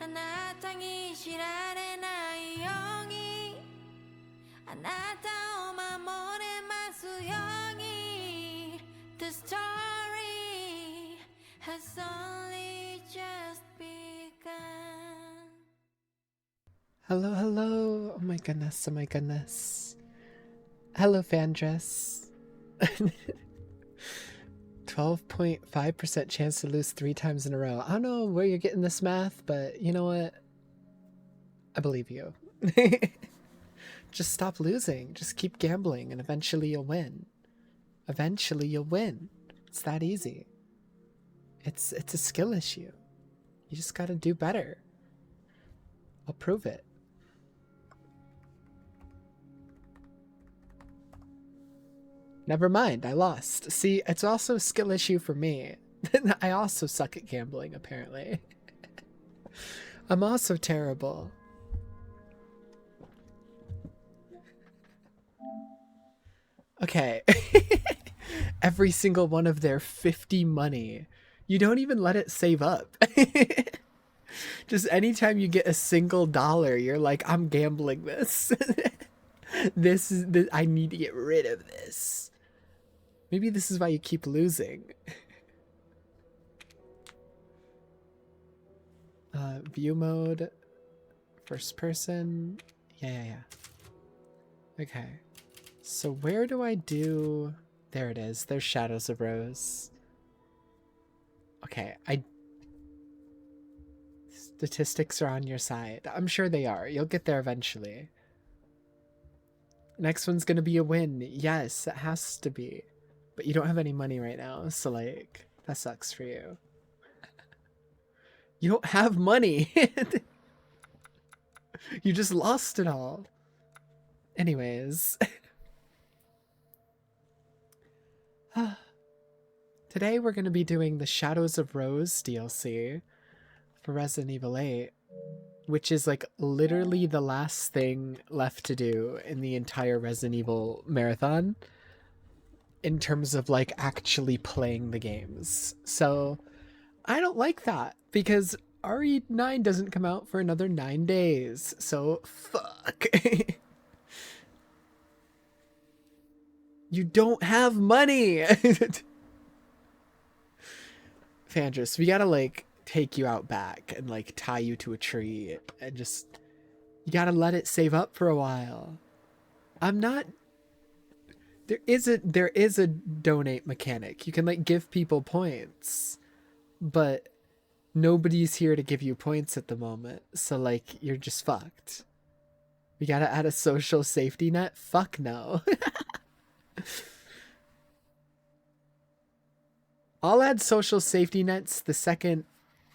なたに知られないようにあなたを守れますように The story has only just begun. Hello, hello. Oh my goodness, oh my goodness. Hello, Fandress. 12.5% chance to lose 3 times in a row. I don't know where you're getting this math, but you know what? I believe you. Just stop losing. Just keep gambling and eventually you'll win. Eventually you'll win. It's that easy. It's a skill issue. You just gotta do better. I'll prove it. Never mind, I lost. See, it's also a skill issue for me. I also suck at gambling, apparently. I'm also terrible. Okay. Every single one of their 50 money. You don't even let it save up. Just anytime you get a single dollar, you're like, I'm gambling this. I need to get rid of this. Maybe this is why you keep losing. View mode. First person. Yeah. Okay. So where do I do... There it is. There's Shadows of Rose. Okay, Statistics are on your side. I'm sure they are. You'll get there eventually. Next one's gonna be a win. Yes, it has to be. But you don't have any money right now, so like, that sucks for you. You don't have money! You just lost it all. Anyways. Today we're going to be doing the Shadows of Rose DLC for Resident Evil 8, which is like literally the last thing left to do in the entire Resident Evil marathon in terms of like actually playing the games. So I don't like that because RE9 doesn't come out for another 9 days. So fuck. You don't have money. Fandress, we gotta like take you out back and like tie you to a tree and just, you gotta let it save up for a while. I'm not, there is a donate mechanic. You can like give people points, but nobody's here to give you points at the moment. So like, you're just fucked. We gotta add a social safety net? Fuck no. I'll add social safety nets the second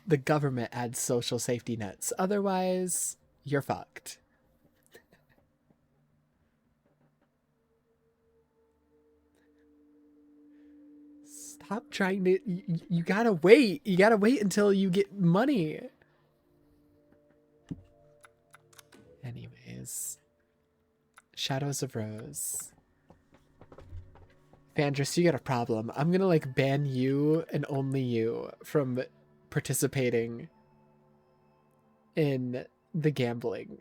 the government adds social safety nets. Otherwise, you're fucked. Stop trying to... You gotta wait. You gotta wait until you get money. Anyways. Shadows of Rose. Fandress, you got a problem. I'm gonna like ban you and only you from participating in the gambling.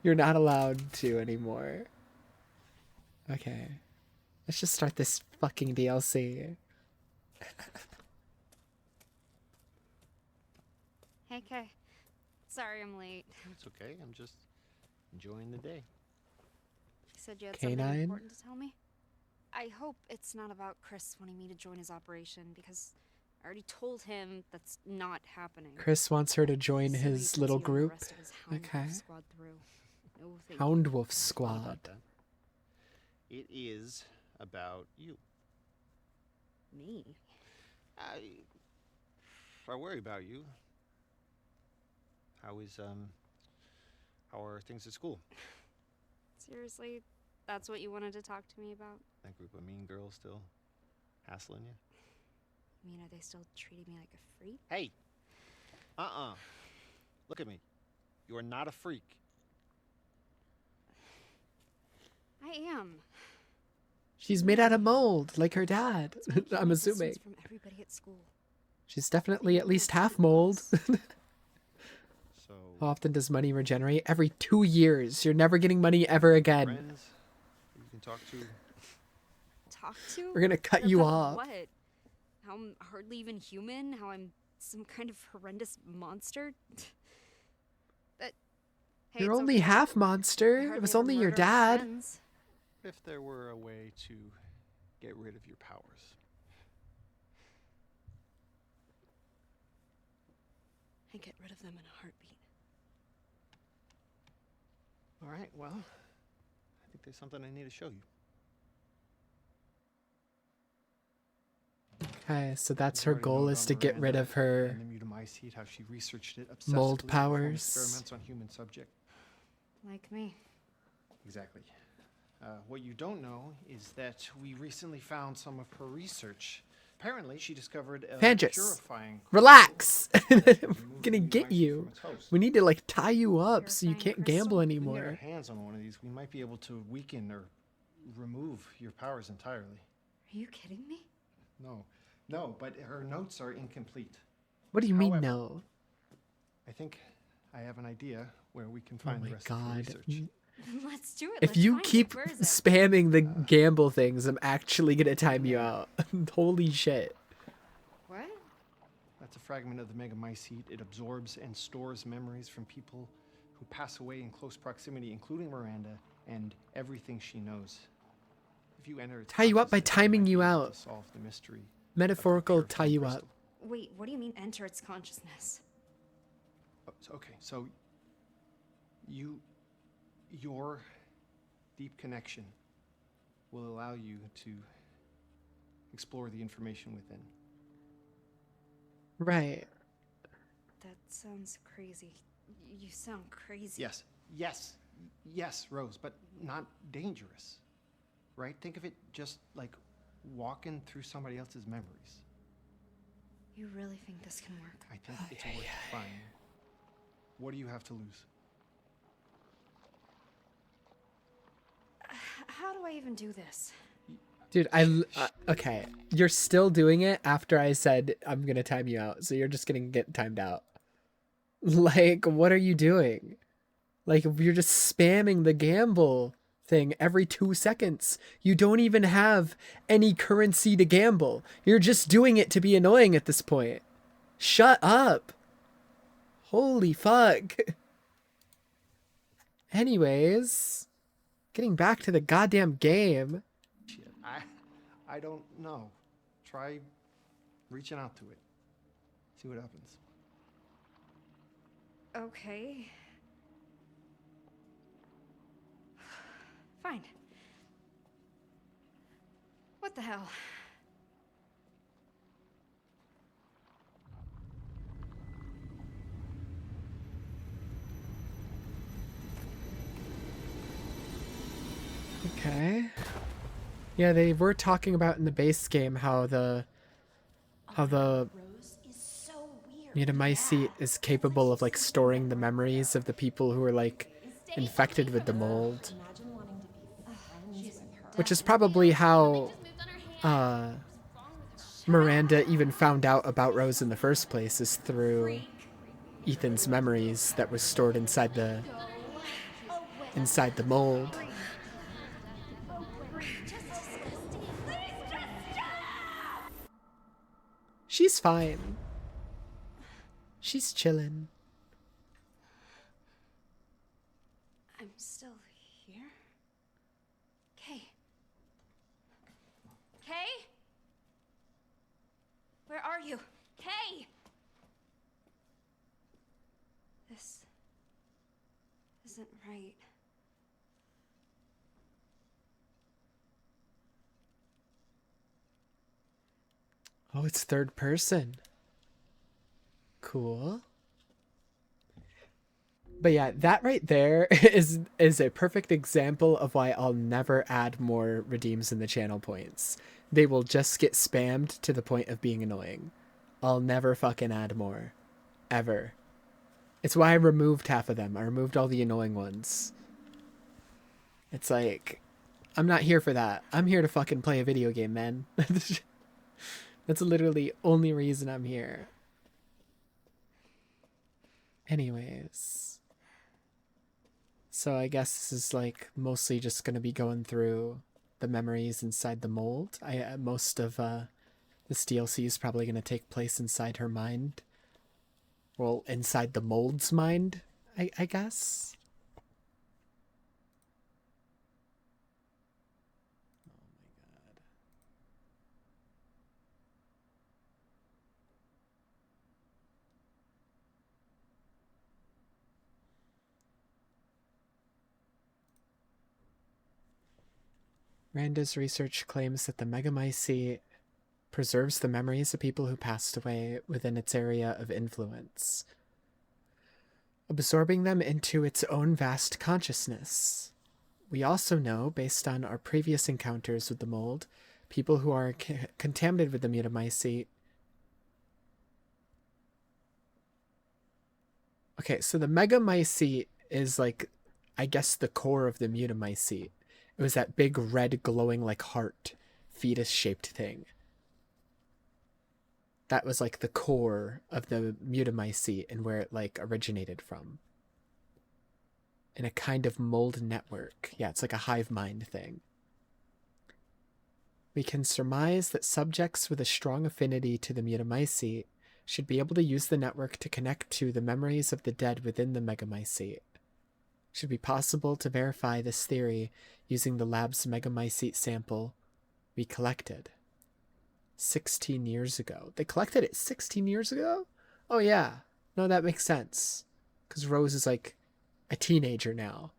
You're not allowed to anymore. Okay. Let's just start this fucking DLC. Hey, Kay. Sorry I'm late. It's okay. I'm just enjoying the day. You said you had K9? something important to tell me? I hope it's not about Chris wanting me to join his operation, because I already told him that's not happening. Chris wants her to join So his he little puts you and the group. rest of his Hound Okay. Wolf squad through. No, thank you. Hound Wolf Not Squad. about that. It is about you. Me? I worry about you. How are things at school? Seriously? That's what you wanted to talk to me about? That group of mean girls still hassling you? I mean, are they still treating me like a freak? Hey! Look at me. You are not a freak. I am. She's made out of mold, like her dad. I'm assuming. From everybody at school. She's definitely at least half mold. So, How often does money regenerate? Every 2 years. You're never getting money ever again. friends you can talk to. Talk to? We're gonna cut you About off. What? How I'm hardly even human? How I'm some kind of horrendous monster? But hey, You're it's only okay. half I monster. It hardly was ever only your murder my dad. friends. If there were a way to get rid of your powers. I'd get rid of them in a heartbeat. All right, well, I think there's something I need to show you. Okay, so that's You her already know goal is about to get rid Miranda of her and the mutamycete, how she researched it mold obsessively, performed powers. experiments on human subject. Like me. Exactly. What you don't know is that we recently found some of her research. Apparently, she discovered a Pangus, purifying. Relax. I'm Remove gonna the get mutamycete you. from its host. We need to like tie you up so you Purifying can't gamble crystal? If we can get our anymore. hands on one of these, we might be able to weaken or remove your powers entirely. Are you kidding me? No, but her notes are incomplete. What do you mean However, no? I think I have an idea where we can Oh find the my rest of her god. research. Let's do it. If Let's you find keep it. Where is it? spamming the gamble things, I'm actually gonna time you Yeah. out. Holy shit. What? That's a fragment of the megamycete. It absorbs and stores memories from people who pass away in close proximity, including Miranda, and everything she knows. If you enter its Tie you up by consciousness, you timing might be you able out. to solve the mystery of the Metaphorical tie purifying you crystal. up. Wait, what do you mean enter its consciousness? So your deep connection will allow you to explore the information within. Right. That sounds crazy. You sound crazy. Yes, Rose, but not dangerous. Right? Think of it just like walking through somebody else's memories. You really think this can work? I think it's worth trying. What do you have to lose? How do I even do this? Dude, okay. You're still doing it after I said I'm gonna time you out, so you're just gonna get timed out. Like, what are you doing? Like, you're just spamming the gamble thing every 2 seconds. You don't even have any currency to gamble. You're just doing it to be annoying at this point. Shut up. Holy fuck. Anyways, getting back to the goddamn game. Shit, I don't know. Try reaching out to it. See what happens. Okay. Fine. What the hell? Okay. Yeah, they were talking about in the base game how the Rose is so weird. mutamycete is capable of like storing the memories of the people who are like infected with the mold, Imagine wanting to be friends with her. which is probably how Miranda even found out about Rose in the first place, is through Ethan's memories that was stored inside the mold. She's fine. She's chillin'. I'm still here? Kay. Kay? Where are you? Kay! This isn't right. Oh, it's third person. Cool. But yeah, that right there is a perfect example of why I'll never add more redeems in the channel points. They will just get spammed to the point of being annoying. I'll never fucking add more. Ever. It's why I removed half of them. I removed all the annoying ones. It's like, I'm not here for that. I'm here to fucking play a video game, man. That's literally only reason I'm here. Anyways. So I guess this is like mostly just gonna be going through the memories inside the mold. Most of this DLC is probably gonna take place inside her mind. Well, inside the mold's mind, I guess. Randa's research claims that the Megamycete preserves the memories of people who passed away within its area of influence, absorbing them into its own vast consciousness. We also know, based on our previous encounters with the mold, people who are contaminated with the Megamycete. Okay, so the Megamycete is like, I guess, the core of the Megamycete. It was that big red glowing like heart, fetus-shaped thing. That was like the core of the Megamycete and where it like originated from. In a kind of mold network. Yeah, it's like a hive mind thing. We can surmise that subjects with a strong affinity to the Megamycete should be able to use the network to connect to the memories of the dead within the Megamycete. Should be possible to verify this theory using the lab's Megamycete sample we collected 16 years ago. They collected it 16 years ago? Oh yeah. No, that makes sense. Because Rose is like a teenager now.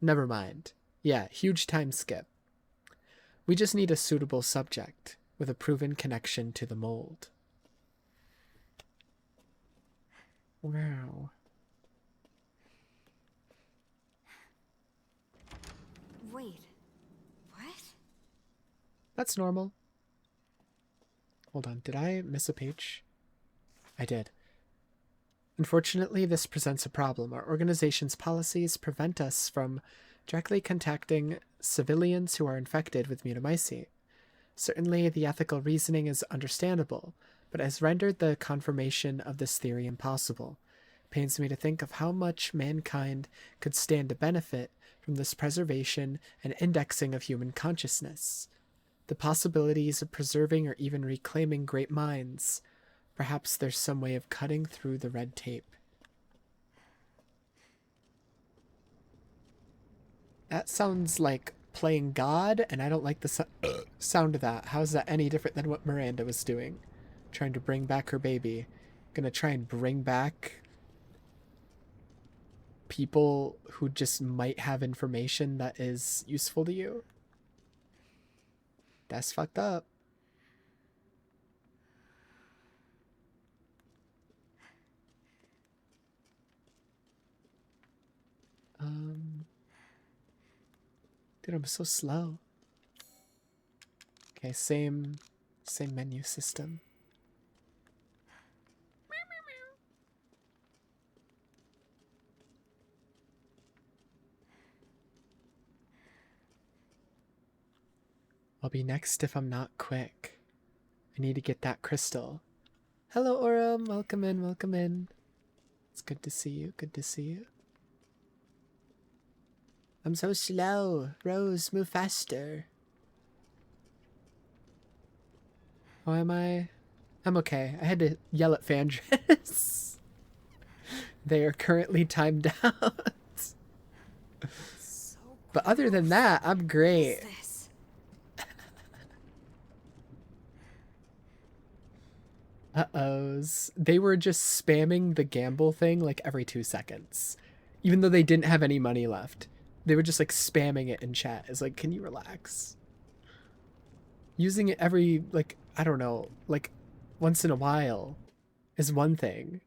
Never mind. Yeah, huge time skip. We just need a suitable subject with a proven connection to the mold. Wow. Wait. What? That's normal. Hold on, did I miss a page? I did. Unfortunately, this presents a problem. Our organization's policies prevent us from directly contacting civilians who are infected with Megamycete. Certainly, the ethical reasoning is understandable, but has rendered the confirmation of this theory impossible. It pains me to think of how much mankind could stand to benefit from this preservation and indexing of human consciousness. The possibilities of preserving or even reclaiming great minds. Perhaps there's some way of cutting through the red tape. That sounds like playing God, and I don't like the sound of that. How is that any different than what Miranda was doing? Trying to bring back her baby. Gonna try and bring back people who just might have information that is useful to you. That's fucked up. Dude, I'm so slow. Okay, same menu system. I'll be next if I'm not quick. I need to get that crystal. Hello, Aurum. Welcome in, welcome in. It's good to see you, good to see you. I'm so slow. Rose, move faster. Oh, am I? I'm okay. I had to yell at Fandris. They are currently timed out. So But other than that, I'm great. What is this? Uh-ohs. They were just spamming the gamble thing like every 2 seconds. Even though they didn't have any money left. They were just like spamming it in chat. It's like, can you relax? Using it every, like, I don't know, like once in a while is one thing.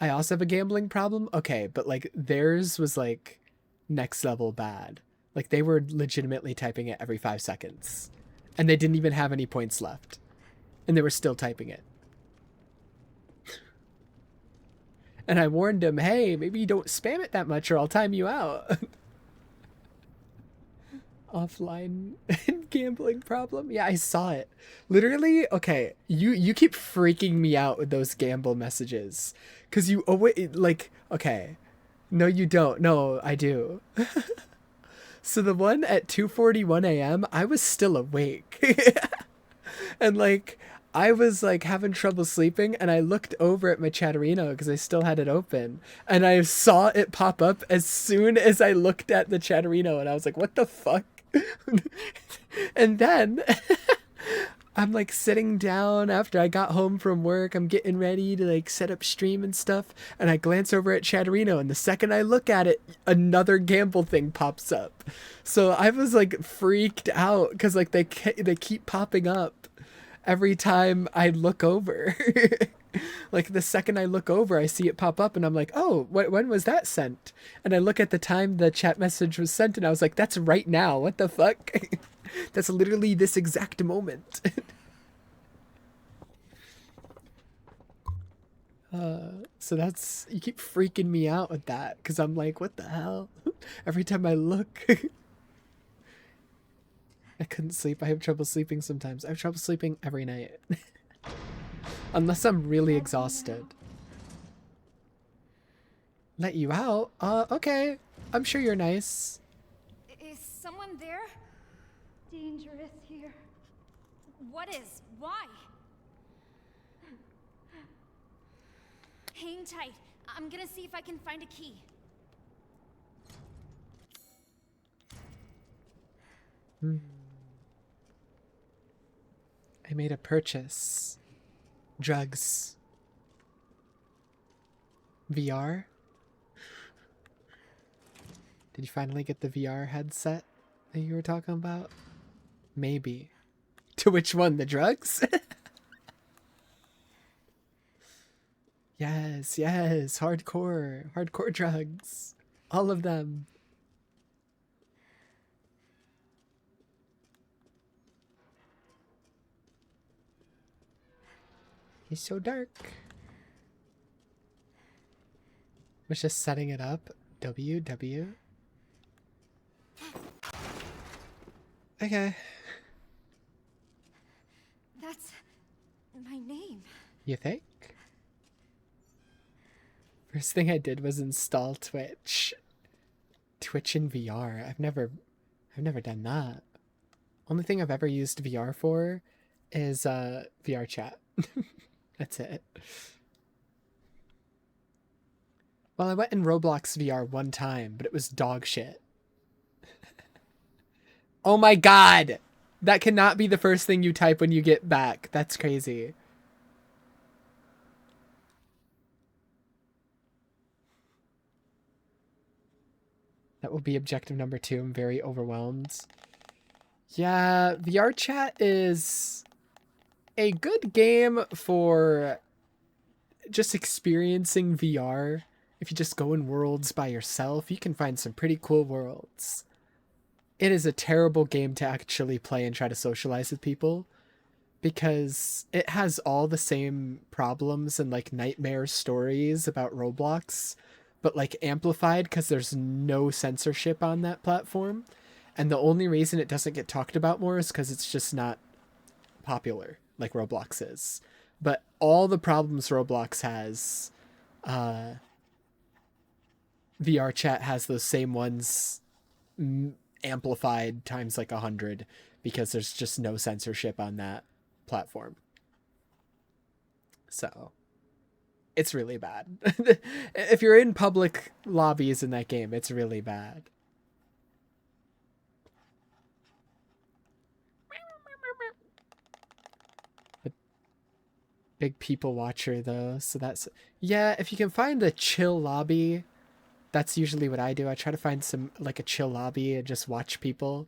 I also have a gambling problem. Okay, but like theirs was like next level bad. Like they were legitimately typing it every 5 seconds. And they didn't even have any points left. And they were still typing it. And I warned them, hey, maybe you don't spam it that much or I'll time you out. offline gambling problem. Yeah, I saw it. Literally, okay, you keep freaking me out with those gamble messages. Cause you always like, okay. No, you don't. No, I do. So the one at 2:41 a.m., I was still awake. And like I was like having trouble sleeping, and I looked over at my Chatterino because I still had it open, and I saw it pop up as soon as I looked at the Chatterino, and I was like, what the fuck? And then I'm like sitting down after I got home from work. I'm getting ready to like set up stream and stuff, and I glance over at Chatterino, and the second I look at it, another gamble thing pops up. So I was like freaked out because like they keep popping up every time I look over. Like the second I look over, I see it pop up, and I'm like, oh, when was that sent? And I look at the time the chat message was sent, and I was like, that's right now. What the fuck? That's literally this exact moment. So that's, you keep freaking me out with that because I'm like, what the hell? Every time I look. I couldn't sleep. I have trouble sleeping sometimes. I have trouble sleeping every night. Unless I'm really exhausted. Let you out? Okay. I'm sure you're nice. Is someone there? Dangerous here. What is? Why? Hang tight. I'm gonna see if I can find a key. I made a purchase. Drugs. VR? Did you finally get the VR headset that you were talking about? Maybe. To which one? The drugs? Yes, yes. Hardcore. Hardcore drugs. All of them. He's so dark. Was just setting it up. W. Okay. That's my name. You think? First thing I did was install Twitch. Twitch in VR. I've never done that. Only thing I've ever used VR for is VR chat. That's it. Well, I went in Roblox VR one time, but it was dog shit. Oh my god! That cannot be the first thing you type when you get back. That's crazy. That will be objective number 2. I'm very overwhelmed. Yeah, VR chat is a good game for just experiencing VR. If you just go in worlds by yourself, you can find some pretty cool worlds. It is a terrible game to actually play and try to socialize with people because it has all the same problems and like nightmare stories about Roblox, but like amplified because there's no censorship on that platform. And the only reason it doesn't get talked about more is because it's just not popular like Roblox is. But all the problems Roblox has, VR chat has those same ones amplified times like 100 because there's just no censorship on that platform. So it's really bad. If you're in public lobbies in that game, it's really bad. But big people watcher though, so that's, yeah, if you can find a chill lobby, that's usually what I do. I try to find some, like a chill lobby and just watch people.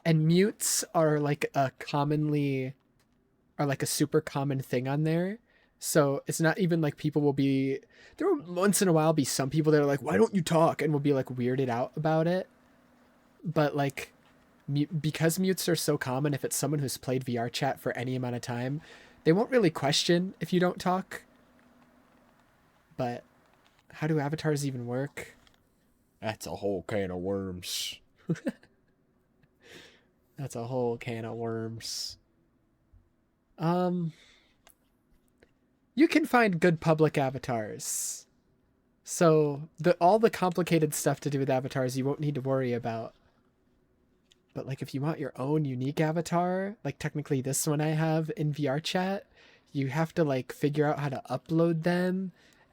And mutes are like a super common thing on there. So it's not even like people will be, there will once in a while be some people that are like, why don't you talk? And will be like weirded out about it. But like, because mutes are so common, if it's someone who's played VR chat for any amount of time, they won't really question if you don't talk. But how do avatars even work? That's a whole can of worms. That's a whole can of worms. You can find good public avatars. So all the complicated stuff to do with avatars you won't need to worry about. But like if you want your own unique avatar, like technically this one I have in VR chat, you have to like figure out how to upload them.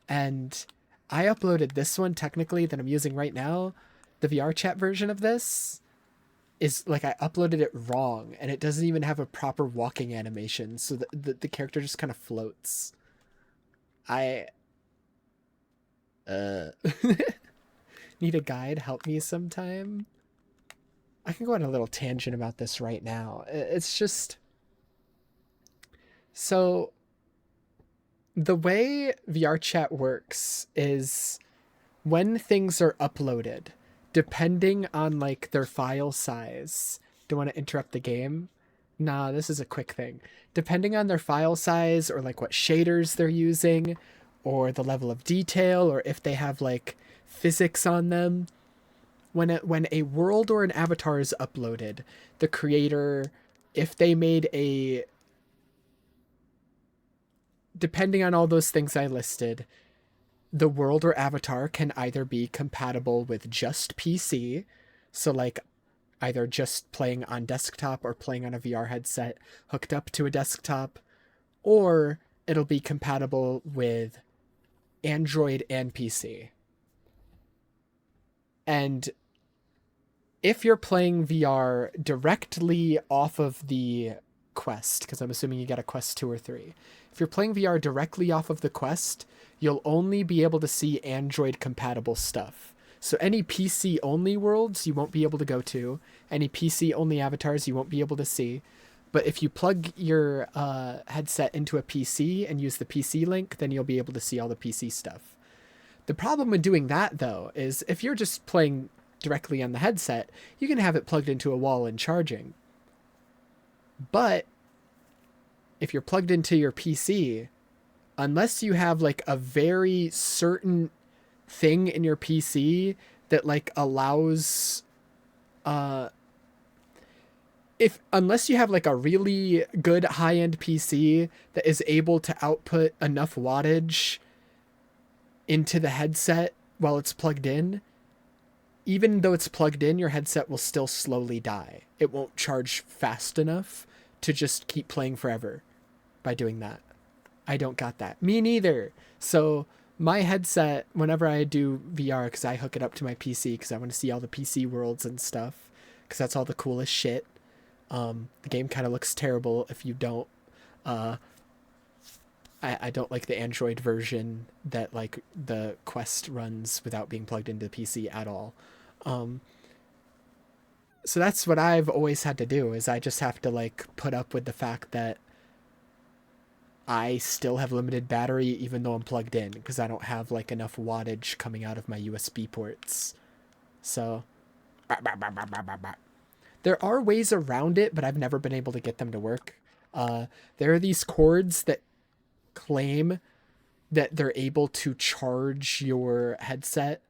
And I uploaded this one technically that I'm using right now. The VR chat version of this is like I uploaded it wrong and it doesn't even have a proper walking animation. So the character just kind of floats. I need a guide, help me sometime. I can go on a little tangent about this right now. It's just so the way VR chat works is when things are uploaded, depending on like their file size. Don't want to interrupt the game. Nah, this is a quick thing. Depending on their file size or like what shaders they're using or the level of detail or if they have like physics on them, when a world or an avatar is uploaded, the creator, if they made a, depending on all those things I listed, the world or avatar can either be compatible with just PC, so like either just playing on desktop or playing on a VR headset hooked up to a desktop, or it'll be compatible with Android and PC. And if you're playing VR directly off of the Quest, because I'm assuming you got a Quest 2 or 3, if you're playing VR directly off of the Quest, you'll only be able to see Android compatible stuff. So any PC only worlds you won't be able to go to, any PC only avatars you won't be able to see. But if you plug your headset into a PC and use the PC link, then you'll be able to see all the PC stuff. The problem with doing that, though, is if you're just playing directly on the headset, you can have it plugged into a wall and charging. But if you're plugged into your PC, unless you have like a very certain thing in your PC that like allows unless you have like a really good high-end PC that is able to output enough wattage into the headset while it's plugged in, even though it's plugged in, your headset will still slowly die. It won't charge fast enough to just keep playing forever by doing that. I don't got that. Me neither. So my headset, whenever I do VR, because I hook it up to my PC because I want to see all the PC worlds and stuff, because that's all the coolest shit. The game kind of looks terrible if you don't. I don't like the Android version that like the Quest runs without being plugged into the PC at all. So that's what I've always had to do, is I just have to like put up with the fact that I still have limited battery even though I'm plugged in, because I don't have like enough wattage coming out of my USB ports. So there are ways around it, but I've never been able to get them to work. There are these cords that claim that they're able to charge your headset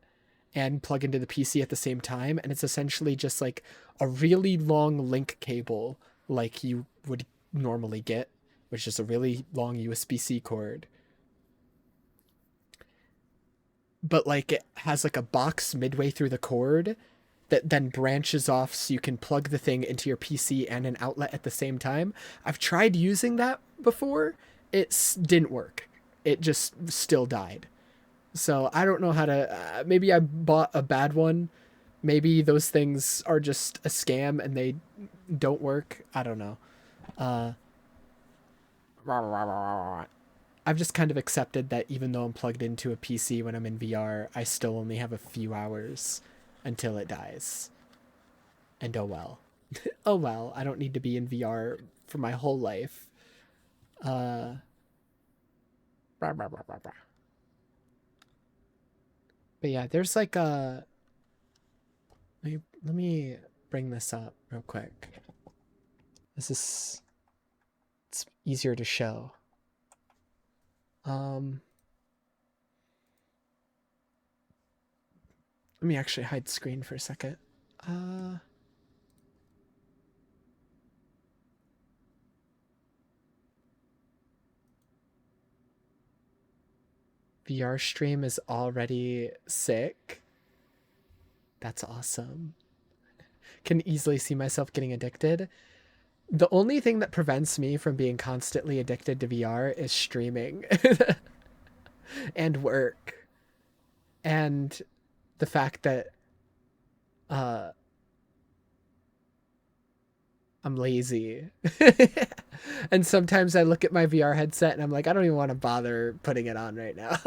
and plug into the PC at the same time, and it's essentially just like a really long link cable like you would normally get, which is a really long USB-C cord. But like it has like a box midway through the cord that then branches off so you can plug the thing into your PC and an outlet at the same time. I've tried using that before. It didn't work. It just still died. So I don't know how to, maybe I bought a bad one. Maybe those things are just a scam and they don't work. I don't know. I've just kind of accepted that even though I'm plugged into a PC when I'm in VR, I still only have a few hours until it dies. And oh well. Oh well, I don't need to be in VR for my whole life. But yeah, there's like a... Let me bring this up real quick. It's easier to show. Let Let me actually hide screen for a second. VR stream is already sick. That's awesome. Can easily see myself getting addicted. The only thing that prevents me from being constantly addicted to VR is streaming and work. And the fact that I'm lazy. And sometimes I look at my VR headset and I'm like, I don't even want to bother putting it on right now.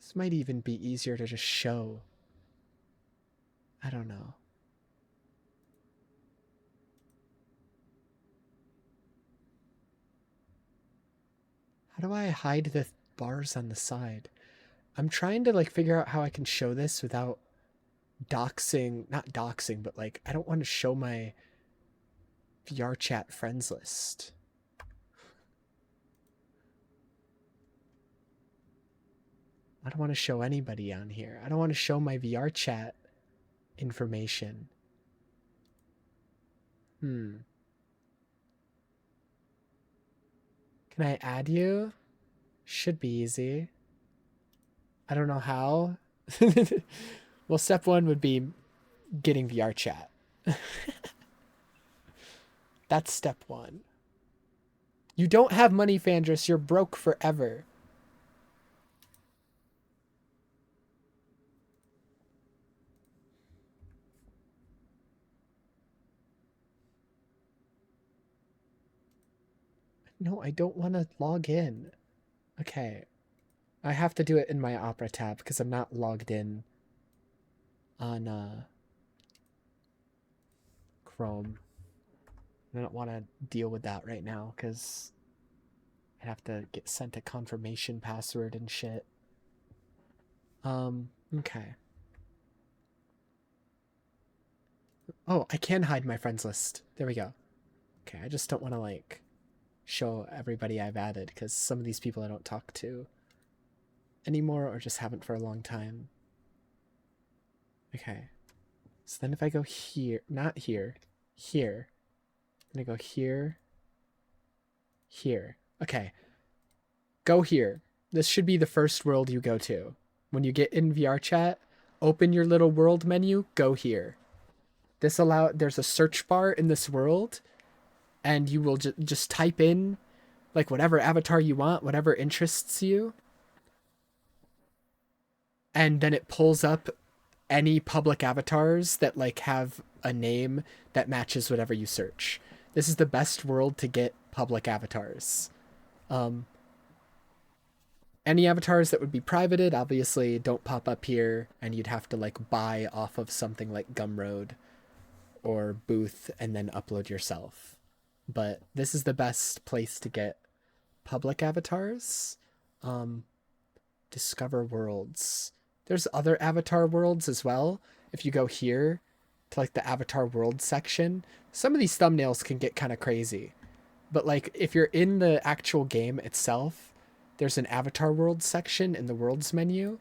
This might even be easier to just show. I don't know. How do I hide the bars on the side? I'm trying to like figure out how I can show this without doxing, not doxing, but like I don't want to show my VR chat friends list. I don't want to show anybody on here. I don't want to show my VR chat information. Can I add you? Should be easy. I don't know how. Well, step one would be getting VR chat. That's step one. You don't have money, Fandris. You're broke forever. No, I don't want to log in. Okay. I have to do it in my Opera tab because I'm not logged in on Chrome. I don't want to deal with that right now because I have to get sent a confirmation password and shit. Okay. Oh, I can hide my friends list. There we go. Okay, I just don't want to like show everybody I've added because some of these people I don't talk to anymore or just haven't for a long time. Okay. So then if I go here, not here, here, I'm gonna go here, here. Okay. Go here. This should be the first world you go to. When you get in VR chat, open your little world menu, go here. There's a search bar in this world, and you will just type in like whatever avatar you want, whatever interests you. And then it pulls up any public avatars that like have a name that matches whatever you search. This is the best world to get public avatars. Any avatars that would be privated obviously don't pop up here, and you'd have to like buy off of something like Gumroad or Booth and then upload yourself. But this is the best place to get public avatars. Discover worlds. There's other avatar worlds as well. If you go here to like the avatar world section, some of these thumbnails can get kind of crazy. But like if you're in the actual game itself, there's an avatar world section in the worlds menu,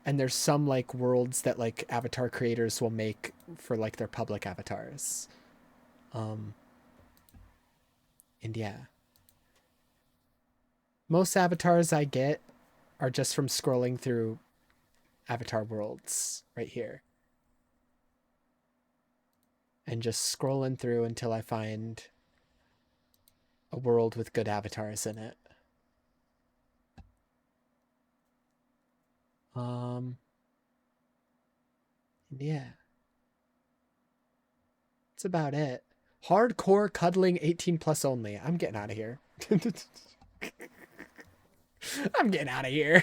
and there's some like worlds that like avatar creators will make for like their public avatars. And yeah. Most avatars I get are just from scrolling through avatar worlds right here. And just scrolling through until I find a world with good avatars in it. Yeah. That's about it. Hardcore cuddling 18 plus only. I'm getting out of here. I'm getting out of here.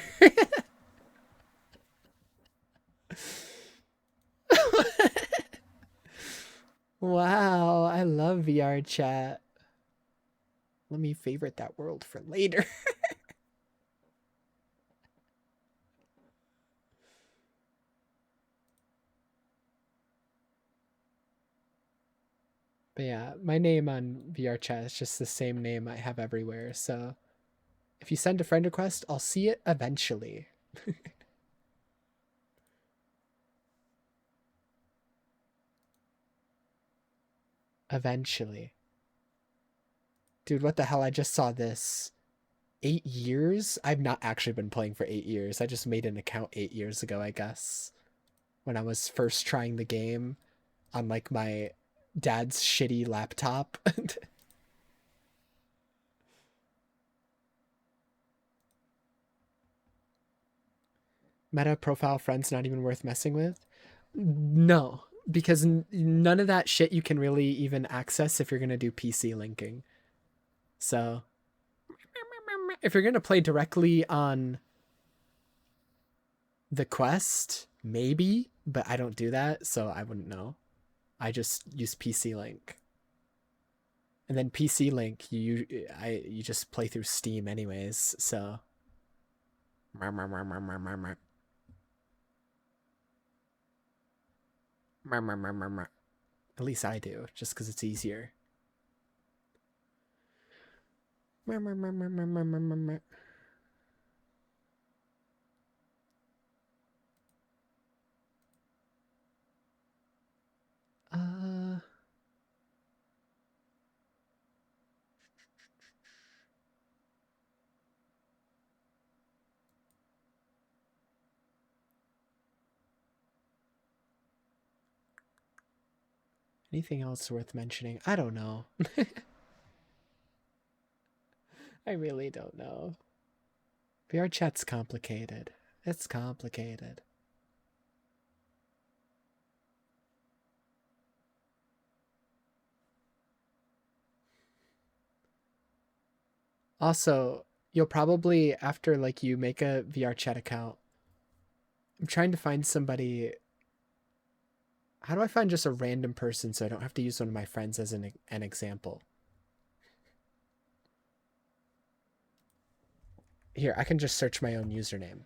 Wow, I love VR chat. Let me favorite that world for later. But yeah, my name on VR chat is just the same name I have everywhere. So if you send a friend request, I'll see it eventually. Eventually. Dude, what the hell? I just saw this. 8 years? I've not actually been playing for 8 years. I just made an account 8 years ago, I guess. When I was first trying the game on like my dad's shitty laptop. Meta profile friends not even worth messing with? No, because none of that shit you can really even access if you're going to do PC linking. So if you're going to play directly on the Quest, maybe, but I don't do that, so I wouldn't know. I just use PC Link. And then PC Link, you just play through Steam anyways, so. At least I do, just because it's easier. Anything else worth mentioning? I don't know. I really don't know. VR chat's complicated. It's complicated. Also, you'll probably, after like you make a VR chat account, I'm trying to find somebody. How do I find just a random person so I don't have to use one of my friends as an example? Here, I can just search my own username.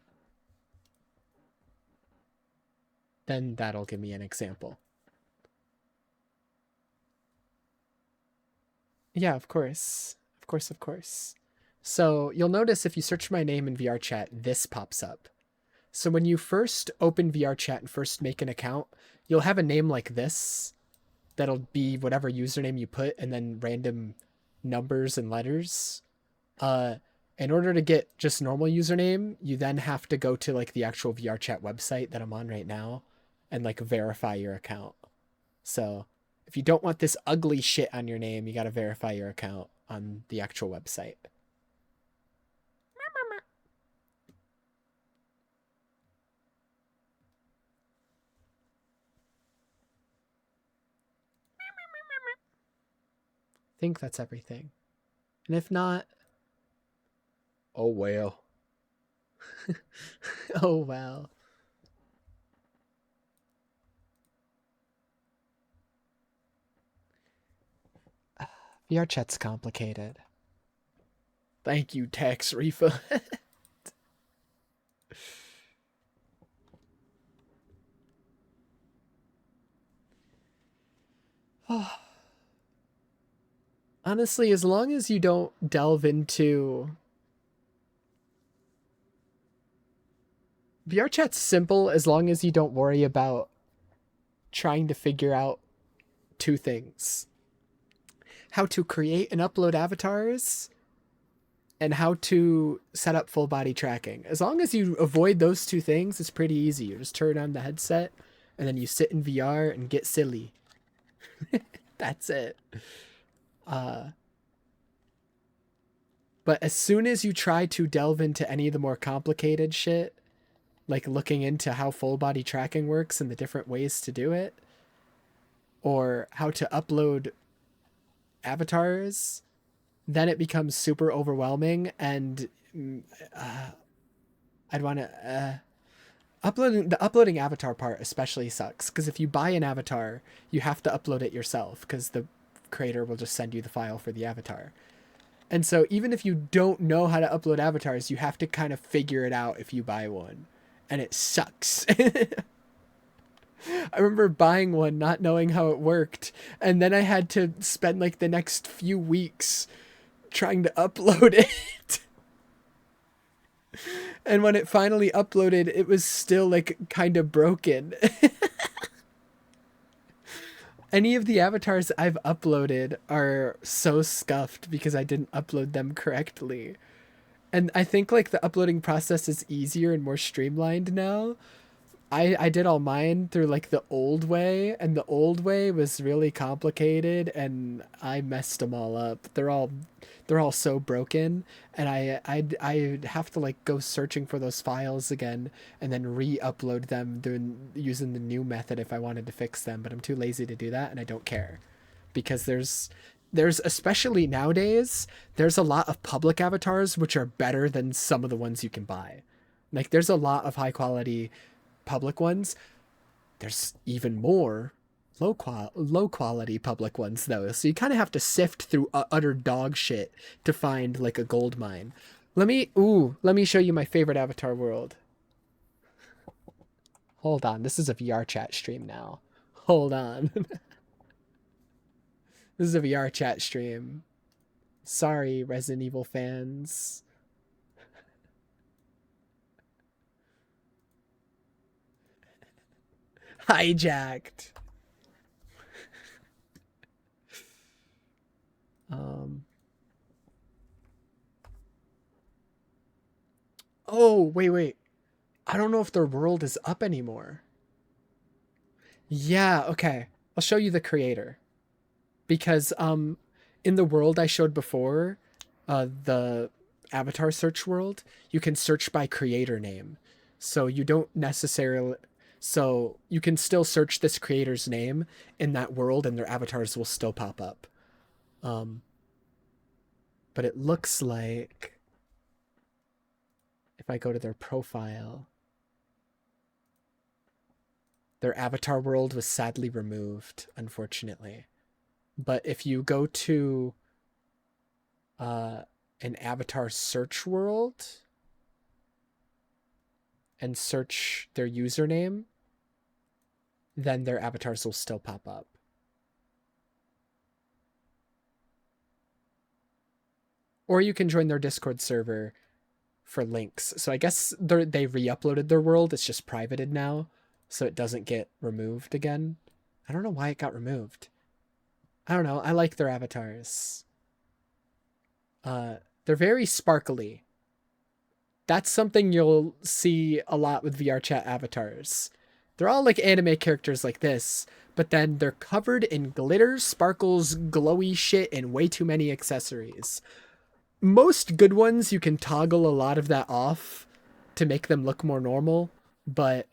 Then that'll give me an example. Yeah, of course. Of course, of course. So you'll notice if you search my name in VR chat, this pops up. So when you first open VR chat and first make an account, you'll have a name like this. That'll be whatever username you put and then random numbers and letters. In order to get just normal username, you then have to go to like the actual VR chat website that I'm on right now and like verify your account. So if you don't want this ugly shit on your name, you got to verify your account on the actual website. I think that's everything. And if not, oh well. Oh well. VR chat's complicated. Thank you, tax refund. Honestly, as long as you don't delve into VR chat's simple, as long as you don't worry about trying to figure out two things: how to create and upload avatars and how to set up full body tracking. As long as you avoid those two things, it's pretty easy. You just turn on the headset and then you sit in VR and get silly. That's it. But as soon as you try to delve into any of the more complicated shit, like looking into how full body tracking works and the different ways to do it, or how to upload avatars, then it becomes super overwhelming. And I'd want to uploading avatar part especially sucks, because if you buy an avatar, you have to upload it yourself because the creator will just send you the file for the avatar. And so even if you don't know how to upload avatars, you have to kind of figure it out if you buy one, and it sucks. I remember buying one, not knowing how it worked, and then I had to spend like the next few weeks trying to upload it. And when it finally uploaded, it was still like kind of broken. Any of the avatars I've uploaded are so scuffed because I didn't upload them correctly. And I think like the uploading process is easier and more streamlined now. I did all mine through like the old way, and the old way was really complicated, and I messed them all up. They're all so broken, and I'd have to like go searching for those files again and then re-upload them using the new method if I wanted to fix them, but I'm too lazy to do that, and I don't care because there's especially nowadays, there's a lot of public avatars which are better than some of the ones you can buy. Like there's a lot of high quality public ones. There's even more low quality public ones though. So you kind of have to sift through utter dog shit to find like a gold mine. Let me show you my favorite avatar world. Hold on, this is a VR chat stream now. Hold on. This is a VR chat stream. Sorry, Resident Evil fans. Hijacked. Oh, wait. I don't know if their world is up anymore. Yeah, okay. I'll show you the creator. Because in the world I showed before, the avatar search world, you can search by creator name. So you don't necessarily, so you can still search this creator's name in that world and their avatars will still pop up. But it looks like if I go to their profile, their avatar world was sadly removed, unfortunately. But if you go to an avatar search world and search their username, then their avatars will still pop up. Or you can join their Discord server for links. So I guess they re-uploaded their world. It's just privated now, so it doesn't get removed again. I don't know why it got removed. I don't know. I like their avatars. They're very sparkly. That's something you'll see a lot with VR chat avatars. They're all like anime characters like this, but then they're covered in glitter, sparkles, glowy shit, and way too many accessories. Most good ones, you can toggle a lot of that off to make them look more normal, but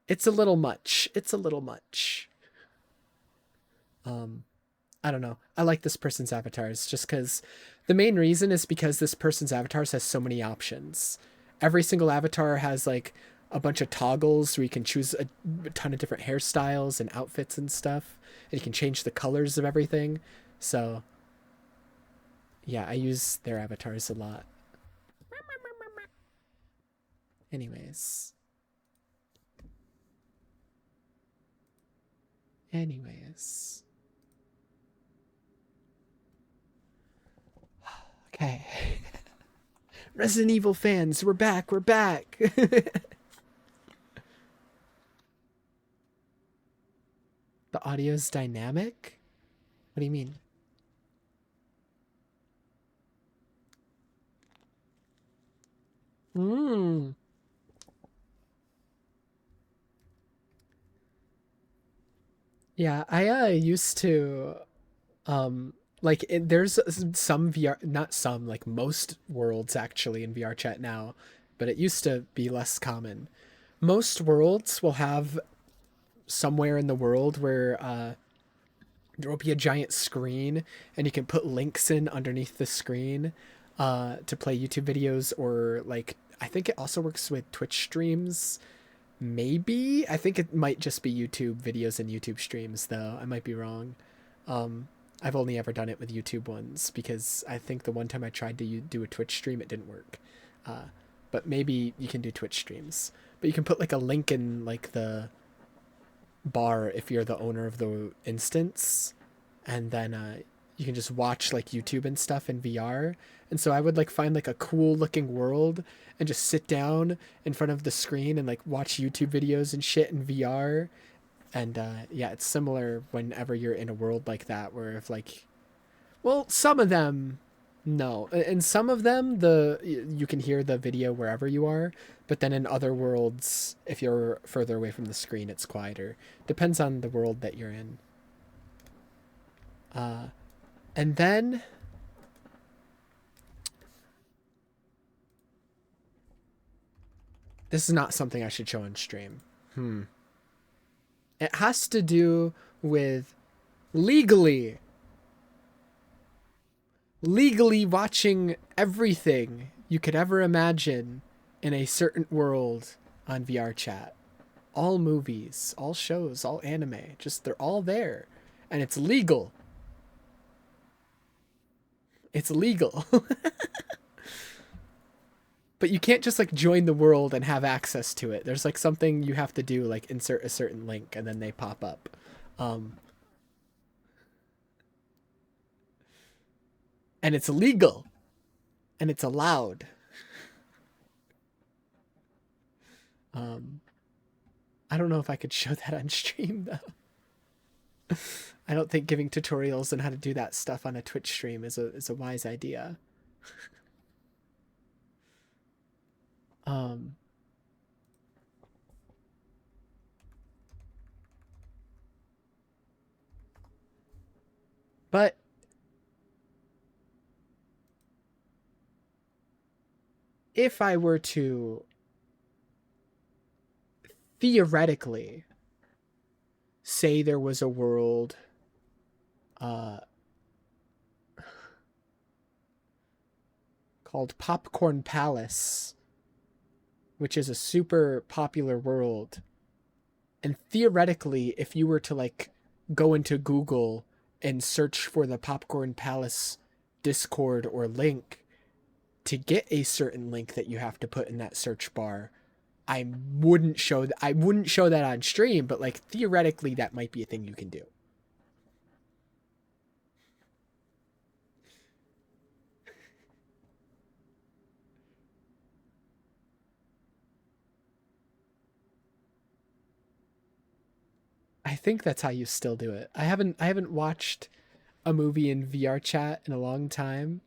it's a little much. It's a little much. I don't know. I like this person's avatars just because the main reason is because this person's avatars has so many options. Every single avatar has like a bunch of toggles where you can choose a ton of different hairstyles and outfits and stuff, and you can change the colors of everything. So yeah, I use their avatars a lot. Anyways. Okay. Resident Evil fans, we're back. The audio's dynamic? What do you mean? Yeah, I used to like there's some VR, not some, like most worlds actually in VR chat now, but it used to be less common. Most worlds will have somewhere in the world where there will be a giant screen and you can put links in underneath the screen to play YouTube videos, or like I think it also works with Twitch streams. Maybe I think it might just be YouTube videos and YouTube streams though. I might be wrong. I've only ever done it with YouTube ones because I think the one time I tried to do a Twitch stream, it didn't work. but maybe you can do Twitch streams. But you can put like a link in like the bar if you're the owner of the instance, and then you can just watch like YouTube and stuff in VR. And so I would like find like a cool looking world and just sit down in front of the screen and like watch YouTube videos and shit in VR. And yeah, it's similar whenever you're in a world like that where if like, well, some of them, no, in some of them you can hear the video wherever you are, but then in other worlds, if you're further away from the screen, it's quieter. Depends on the world that you're in. And then this is not something I should show on stream. It has to do with legally watching everything you could ever imagine in a certain world on VR chat. All movies, all shows, all anime, just they're all there. And it's legal. It's legal. But you can't just like join the world and have access to it. There's like something you have to do, like insert a certain link and then they pop up. And it's legal. And it's allowed. I don't know if I could show that on stream though. I don't think giving tutorials on how to do that stuff on a Twitch stream is a wise idea. But if I were to theoretically say there was a world called Popcorn Palace, which is a super popular world, and theoretically if you were to like go into Google and search for the Popcorn Palace Discord or link to get a certain link that you have to put in that search bar, I wouldn't show that on stream, but like theoretically that might be a thing you can do. I think that's how you still do it. I haven't watched a movie in VR chat in a long time.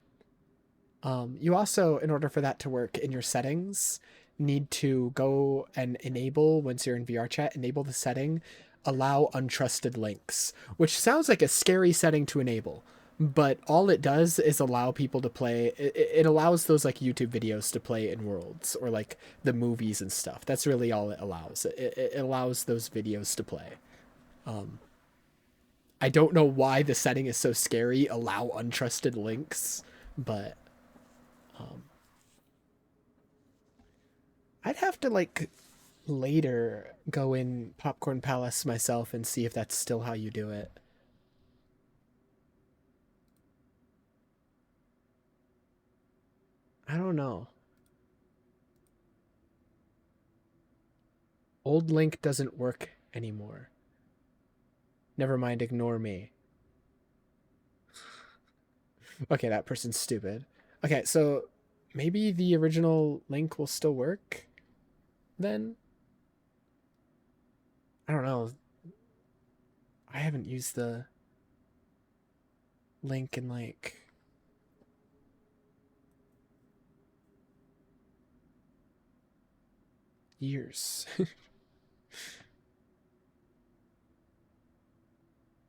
You also, in order for that to work in your settings, need to go and enable, once you're in VR chat, enable the setting, allow untrusted links, which sounds like a scary setting to enable, but all it does is allow people to play. It allows those like YouTube videos to play in worlds, or like the movies and stuff. That's really all it allows. It allows those videos to play. I don't know why the setting is so scary, allow untrusted links, but I'd have to like later go in Popcorn Palace myself and see if that's still how you do it. I don't know. Old link doesn't work anymore. Never mind, ignore me. Okay, that person's stupid. Okay, so maybe the original link will still work then? I don't know. I haven't used the link in like years.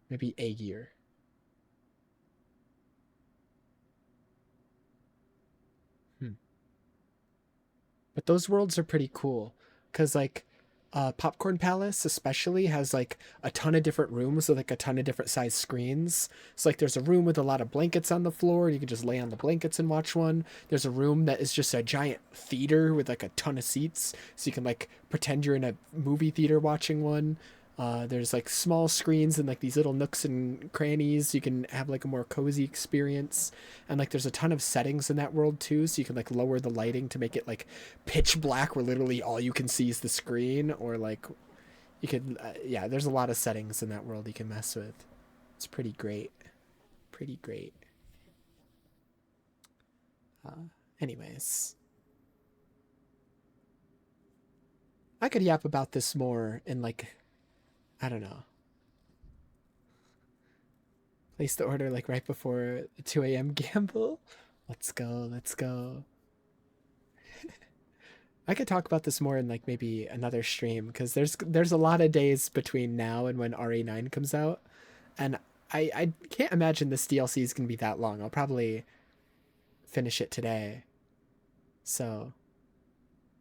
Maybe a year. But those worlds are pretty cool, because like Popcorn Palace especially has like a ton of different rooms with like a ton of different size screens. So like there's a room with a lot of blankets on the floor and you can just lay on the blankets and watch one. There's a room that is just a giant theater with like a ton of seats, so you can like pretend you're in a movie theater watching one. There's like small screens and like these little nooks and crannies. You can have like a more cozy experience. And like there's a ton of settings in that world too. So you can like lower the lighting to make it like pitch black where literally all you can see is the screen. Or like you could, yeah, there's a lot of settings in that world you can mess with. It's pretty great. Pretty great. Anyways. I could yap about this more in like, I don't know. Place the order like right before the 2 a.m. gamble. Let's go, let's go. I could talk about this more in like maybe another stream because there's a lot of days between now and when RE9 comes out, and I can't imagine this DLC is gonna be that long. I'll probably finish it today. So,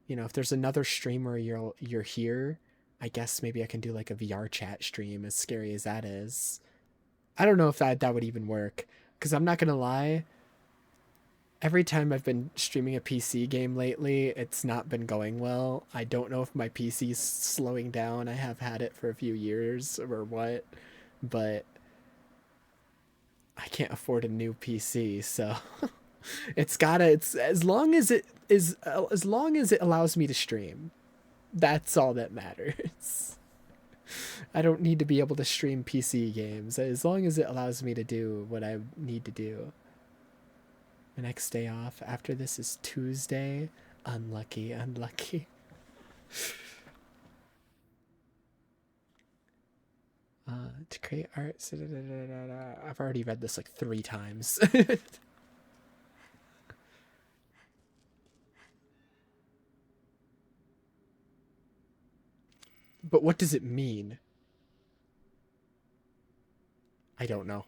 you know, if there's another streamer you're here, I guess maybe I can do like a VR chat stream, as scary as that is. I don't know if that would even work, because I'm not gonna lie, every time I've been streaming a PC game lately, it's not been going well. I don't know if my PC's slowing down. I have had it for a few years or what, but I can't afford a new PC, so it's as long as it allows me to stream. That's all that matters. I don't need to be able to stream PC games as long as it allows me to do what I need to do. The next day off after this is Tuesday. Unlucky, unlucky. To create art. I've already read this like 3 times. But what does it mean? I don't know.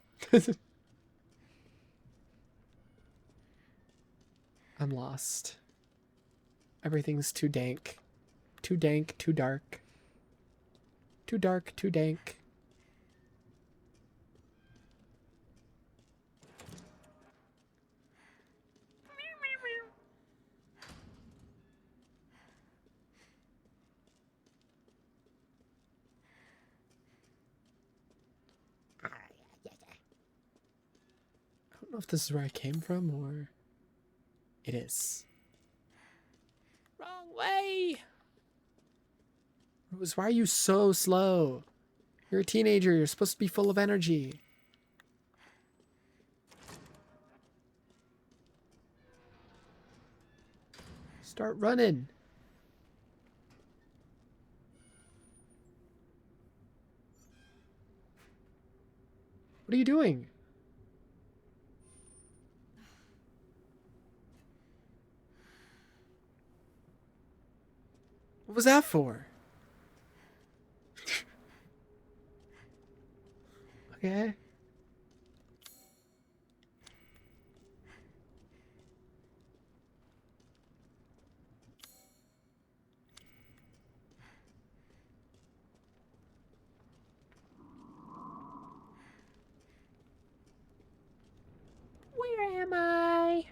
I'm lost. Everything's too dank. Too dank, too dark. Too dark, too dank. I don't know if this is where I came from or it is. Wrong way! Rose, why are you so slow? You're a teenager. You're supposed to be full of energy. Start running. What are you doing? What was that for? Okay. Where am I?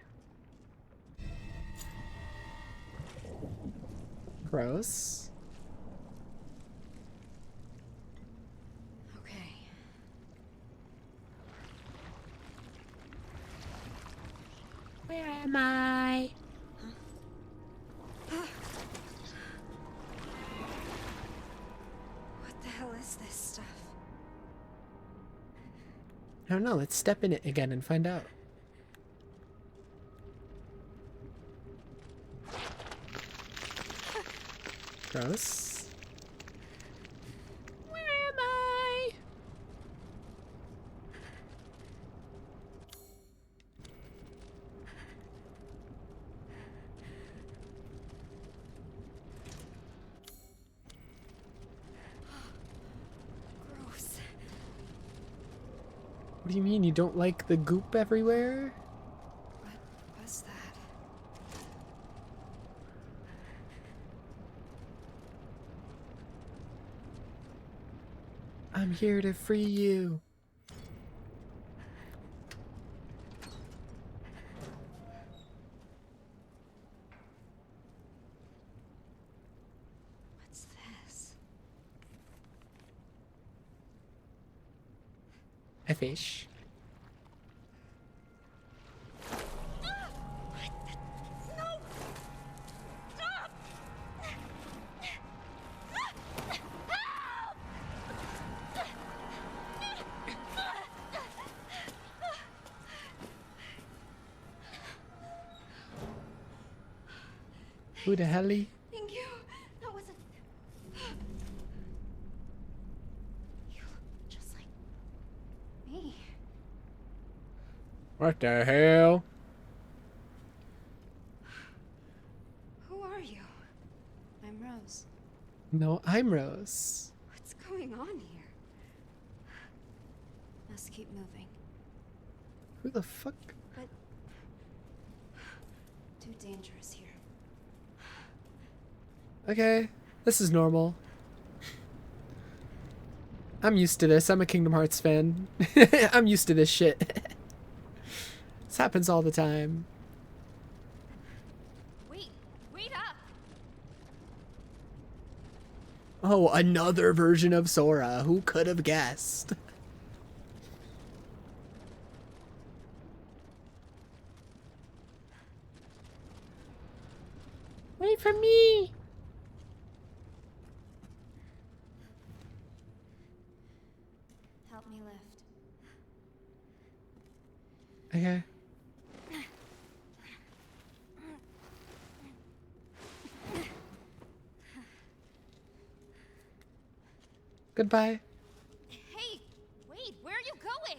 Gross. Okay. Where am I? What the hell is this stuff? I don't know. Let's step in it again and find out. Gross. Where am I? Gross. What do you mean? You don't like the goop everywhere? What was that? I'm here to free you. What's this? A fish. Who the helly? Thank you. That wasn't. You look just like me. What the hell? Who are you? I'm Rose. No, I'm Rose. What's going on here? Must keep moving. Who the fuck? But too dangerous here. Okay, this is normal. I'm used to this. I'm a Kingdom Hearts fan. I'm used to this shit. This happens all the time. Wait up! Oh, another version of Sora. Who could have guessed? Wait for me! Help me lift. Okay. Goodbye. Hey, wait, where are you going?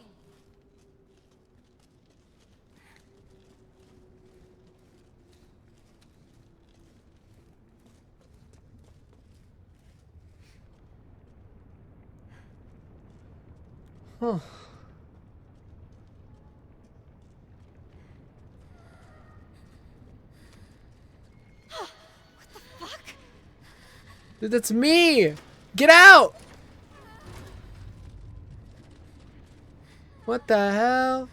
Huh. Dude, that's me! Get out! What the hell?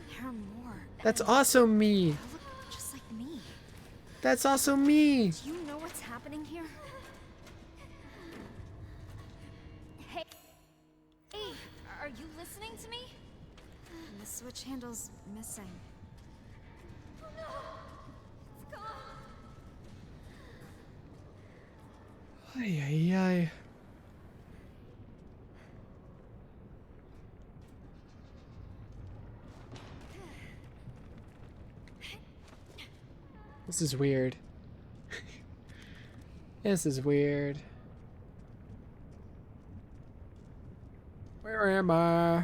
There are more. That's also me. They look just like me. That's also me. Do you know what's happening here? Hey, are you listening to me? And the switch handle's missing. Oh no! It's gone! Ay, ay, ay. This is weird. This is weird. Where am I?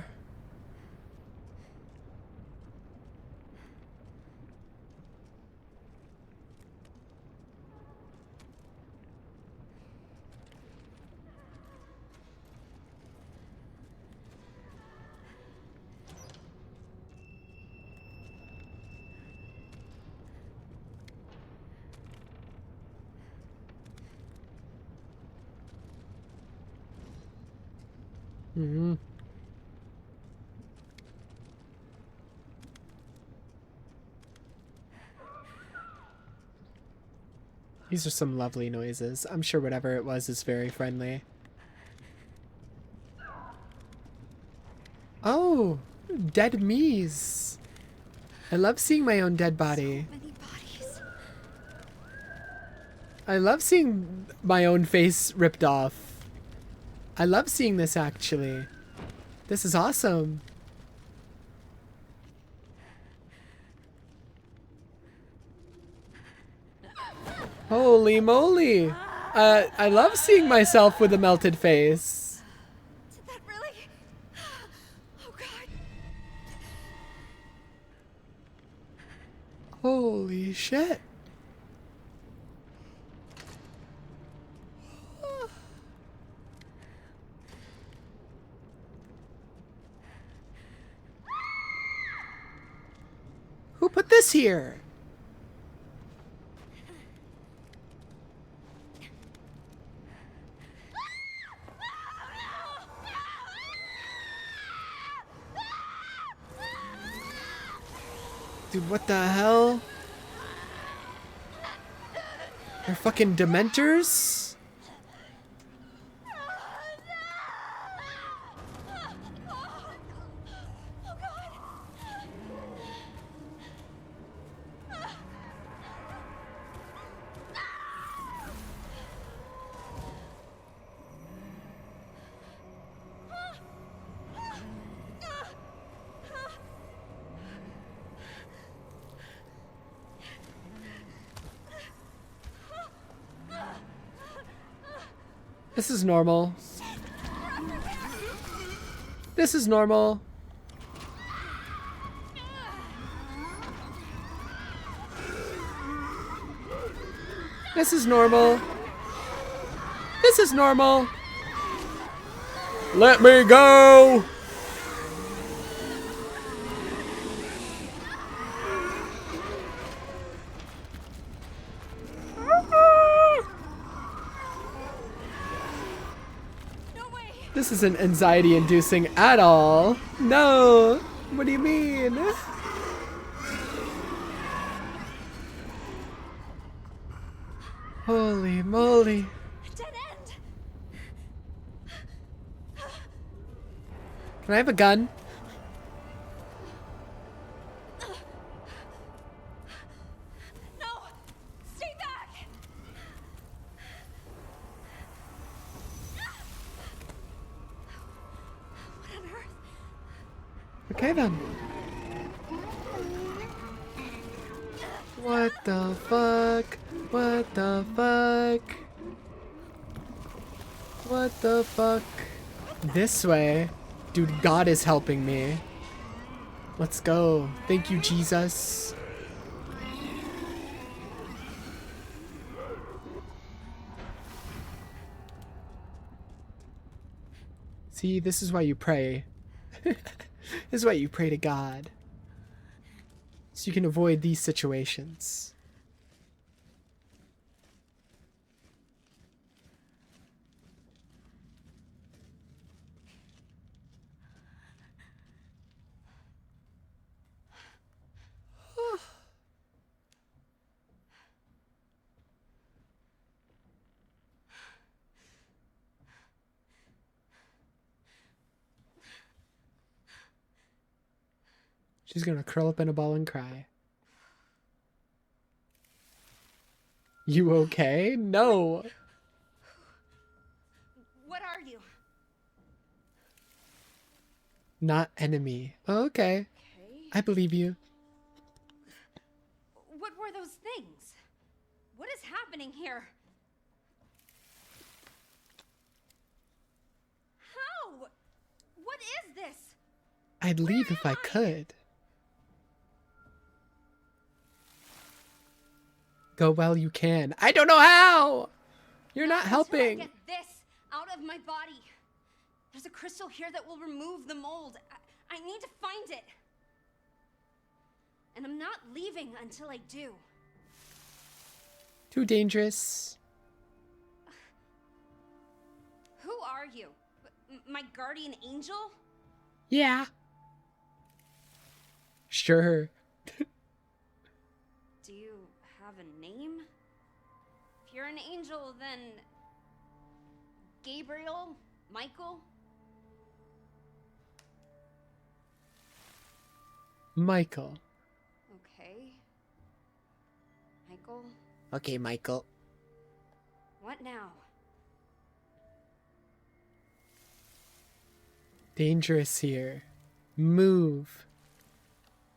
Mm-hmm. These are some lovely noises. I'm sure whatever it was is very friendly. Oh, dead me's. I love seeing my own dead body. Many bodies. I love seeing my own face ripped off. I love seeing this actually. This is awesome. Holy moly. I love seeing myself with a melted face. Did that really? Oh god. Holy shit. Who put this here? Dude, what the hell? They're fucking dementors? This is normal. This is normal. This is normal. This is normal. Let me go! This isn't anxiety inducing at all. No! What do you mean? Holy moly. Dead end. Can I have a gun? No! Stay back! What on earth? Okay then. What the fuck? What the fuck? What the fuck? This way. Dude, God is helping me. Let's go. Thank you, Jesus. See, this is why you pray. This is why you pray to God. So you can avoid these situations. She's gonna curl up in a ball and cry. You okay? No. What are you? Not enemy. Oh, okay. Okay. I believe you. What were those things? What is happening here? How? What is this? I'd leave if I could. Go while you can. I don't know how! You're not Until I helping. get this out of my body. There's a crystal here that will remove the mold. I need to find it. And I'm not leaving until I do. Too dangerous. Who are you? My guardian angel? Yeah. Sure. Do you have a name? If you're an angel, then Gabriel? Michael? Michael. Okay. Michael? Okay, Michael. What now? Dangerous here. Move.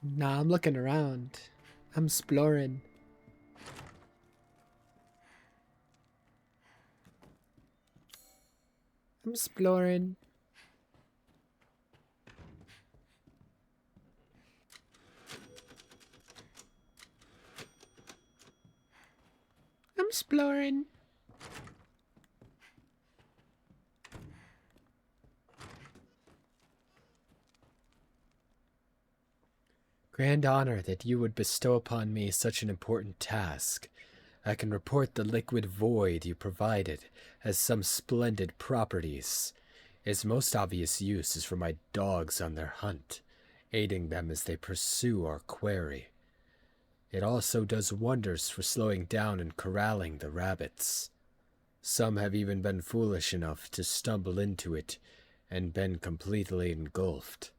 Nah, I'm looking around. I'm exploring. I'm exploring. I'm exploring. Grand honor that you would bestow upon me such an important task. I can report the liquid void you provided has some splendid properties. Its most obvious use is for my dogs on their hunt, aiding them as they pursue our quarry. It also does wonders for slowing down and corralling the rabbits. Some have even been foolish enough to stumble into it and been completely engulfed.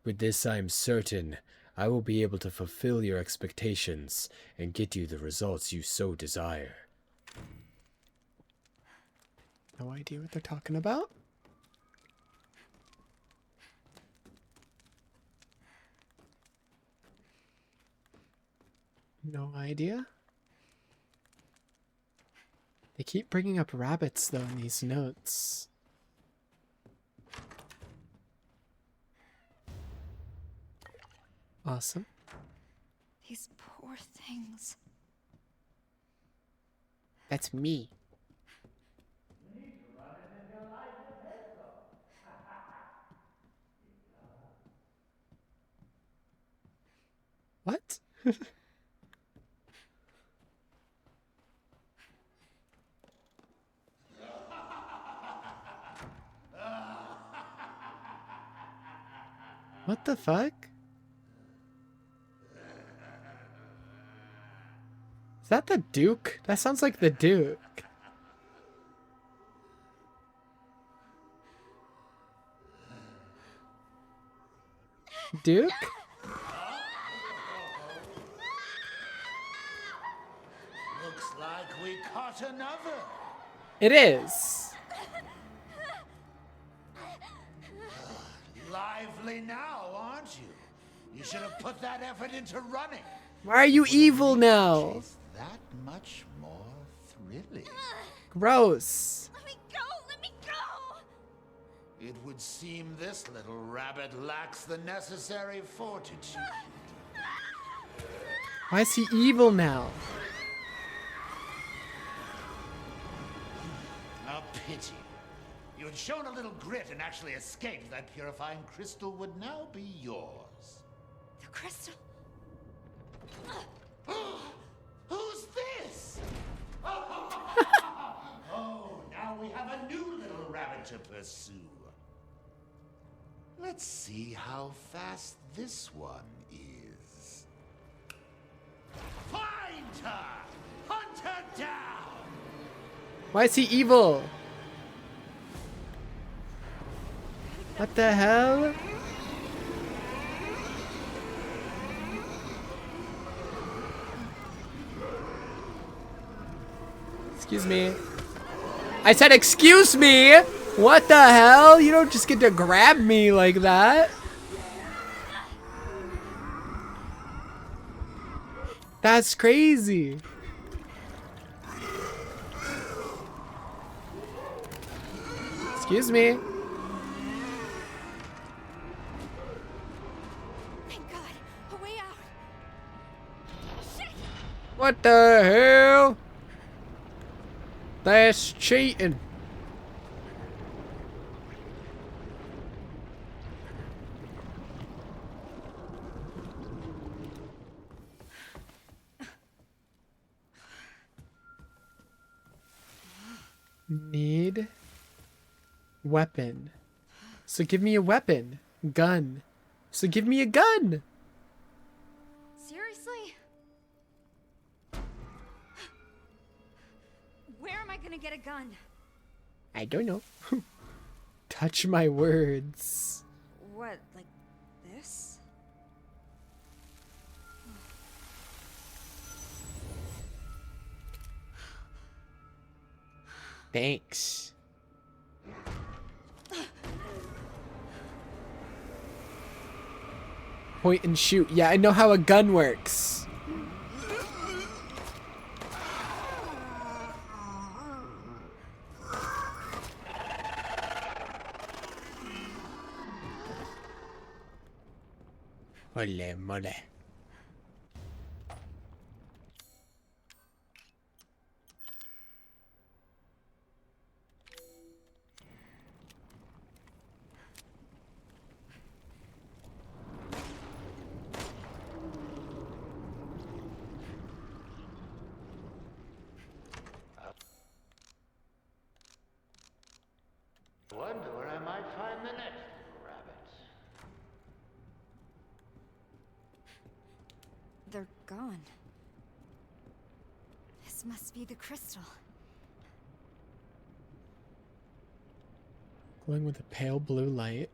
With this, I am certain I will be able to fulfill your expectations and get you the results you so desire. No idea what they're talking about. No idea. They keep bringing up rabbits, though, in these notes. Awesome. These poor things. That's me. What? What the fuck? Is that the Duke? That sounds like the Duke. Duke? Looks like we caught another. It is. Lively now, aren't you? You should have put that effort into running. Why are you evil now? It's that much more thrilling. Gross. Let me go! Let me go! It would seem this little rabbit lacks the necessary fortitude. Why is he evil now? A pity. You had shown a little grit and actually escaped. That purifying crystal would now be yours. The crystal. Who's this? Oh, now we have a new little rabbit to pursue. Let's see how fast this one is. Find her! Hunt her down! Why is he evil? What the hell? Excuse me. I said excuse me! What the hell? You don't just get to grab me like that. That's crazy. Excuse me. Thank God. A way out. Shit! What the hell? That's cheating. Need weapon. So give me a weapon. Gun. So give me a gun. Seriously? Where am I gonna get a gun? I don't know. Touch my words. What, like this? Thanks. Point and shoot. Yeah, I know how a gun works. Mole, mole. Wonder where I might find the next rabbit. They're gone. This must be the crystal. Glowing with a pale blue light.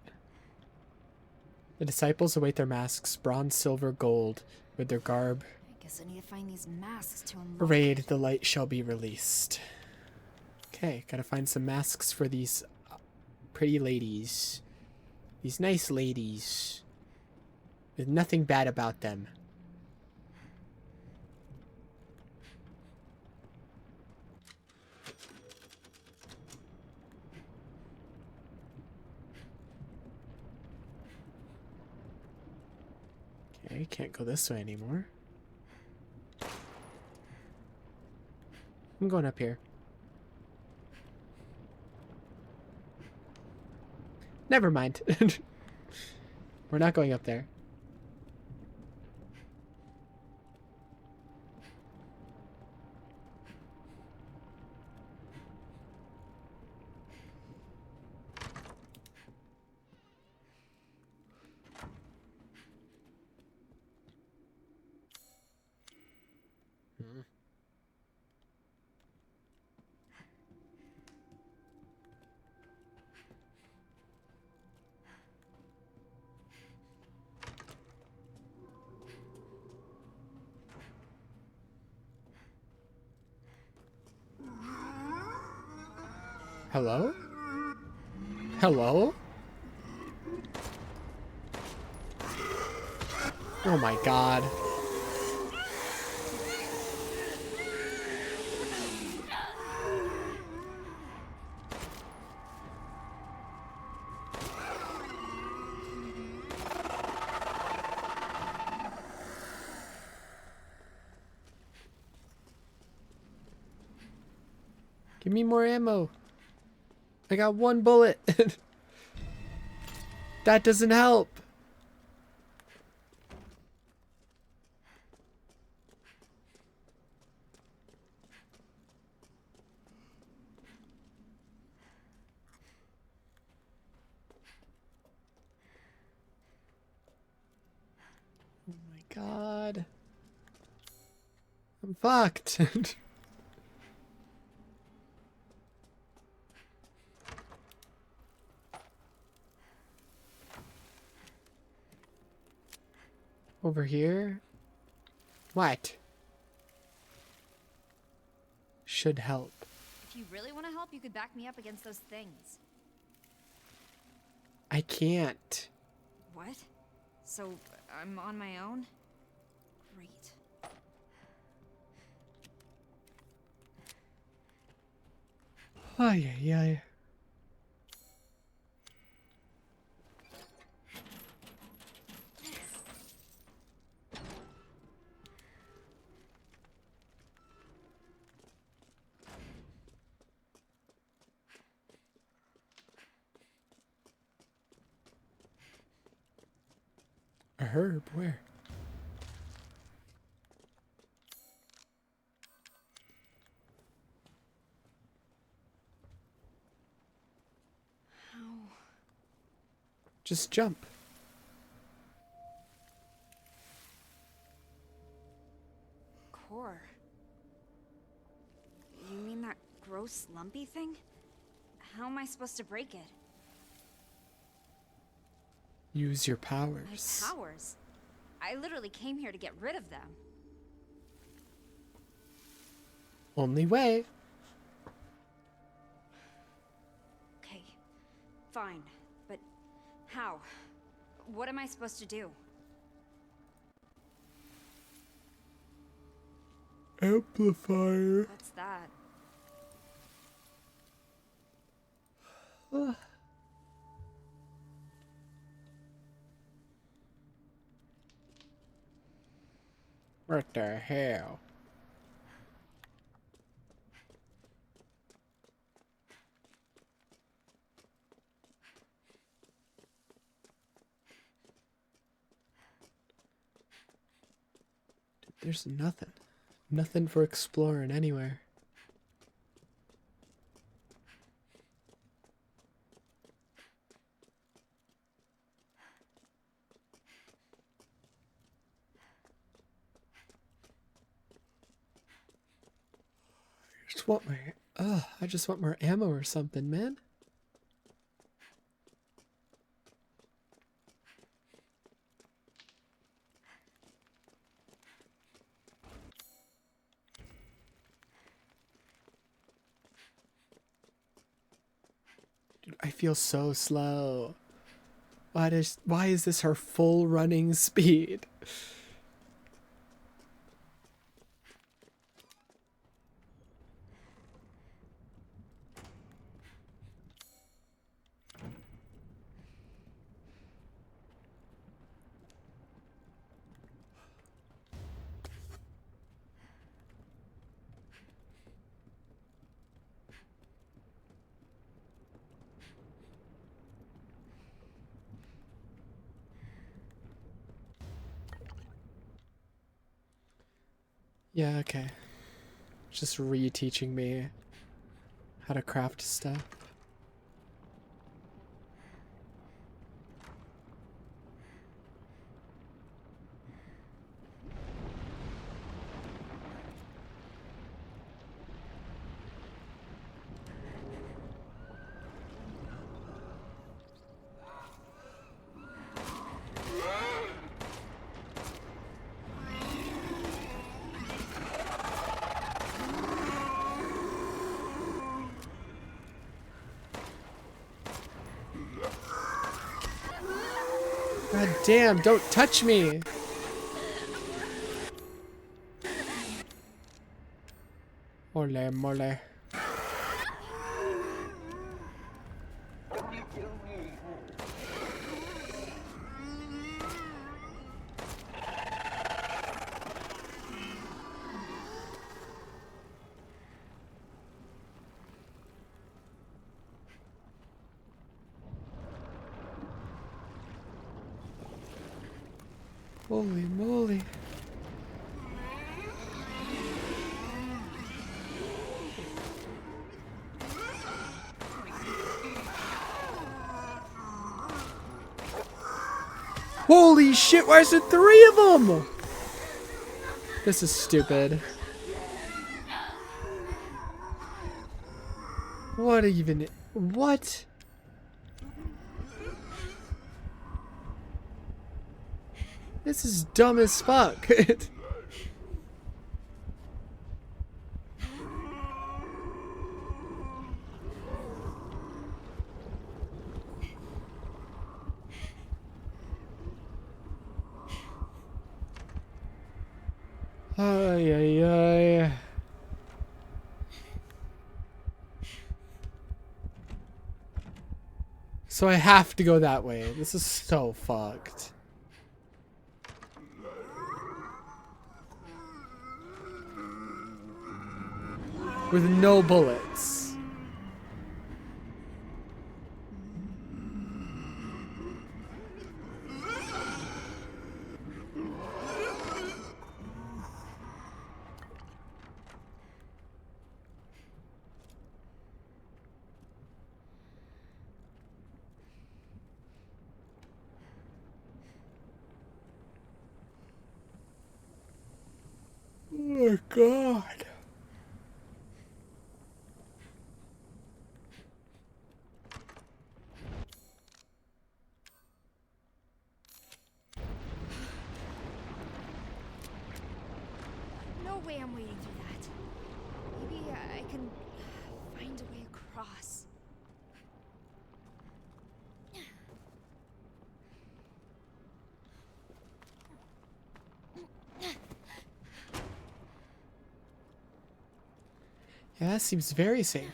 The disciples await their masks, bronze, silver, gold, with their garb. I guess I need to find these masks to unlock. Arrayed, the light shall be released. Okay, gotta find some masks for these pretty ladies. These nice ladies. There's nothing bad about them. Okay, can't go this way anymore. I'm going up here. Never mind. We're not going up there. Hello? Hello? Oh my god. Give me more ammo. I got one bullet. That doesn't help. Oh my god. I'm fucked. Over here? What? Should help. If you really want to help, you could back me up against those things. I can't. What? So I'm on my own? Great. Ay, ay, ay. A herb? Where? How? Just jump. Core. You mean that gross lumpy thing? How am I supposed to break it? Use your My powers. powers? I literally came here to get rid of them. Only way. Okay, fine. But how? What am I supposed to do? Amplifier. What's that? What the hell? Dude, there's nothing. Nothing for exploring anywhere. I just want I just want more ammo or something, man. Dude, I feel so slow. Why is this her full running speed? Yeah, okay. Just reteaching me how to craft stuff. God damn, don't touch me! Ole mole. Holy moly. Holy shit, why is there 3 of them? This is stupid. What even? What? This is dumb as fuck. Ay, ay, ay. So I have to go that way. This is so fucked. With no bullets. Oh my god. No way I'm waiting through that. Maybe I can find a way across. Yeah, that seems very safe.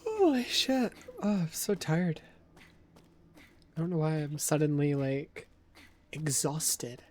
Holy shit. Oh, I'm so tired. I don't know why I'm suddenly, like, exhausted.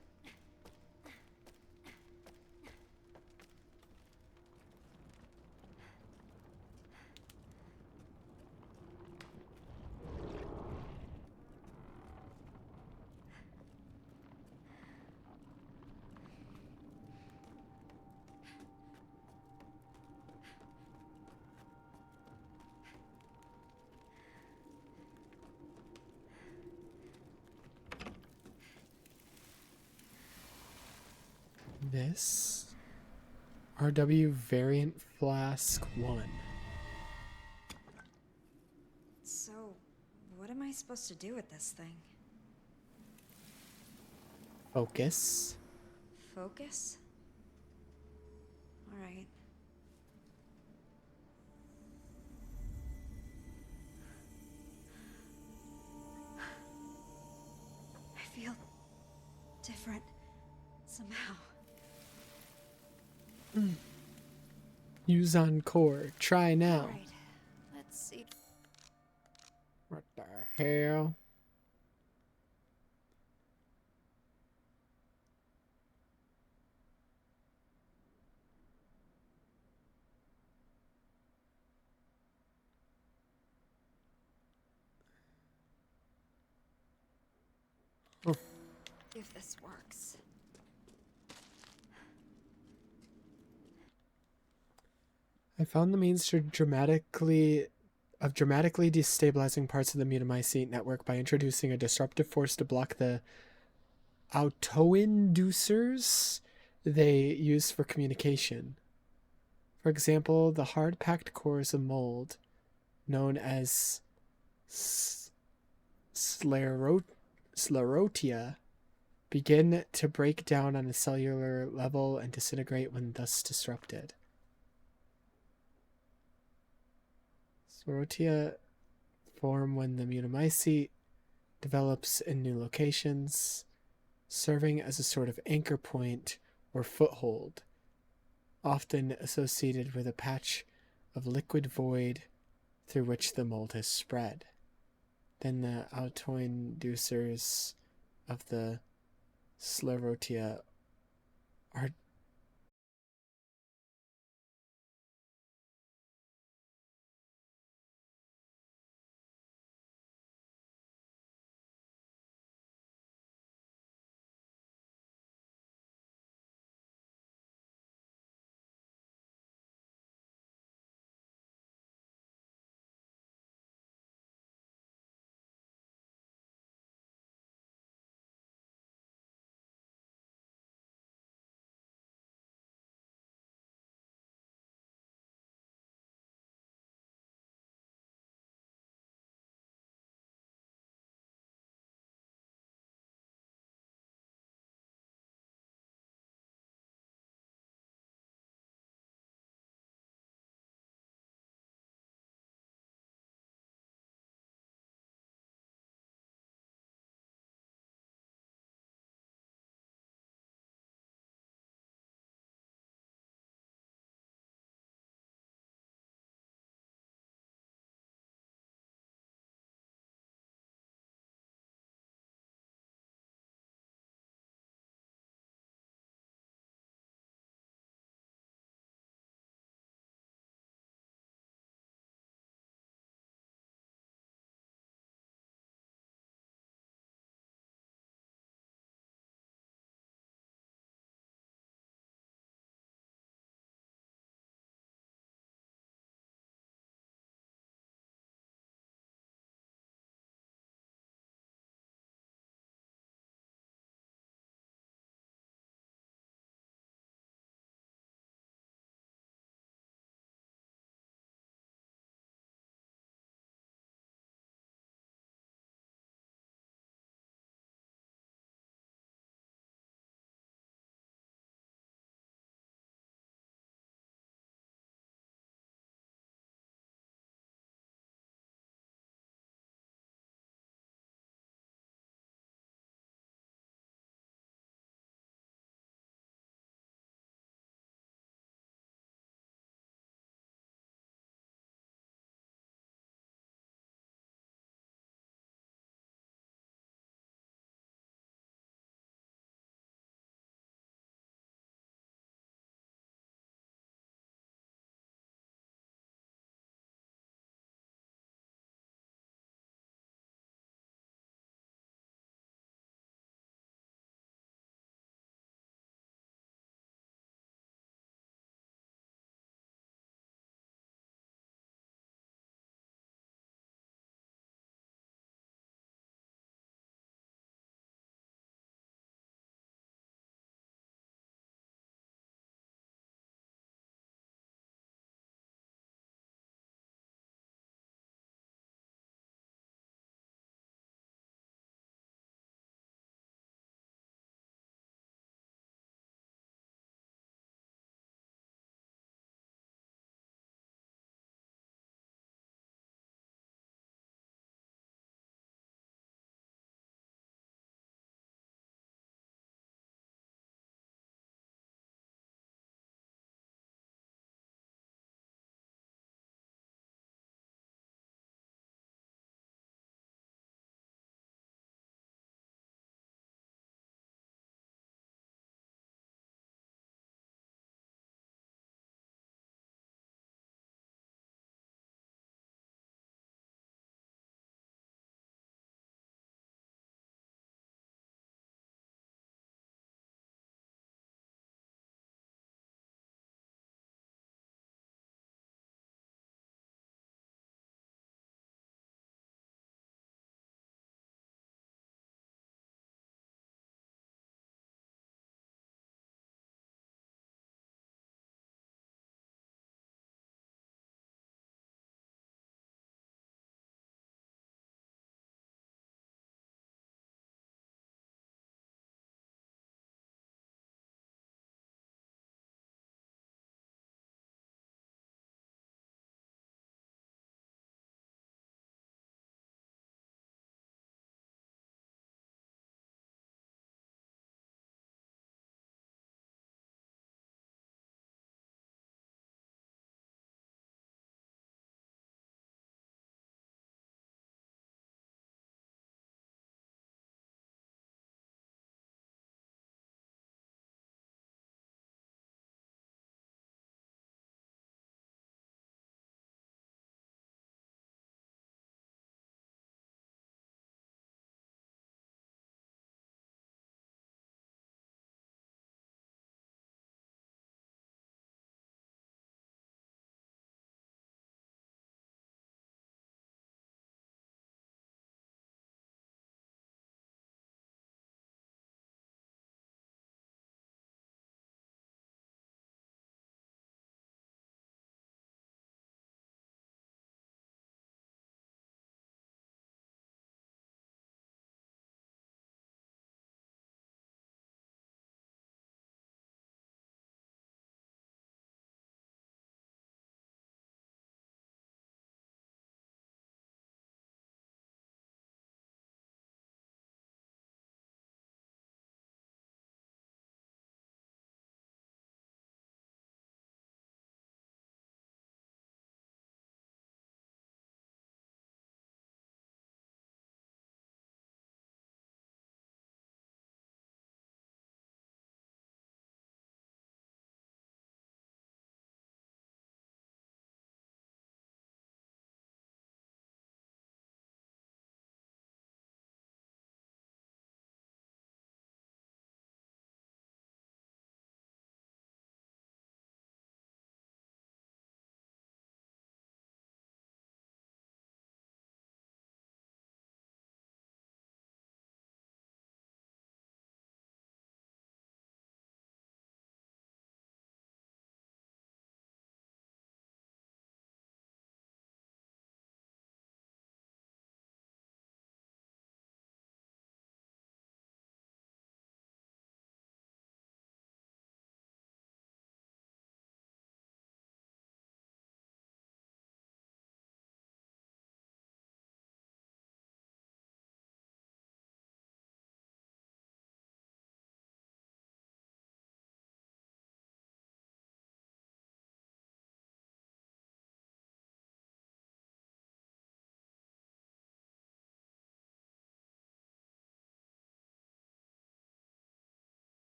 This RW variant flask 1. So, what am I supposed to do with this thing? Focus. Focus? Alright. I feel different somehow. Use on core. Try now. Alright. Let's see. What the hell? If this works. I found the means to dramatically destabilizing parts of the Mutamycete network by introducing a disruptive force to block the autoinducers they use for communication. For example, the hard-packed cores of mold, known as sclerotia, begin to break down on a cellular level and disintegrate when thus disrupted. Sclerotia form when the Mutamycete develops in new locations, serving as a sort of anchor point or foothold, often associated with a patch of liquid void through which the mold has spread. Then the autoinducers of the Sclerotia are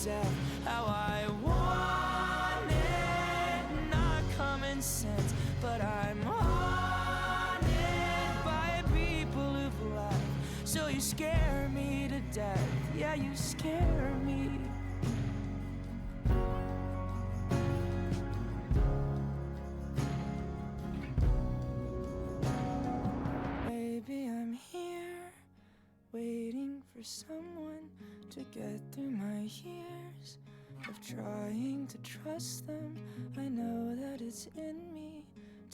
death. How I want it, not common sense, but I'm haunted by people who've left. So you scare me to death, yeah, you scare me. Baby, I'm here, waiting for someone to get through my years of trying to trust them. I know that it's in me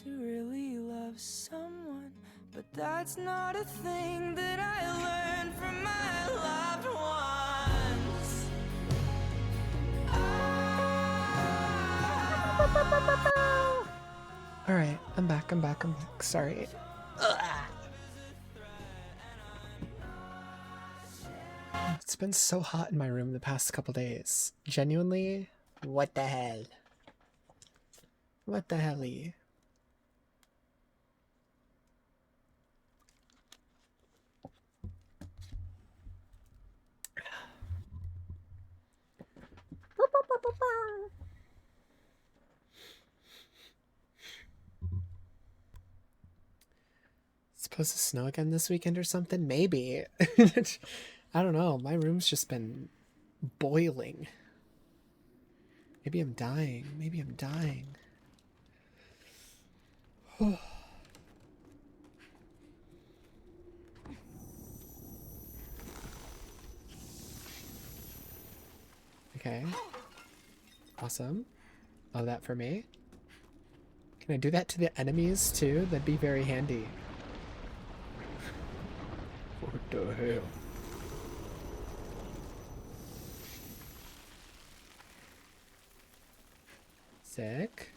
to really love someone, but that's not a thing that I learned from my loved ones. All right, I'm back. Sorry. It's been so hot in my room the past couple days. Genuinely, what the hell? What the helly? It's supposed to snow again this weekend or something? Maybe. I don't know. My room's just been boiling. Maybe I'm dying. Okay. Awesome. Love that for me. Can I do that to the enemies too? That'd be very handy. What the hell? Sick.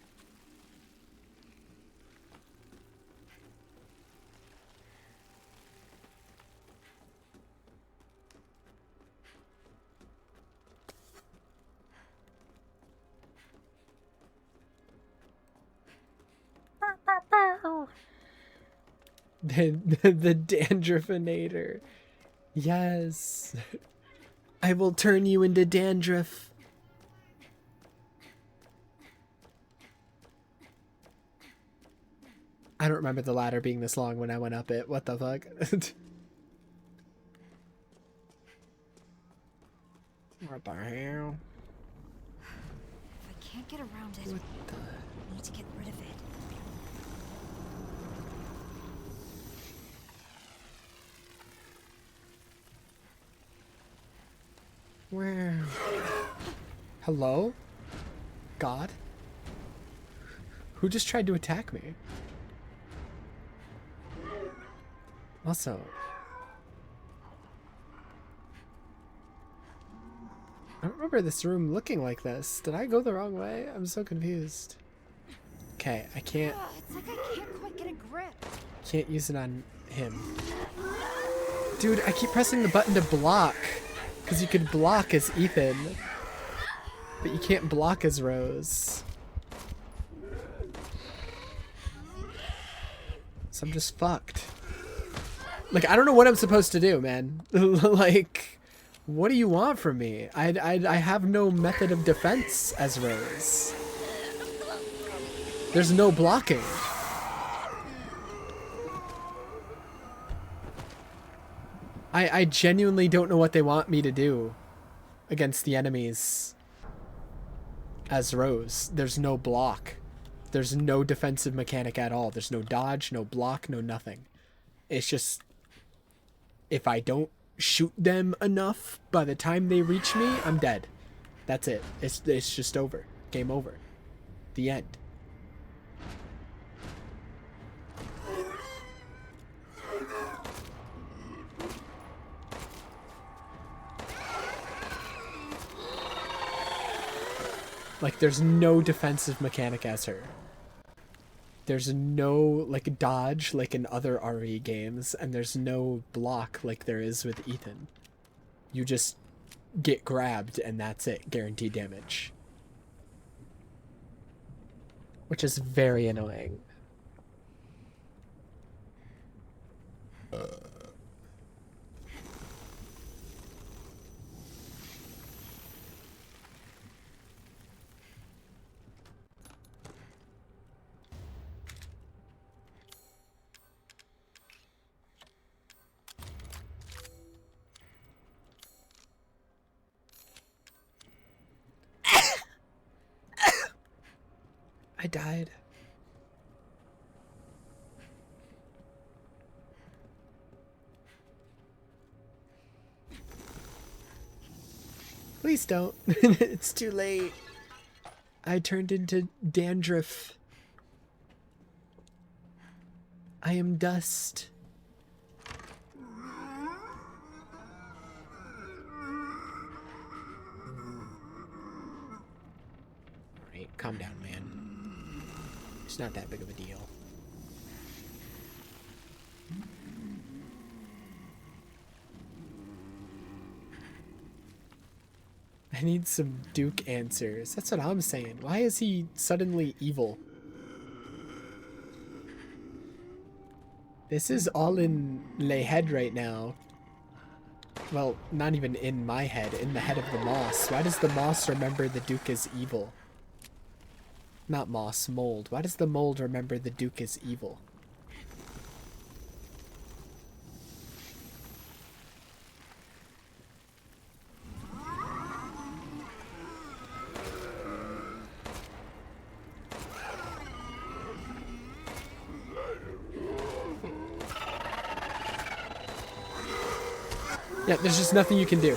The dandruffinator. Yes. I will turn you into dandruff. I don't remember the ladder being this long when I went up it. What the fuck? What the hell? If I can't get around it, What the... I need to get rid of it. Where? Hello? God? Who just tried to attack me? Also... I don't remember this room looking like this. Did I go the wrong way? I'm so confused. Okay, I can't... It's like I can't quite get a grip. Can't use it on him. Dude, I keep pressing the button to block. Because you could block as Ethan. But you can't block as Rose. So I'm just fucked. Like, I don't know what I'm supposed to do, man. Like, what do you want from me? I have no method of defense as Rose. There's no blocking. I genuinely don't know what they want me to do against the enemies as Rose. There's no block. There's no defensive mechanic at all. There's no dodge, no block, no nothing. It's just, if I don't shoot them enough, by the time they reach me, I'm dead. That's it. It's just over. Game over. The end. Like, there's no defensive mechanic as her. There's no, like, dodge like in other RE games, and there's no block like there is with Ethan. You just get grabbed, and that's it. Guaranteed damage. Which is very annoying. I died. Please don't. It's too late. I turned into dandruff. I am dust. Alright, calm down, man. It's not that big of a deal. I need some Duke answers. That's what I'm saying. Why is he suddenly evil? This is all in my head right now. Well, not even in my head, in the head of the moss. Why does the moss remember the Duke is evil? Not moss, mold. Why does the mold remember the Duke is evil? Yeah, there's just nothing you can do.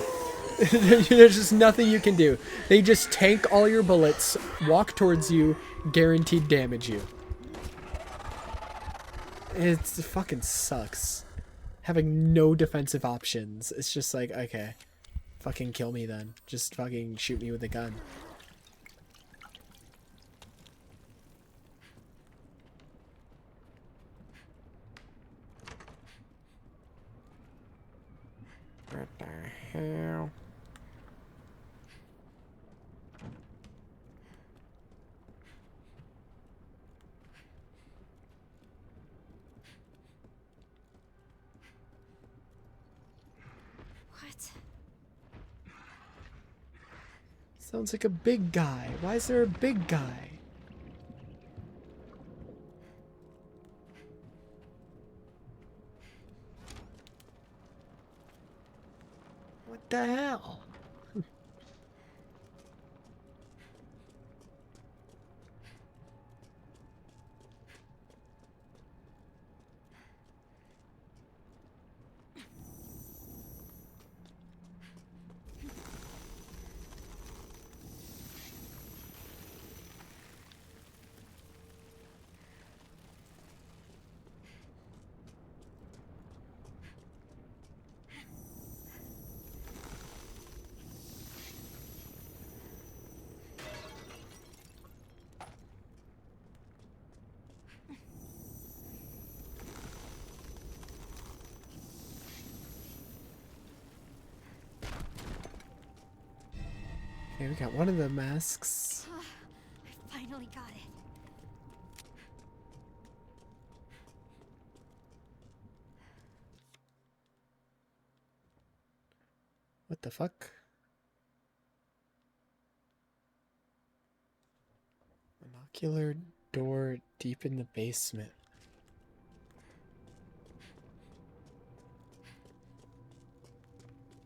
There's just nothing you can do. They just tank all your bullets, walk towards you, guaranteed damage you. It fucking sucks. Having no defensive options. It's just like, okay, fucking kill me then. Just fucking shoot me with a gun. What the hell? What? Sounds like a big guy. Why is there a big guy? What the hell? Okay, we got one of the masks. I finally got it. What the fuck? Monocular door deep in the basement.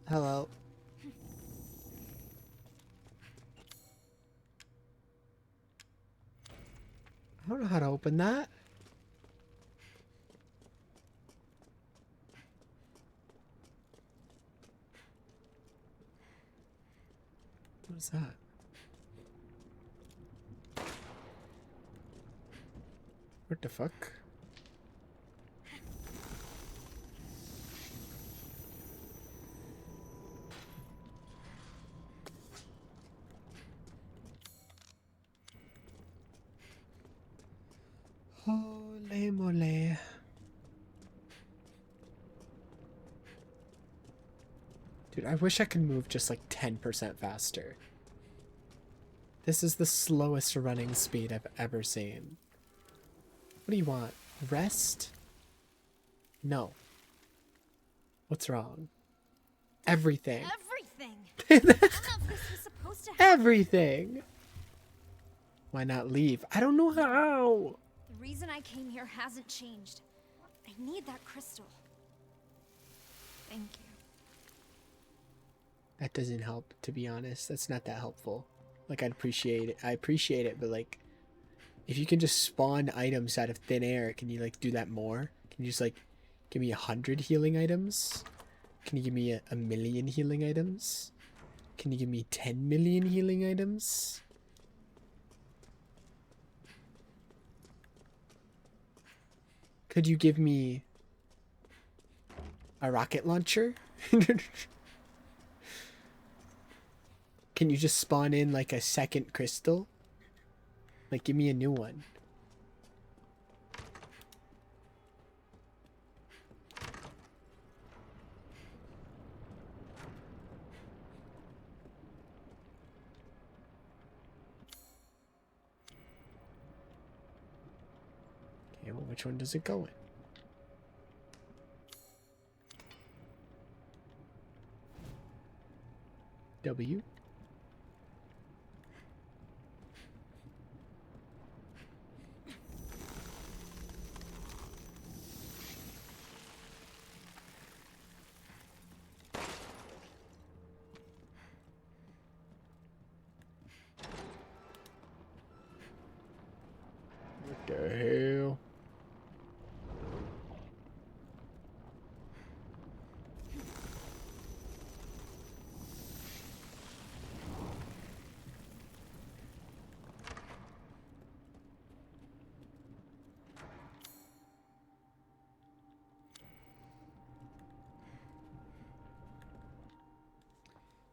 Hello. I don't know how to open that. What is that? What the fuck? Holy moly. Dude, I wish I could move just like 10% faster. This is the slowest running speed I've ever seen. What do you want? Rest? No. What's wrong? Everything. Everything! None of this was supposed to happen. Everything! Why not leave? I don't know how! The reason I came here hasn't changed. I need that crystal. Thank you. That doesn't help, to be honest. That's not that helpful. Like, I'd appreciate it. I appreciate it, but like, If you can just spawn items out of thin air, can you like do that more? Can you just like give me 100 healing items? Can you give me a million healing items? Can you give me 10 million healing items? Could you give me a rocket launcher? Can you just spawn in like a second crystal? Like, give me a new one. Okay, well, which one does it go in? W. What the hell?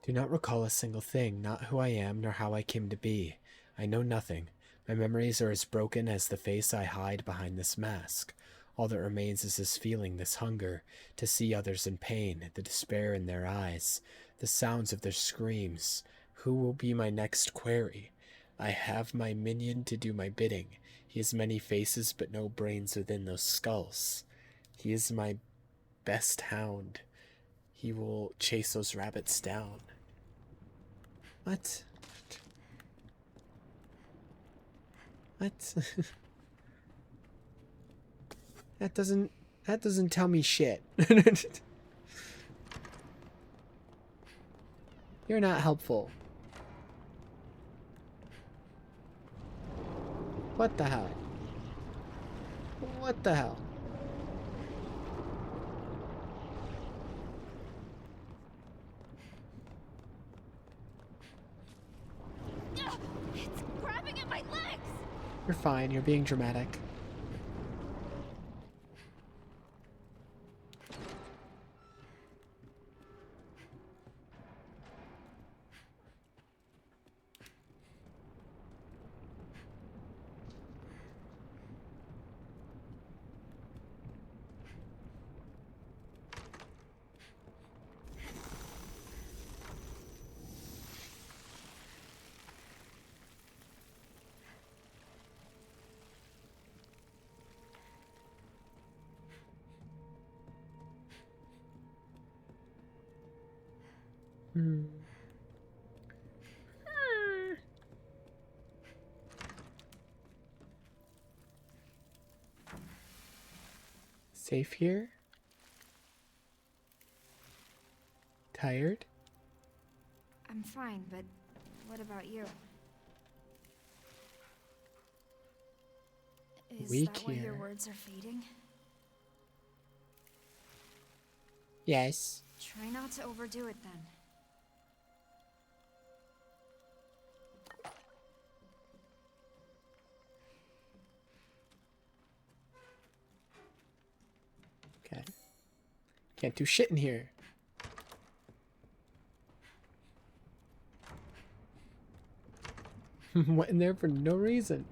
Do not recall a single thing, not who I am, nor how I came to be. I know nothing. My memories are as broken as the face I hide behind this mask. All that remains is this feeling, this hunger, to see others in pain, the despair in their eyes, the sounds of their screams. Who will be my next quarry? I have my minion to do my bidding. He has many faces, but no brains within those skulls. He is my best hound. He will chase those rabbits down. What? What? That doesn't tell me shit. You're not helpful. What the hell? What the hell? It's grabbing at my legs! You're fine. You're being dramatic. Safe here? Tired? I'm fine, but what about you? Is Weak that why your here. words are fading? Yes. Try not to overdo it then. Okay. Can't do shit in here. Went in there for no reason.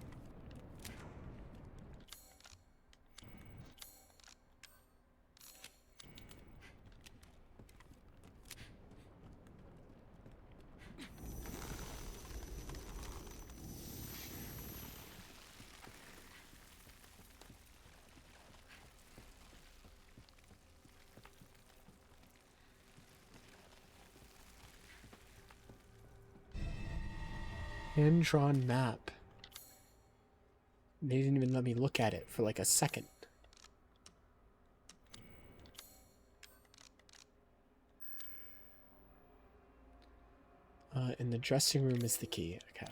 Hand-drawn map. They didn't even let me look at it for like a second. In the dressing room is the key. Okay.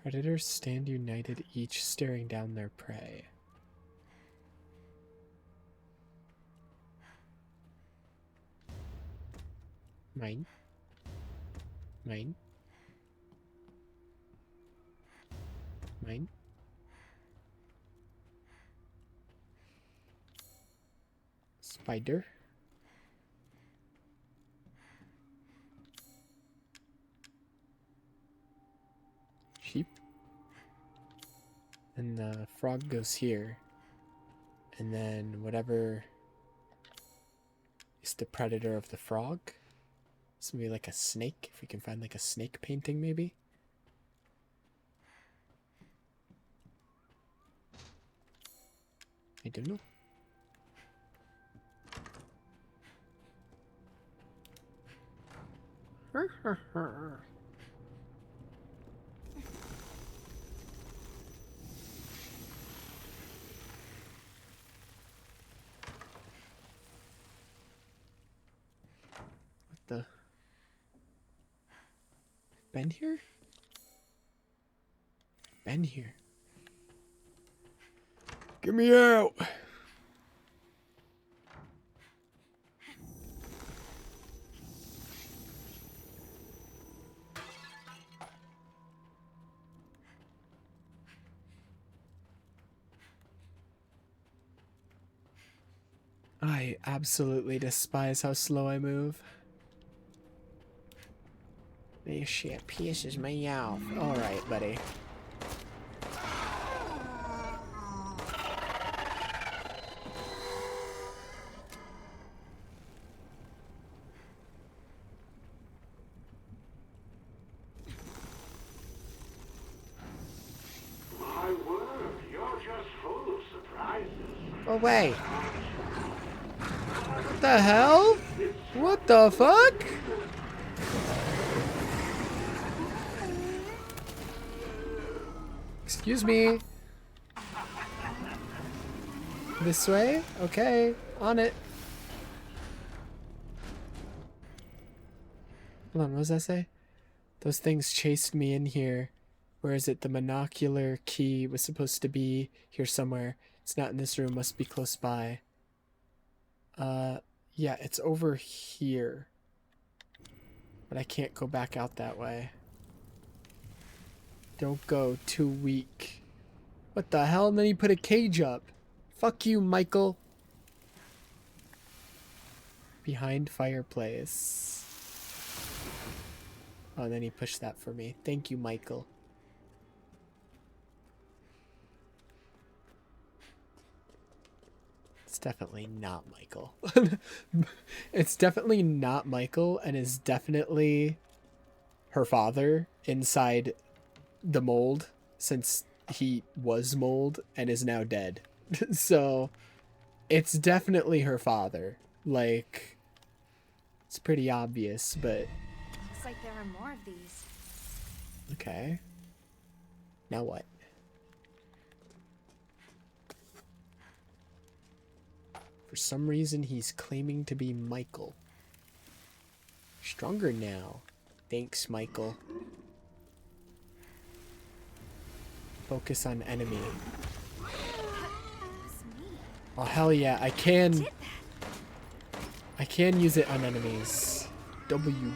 Predators stand united, each staring down their prey. Mine. Mine. Mine. Spider. Sheep. And the frog goes here. And then whatever is the predator of the frog. It's maybe like a snake. If we can find like a snake painting maybe. I don't know. What the? Been here? Been here. Get me out! I absolutely despise how slow I move. This shit pisses me off. Alright, buddy. My word, you're just full of surprises. Go away. What the hell? What the fuck? Excuse me. This way? Okay, on it. Hold on, what does that say? Those things chased me in here. Where is it? The monocular key was supposed to be here somewhere. It's not in this room, must be close by. Yeah, it's over here. But I can't go back out that way. Don't go, too weak. What the hell? And then he put a cage up. Fuck you, Michael. Behind fireplace. Oh, and then he pushed that for me. Thank you, Michael. It's definitely not Michael. It's definitely not Michael and is definitely her father inside the mold since he was mold and is now dead. So it's definitely her father. Like, it's pretty obvious, but Looks like there are more of these. okay. Now what? For some reason, he's claiming to be Michael. Stronger now. Thanks, Michael. Focus on enemy. Oh, hell yeah. I can use it on enemies. W.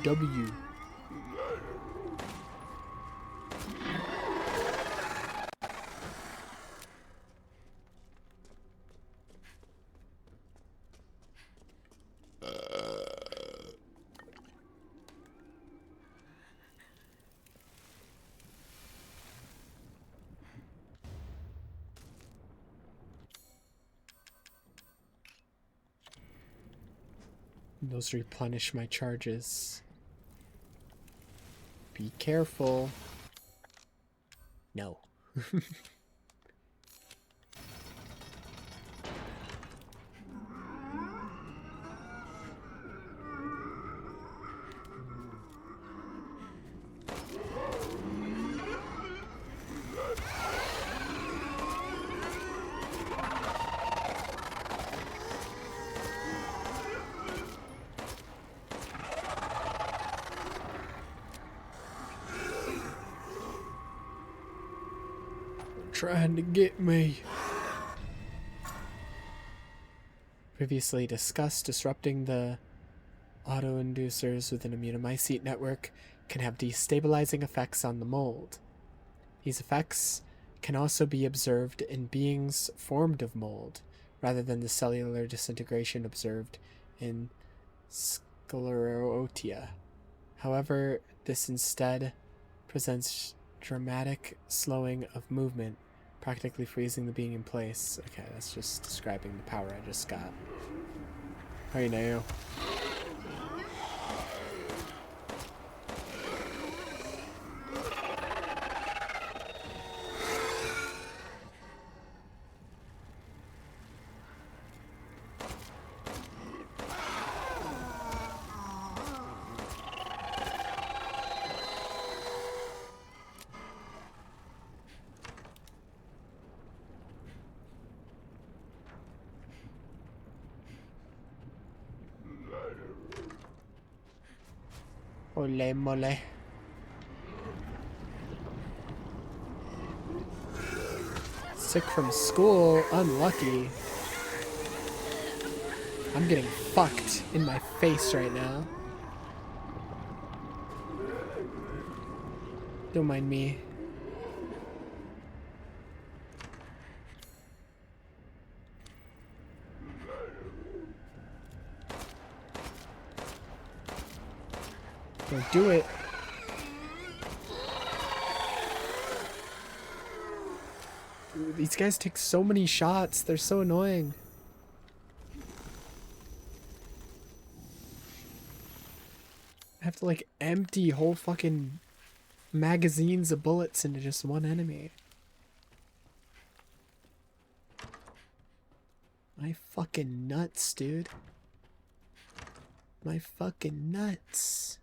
Those replenish my charges. Be careful. No. trying to get me. Previously discussed, disrupting the autoinducers within immunomycete network can have destabilizing effects on the mold. These effects can also be observed in beings formed of mold, rather than the cellular disintegration observed in sclerotia. However, this instead presents dramatic slowing of movement, practically freezing the being in place. Okay, that's just describing the power I just got. Hey now. Ole mole. Sick from school, unlucky. I'm getting fucked in my face right now. Don't mind me. Don't do it. Dude, these guys take so many shots. They're so annoying. I have to like empty whole fucking magazines of bullets into just one enemy. My fucking nuts, dude. My fucking nuts.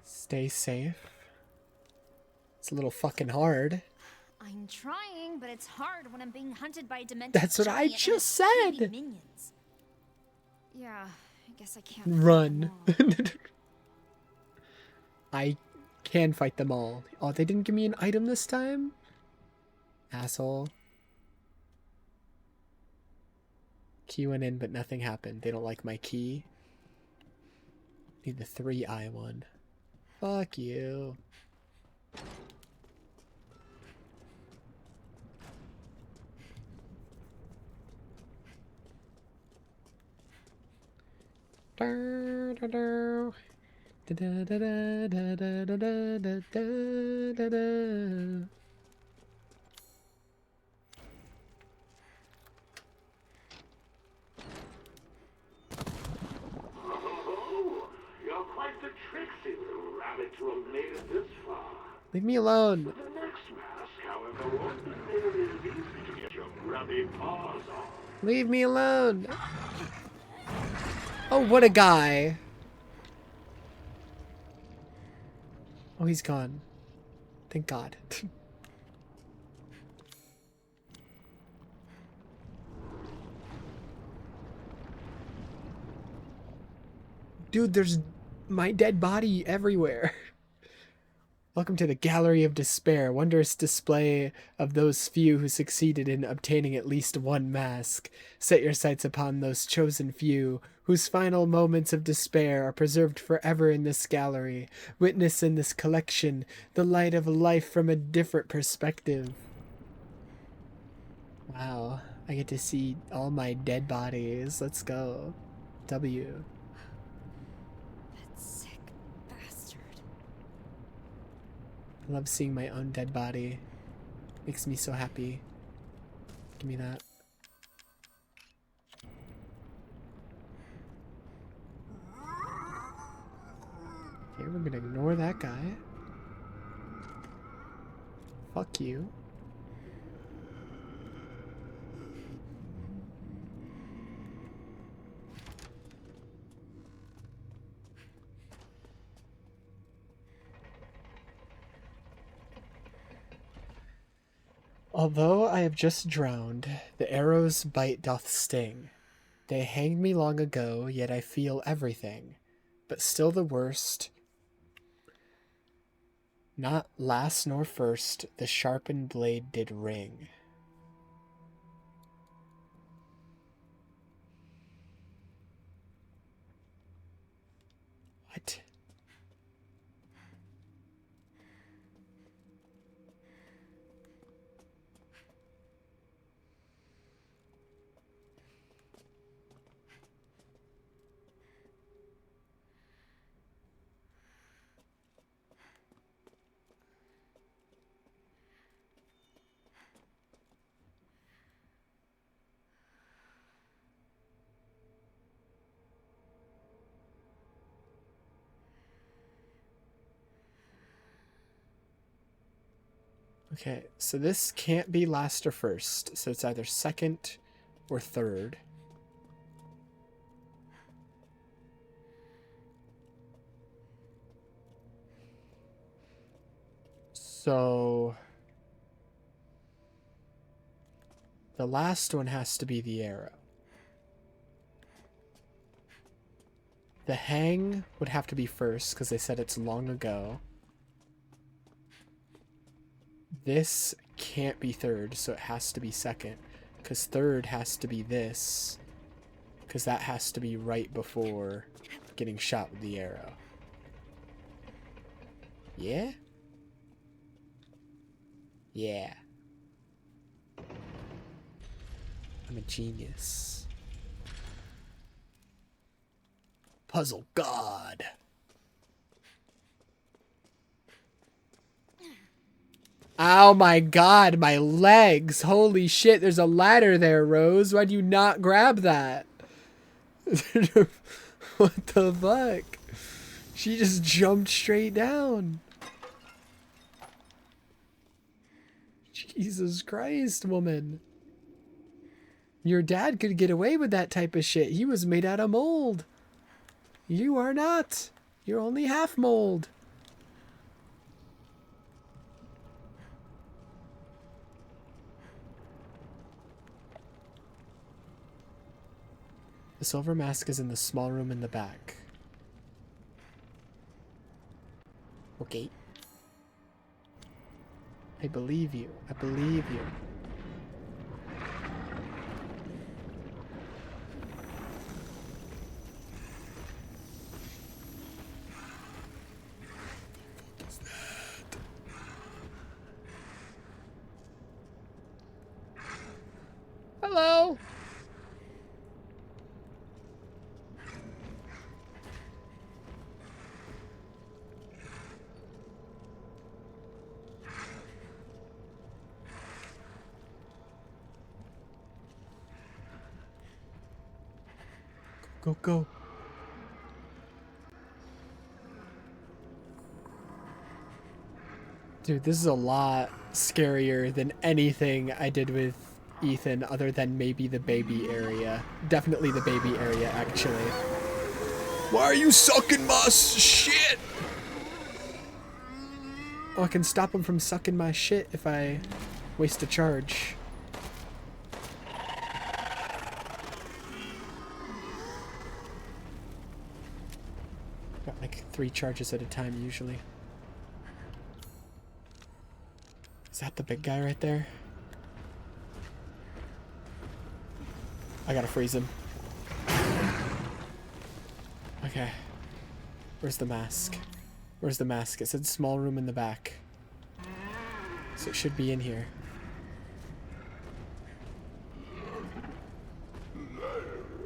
Stay safe. It's a little fucking hard. I'm trying, but it's hard when I'm being hunted by demented That's what I giant just and its said. baby minions. Yeah, I guess I can't. Run. fight them all. I can fight them all. Oh, they didn't give me an item this time? Asshole. Key went in, but nothing happened. They don't like my key. Need the 3-eye one. Fuck you. Oh, you're quite the tricksy little rabbit to have made it this far. Leave me alone. The next mask, however, won't be nearly as easy to get your grubby paws on. Leave me alone. Oh, what a guy. Oh, he's gone. Thank God. Dude, there's my dead body everywhere. Welcome to the Gallery of Despair, wondrous display of those few who succeeded in obtaining at least one mask. Set your sights upon those chosen few, whose final moments of despair are preserved forever in this gallery. Witness in this collection the light of life from a different perspective. Wow, I get to see all my dead bodies. Let's go. W. That sick bastard. I love seeing my own dead body. Makes me so happy. Give me that. Okay, we're gonna ignore that guy. Fuck you. Although I have just drowned, the arrow's bite doth sting. They hanged me long ago, yet I feel everything. But still the worst, not last nor first, the sharpened blade did ring. What? Okay, so this can't be last or first, so it's either second or third. So the last one has to be the arrow. The hang would have to be first because they said it's long ago. This can't be third, so it has to be second. Because third has to be this. Because that has to be right before getting shot with the arrow. Yeah? Yeah. I'm a genius. Puzzle God. Oh my god, my legs. Holy shit, there's a ladder there, Rose. Why'd you not grab that? What the fuck? She just jumped straight down. Jesus Christ, woman. Your dad could get away with that type of shit. He was made out of mold. You are not. You're only half mold. The silver mask is in the small room in the back. Okay. I believe you. I believe you. Hello. Go, go. Dude, this is a lot scarier than anything I did with Ethan other than maybe the baby area. Definitely the baby area, actually. Why are you sucking my shit? Oh, I can stop him from sucking my shit if I waste a charge. Got like 3 charges at a time usually. Is that the big guy right there? I gotta freeze him. Okay. Where's the mask? Where's the mask? It said small room in the back. So it should be in here.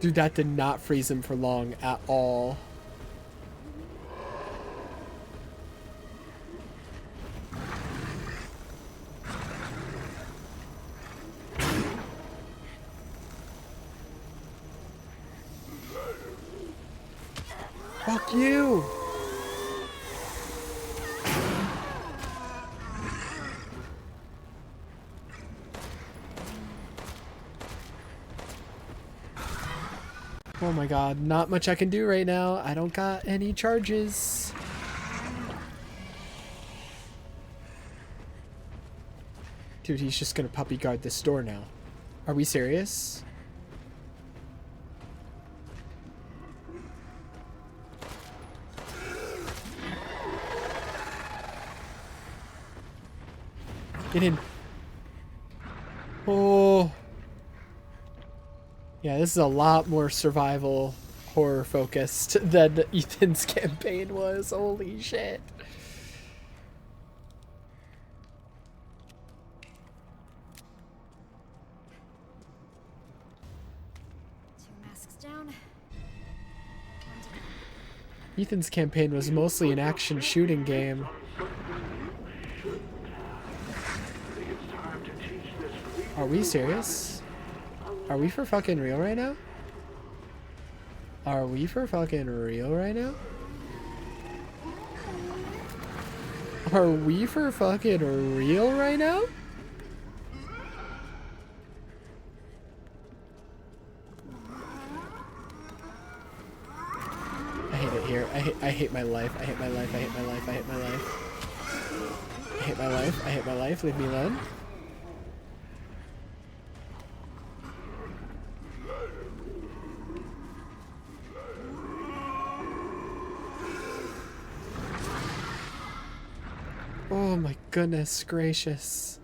Dude, that did not freeze him for long at all. Fuck you! Oh my god, not much I can do right now. I don't got any charges. Dude, he's just gonna puppy guard this door now. Are we serious? Get in. Oh. Yeah, this is a lot more survival horror focused than Ethan's campaign was. Holy shit. Two masks down. One to go. Ethan's campaign was mostly an action shooting game. Are we serious? Are we for fucking real right now? Are we for fucking real right now? Are we for fucking real right now? I hate it here. I hate my life. I hate my life. I hate my life. I hate my life. I hate my life. I hate my life. Leave me alone. Oh my goodness gracious.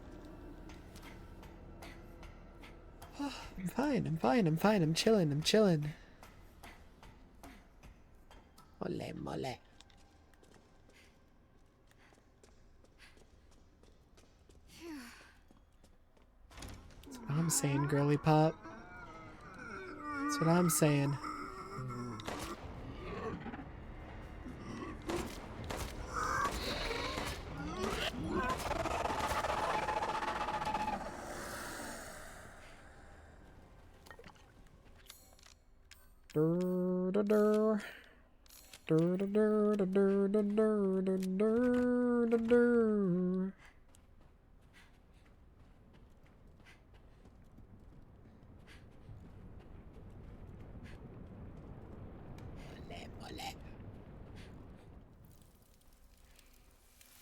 Oh, I'm fine, I'm fine, I'm fine, I'm chilling, I'm chilling. Mole, mole. That's what I'm saying, girly pop. That's what I'm saying.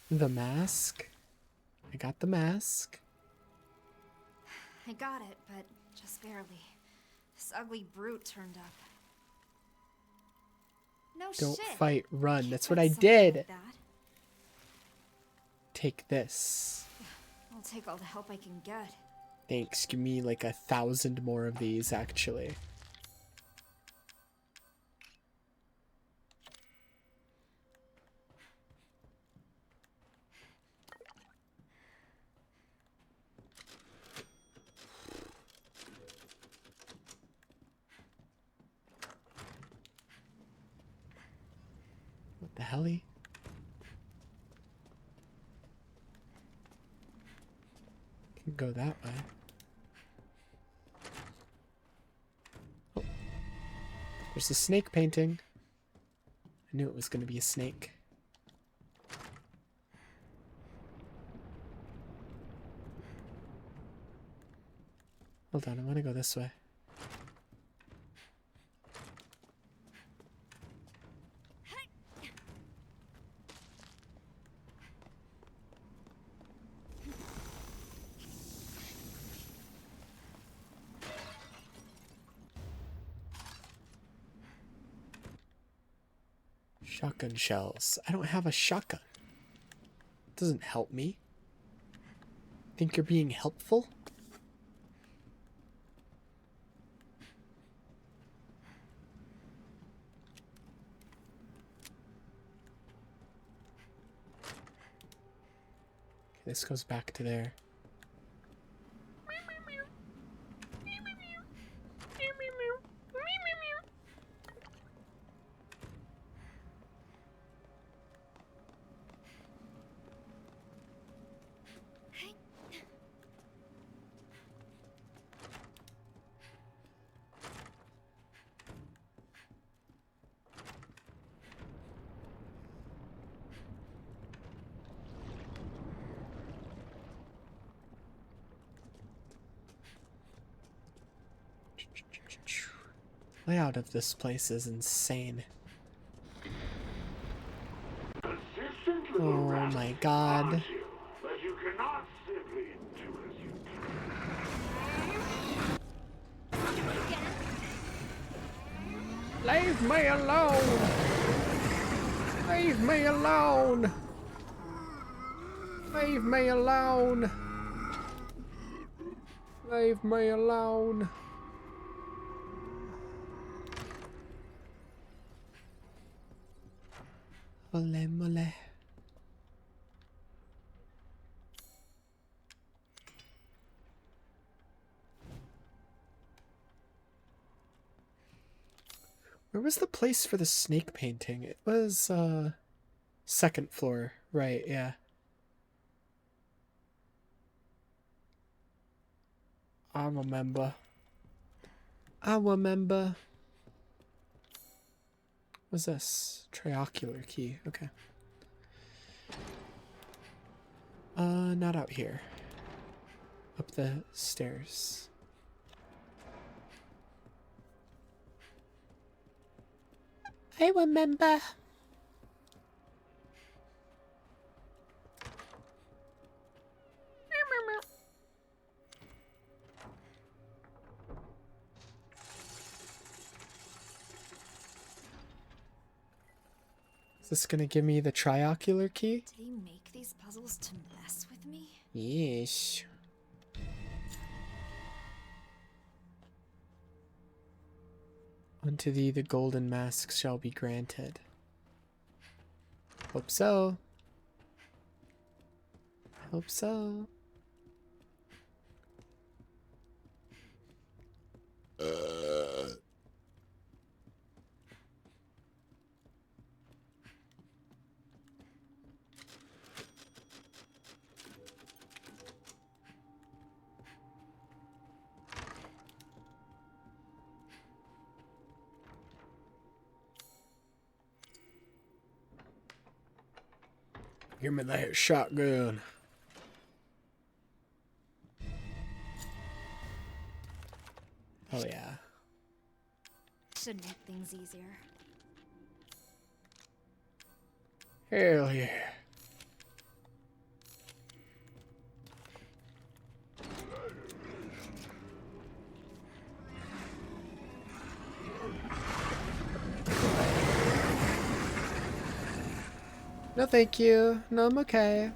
The mask. I got the mask. I got it, but just barely. This ugly brute turned up. No Don't shit. fight, run. You That's said what I something did. like that. Take this. I'll take all the help I can get. Thanks. Give me like 1,000 more of these, actually. What the helly? Can go that way. Oh. There's a snake painting. I knew it was going to be a snake. Hold on, I want to go this way. Shotgun shells. I don't have a shotgun. Doesn't help me. Think you're being helpful? Okay, this goes back to there. Layout of this place is insane. Persistent Oh little rat, my god. aren't you? But you cannot simply do as Leave me alone! Leave me alone! Leave me alone! Leave me alone! Mole, mole. Where was the place for the snake painting? It was, second floor. Right, yeah. I remember. I remember. What's this? Triocular key. Okay. Not out here. Up the stairs. I remember. Is this gonna give me the triocular key? Did he make these puzzles to mess with me? Yes. Unto thee the golden mask shall be granted. Hope so. Hope so. Give me that shotgun. Oh yeah. Should make things easier. Hell yeah. No, thank you. No, I'm okay.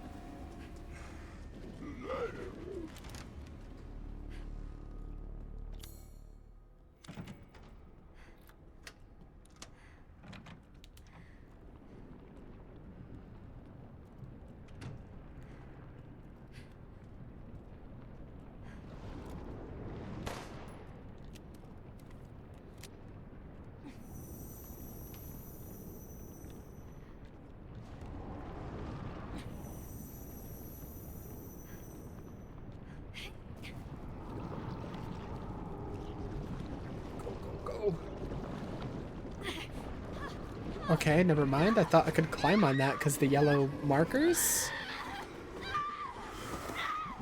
Okay, never mind. I thought I could climb on that because the yellow markers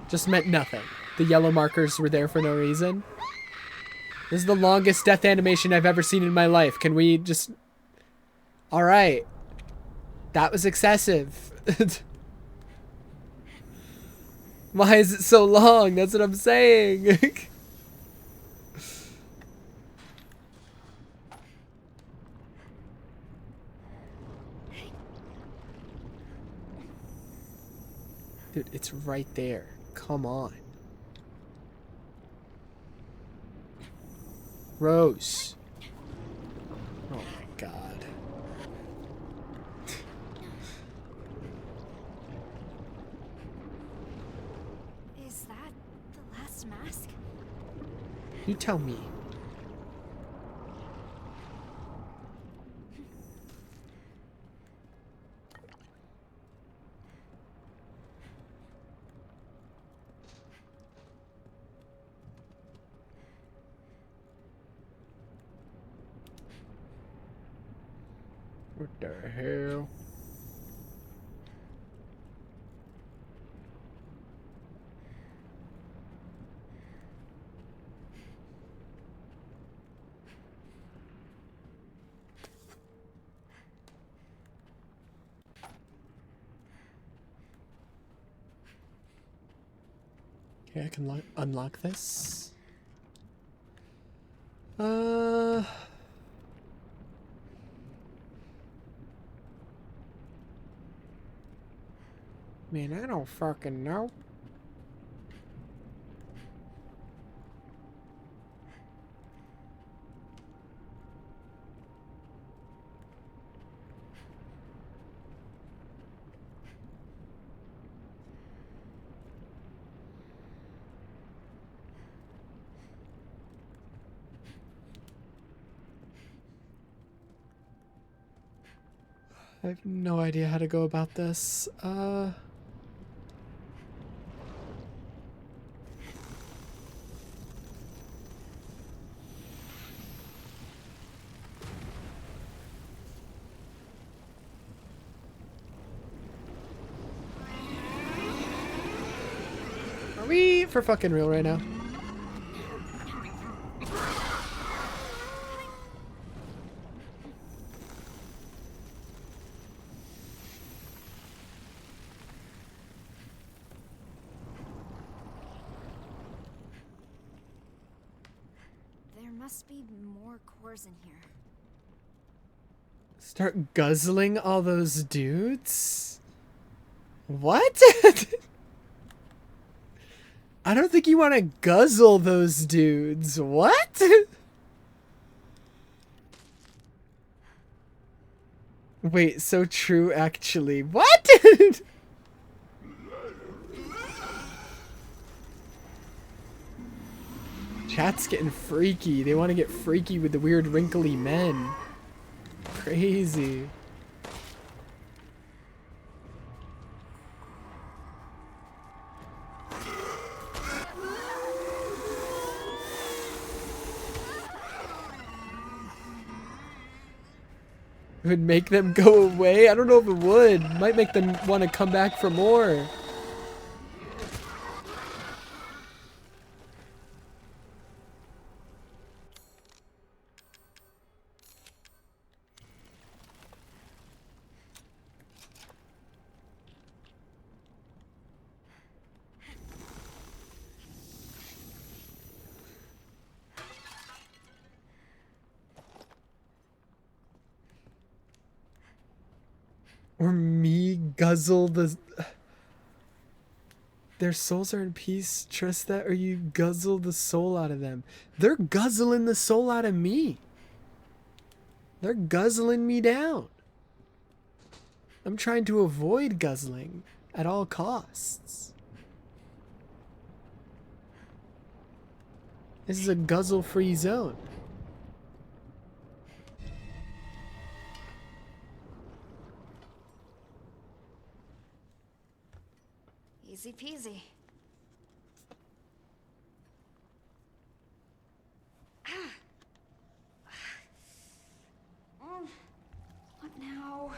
just meant nothing. The yellow markers were there for no reason. This is the longest death animation I've ever seen in my life. Can we just... Alright. That was excessive. Why is it so long? That's what I'm saying. Dude, it's right there. Come on. Rose. Oh my god. Is that the last mask? You tell me. What the hell? Okay, I can unlock this. Man, I don't fucking know. I have no idea how to go about this. Are we for fucking real right now? There must be more cores in here. Start guzzling all those dudes? What? I don't think you want to guzzle those dudes. What? Wait, so true actually. What? Chat's getting freaky. They want to get freaky with the weird wrinkly men. Crazy. It would make them go away? I don't know if it would. Might make them want to come back for more. Or me guzzle the... Their souls are in peace. Trust that, or you guzzle the soul out of them. They're guzzling the soul out of me. They're guzzling me down. I'm trying to avoid guzzling at all costs. This is a guzzle-free zone. Easy peasy. What now?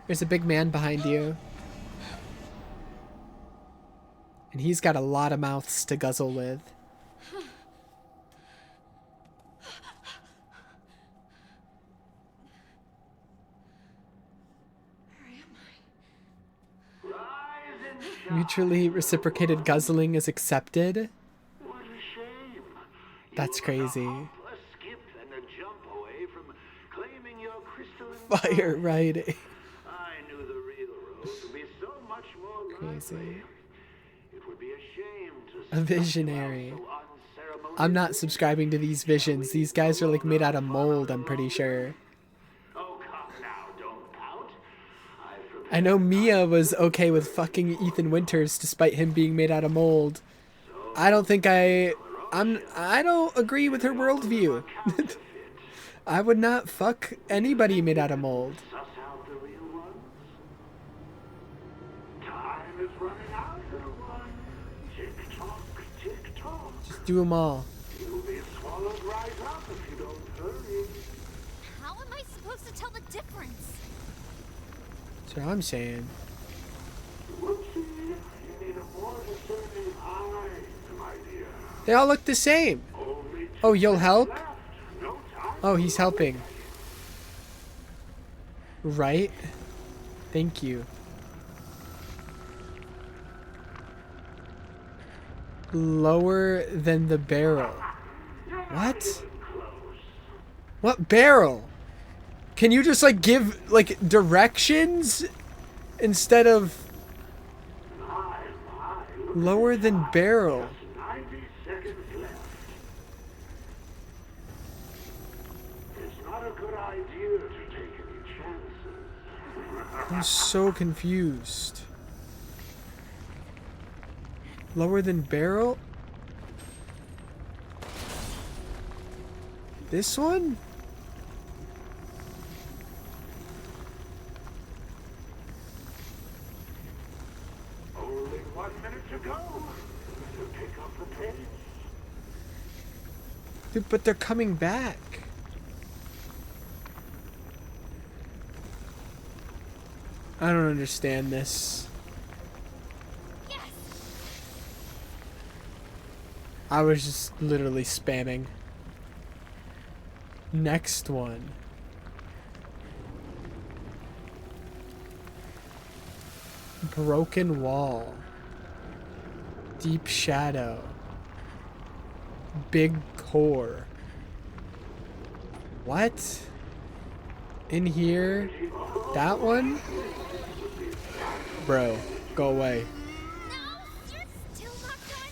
There's a big man behind you. And he's got a lot of mouths to guzzle with. Mutually reciprocated guzzling is accepted. What a shame. That's crazy. A skip and a jump away from claiming your crystalline Fire riding. I knew the real road would be so much more Crazy. lively. It would be a shame to A visionary. so unceremoniously. I'm not subscribing to these visions. These guys are like made out of mold, I'm pretty sure. Oh, come now, don't pout. I know Mia was okay with fucking Ethan Winters despite him being made out of mold. I don't think I don't agree with her worldview. I would not fuck anybody made out of mold. Suss out the real ones. Time is running out, little one. Tick-tock, tick-tock. Just do them all. You'll be swallowed right up if you don't hurry. How am I supposed to tell the difference? That's what I'm saying. Whoopsie, you need a more discerning eye, my dear. They all look the same. Only Oh, you'll help? left. No time. Oh, he's helping. Right? Thank you. Lower than the barrel. What? What barrel? Can you just like give like directions instead of My, look lower than barrel. at 90 seconds left. It's not a good idea to take any chances. I'm so confused. Lower than barrel? This one? Only 1 minute to go. To pick up the pace. Dude, but they're coming back. I don't understand this. Yes! I was just literally spamming. Next one. Broken wall. Deep shadow. Big core. What? In here? That one? Bro, go away. No! You're still not done?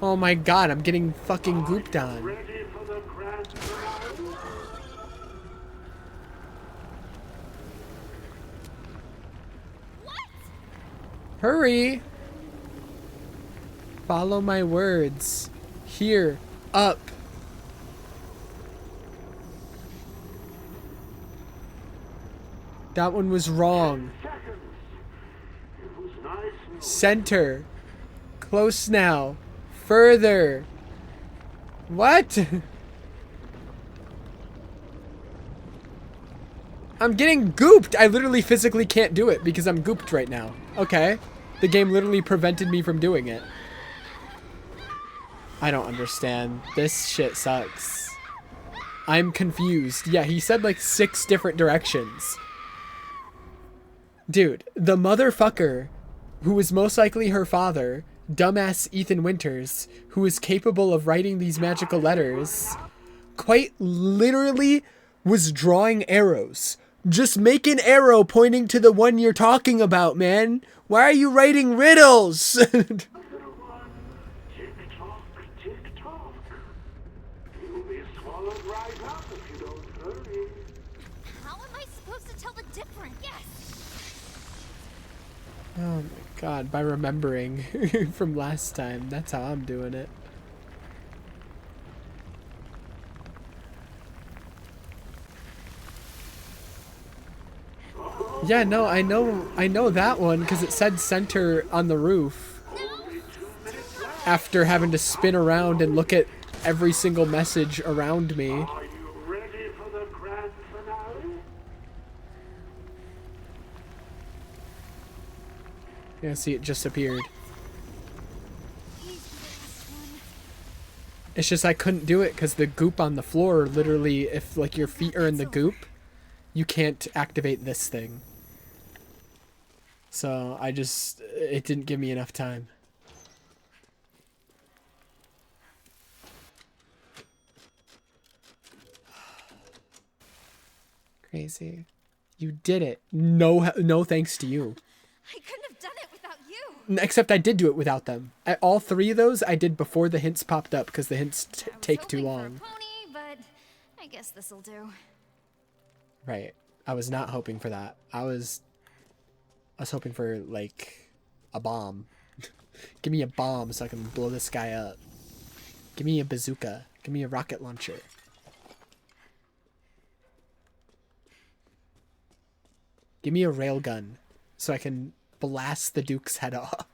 Oh my god, I'm getting fucking gooped on. Ready for the grand finale? What? Hurry! Follow my words. Here, up. That one was wrong. Seconds. It was nice and Center. Close now. Further. What? I'm getting gooped. I literally physically can't do it because I'm gooped right now. Okay. The game literally prevented me from doing it. I don't understand. This shit sucks. I'm confused. Yeah, he said like 6 different directions. Dude, the motherfucker who is most likely her father, dumbass Ethan Winters, who is capable of writing these magical letters, quite literally was drawing arrows. Just make an arrow pointing to the one you're talking about, man. Why are you writing riddles? little one. Tick-tock, tick-tock. You'll be swallowed right up if you don't hurry. How am I supposed to tell the difference? Yes! Oh my god, by remembering from last time. That's how I'm doing it. Yeah, no, I know that one because it said center on the roof. After having to spin around and look at every single message around me. Are you ready for the grand finale? Yeah, see, it just appeared. Please be the last one. It's just I couldn't do it because the goop on the floor, literally, if like your feet are in the goop, you can't activate this thing. So it didn't give me enough time. Crazy. You did it. No thanks to you. I couldn't have done it without you. Except I did do it without them. All 3 of those I did before the hints popped up because the hints I was take too hoping long. For a pony, but I guess this'll do. Right. I was not hoping for that. I was hoping for like a bomb. Give me a bomb so I can blow this guy up. Give me a bazooka. Give me a rocket launcher. Give me a railgun so I can blast the Duke's head off.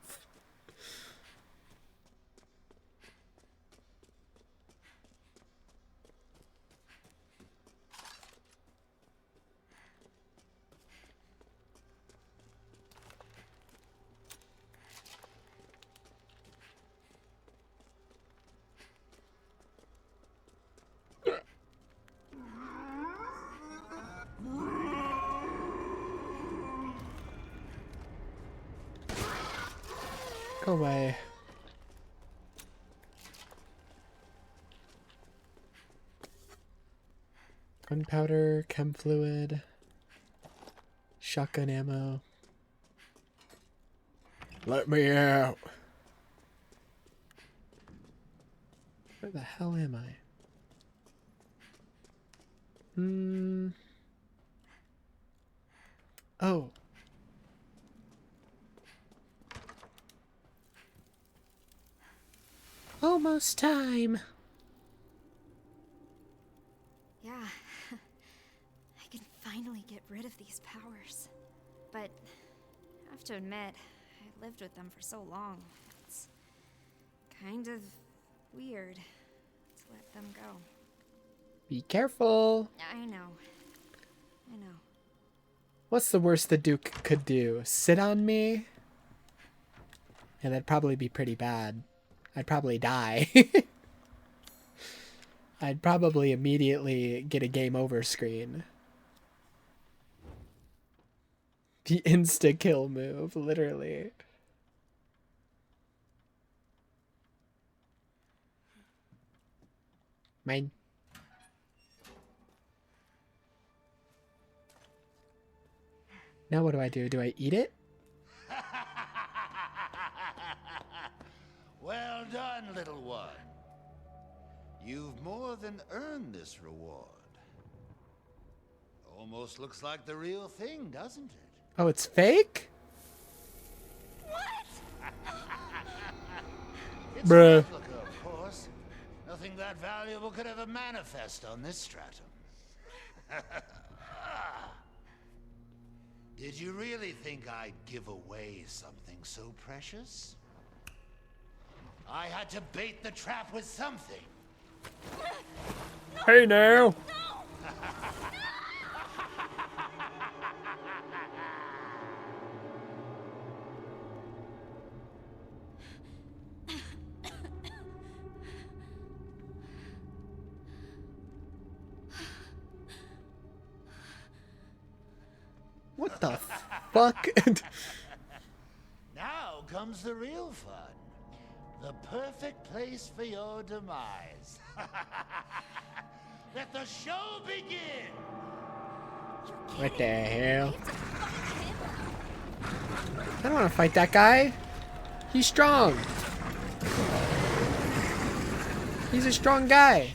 Go away. Gunpowder, chem fluid. Shotgun ammo. Let me out. Where the hell am I? Oh. Almost time. Yeah. I can finally get rid of these powers. But I have to admit, I lived with them for so long. It's kind of weird to let them go. Be careful. I know. What's the worst the Duke could do? Sit on me? Yeah, that'd probably be pretty bad. I'd probably die. I'd probably immediately get a game over screen. The insta-kill move, literally. Mine. Now what do? Do I eat it? Well done, little one. You've more than earned this reward. Almost looks like the real thing, doesn't it? Oh, it's fake? It's Bruh. a replica, of course. Nothing that valuable could ever manifest on this stratum. Did you really think I'd give away something so precious? I had to bait the trap with something. Hey now. What the fuck? Now comes the real fun. The perfect place for your demise. Let the show begin! What the hell? I don't want to fight that guy. He's strong. He's a strong guy.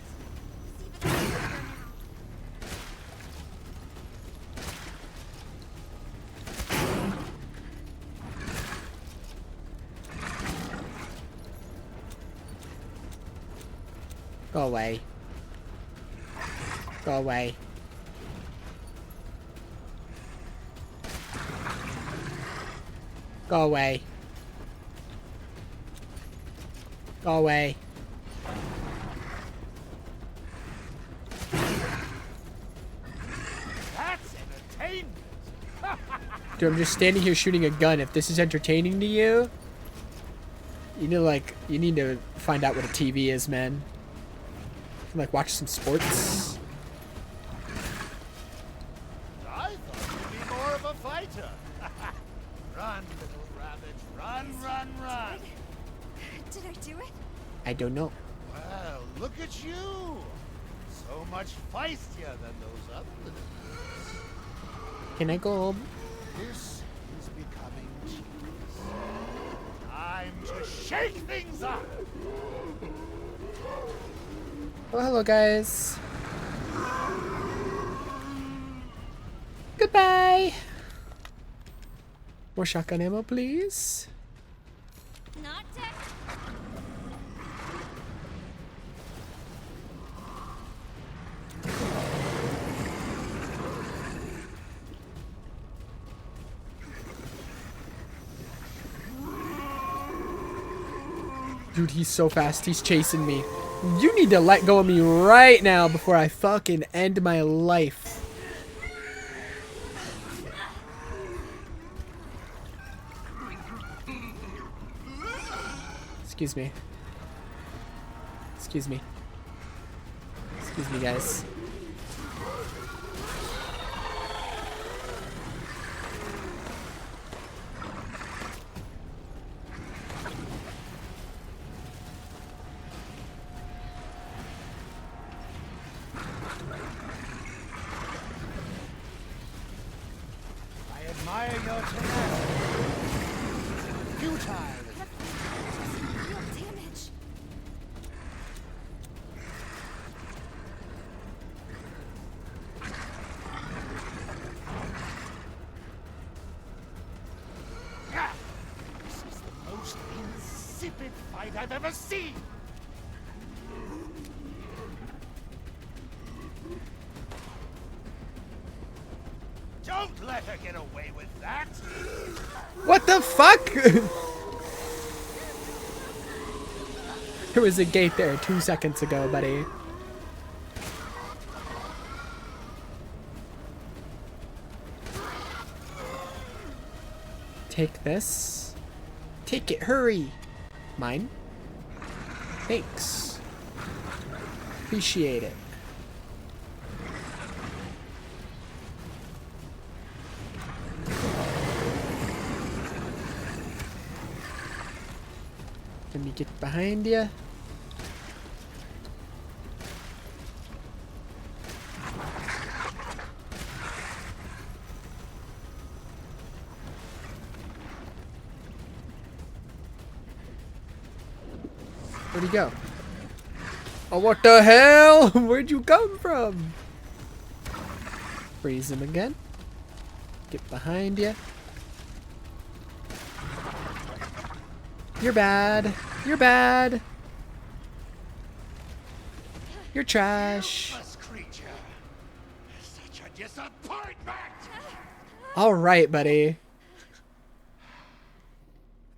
Go away. Go away. Go away. Go away. That's entertainment! Dude, I'm just standing here shooting a gun. If this is entertaining to you, you need to find out what a TV is, man. Like, watch some sports. I thought you'd be more of a fighter. Run, little rabbit. Run, run, run. Did I do it? I don't know. Well, look at you. So much feistier than those other little girls. Can I go? This is becoming tedious. Time to shake things up. Oh, hello, guys. Goodbye. More shotgun ammo, please. Not dead. Dude, he's so fast. He's chasing me. You need to let go of me right now before I fucking end my life. Excuse me. Excuse me. Excuse me, guys. admire your tenacity. Futile. Real damage. This is the most insipid fight I've ever seen. Don't let her get away with that. What the fuck? There was a gate there 2 seconds ago, buddy. Take this. Take it, hurry. Mine. Thanks. Appreciate it. Let me get behind you. Where'd he go? Oh, what the hell? Where'd you come from? Freeze him again. Get behind you. You're bad. You're bad. You're trash. Useless creature. Such a disappointment. All right, buddy.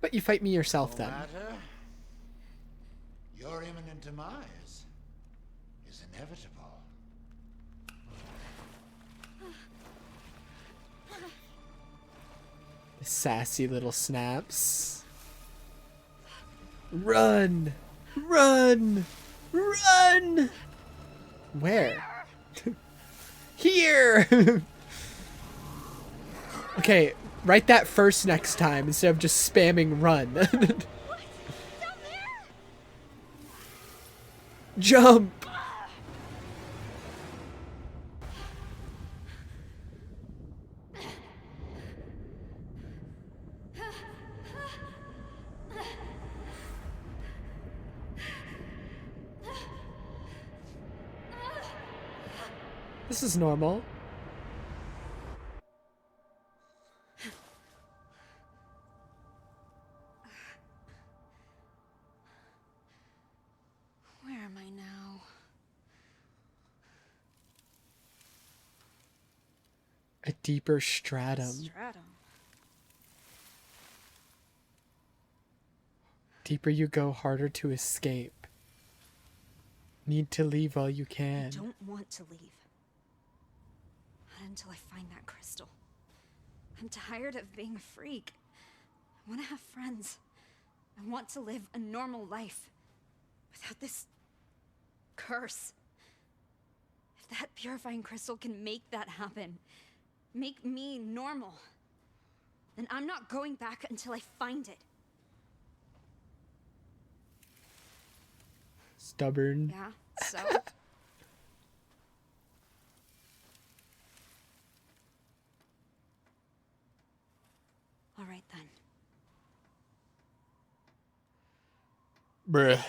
But you fight me yourself No then. matter. Your imminent demise is inevitable. Sassy little snaps. Run! Run! Run! Where? Here! Okay, write that first next time instead of just spamming run. Jump! This is normal. Where am I now? A deeper stratum. Stratum. Deeper you go, harder to escape. Need to leave while you I can. don't want to leave. Not until I find that crystal. I'm tired of being a freak. I want to have friends. I want to live a normal life. Without this curse. If that purifying crystal can make that happen, make me normal, then I'm not going back until I find it. Stubborn. Yeah, so? All right then. Bruh.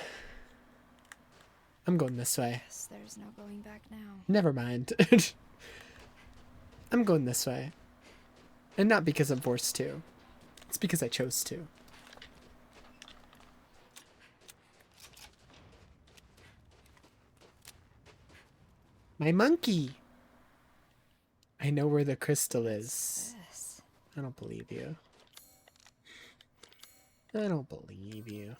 I'm going this way. Guess there's no going back now. Never mind. I'm going this way. And not because I'm forced to. It's because I chose to. My monkey! I know where the crystal is. This. I don't believe you. I don't believe you.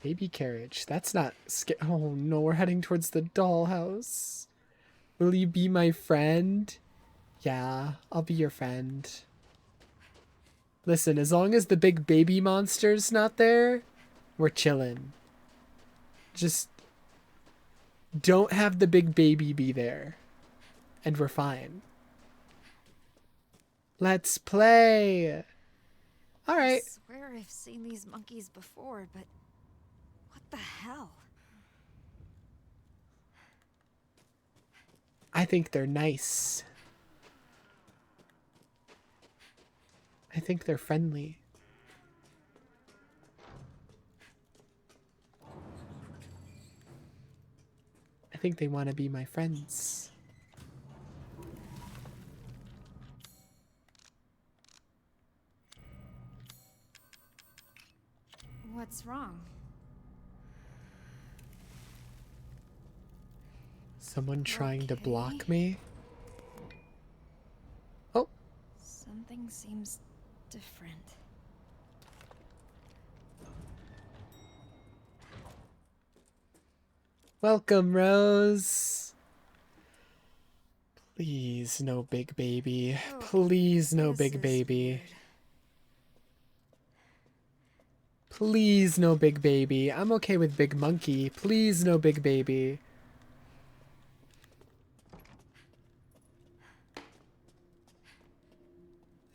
Baby carriage. That's not oh no, we're heading towards the dollhouse. Will you be my friend? Yeah, I'll be your friend. Listen, as long as the big baby monster's not there, we're chillin'. Just don't have the big baby be there. And we're fine. Let's play. All right. I swear I've seen these monkeys before, but what the hell? I think they're nice. I think they're friendly. I think they want to be my friends. What's wrong? Someone trying to Okay. block me? Oh, Something seems different. welcome, Rose. Please, no big baby. Please, no This big is baby. weird. Please, no big baby. I'm okay with big monkey. Please, no big baby.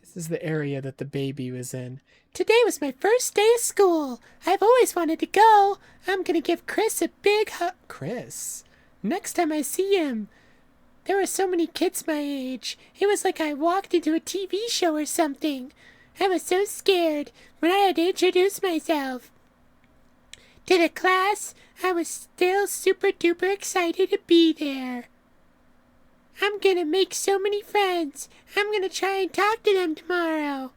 This is the area that the baby was in. Today was my first day of school. I've always wanted to go. I'm gonna give Chris a big hug. Chris? Next time I see him. There were so many kids my age. It was like I walked into a TV show or something. I was so scared when I had to introduce myself to the class. I was still super duper excited to be there. I'm gonna make so many friends. I'm gonna try and talk to them tomorrow.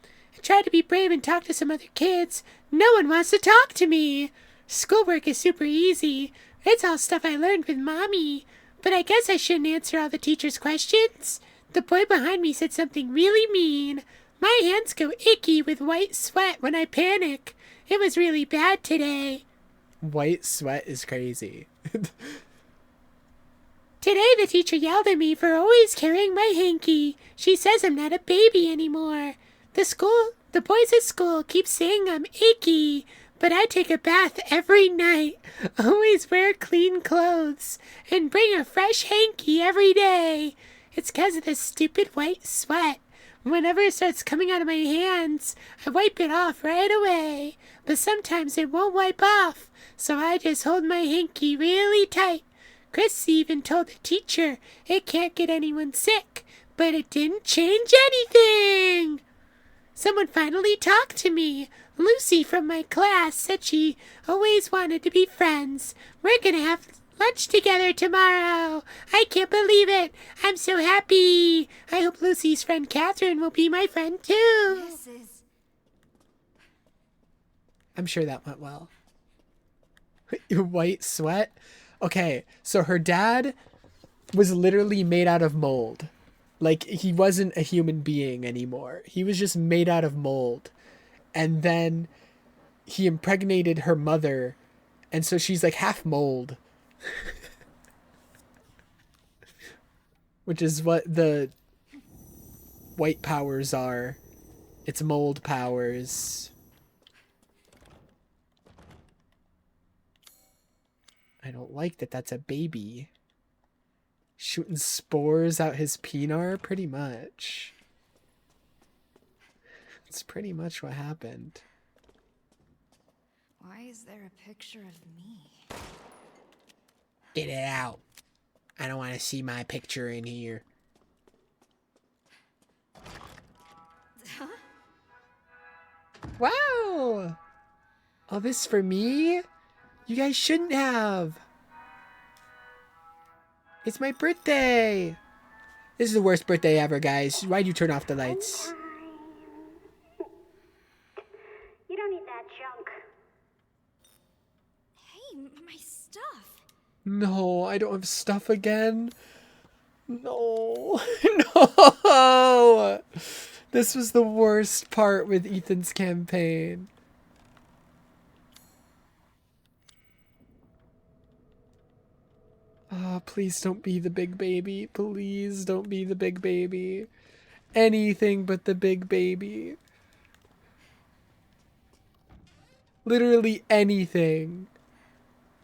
I tried to be brave and talk to some other kids. No one wants to talk to me. Schoolwork is super easy. It's all stuff I learned with Mommy. But I guess I shouldn't answer all the teacher's questions. The boy behind me said something really mean. My hands go icky with white sweat when I panic. It was really bad today. White sweat is crazy. Today the teacher yelled at me for always carrying my hanky. She says I'm not a baby anymore. The boys at school keep saying I'm icky, but I take a bath every night, always wear clean clothes, and bring a fresh hanky every day. It's 'cause of this stupid white sweat. Whenever it starts coming out of my hands, I wipe it off right away. But sometimes it won't wipe off, so I just hold my hanky really tight. Chris even told the teacher it can't get anyone sick, but it didn't change anything. Someone finally talked to me. Lucy from my class said she always wanted to be friends. We're gonna have lunch together tomorrow. I can't believe it. I'm so happy. I hope Lucy's friend Catherine will be my friend too. This is... I'm sure that went well. White sweat? Okay, so her dad was literally made out of mold. Like, he wasn't a human being anymore. He was just made out of mold. And then he impregnated her mother, and so she's like half mold. Which is what the white powers are. It's mold powers. I don't like that that's a baby. Shooting spores out his penar, pretty much. That's pretty much what happened. Why is there a picture of me? Get it out. I don't want to see my picture in here. Huh? Wow! All this for me? You guys shouldn't have. It's my birthday. This is the worst birthday ever, guys. Why'd you turn off the lights? You don't need that junk. Hey, my stuff. No, I don't have stuff again. No. No. This was the worst part with Ethan's campaign. Oh, please don't be the big baby. Please don't be the big baby. Anything but the big baby. Literally anything.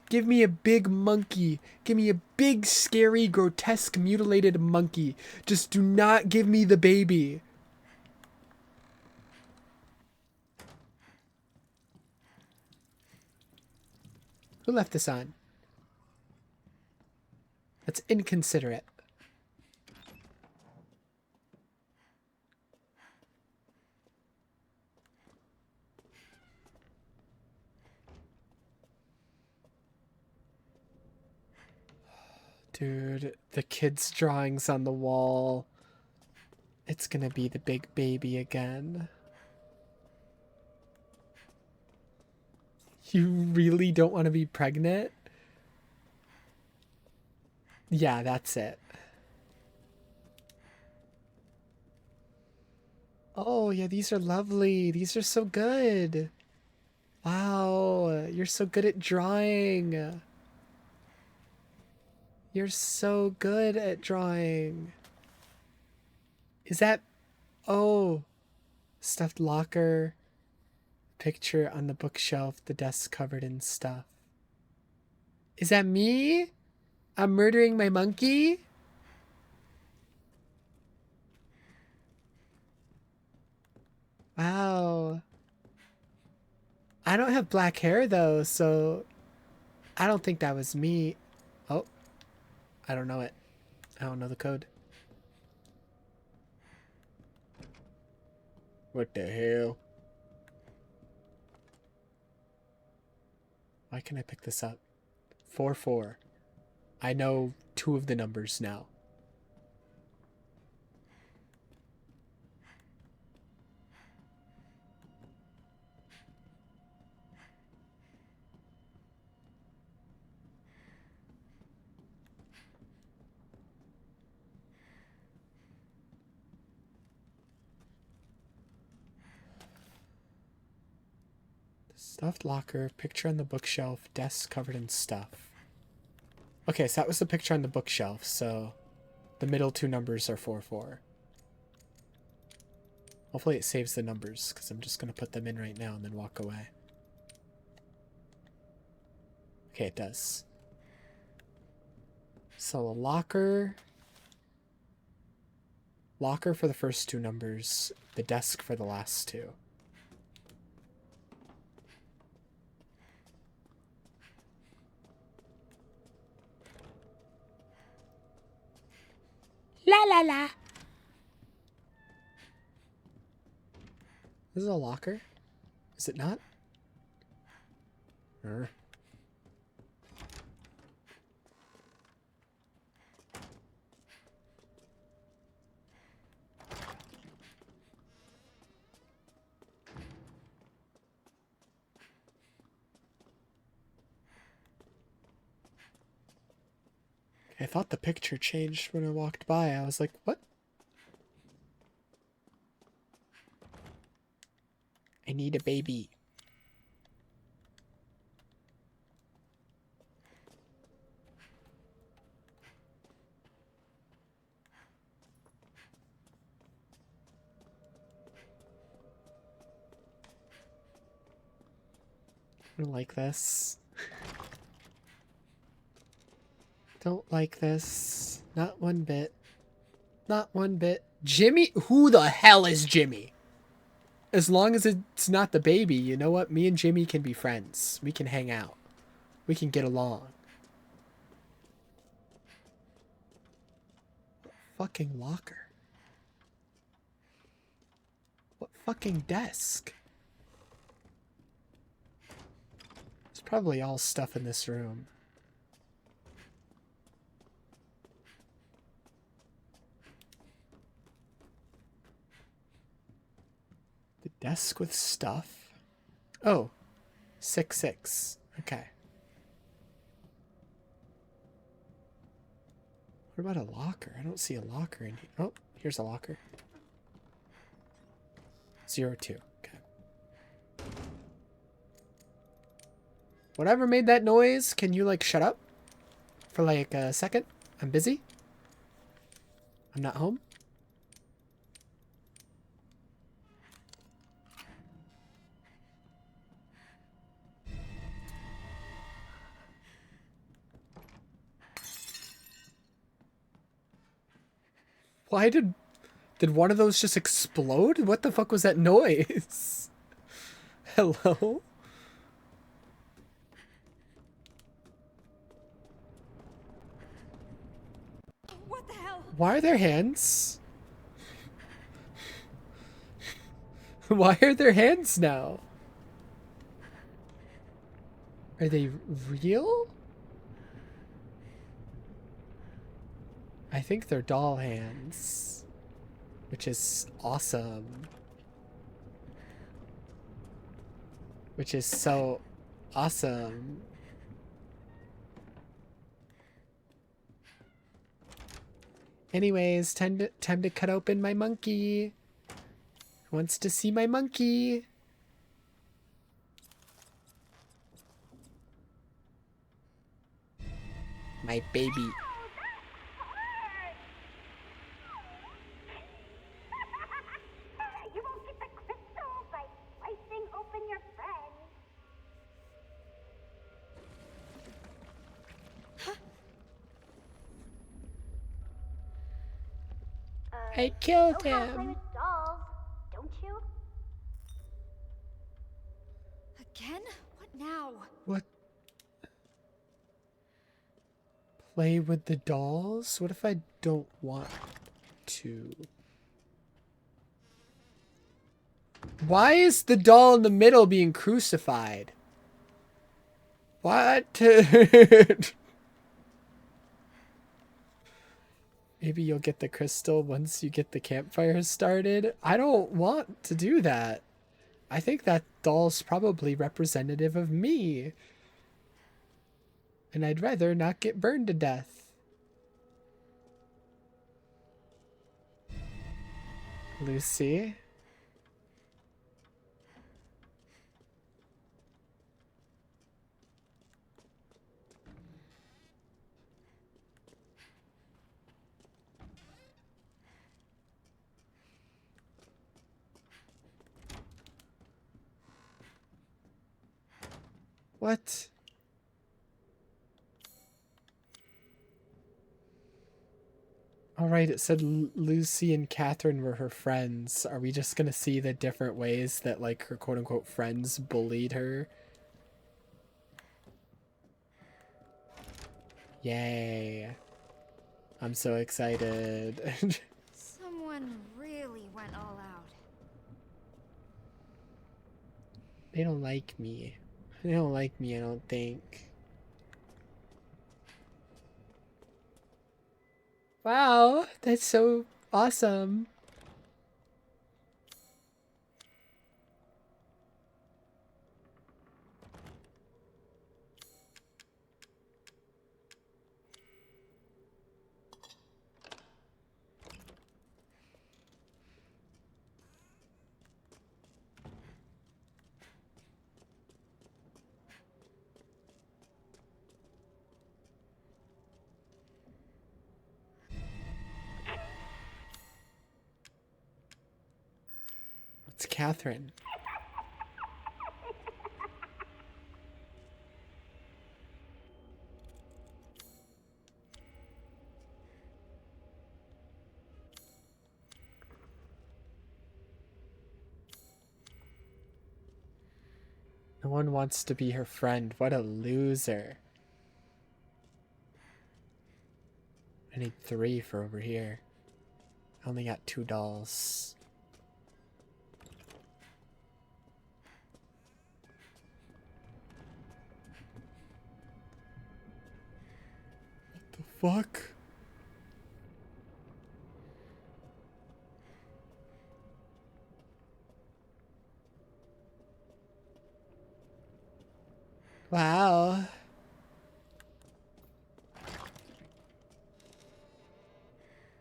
Give me a big monkey. Give me a big, scary, grotesque, mutilated monkey. Just do not give me the baby. Who left this on? That's inconsiderate. Dude, the kid's drawings on the wall. It's gonna be the big baby again. You really don't want to be pregnant? Yeah, that's it. Oh, yeah, these are lovely. These are so good. Wow, you're so good at drawing. You're so good at drawing. Is that... Oh, stuffed locker. Picture on the bookshelf, the desk covered in stuff. Is that me? I'm murdering my monkey? Wow. I don't have black hair though, so I don't think that was me. Oh, I don't know it. I don't know the code. What the hell? Why can I pick this up? 4-4. I know 2 of the numbers now. Stuffed locker, picture on the bookshelf, desk covered in stuff. Okay, so that was the picture on the bookshelf, so the middle 2 numbers are 4-4. Hopefully it saves the numbers, because I'm just going to put them in right now and then walk away. Okay, it does. So a locker. Locker for the first 2 numbers, the desk for the last 2. La la la. This is a locker? Is it not? I thought the picture changed when I walked by. I was like, what? I need a baby. I don't like this. Don't like this. Not one bit. Not one bit. Jimmy? Who the hell is Jimmy? As long as it's not the baby, you know what? Me and Jimmy can be friends. We can hang out. We can get along. What fucking locker? What fucking desk? There's probably all stuff in this room. The desk with stuff? Oh, 6-6. Okay. What about a locker? I don't see a locker in here. Oh, here's a locker. 0-2. Okay. Whatever made that noise, can you like shut up for like a second? I'm busy. I'm not home. Why did one of those just explode? What the fuck was that noise? Hello? What the hell? Why are there hands? Why are there hands now? Are they real? I think they're doll hands, which is awesome. Which is so awesome. Anyways, time to cut open my monkey. Who wants to see my monkey? My baby. You won't get the crystal by slicing open your friend. I killed Know how to play him. with dolls, don't you? Again? What now? What? Play with the dolls? What if I don't want to? Why is the doll in the middle being crucified? What? Maybe you'll get the crystal once you get the campfire started. I don't want to do that. I think that doll's probably representative of me. And I'd rather not get burned to death. Lucy? What? Alright, it said Lucy and Catherine were her friends. Are we just gonna see the different ways that, like, her quote-unquote friends bullied her? Yay. I'm so excited. Someone really went all out. They don't like me. They don't like me, I don't think. Wow, that's so awesome. It's Catherine. No one wants to be her friend. What a loser. I need 3 for over here. I only got 2 dolls. What the fuck? Wow.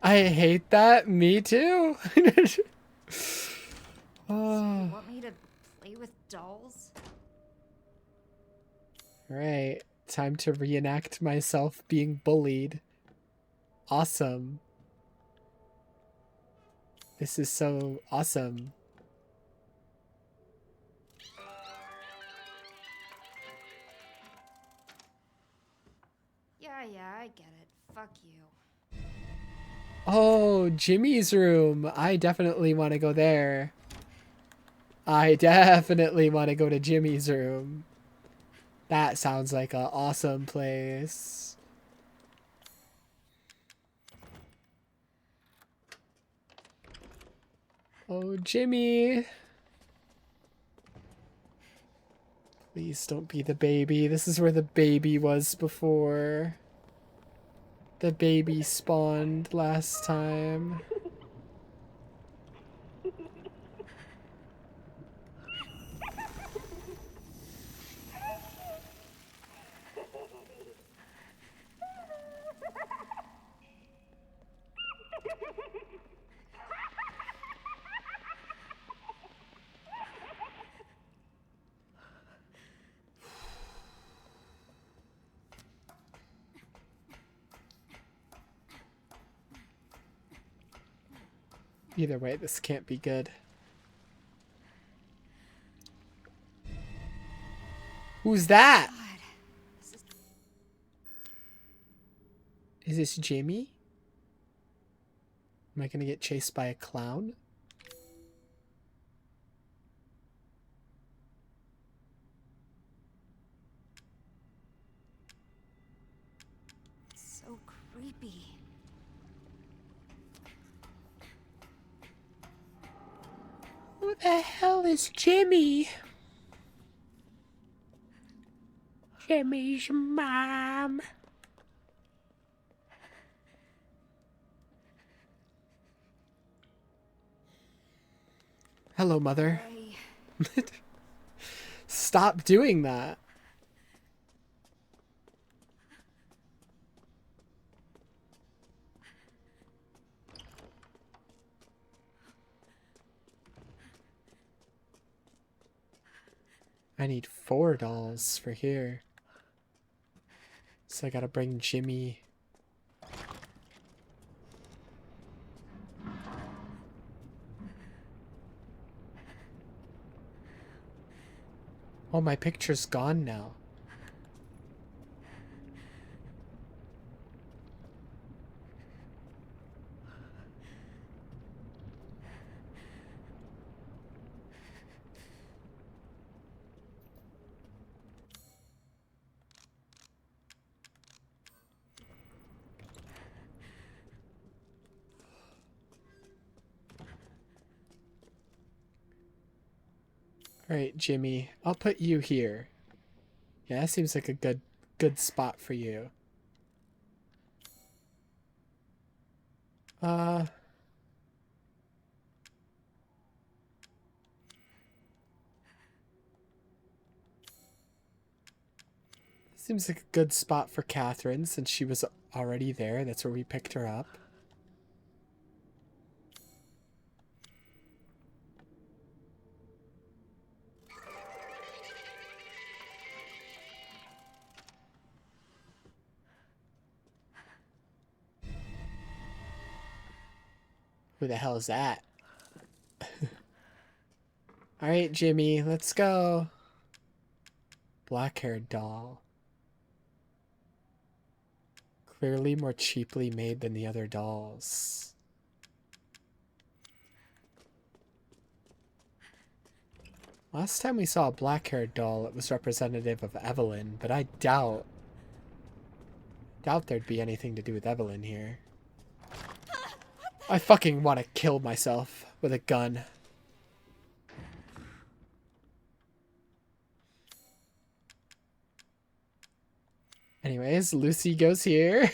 I hate that. Me too. Oh. You want me to play with dolls? Alright. Time to reenact myself being bullied. Awesome. This is so awesome. Yeah, I get it. Fuck you. Oh, Jimmy's room. I definitely want to go there. I definitely want to go to Jimmy's room. That sounds like an awesome place. Oh, Jimmy. Please don't be the baby. This is where the baby was before. the baby spawned last time. Either way, this can't be good. Who's that? Is this Jimmy? Am I gonna get chased by a clown? So creepy. Who the hell is Jimmy? Jimmy's mom. Hello, mother. Stop doing that. I need 4 dolls for here. So I gotta bring Jimmy. Oh, my picture's gone now. Alright, Jimmy. I'll put you here. Yeah, that seems like a good spot for you. Seems like a good spot for Catherine since she was already there. That's where we picked her up. Who the hell is that? Alright, Jimmy, let's go. Black-haired doll. Clearly more cheaply made than the other dolls. Last time we saw a black-haired doll, it was representative of Evelyn, but I doubt there'd be anything to do with Evelyn here. I fucking want to kill myself with a gun. Anyways, Lucy goes here.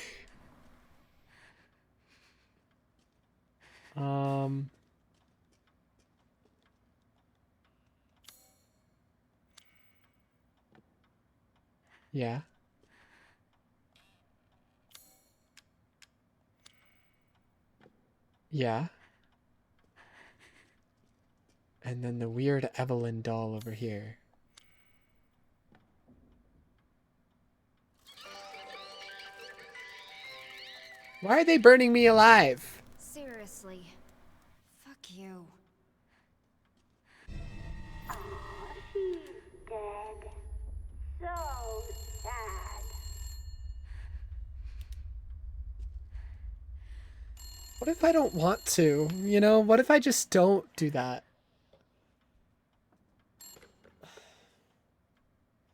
Yeah. Yeah. And then the weird Evelyn doll over here. Why are they burning me alive? Seriously. Fuck you. Aw, she's dead. So sad. What if I don't want to? You know, what if I just don't do that?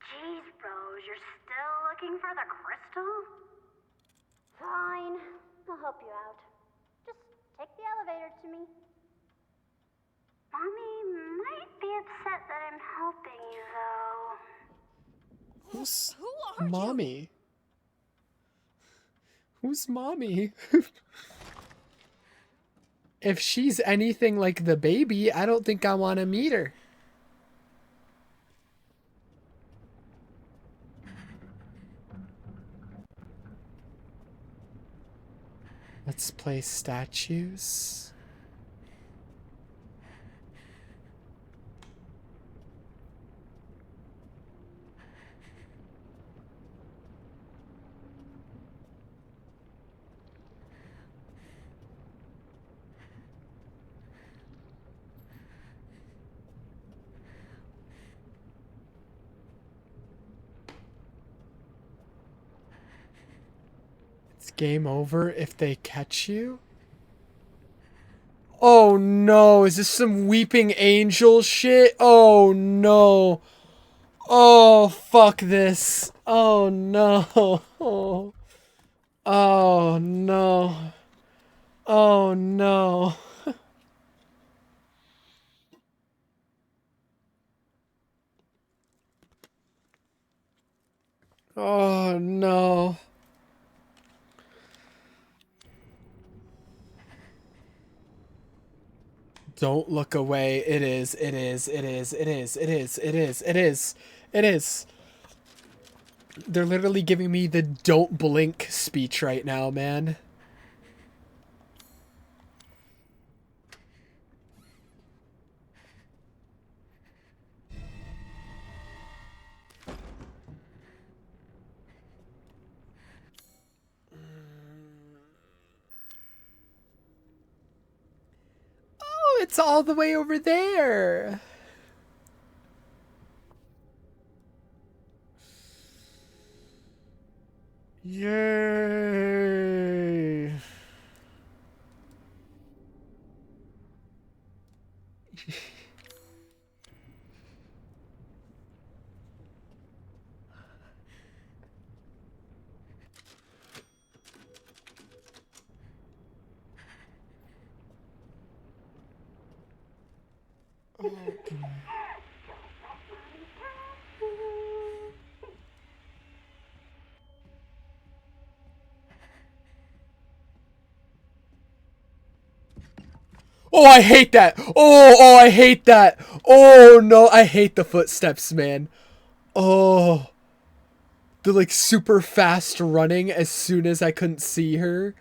Jeez, Rose, you're still looking for the crystal? Fine, I'll help you out. Just take the elevator to me. Mommy might be upset that I'm helping you, though. Who's Who are Mommy? Who's mommy? If she's anything like the baby, I don't think I want to meet her. Let's play statues. It's game over if they catch you. Oh no, is this some weeping angel shit? Oh no. Oh, fuck this. Oh no. Oh, oh no. Oh no. Oh no. Don't look away. It is. It is. It is. It is. It is. It is. It is. It is. They're literally giving me the don't blink speech right now, man. Oh, it's all the way over there. Yay. Oh, I hate that. Oh, I hate that. Oh, no, I hate the footsteps, man. Oh, the like super fast running as soon as I couldn't see her.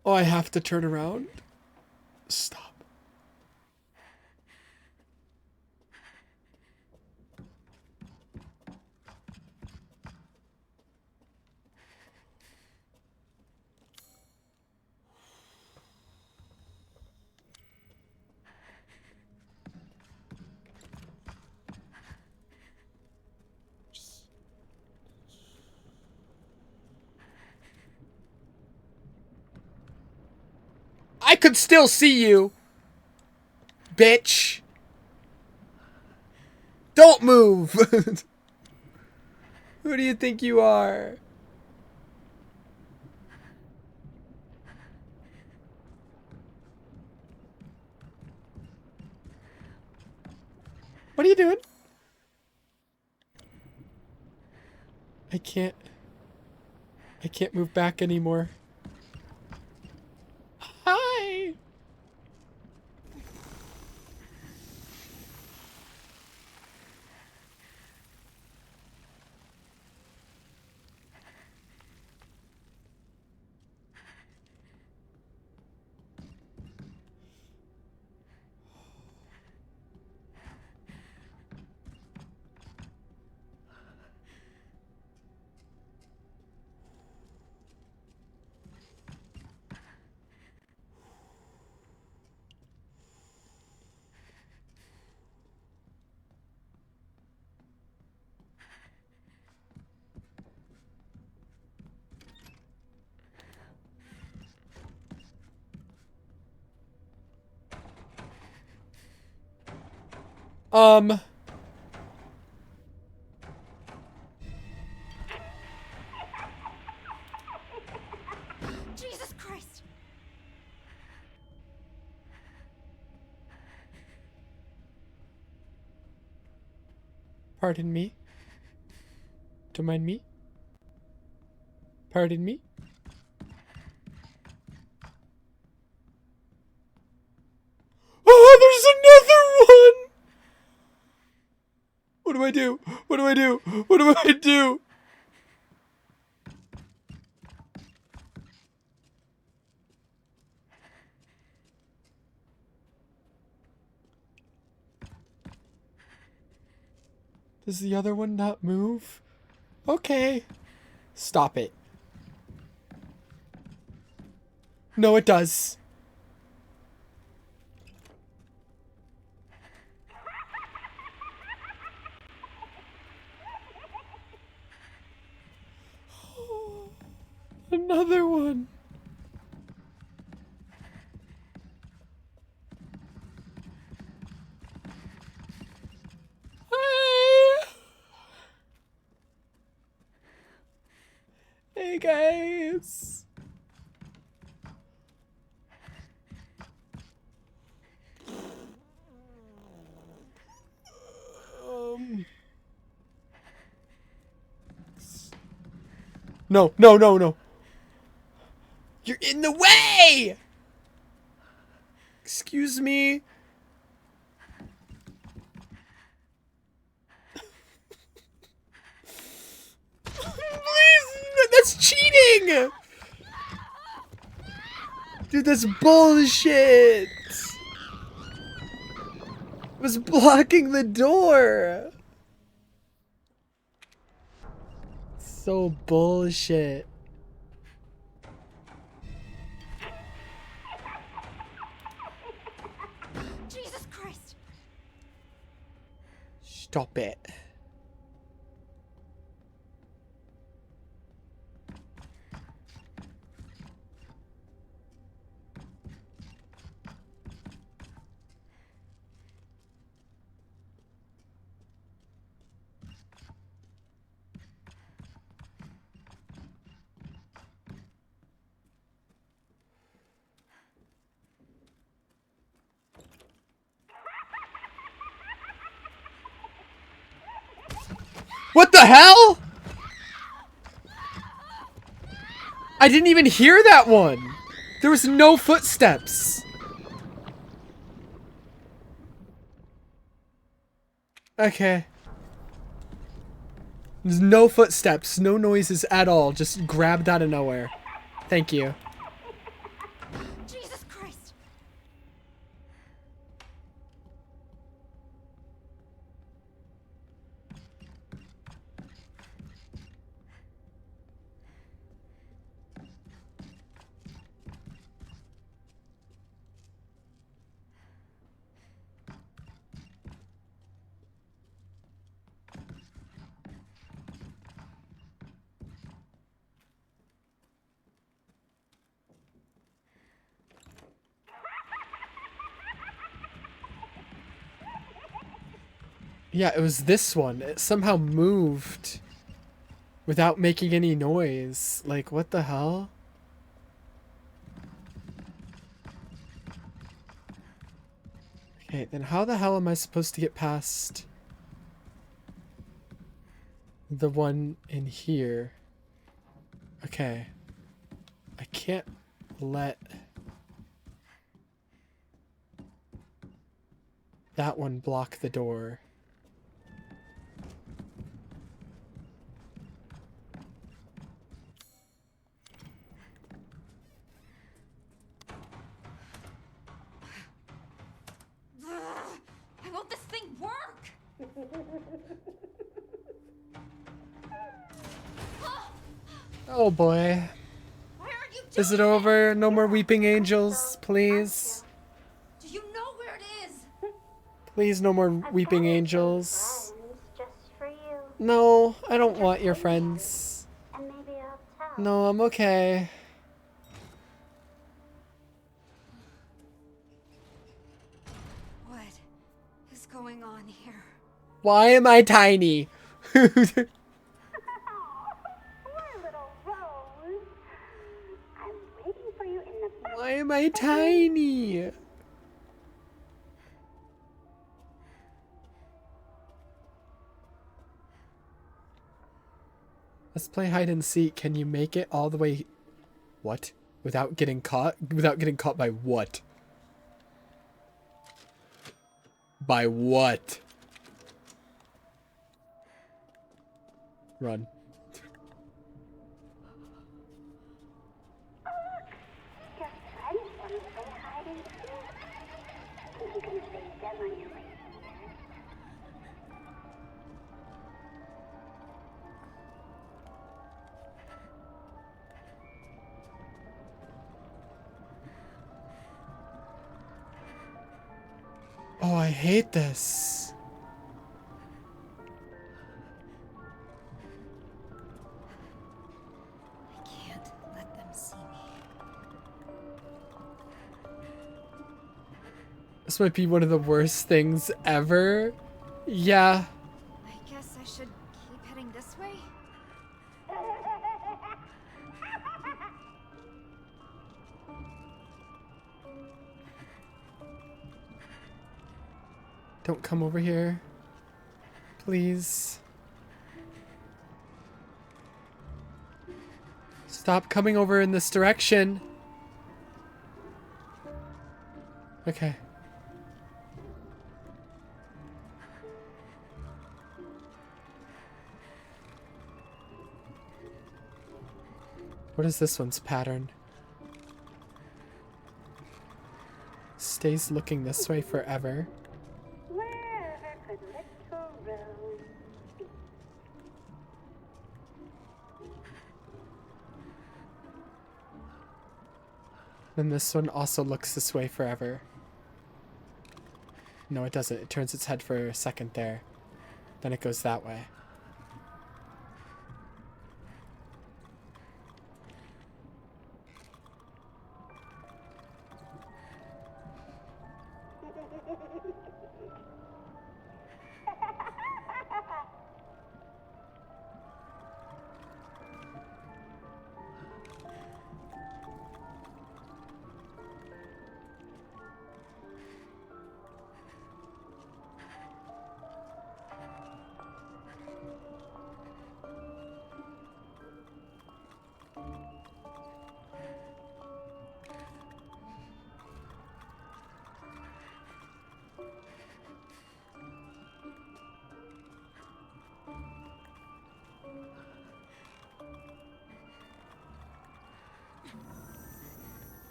Oh, I have to turn around. Stop. I could still see you, bitch. Don't move. Who do you think you are? What are you doing? I can't move back anymore. Hi. Jesus Christ! Pardon me? Don't mind me? Pardon me? Oh, there's another one! What do I do? What do I do? What do I do? Does the other one not move? Okay. Stop it. No, it does. Another one. Hi. Hey guys. No, no, no, no. You're in the way! Excuse me. Please, that's cheating! Dude, that's bullshit! I was blocking the door! So bullshit. Jesus Christ! Stop it. What the hell? I didn't even hear that one. There was no footsteps. Okay. There's no footsteps, no noises at all. Just grabbed out of nowhere. Thank you. Jesus Christ! Yeah, it was this one. It somehow moved without making any noise. Like, what the hell? Okay, then how the hell am I supposed to get past the one in here? Okay. I can't let that one block the door. Why won't this thing work? Oh boy. Why aren't you doing Is it over? No more weeping angels, please? Do you know where it is? Please, no more weeping angels. No, I don't want your friends. And maybe I'll tell. No, I'm okay. What is going on here? Why am I tiny? Poor little Rose. I'm waiting for you in the Why am I tiny? Let's play hide and seek. Can you make it all the way? What? Without getting caught? Without getting caught by what? By what? Run. Your friends want to play hide and seek. Think you can save them on your way? Oh, I hate this. I can't let them see me. This might be one of the worst things ever. Yeah. I guess I should keep heading this way? Don't come over here. Please. Stop coming over in this direction. Okay. What is this one's pattern? Stays looking this way forever. Wherever could little Rose be? And this one also looks this way forever. No, it doesn't. It turns its head for a second there. Then it goes that way.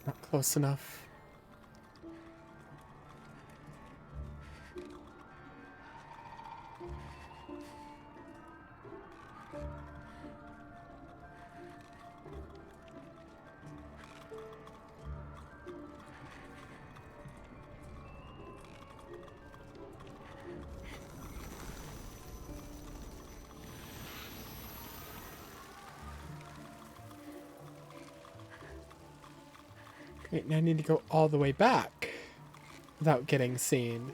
Not close enough. Wait, now I need to go all the way back without getting seen.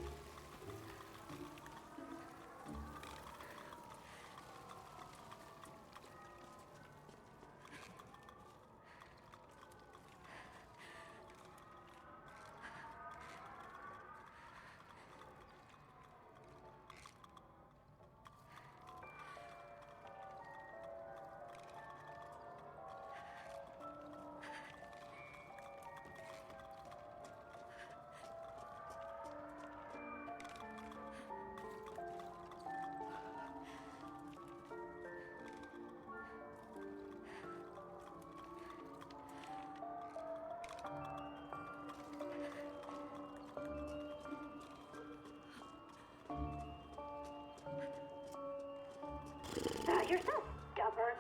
You're so stubborn.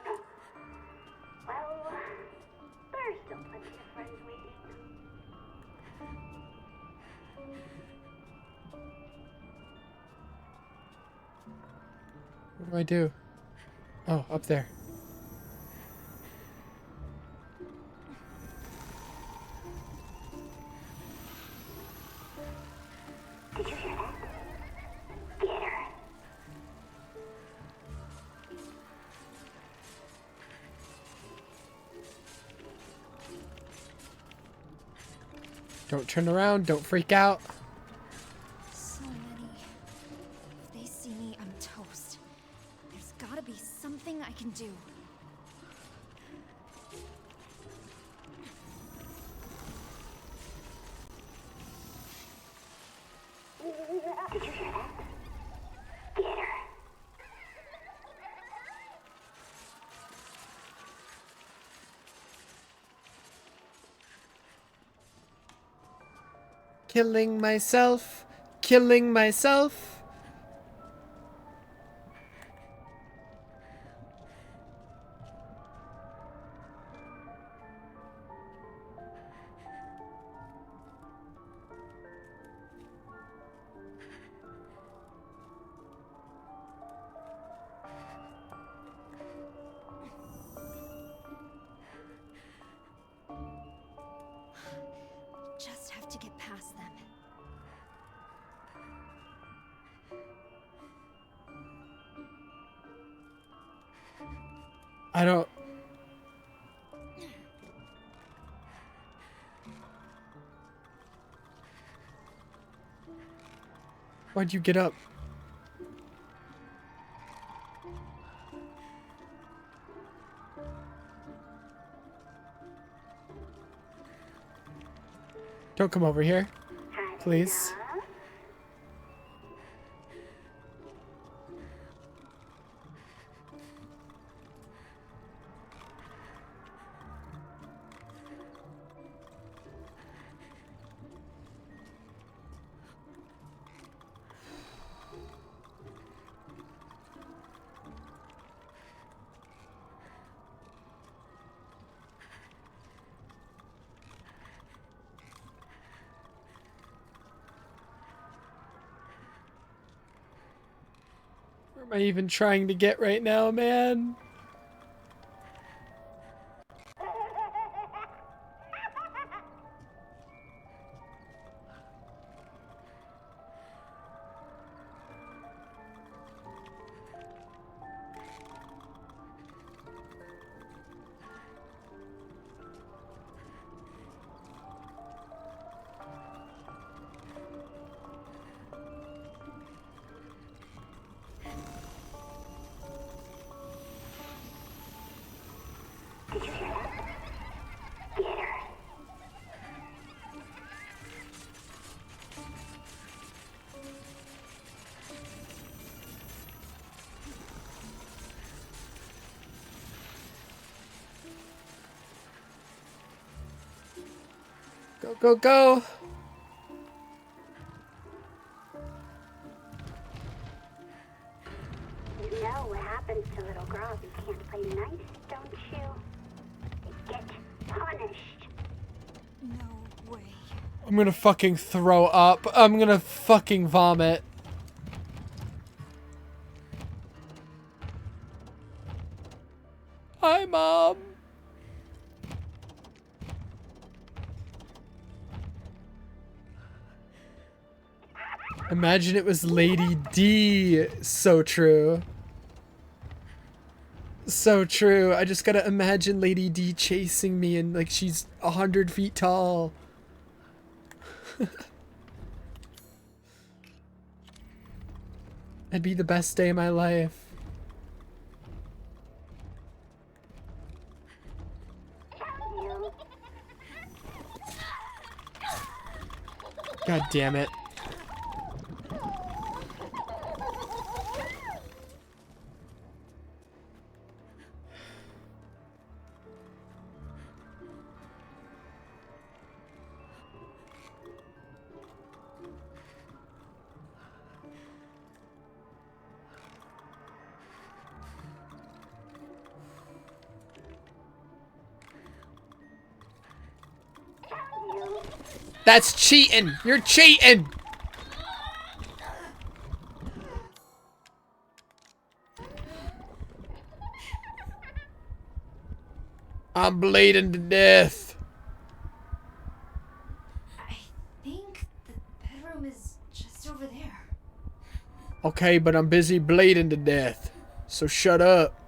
Well, there's still plenty of friends waiting. What do I do? Oh, up there. Did you hear that? Get her. Don't turn around. Don't freak out. So many. If they see me, I'm toast. There's gotta be something I can do. Killing myself. Killing myself. Just have to get past them. I don't... Why'd you get up? Don't come over here, please. Where am I even trying to get right now, man? Go, go, go! You know what happens to little girls who can't play nice, don't you? They get punished. No way. I'm gonna fucking throw up. I'm gonna fucking vomit. Hi, Mom. Imagine it was Lady D. So true. So true. I just gotta imagine Lady D chasing me and like she's 100 feet tall. That'd be the best day of my life. God damn it. That's cheating! You're cheating! I'm bleeding to death. I think the bedroom is just over there. Okay, but I'm busy bleeding to death. So shut up.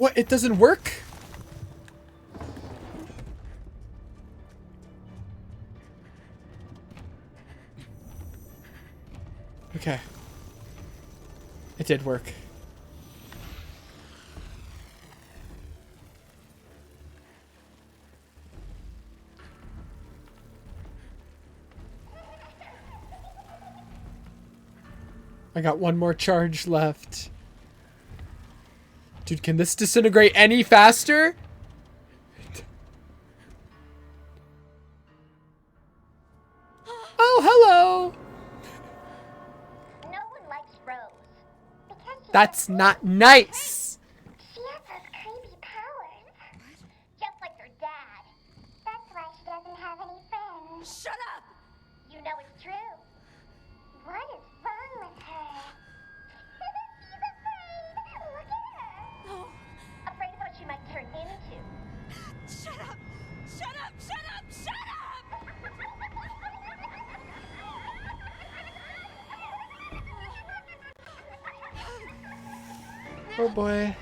What? It doesn't work? Okay. It did work. I got one more charge left. Dude, can this disintegrate any faster? Oh, hello! No one likes Rose. Because That's not nice! she has those creepy powers. Just like her dad. That's why she doesn't have any friends. Shut up! You know it's true. What is wrong with her? She's afraid. Look at her. No. Afraid of what she might turn into. Shut up! Shut up! Shut up! Shut up! Oh boy.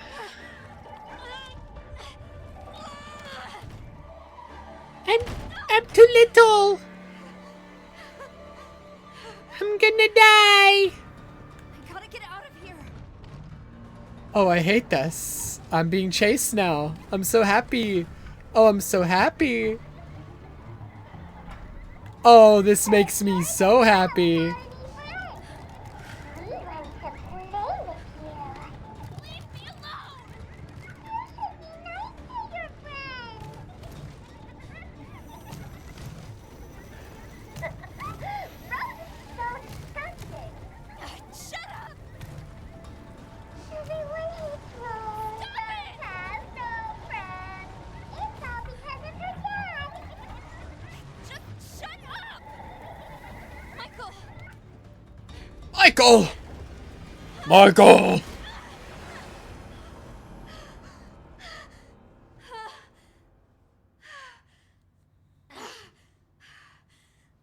I'm too little. I'm gonna die. I gotta get out of here. Oh, I hate this. I'm being chased now. I'm so happy. Oh, I'm so happy. Oh, this makes me so happy. We want to play with you. Leave me alone! You should be nice to your friends. Rose is so disgusting. Shut up! Everyone hates Rose. Stop it! Rose has no friends. It's all because of her dad. Just shut up! Michael! Michael! Michael!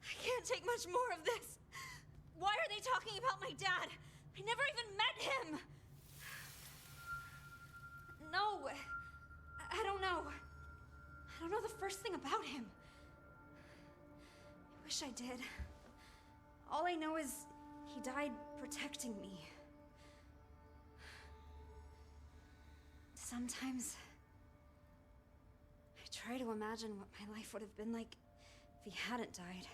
I can't take much more of this. Why are they talking about my dad? I never even met him. No, I don't know. I don't know the first thing about him. I wish I did. All I know is he died protecting me. Sometimes I try to imagine what my life would have been like if he hadn't died.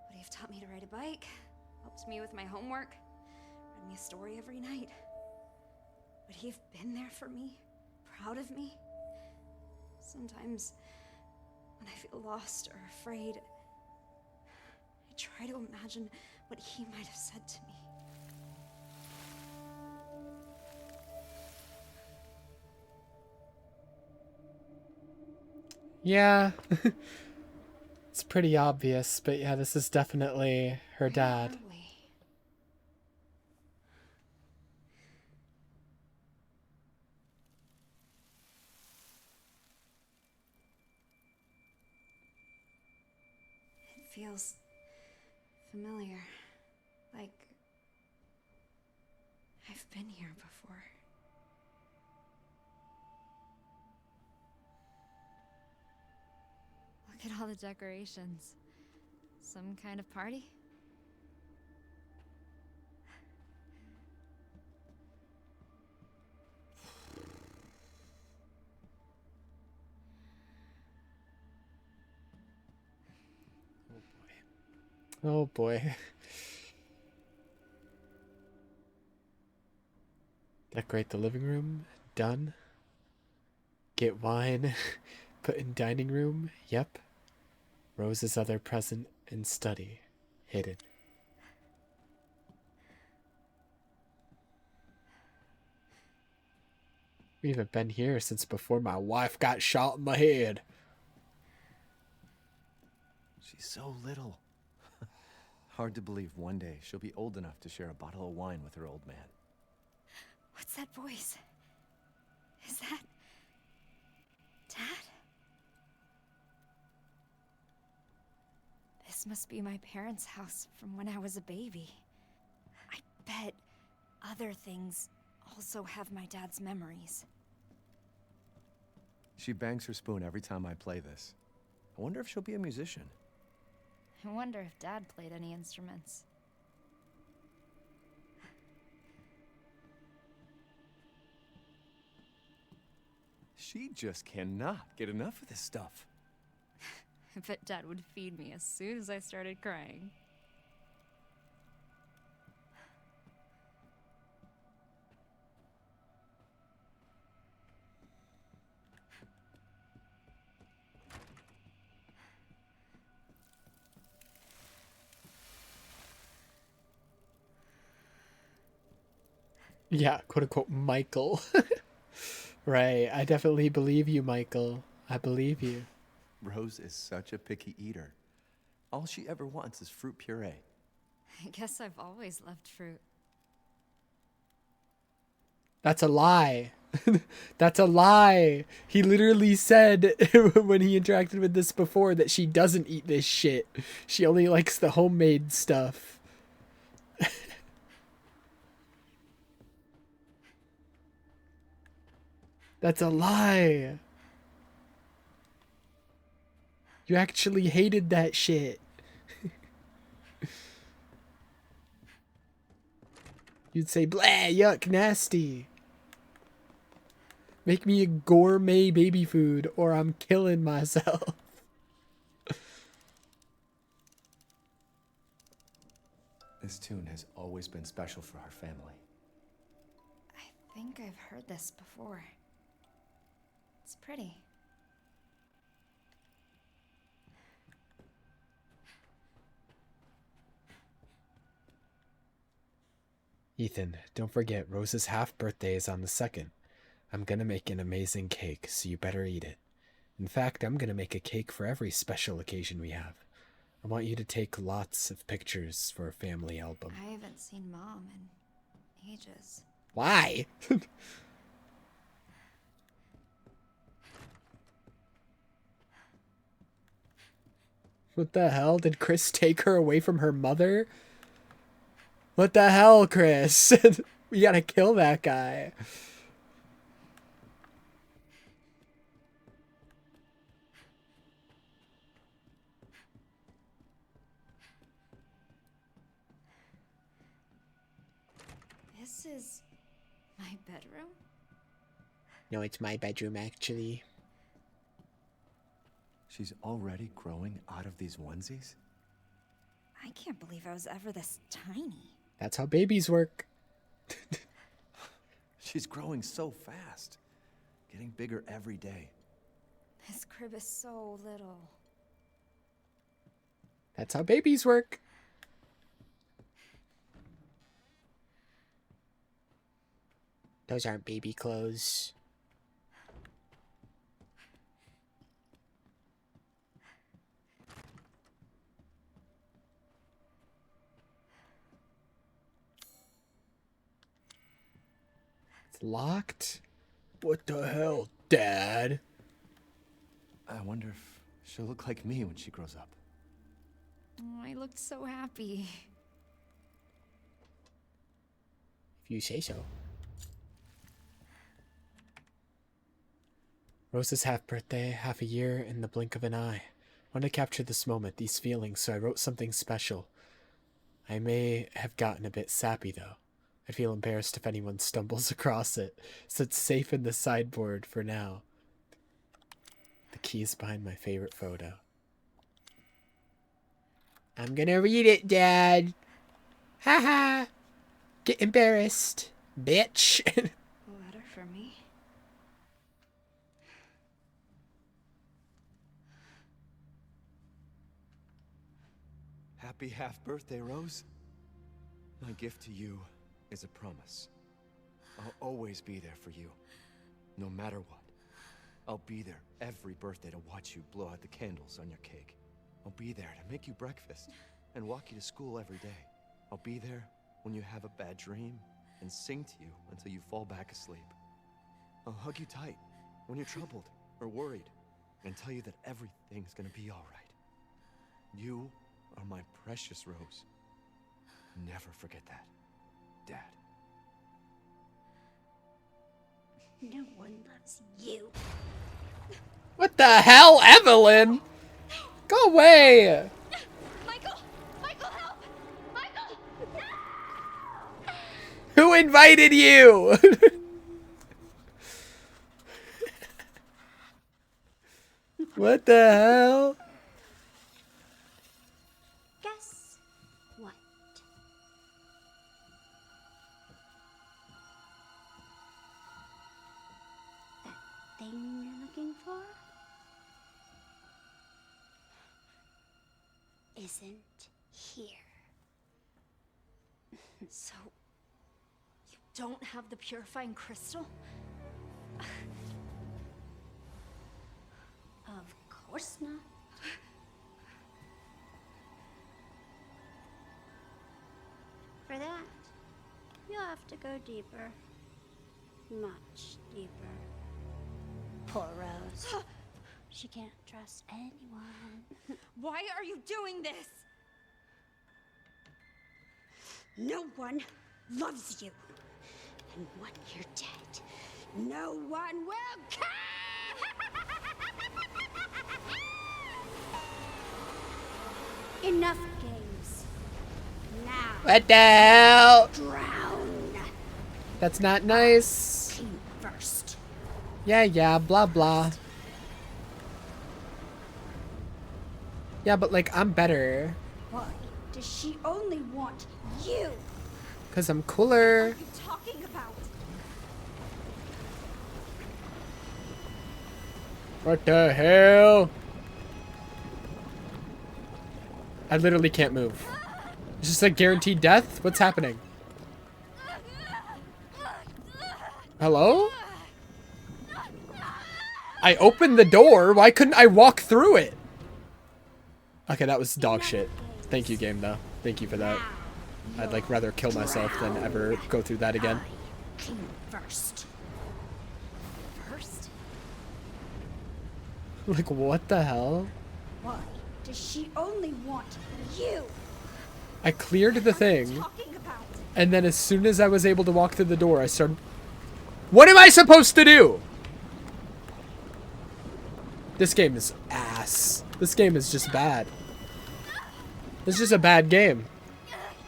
Would he have taught me to ride a bike? Helped me with my homework? Read me a story every night? Would he have been there for me? Proud of me? Sometimes, when I feel lost or afraid, I try to imagine what he might have said to me. Yeah. It's pretty obvious, but yeah, this is definitely her dad. Where are we? It feels familiar, like I've been here before. Look at all the decorations. Some kind of party? Oh boy. Decorate the living room. Done. Get wine. Put in dining room. Yep. Rose's other present in study. Hidden. We haven't been here since before my wife got shot in the head. She's so little. Hard to believe one day she'll be old enough to share a bottle of wine with her old man. What's that voice? Is that Dad? This must be my parents' house from when I was a baby. I bet other things also have my dad's memories. She bangs her spoon every time I play this. I wonder if she'll be a musician. I wonder if Dad played any instruments. She just cannot get enough of this stuff. I bet Dad would feed me as soon as I started crying. Yeah, quote unquote, Michael. Right, I definitely believe you, Michael. I believe you. Rose is such a picky eater. All she ever wants is fruit puree. I guess I've always loved fruit. That's a lie. That's a lie. He literally said when he interacted with this before that she doesn't eat this shit. She only likes the homemade stuff. That's a lie. You actually hated that shit. You'd say, blah, yuck, nasty. Make me a gourmet baby food or I'm killing myself. This tune has always been special for our family. I think I've heard this before. It's pretty. Ethan, don't forget, Rose's half birthday is on the 2nd. I'm gonna make an amazing cake, so you better eat it. In fact, I'm gonna make a cake for every special occasion we have. I want you to take lots of pictures for a family album. I haven't seen Mom in ages. Why? What the hell? Did Chris take her away from her mother? What the hell, Chris? We gotta kill that guy. This is my bedroom? No, it's my bedroom, actually. She's already growing out of these onesies? I can't believe I was ever this tiny. That's how babies work. She's growing so fast. Getting bigger every day. This crib is so little. That's how babies work. Those aren't baby clothes. It's locked? What the hell, Dad? I wonder if she'll look like me when she grows up. Oh, I looked so happy. If you say so. Rose's half birthday, half a year in the blink of an eye. I wanted to capture this moment, these feelings, so I wrote something special. I may have gotten a bit sappy, though. I feel embarrassed if anyone stumbles across it, so it's safe in the sideboard for now. The key's behind my favorite photo. I'm gonna read it, Dad. Haha. Get embarrassed, bitch. A letter for me? Happy half birthday, Rose. My gift to you is a promise. I'll always be there for you, no matter what. I'll be there every birthday to watch you blow out the candles on your cake. I'll be there to make you breakfast and walk you to school every day. I'll be there when you have a bad dream and sing to you until you fall back asleep. I'll hug you tight when you're troubled or worried and tell you that everything's gonna be all right. You are my precious Rose. Never forget that, Dad. No one loves you. What the hell, Evelyn? Go away. Michael! Michael, help! Michael! Who invited you? What the hell? Guess what? That thing you're looking for isn't here. So, you don't have the purifying crystal? Of course not. For that, you'll have to go deeper. Much deeper. Poor Rose. She can't trust anyone. Why are you doing this? No one loves you. And when you're dead, no one will care! Enough games. Now, What the hell? drown. That's not nice. Team first. Yeah, blah, blah. Yeah, but like, I'm better. Why does she only want you? Because I'm cooler. What are you talking about? What the hell? I literally can't move. It's just like guaranteed death? What's happening? Hello? I opened the door. Why couldn't I walk through it? Okay, that was dog shit. Thank you, game, though. Thank you for that. I'd like rather kill myself than ever go through that again. Team first. First? Like, what the hell? Why does she only want you? I cleared the thing, Talking about? and then as soon as I was able to walk through the door, I started... What am I supposed to do? This game is ass. This game is just bad. It's just a bad game.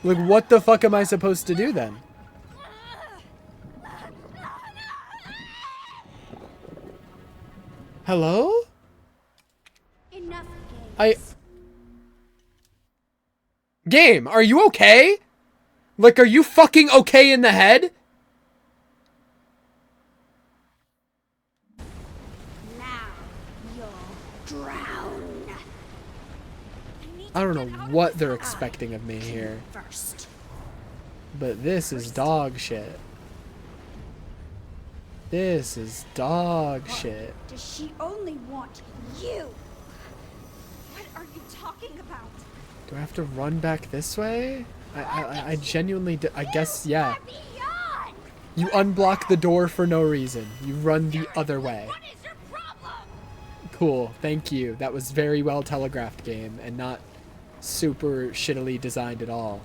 Like, what the fuck am I supposed to do then? Hello? Enough games. Game, are you okay? Like, are you fucking okay in the head? Now you'll drown. I don't know what they're expecting of me here, First. but this is dog shit. This is dog shit. Does she only want you? What are you talking about? Do I have to run back this way? I genuinely, I guess, yeah. Beyond! You unblock the door for no reason. You run the other way. What is your problem? Cool, thank you. That was very well telegraphed, game, and not super shittily designed at all.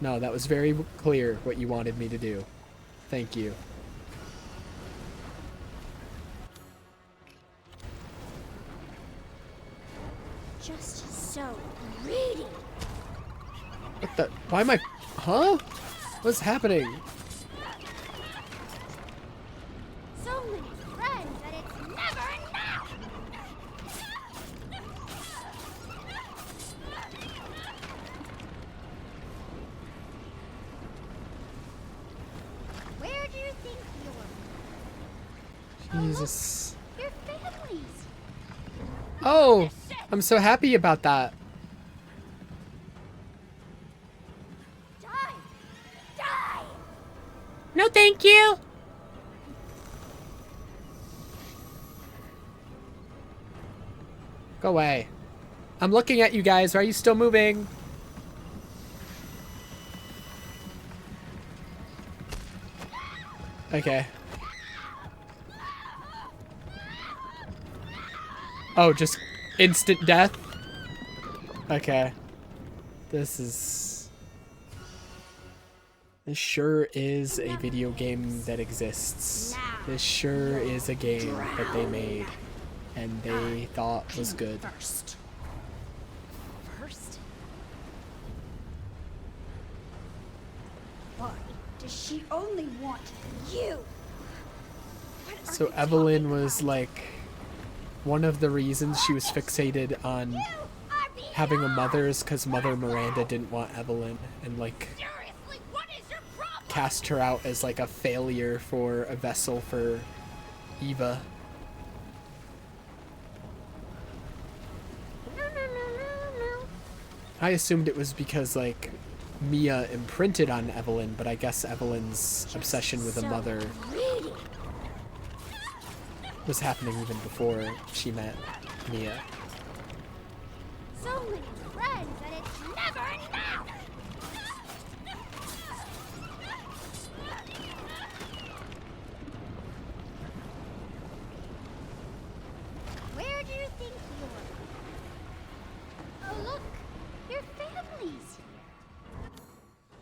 No, that was very clear what you wanted me to do. Thank you. Just so greedy. What the? Why am I? Huh? What's happening? So many friends that it's never enough. Where do you think you're? Jesus. Your families. Oh, I'm so happy about that. Die! Die! No, thank you. Go away. I'm looking at you guys. Why are you still moving? Okay. Oh, just instant death? Okay. This is... This sure is a video game that exists. This sure is a game that they made and they thought was good. First. Why does she only want you? So Evelyn was like one of the reasons she was fixated on having a mother is because Mother Miranda didn't want Evelyn and like cast her out as like a failure for a vessel for Eva. I assumed it was because like Mia imprinted on Evelyn, but I guess Evelyn's obsession with a mother was happening even before she met Mia. So many friends and it's never enough! Where do you think you're? Oh look, your family's here.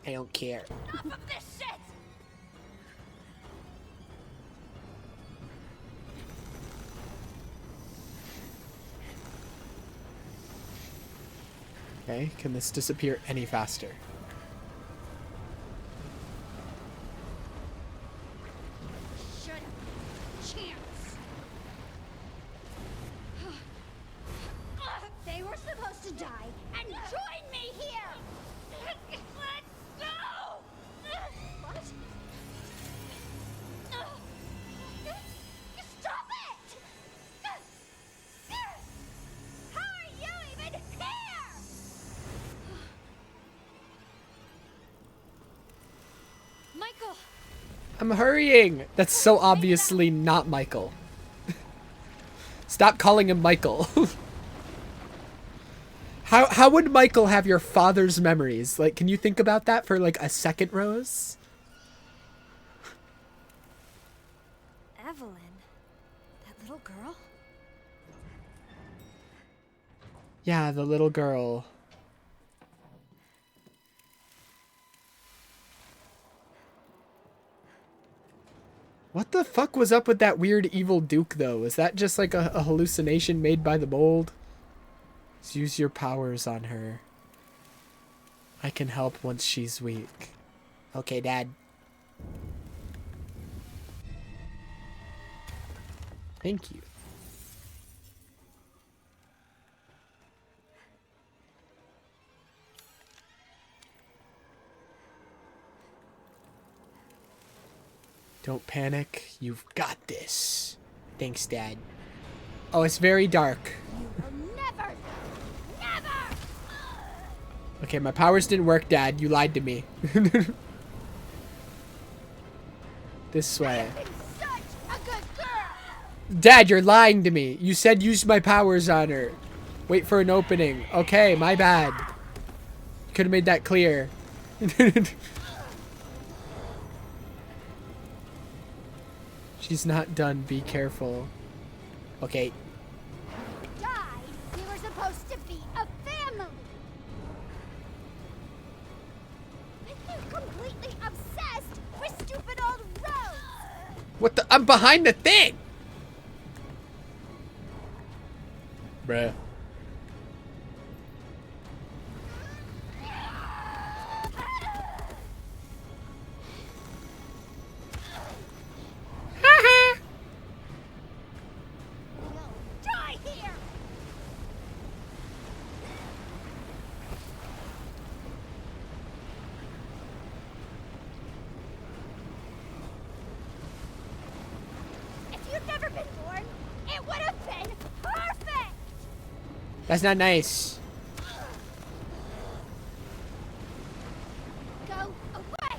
I don't care. Enough of this shit! Okay, can this disappear any faster? Should chance. They were supposed to die and join me here. Let's go. What? Stop it! How are you even here? Michael. I'm hurrying! That's so obviously not Michael. Stop calling him Michael. How would Michael have your father's memories? Like, can you think about that for like a second, Rose? Evelyn? That little girl? Yeah, the little girl. What the fuck was up with that weird evil Duke, though? Is that just like a hallucination made by the mold? Just use your powers on her. I can help once she's weak. Okay, Dad. Thank you. Don't panic. You've got this. Thanks, Dad. Oh, it's very dark. Never. Okay, my powers didn't work, Dad. You lied to me. This way. Such a good girl. Dad, you're lying to me. You said use my powers on her. Wait for an opening. Okay, my bad. Could have made that clear. She's not done. Be careful. Okay. Died. We were supposed to be a family. But you're completely obsessed with stupid old Rose. What the? I'm behind the thing. Bruh. Die here. If you'd never been born, it would have been perfect. That's not nice. Go away.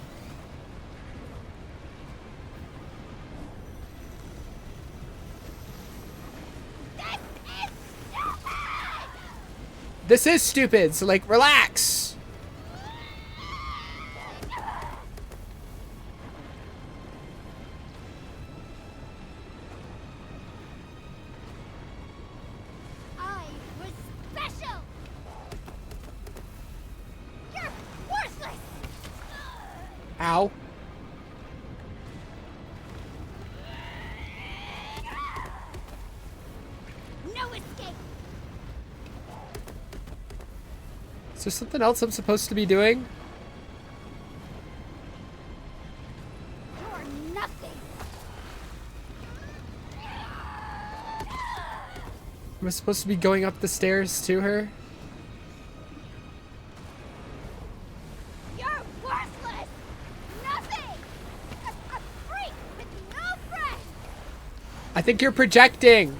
This is stupid. So like, relax. I was special. You're worthless. Ow. escape. Is there something else I'm supposed to be doing? You're nothing. Am I supposed to be going up the stairs to her? You're worthless. Nothing. A freak with no friends. I think you're projecting.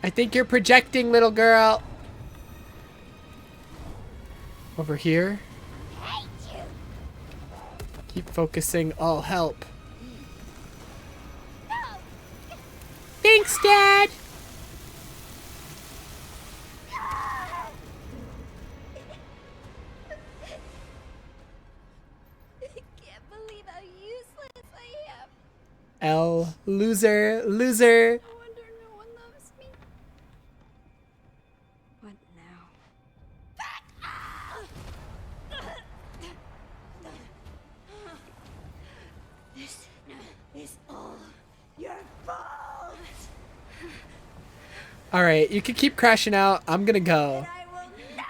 I think you're projecting, little girl. Over here. Hate you. Keep focusing. I'll help. No. Thanks, Dad. I can't believe how useless I am. L. Loser. Loser. No wonder no one loves me. What now? This is all your fault. Alright, you can keep crashing out. I'm gonna go. I will never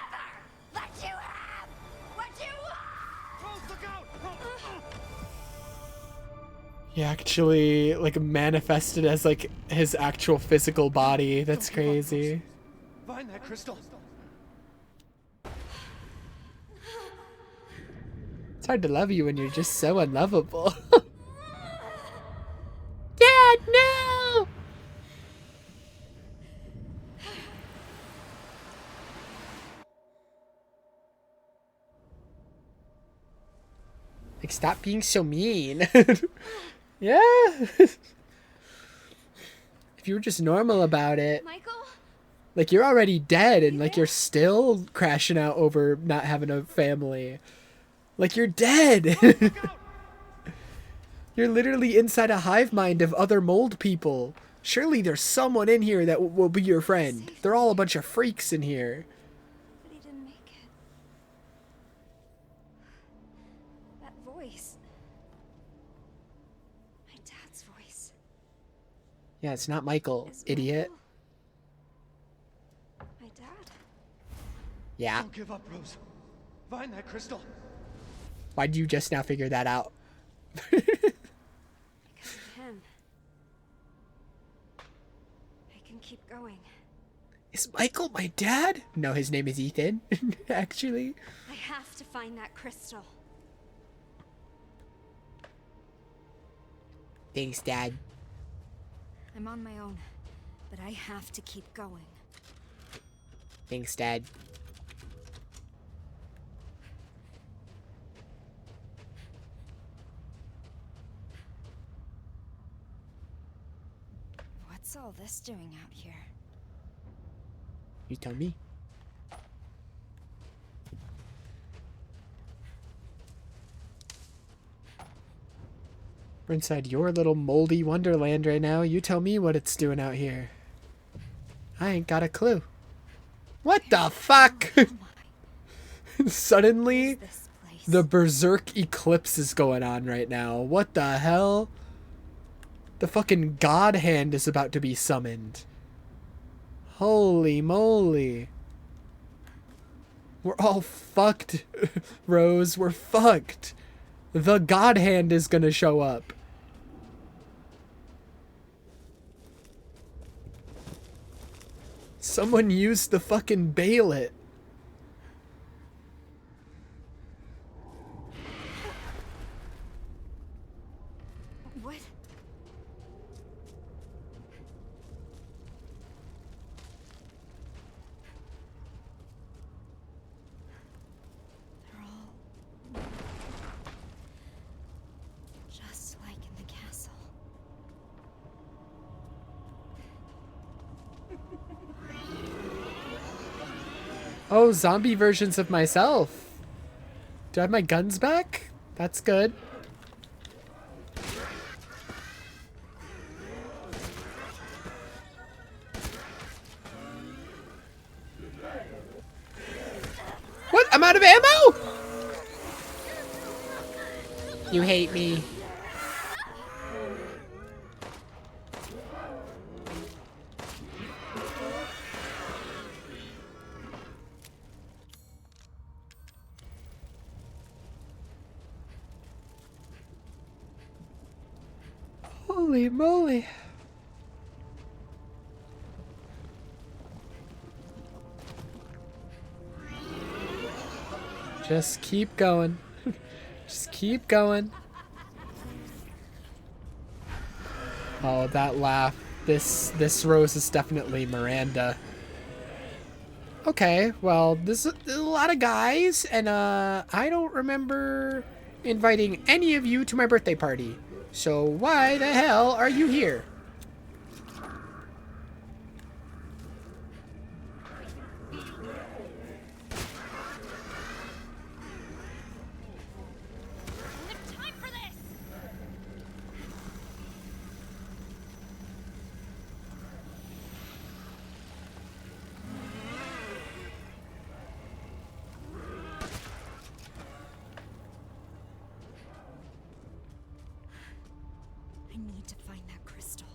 let you have what you want. Rose, look out! He actually, like, manifested as, like, his actual physical body. That's crazy. Find that crystal. It's hard to love you when you're just so unlovable. Dad, no! Like, stop being so mean. Yeah. If you were just normal about it. Michael? Like, you're already dead and, like, you're still crashing out over not having a family. Like, you're dead. You're literally inside a hive mind of other mold people. Surely there's someone in here that will be your friend. They're all a bunch of freaks in here. But he didn't make it. That voice. My dad's voice. Yeah, it's not Michael, Is idiot. Michael my dad? Yeah. Don't give up, Rose. Find that crystal. Why did you just now figure that out? Because of him. I can keep going. Is Michael my dad? No, his name is Ethan, actually. I have to find that crystal. Thanks, Dad. I'm on my own, but I have to keep going. Thanks, Dad. What's all this doing out here? You tell me. We're inside your little moldy wonderland right now. You tell me what it's doing out here. I ain't got a clue. What the fuck? Suddenly, This place. the berserk eclipse is going on right now. What the hell? The fucking god hand is about to be summoned. Holy moly. We're all fucked, Rose. We're fucked. The god hand is gonna show up. Someone used the fucking bailet. What? They're all just like in the castle. Oh, zombie versions of myself. Do I have my guns back? That's good. What? I'm out of ammo? You hate me. Holy moly. Just keep going. Just keep going. Oh, that laugh. This Rose is definitely Miranda. Okay, well, there's a lot of guys, and I don't remember inviting any of you to my birthday party. So why the hell are you here? Time for this! I need to find that crystal.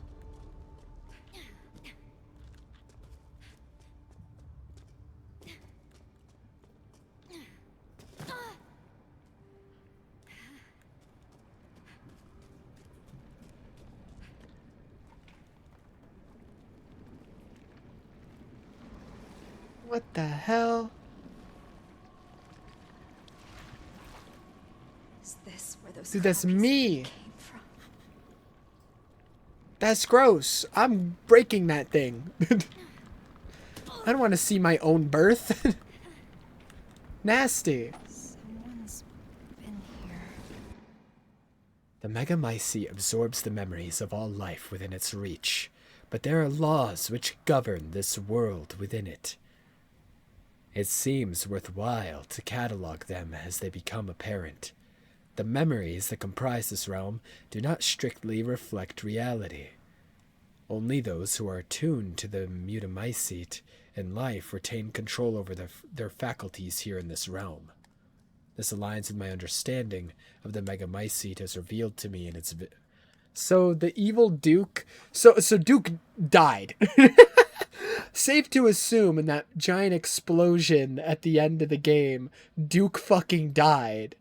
What the hell? Is this where those Dude, that's copies me. came from? That's gross. I'm breaking that thing. I don't want to see my own birth. Nasty. Someone's been here. The Megamycete absorbs the memories of all life within its reach, but there are laws which govern this world within it. It seems worthwhile to catalog them as they become apparent. The memories that comprise this realm do not strictly reflect reality. Only those who are attuned to the Megamycete in life retain control over their faculties here in this realm. This aligns with my understanding of the Megamycete as revealed to me in its... So the evil Duke... So Duke died. Safe to assume in that giant explosion at the end of the game, Duke fucking died.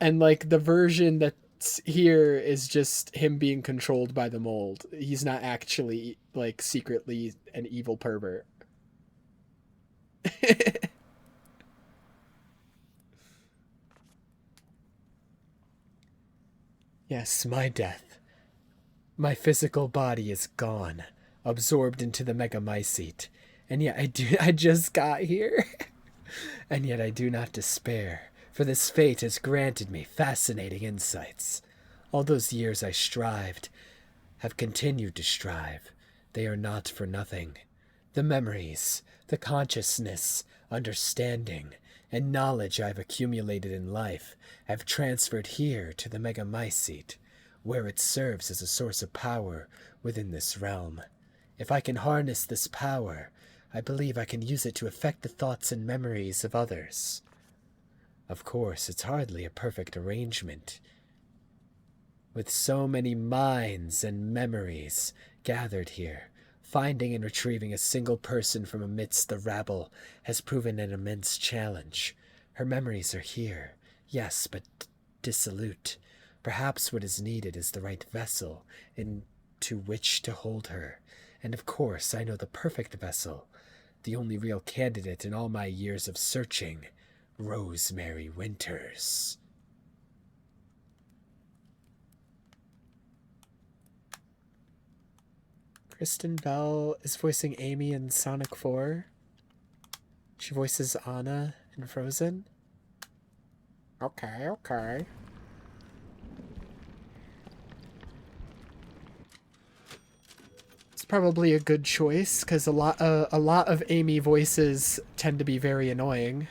And, like, the version that's here is just him being controlled by the mold. He's not actually, like, secretly an evil pervert. Yes, my death. My physical body is gone, absorbed into the Megamycete, and yet I just got here. And yet I do not despair, for this fate has granted me fascinating insights. All those years I strived, have continued to strive. They are not for nothing. The memories, the consciousness, understanding, and knowledge I've accumulated in life have transferred here to the Megamycete, where it serves as a source of power within this realm. If I can harness this power, I believe I can use it to affect the thoughts and memories of others. Of course, it's hardly a perfect arrangement. With so many minds and memories gathered here, finding and retrieving a single person from amidst the rabble has proven an immense challenge. Her memories are here, yes, but dissolute. Perhaps what is needed is the right vessel into which to hold her. And of course, I know the perfect vessel, the only real candidate in all my years of searching, Rosemary Winters. Kristen Bell is voicing Amy in Sonic 4. She voices Anna in Frozen. Okay. It's probably a good choice, because a lot of Amy voices tend to be very annoying.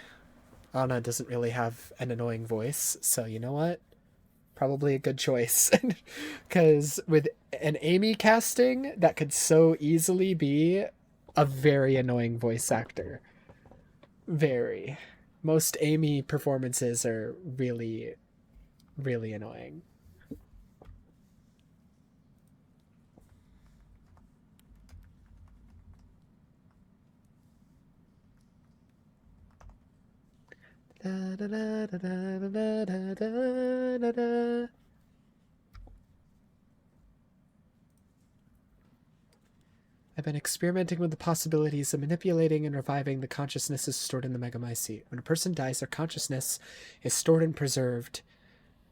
Anna doesn't really have an annoying voice, so you know what? Probably a good choice. Because with an Amy casting, that could so easily be a very annoying voice actor. Very. Most Amy performances are really really annoying. Da, da, da, da, da, da, da, da, da. I've been experimenting with the possibilities of manipulating and reviving the consciousnesses stored in the Megamycete. When a person dies, their consciousness is stored and preserved,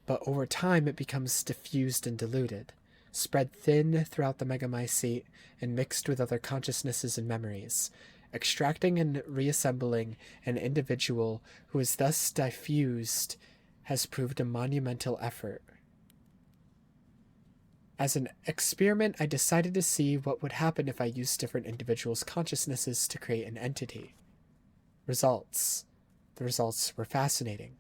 but over time it becomes diffused and diluted, spread thin throughout the Megamycete and mixed with other consciousnesses and memories. Extracting and reassembling an individual who is thus diffused has proved a monumental effort. As an experiment, I decided to see what would happen if I used different individuals' consciousnesses to create an entity. Results. The results were fascinating.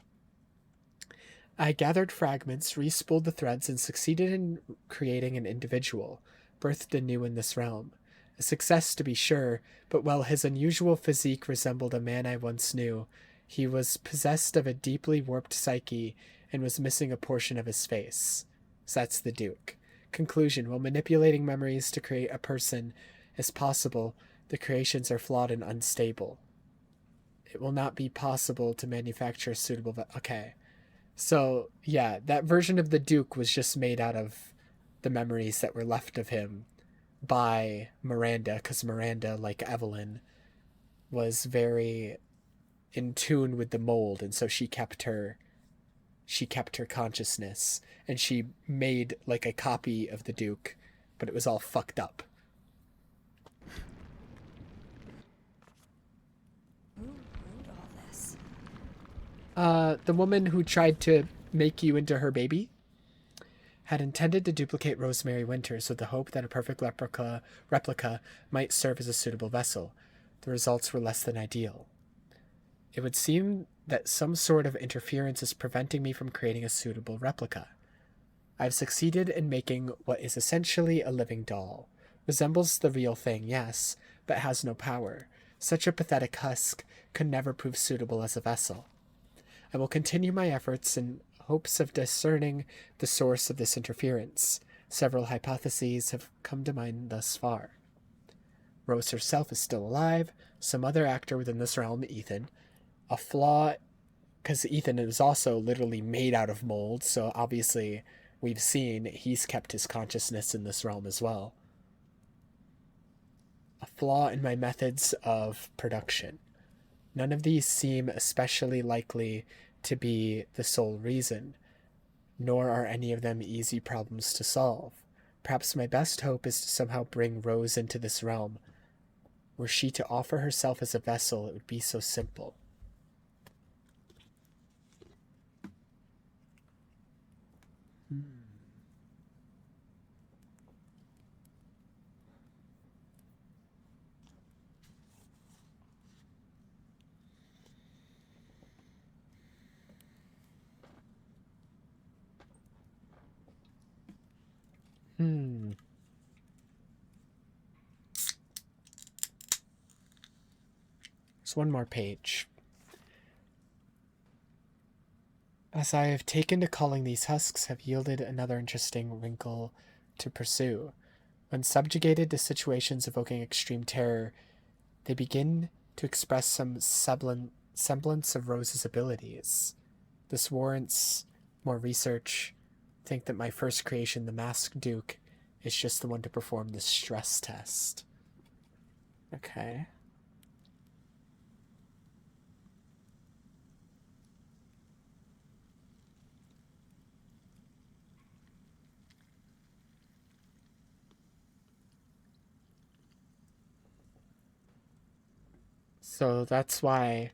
I gathered fragments, re-spooled the threads, and succeeded in creating an individual, birthed anew in this realm. A success, to be sure, but while his unusual physique resembled a man I once knew, he was possessed of a deeply warped psyche and was missing a portion of his face. So that's the Duke. Conclusion. While manipulating memories to create a person is possible, the creations are flawed and unstable. It will not be possible to manufacture a suitable... Okay. So, yeah, that version of the Duke was just made out of the memories that were left of him by Miranda, because Miranda, like Evelyn, was very in tune with the mold, and so she kept her consciousness, and she made like a copy of the Duke, but it was all fucked up. Who wrote all this? The woman who tried to make you into her baby had intended to duplicate Rosemary Winters with the hope that a perfect replica might serve as a suitable vessel. The results were less than ideal. It would seem that some sort of interference is preventing me from creating a suitable replica. I've succeeded in making what is essentially a living doll. Resembles the real thing, yes, but has no power. Such a pathetic husk could never prove suitable as a vessel. I will continue my efforts in hopes of discerning the source of this interference. Several hypotheses have come to mind thus far. Rose herself is still alive, some other actor within this realm, Ethan. A flaw, because Ethan is also literally made out of mold, so obviously we've seen he's kept his consciousness in this realm as well. A flaw in my methods of production. None of these seem especially likely to be the sole reason, nor are any of them easy problems to solve. Perhaps my best hope is to somehow bring Rose into this realm. Were she to offer herself as a vessel, it would be so simple. There's one more page. As I have taken to calling, these husks have yielded another interesting wrinkle to pursue. When subjugated to situations evoking extreme terror, they begin to express some semblance of Rose's abilities. This warrants more research. I think that my first creation, the Masked Duke, is just the one to perform the stress test. Okay. So that's why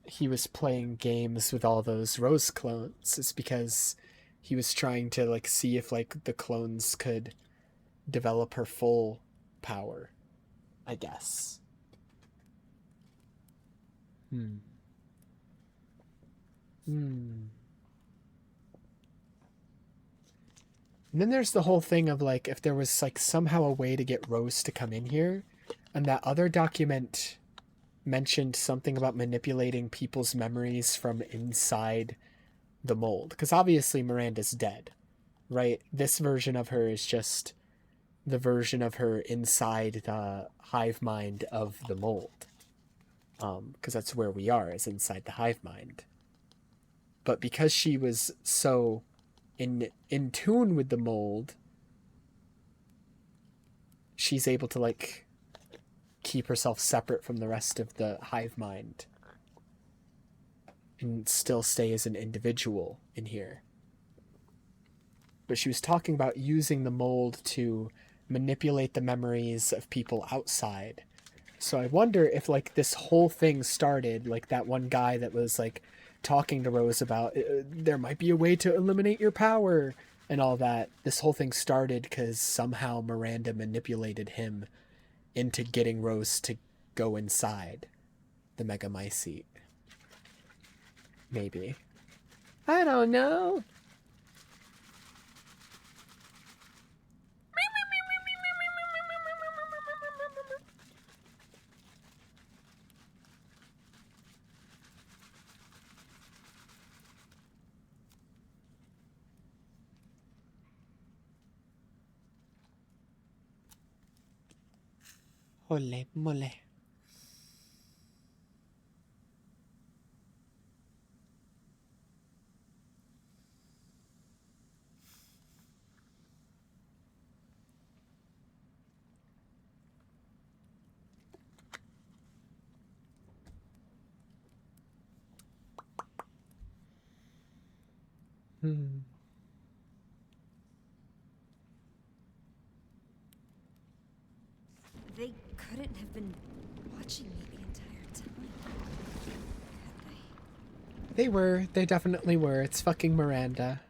he was playing games with all those Rose clones. It's because he was trying to like see if like the clones could develop her full power, I guess. And then there's the whole thing of like if there was like somehow a way to get Rose to come in here, and that other document mentioned something about manipulating people's memories from inside the mold, because obviously Miranda's dead, right? This version of her is just the version of her inside the hive mind of the mold, because that's where we are, is inside the hive mind. But because she was so in tune with the mold, she's able to like keep herself separate from the rest of the hive mind and still stay as an individual in here. But she was talking about using the mold to manipulate the memories of people outside. So I wonder if like this whole thing started, like that one guy that was like talking to Rose about there might be a way to eliminate your power and all that. This whole thing started because somehow Miranda manipulated him into getting Rose to go inside the Megamycete. Maybe. I don't know. Ole mole. They couldn't have been watching me the entire time. Could they? They were. They definitely were. It's fucking Miranda.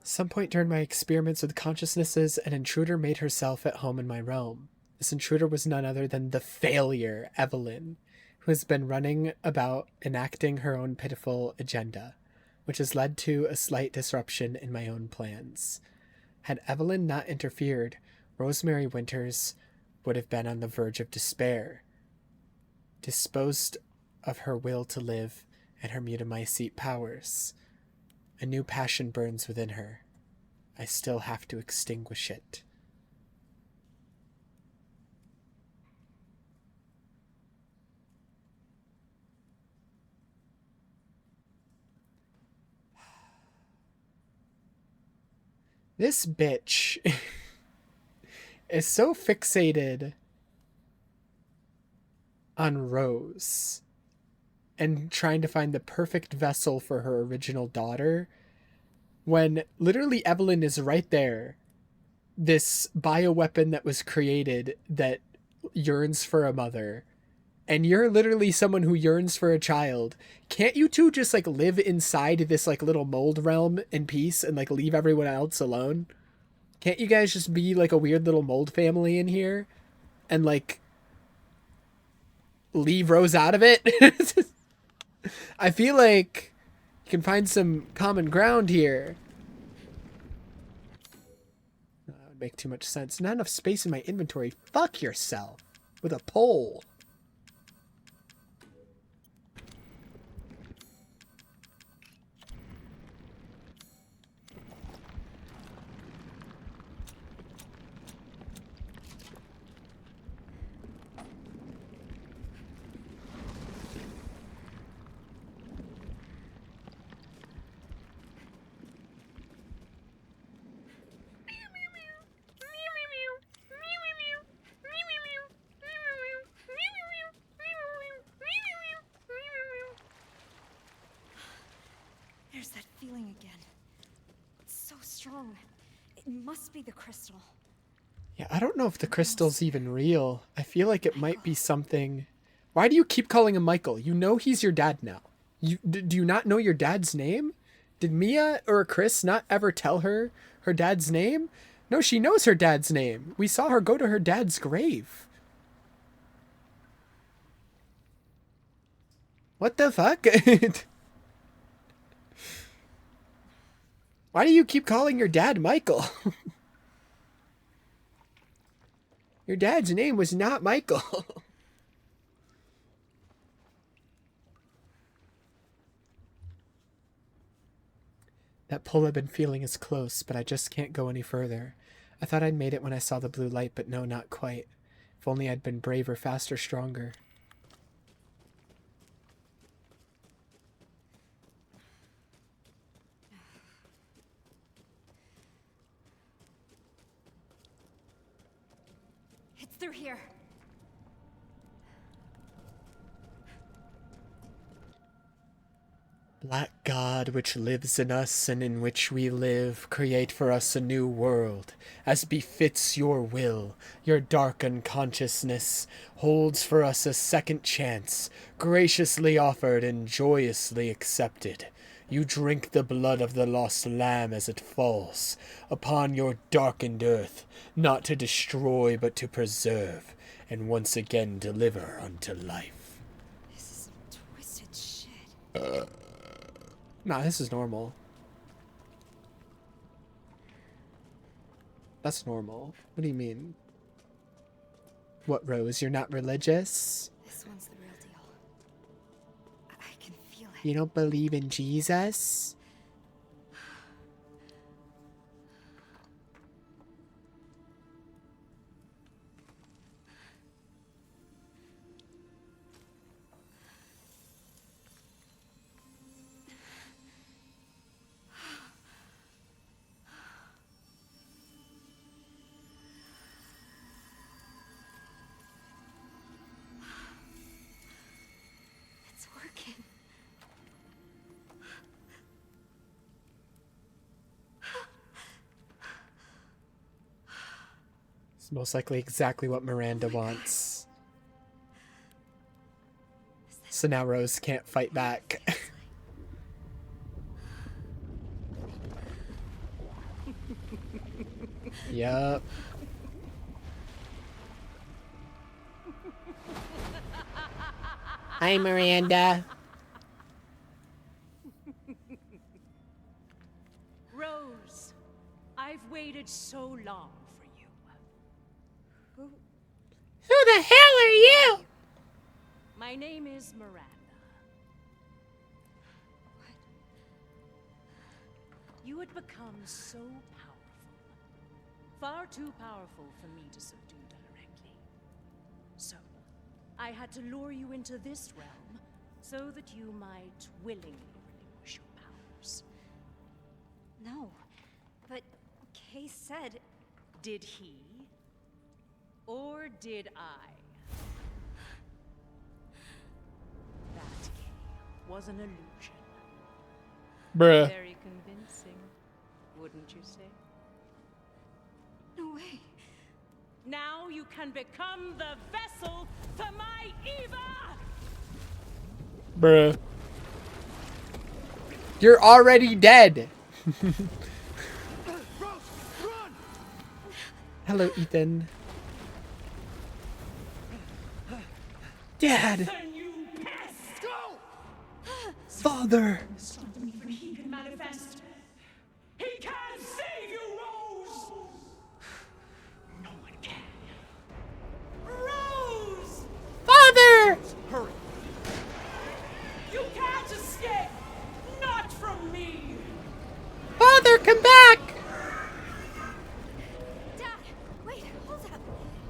Some point during my experiments with consciousnesses, an intruder made herself at home in my realm. This intruder was none other than the failure, Evelyn, who has been running about enacting her own pitiful agenda, which has led to a slight disruption in my own plans. Had Evelyn not interfered, Rosemary Winters would have been on the verge of despair, disposed of her will to live and her mutamycete powers. A new passion burns within her. I still have to extinguish it. This bitch is so fixated on Rose and trying to find the perfect vessel for her original daughter, when literally Evelyn is right there. This bioweapon that was created that yearns for a mother, and you're literally someone who yearns for a child. Can't you two just like live inside this like little mold realm in peace and like leave everyone else alone? Can't you guys just be like a weird little mold family in here and like leave Rose out of it? I feel like you can find some common ground here. That would make too much sense. Not enough space in my inventory. Fuck yourself with a pole. There's that feeling again. It's so strong. It must be the crystal. Yeah, I don't know if the crystal's even real. I feel like it might be something. Why do you keep calling him Michael? You know he's your dad now. Do you not know your dad's name? Did Mia or Chris not ever tell her her dad's name? No, she knows her dad's name. We saw her go to her dad's grave. What the fuck? Why do you keep calling your dad Michael? Your dad's name was not Michael. That pull I've been feeling is close, but I just can't go any further. I thought I'd made it when I saw the blue light, but no, not quite. If only I'd been braver, faster, stronger. It's through here. Black God, which lives in us and in which we live, create for us a new world, as befits your will. Your dark unconsciousness holds for us a second chance, graciously offered and joyously accepted. You drink the blood of the lost lamb as it falls upon your darkened earth, not to destroy but to preserve, and once again deliver unto life. This is some twisted shit. Nah, this is normal. That's normal. What do you mean? What, Rose? You're not religious? This one's the real deal. I can feel it. You don't believe in Jesus? It's working. It's most likely exactly what Miranda wants. So now Rose can't fight back. Yup. Hi, Miranda. Rose, I've waited so long for you. Who the hell are you? My name is Miranda. You had become so powerful. Far too powerful for me to subdue directly. So, I had to lure you into this realm so that you might willingly relinquish your powers. No, but Kay said... Did he? Or did I? That Kay was an illusion. Bruh. Very convincing, wouldn't you say? No way. Now you can become the vessel for my Eva! Bruh. You're already dead. Hello, Ethan. Dad! Then you pest! Go! Father! He can manifest. He can save you, Rose! No one can. Rose! Father! Hurry! You can't escape! Not from me! Father, come back! Dad, wait, hold up.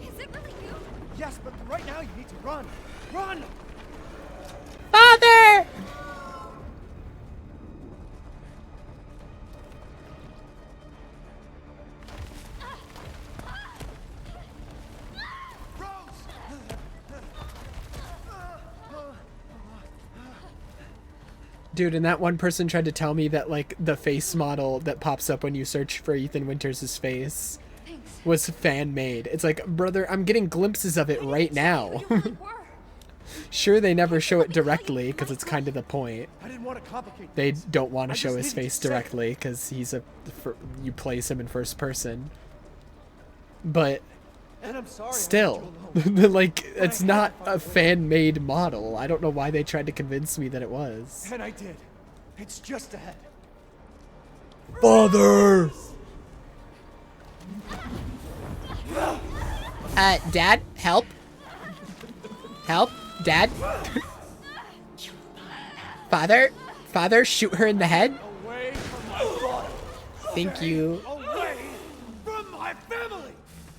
Is it really you? Yes, but right now you need to run! Run! Father! Dude, and that one person tried to tell me that, like, the face model that pops up when you search for Ethan Winters' face Thanks. was fan-made. It's like, brother, I'm getting glimpses of it right now. You really were. Sure, they never show it directly, because it's kind of the point. I didn't want to complicate They things. don't want I to show just his needed face to say it. directly, because he's you place him in first person. But And I'm sorry. still, I left you alone. like, it's not a fan-made model. I don't know why they tried to convince me that it was. And I did. It's just ahead. Father! Dad, help. Help, Dad. Father, shoot her in the head. Away from my Thank you. Away from my family!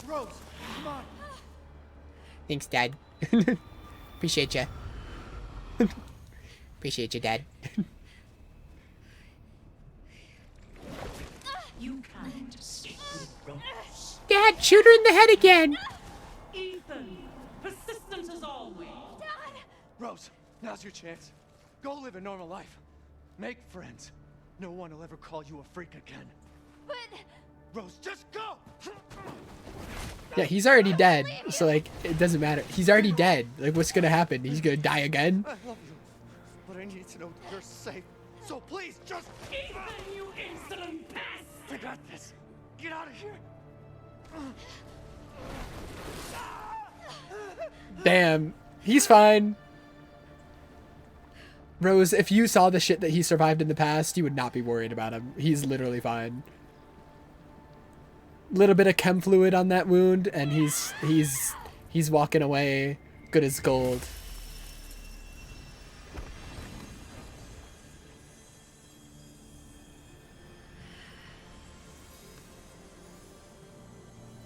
Rose, come on. Thanks, Dad. Appreciate ya. Appreciate you, Dad. You can't escape Rose. Dad, shoot her in the head again. Ethan, persistent as always. Rose, now's your chance. Go live a normal life. Make friends. No one will ever call you a freak again. But Rose, just go! Yeah, he's already dead. So, like, it doesn't matter. He's already dead. Like, what's gonna happen? He's gonna die again? I love you, but I need to know that you're safe. So please, just... Ethan, you insolent pest! I got this. Get out of here. Damn. He's fine. Rose, if you saw the shit that he survived in the past, you would not be worried about him. He's literally fine. Little bit of chem fluid on that wound, and he's walking away good as gold.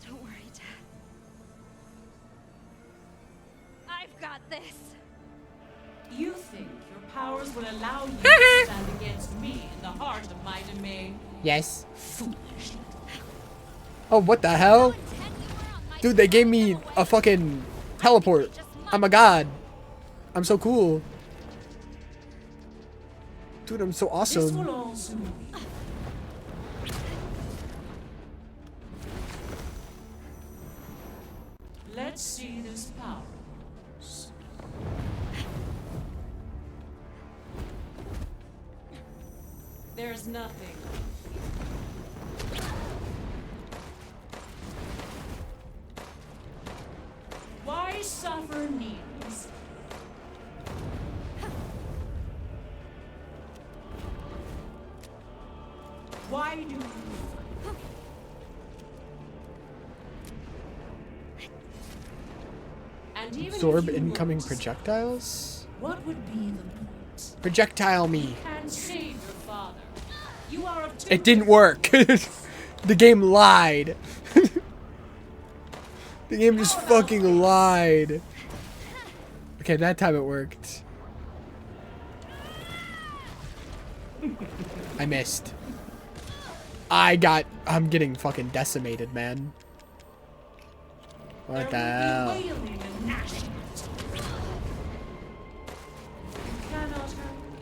don't worry, Dad. I've got this. You think your powers will allow you to stand against me in the heart of my domain? Yes. Foolish. Oh, what the hell? Dude, they gave me a fucking teleport. I'm a god. I'm so cool. Dude, I'm so This awesome. will all soon be. Let's see this power. There's nothing. Why suffer needs? Why do you and even Absorb if you incoming lose, projectiles? what would be the point? Projectile me. And save your father. You are of It didn't work. The game lied. The game just fucking lied. Okay, that time it worked. I missed. I'm getting fucking decimated, man. What the hell? Wailing and gnashing. You cannot hurt me.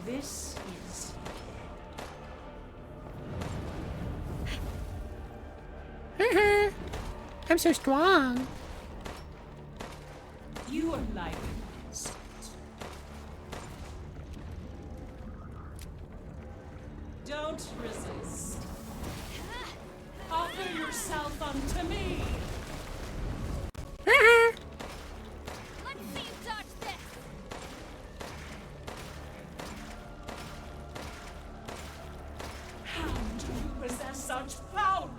This is I'm so strong. you are like don't resist. Offer yourself unto me. Let's see you dodge this. How do you possess such power?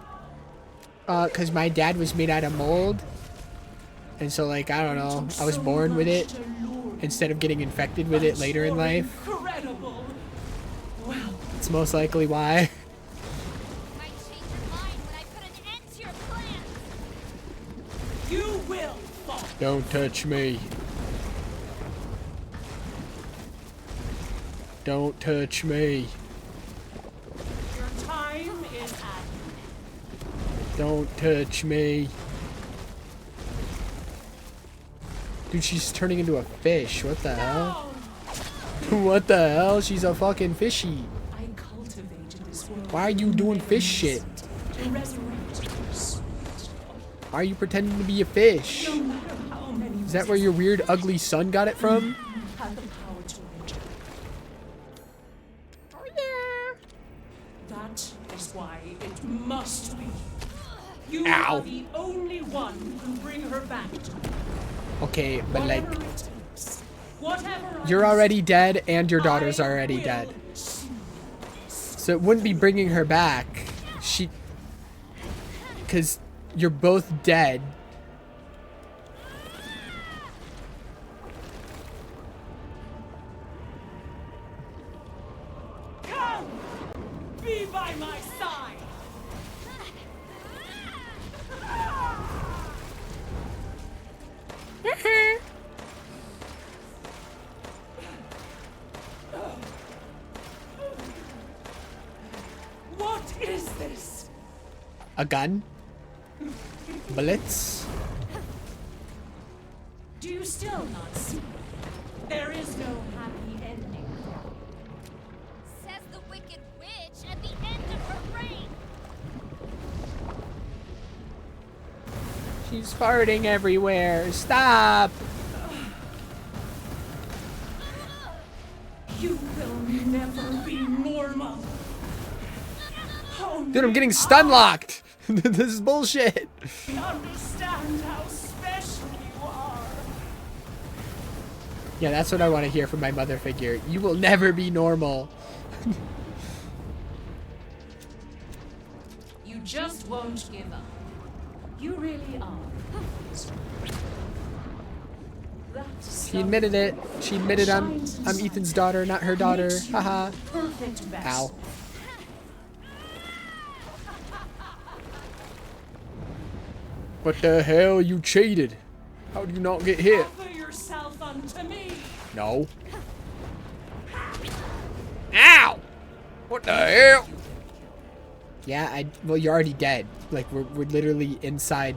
'Cause my dad was made out of mold. And so, like, I don't know. I was born with it instead of getting infected with it later in life. Incredible. Well, It's most likely why. You might change your mind when I put an end to your plans. you will fall. Don't touch me. Don't touch me. Your time is at an end. Don't touch me. Dude, she's turning into a fish. What the hell? What the hell? She's a fucking fishy. I cultivated this world. Why are you doing fish shit? To resurrect your sweet Why are you pretending to be a fish? no matter how many Is that where your weird ugly son got it from? had the power to enter. That is why it must be. You Ow. are the only one who can bring her back to me. Okay, but like, Whatever it takes. Whatever I you're already dead and your I daughter's already will dead. see. So it wouldn't be bringing her back. Because you're both dead. by my side. What is this? A gun? Bullets? Do you still not see? There is no happy ending. Says the Wicked Witch at the end of her reign. She's farting everywhere. Stop! You will never be normal. Oh, Dude, I'm getting stun locked! This is bullshit! understand how special you are. Yeah, that's what I want to hear from my mother figure. You will never be normal. You just won't give up. You really are. She admitted it. She admitted I'm Ethan's daughter, not her daughter. Haha. Ow. What the hell? You cheated. How do you not get hit? Offer yourself unto me. No. Ow! What the hell? Yeah, well, you're already dead. Like, we're literally inside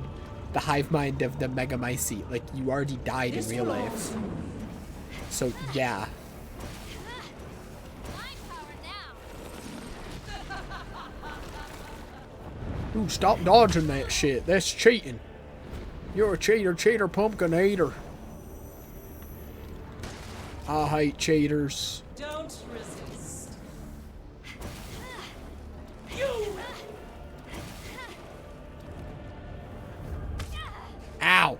the hive mind of the Megamycete. Like, you already died in real life. So, yeah. Ooh, stop dodging that shit. That's cheating. You're a cheater, pumpkin eater. I hate cheaters. Don't resist. You. Ow.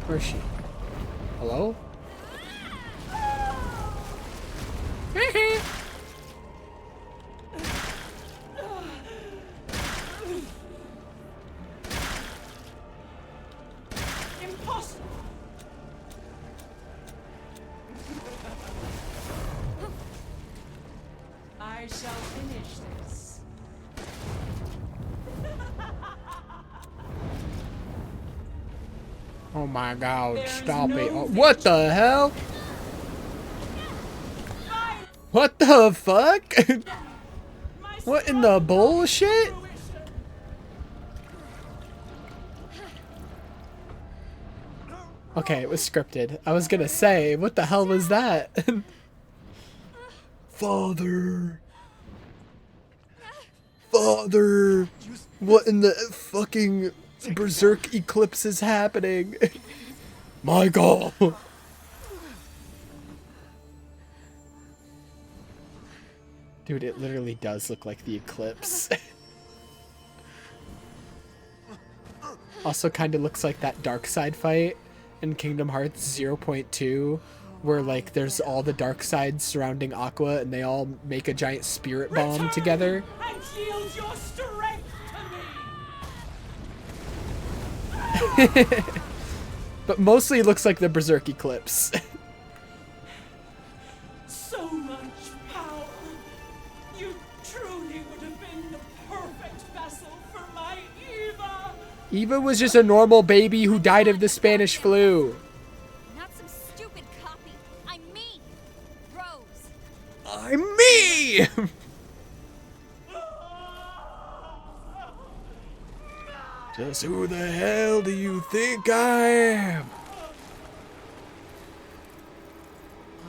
Where's she? Hello? Impossible. I shall finish this. Oh my god, There's stop no it. Oh, what the hell? What the fuck? What in the bullshit? Okay, it was scripted. I was gonna say, what the hell was that? Father. Father. What in the fucking berserk eclipse is happening? My god. Dude, it literally does look like the eclipse. Also kind of looks like that dark side fight in Kingdom Hearts 0.2 where like there's all the dark sides surrounding Aqua and they all make a giant spirit bomb together. And yield your strength to me. But mostly it looks like the berserk eclipse. So much power. You truly would have been the perfect vessel for my Eva. Eva was just a normal baby who died of the Spanish flu. Not some stupid copy. I'm me, Rose. I'm me! Just who the hell do you think I am?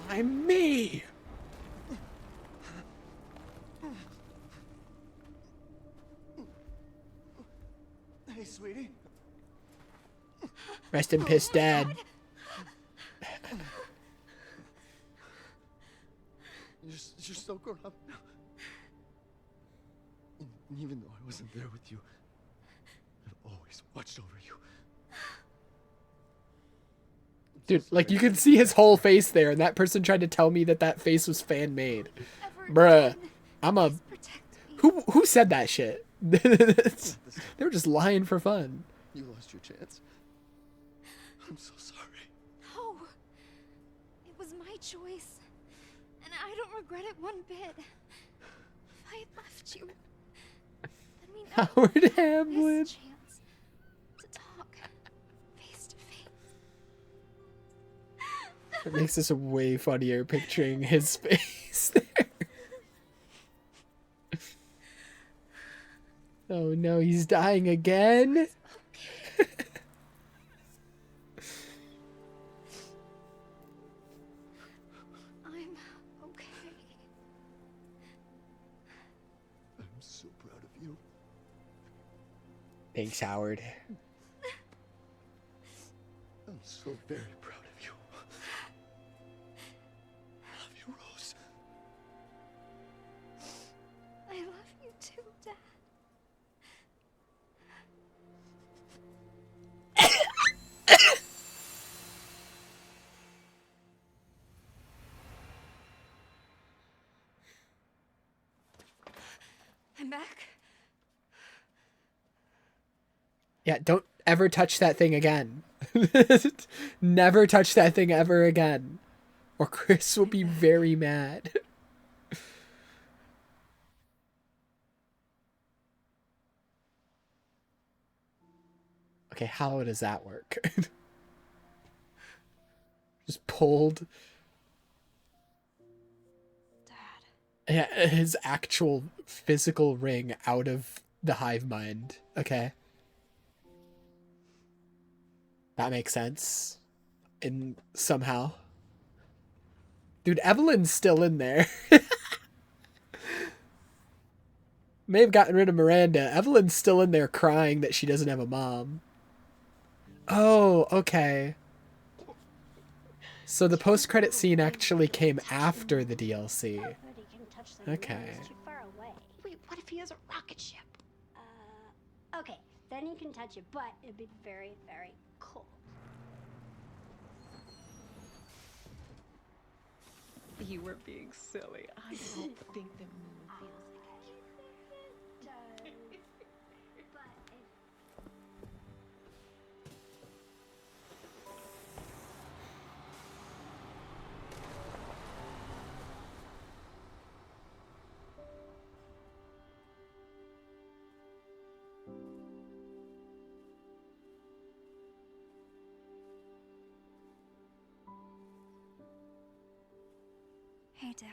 I'm me! Hey, sweetie. Rest in piss, Dad. You're so grown up now. And even though I wasn't there with you, I've always watched over you. Dude, like you can see his whole face there, and that person tried to tell me that that face was fan made. Bruh, I'm a. Who said that shit? They were just lying for fun. You lost your chance. I'm so sorry. No. It was my choice. And I don't regret it one bit. I left you. Then we never Howard had Hamlin. this chance to talk face to face. It makes this way funnier picturing his face there. Oh no, he's dying again. I'm okay. I'm so proud of you. Thanks, Howard. I'm so very proud of you. Love you, Rose. I love you too, Dad. I'm back. Yeah, don't ever touch that thing again. Never touch that thing ever again. Or Chris will be very mad. Okay, how does that work? Just pulled. Dad. Yeah, his actual physical ring out of the hive mind. Okay. That makes sense. In somehow. Dude, Evelyn's still in there. May have gotten rid of Miranda. Evelyn's still in there crying that she doesn't have a mom. Oh, okay. So the post-credit scene actually came after the DLC. Okay. Wait, what if he has a rocket ship? Okay, then you can touch it, but it'd be very, very cold. You were being silly. I don't think the moon feels Hey, Dad.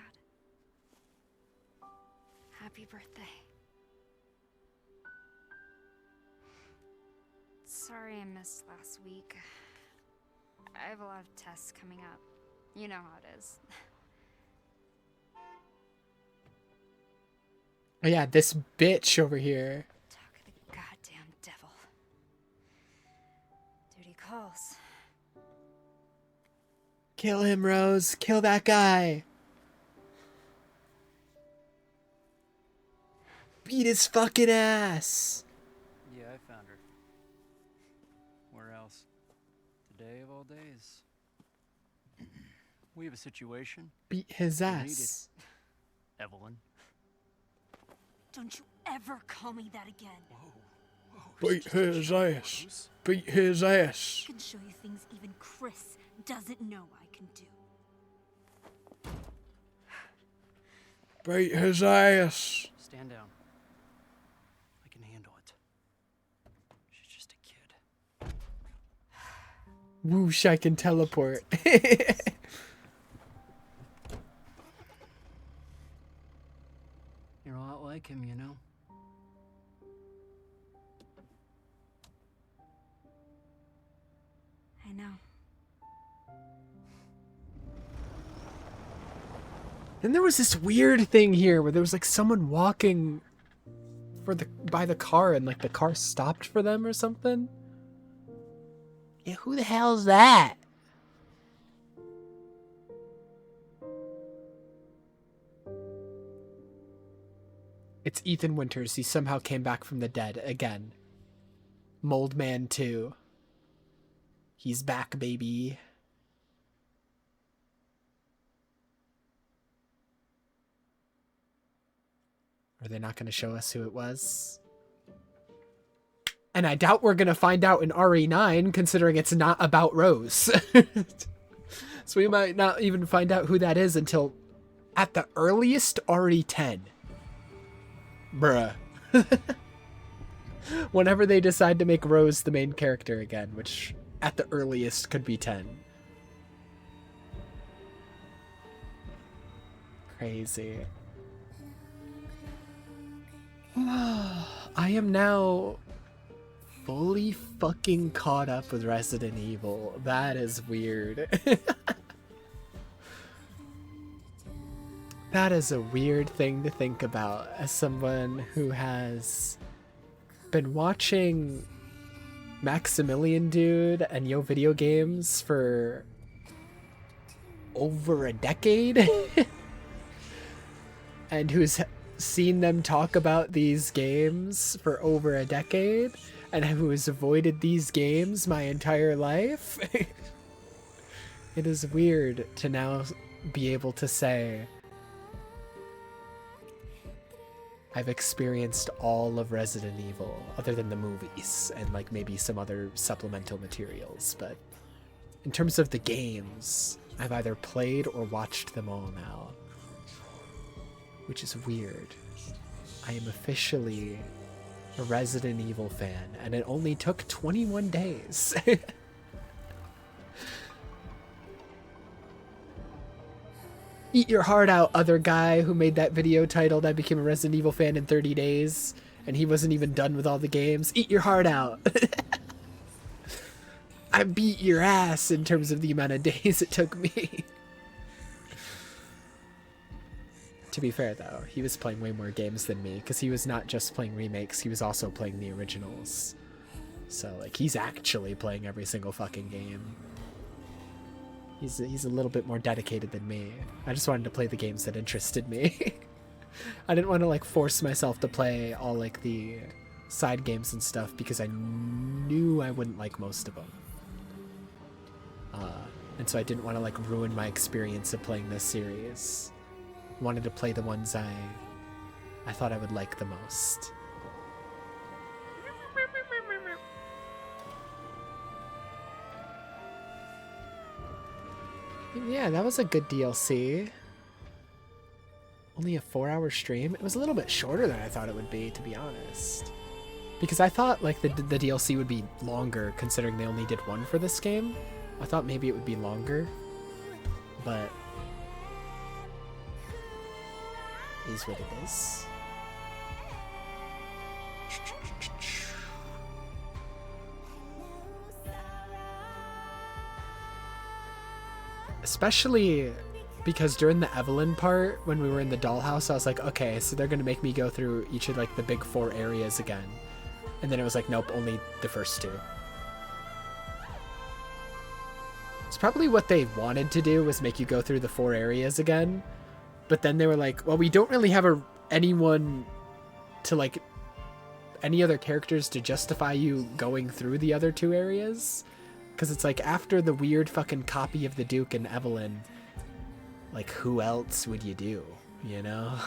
Happy birthday. Sorry I missed last week. I have a lot of tests coming up. You know how it is. Oh yeah, this bitch over here. Talk of the goddamn devil. Duty calls. Kill him, Rose. Kill that guy. Beat his fucking ass. Yeah, I found her. Where else? Today of all days. We have a situation. Beat his We're needed. ass. Evelyn. Don't you ever call me that again. Beat his ass. Beat his ass. I can show you things even Chris doesn't know I can do. Beat his ass. Stand down. I can handle it. She's just a kid. Whoosh, I can teleport. You're a lot like him, you know? I know. Then there was this weird thing here where there was like someone walking by the car and like the car stopped for them or something. Yeah, who the hell's that? It's Ethan Winters. He somehow came back from the dead again. Mold Man 2. He's back, baby. Are they not going to show us who it was? And I doubt we're going to find out in RE9, considering it's not about Rose. So we might not even find out who that is until, at the earliest, RE10. Bruh. Whenever they decide to make Rose the main character again, which at the earliest could be 10. Crazy. I am now fully fucking caught up with Resident Evil. That is weird. That is a weird thing to think about as someone who has been watching Maximilian Dude and Yo Video Games for over a decade and who's seen them talk about these games for over a decade and who has avoided these games my entire life. It is weird to now be able to say I've experienced all of Resident Evil, other than the movies and like maybe some other supplemental materials, but in terms of the games, I've either played or watched them all now, which is weird. I am officially a Resident Evil fan, and it only took 21 days. Eat your heart out, other guy who made that video titled I became a Resident Evil fan in 30 days, and he wasn't even done with all the games. Eat your heart out. I beat your ass in terms of the amount of days it took me. To be fair, though, he was playing way more games than me, because he was not just playing remakes, he was also playing the originals. So, like, he's actually playing every single fucking game. He's a little bit more dedicated than me. I just wanted to play the games that interested me. I didn't want to, like, force myself to play all, like, the side games and stuff, because I knew I wouldn't like most of them. And so I didn't want to, like, ruin my experience of playing this series. I wanted to play the ones I thought I would like the most. Yeah, that was a good DLC. Only a 4-hour stream? It was a little bit shorter than I thought it would be, to be honest. Because I thought like the DLC would be longer, considering they only did one for this game. I thought maybe it would be longer, but it is what it is. Especially because during the Evelyn part, when we were in the dollhouse, I was like, okay, so they're gonna make me go through each of like the big 4 areas again. And then it was like, nope, only the first 2. It's probably what they wanted to do, was make you go through the 4 areas again. But then they were like, well, we don't really have anyone to like, any other characters to justify you going through the other 2 areas. Because it's like, after the weird fucking copy of the Duke and Evelyn, like, who else would you do, you know?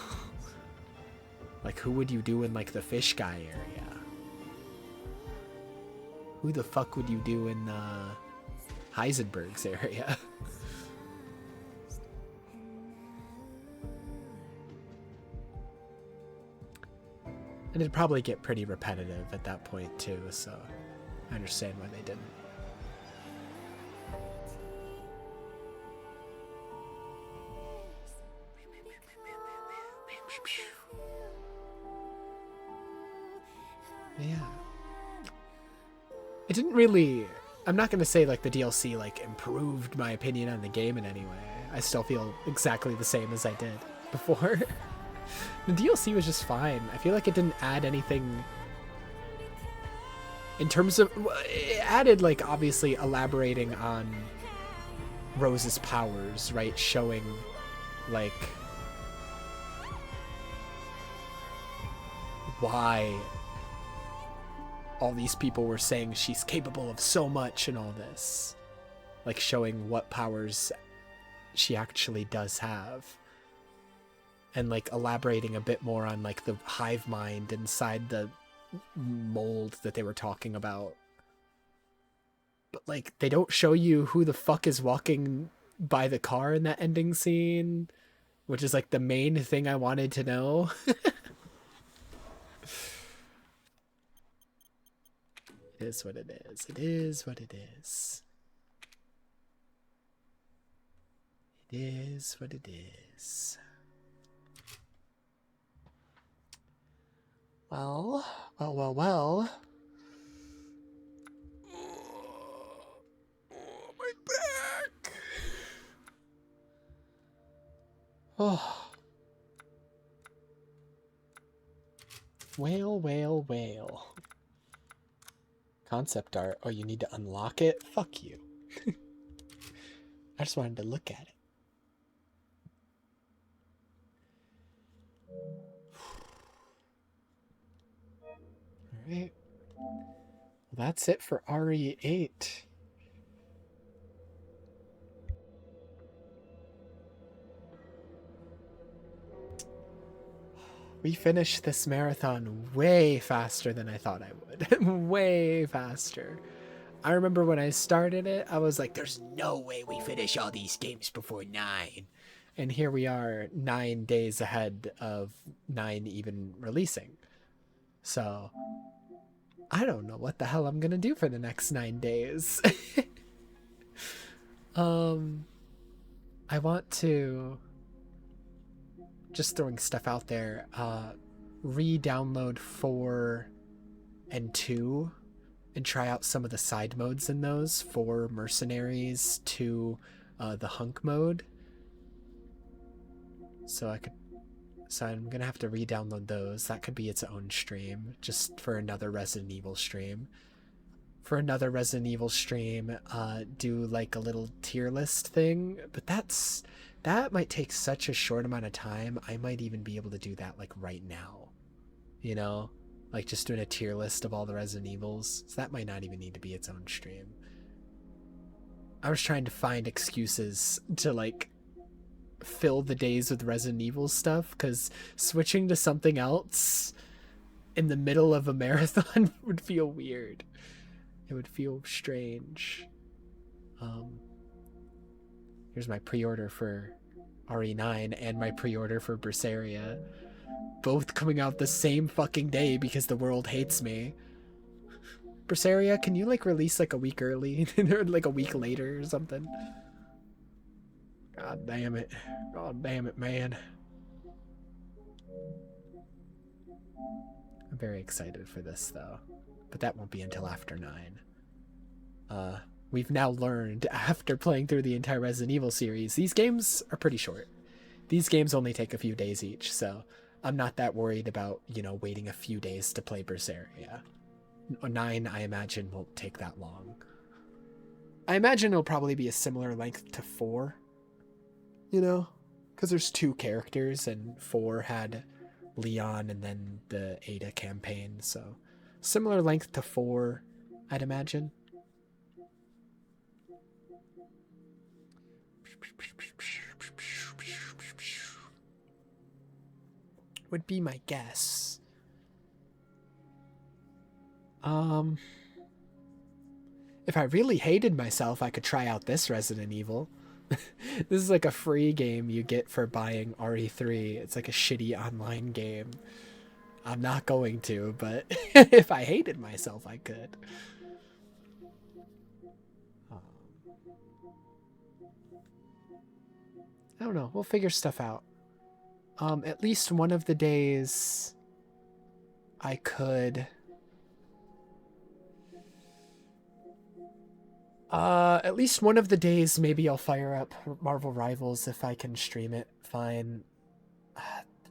Like, who would you do in, like, the fish guy area? Who the fuck would you do in, Heisenberg's area? And it'd probably get pretty repetitive at that point, too, so I understand why they didn't. Yeah. It didn't really... I'm not going to say, like, the DLC, like, improved my opinion on the game in any way. I still feel exactly the same as I did before. The DLC was just fine. I feel like it didn't add anything... In terms of... It added, like, obviously elaborating on Rose's powers, right? Showing, like... why all these people were saying she's capable of so much and all this. Like, showing what powers she actually does have. And, like, elaborating a bit more on, like, the hive mind inside the mold that they were talking about. But, like, they don't show you who the fuck is walking by the car in that ending scene, which is, like, the main thing I wanted to know. It is what it is. It is what it is. It is what it is. Well. My back. Oh. Whale. Concept art. Oh, you need to unlock it? Fuck you. I just wanted to look at it. Alright. Well, that's it for RE8. We finished this marathon way faster than I thought I would. Way faster. I remember when I started it, I was like, there's no way we finish all these games before 9. And here we are 9 days ahead of 9 even releasing. So, I don't know what the hell I'm gonna do for the next 9 days. I want to, just throwing stuff out there, re-download 4 and 2 and try out some of the side modes in those. 4 Mercenaries, 2 the Hunk mode. So I'm gonna have to re-download those. That could be its own stream, just for another Resident Evil stream. For another Resident Evil stream, do like a little tier list thing, but that might take such a short amount of time. I might even be able to do that like right now, you know, like just doing a tier list of all the Resident Evils. So that might not even need to be its own stream. I was trying to find excuses to like fill the days with Resident Evil stuff, because switching to something else in the middle of a marathon would feel weird. It would feel strange. Here's my pre-order for RE9 and my pre-order for Berseria. Both coming out the same fucking day because the world hates me. Berseria, can you like release like a week early or like a week later or something? God damn it. God damn it, man. I'm very excited for this though, but that won't be until after 9. We've now learned after playing through the entire Resident Evil series, these games are pretty short. These games only take a few days each, so I'm not that worried about, you know, waiting a few days to play Berseria. 9, I imagine, won't take that long. I imagine it'll probably be a similar length to 4, you know, because there's 2 characters and 4 had Leon and then the Ada campaign, so similar length to 4, I'd imagine. Would be my guess. If I really hated myself, I could try out this Resident Evil. This is like a free game you get for buying RE3. It's like a shitty online game. I'm not going to, but if I hated myself, I could. I don't know. We'll figure stuff out. At least one of the days I could... at least one of the days maybe I'll fire up Marvel Rivals if I can stream it fine.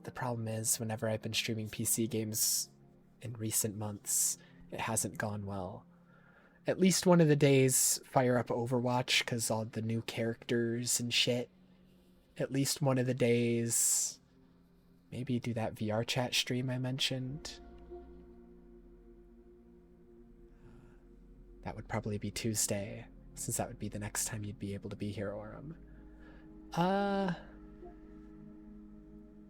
The problem is, whenever I've been streaming PC games in recent months, it hasn't gone well. At least one of the days fire up Overwatch, because all the new characters and shit. At least one of the days maybe do that VR chat stream I mentioned. That would probably be Tuesday, since that would be the next time you'd be able to be here, Orem.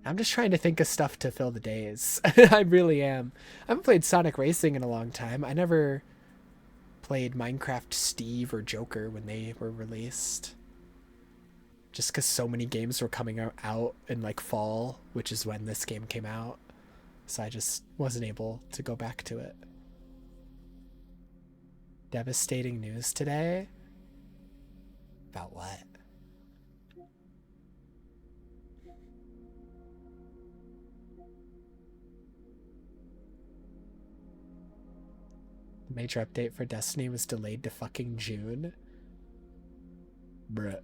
I'm just trying to think of stuff to fill the days. I really am. I haven't played Sonic Racing in a long time. I never played Minecraft Steve or Joker when they were released. Just because so many games were coming out in like fall, which is when this game came out. So I just wasn't able to go back to it. Devastating news today? About what? The major update for Destiny was delayed to fucking June. Bruh.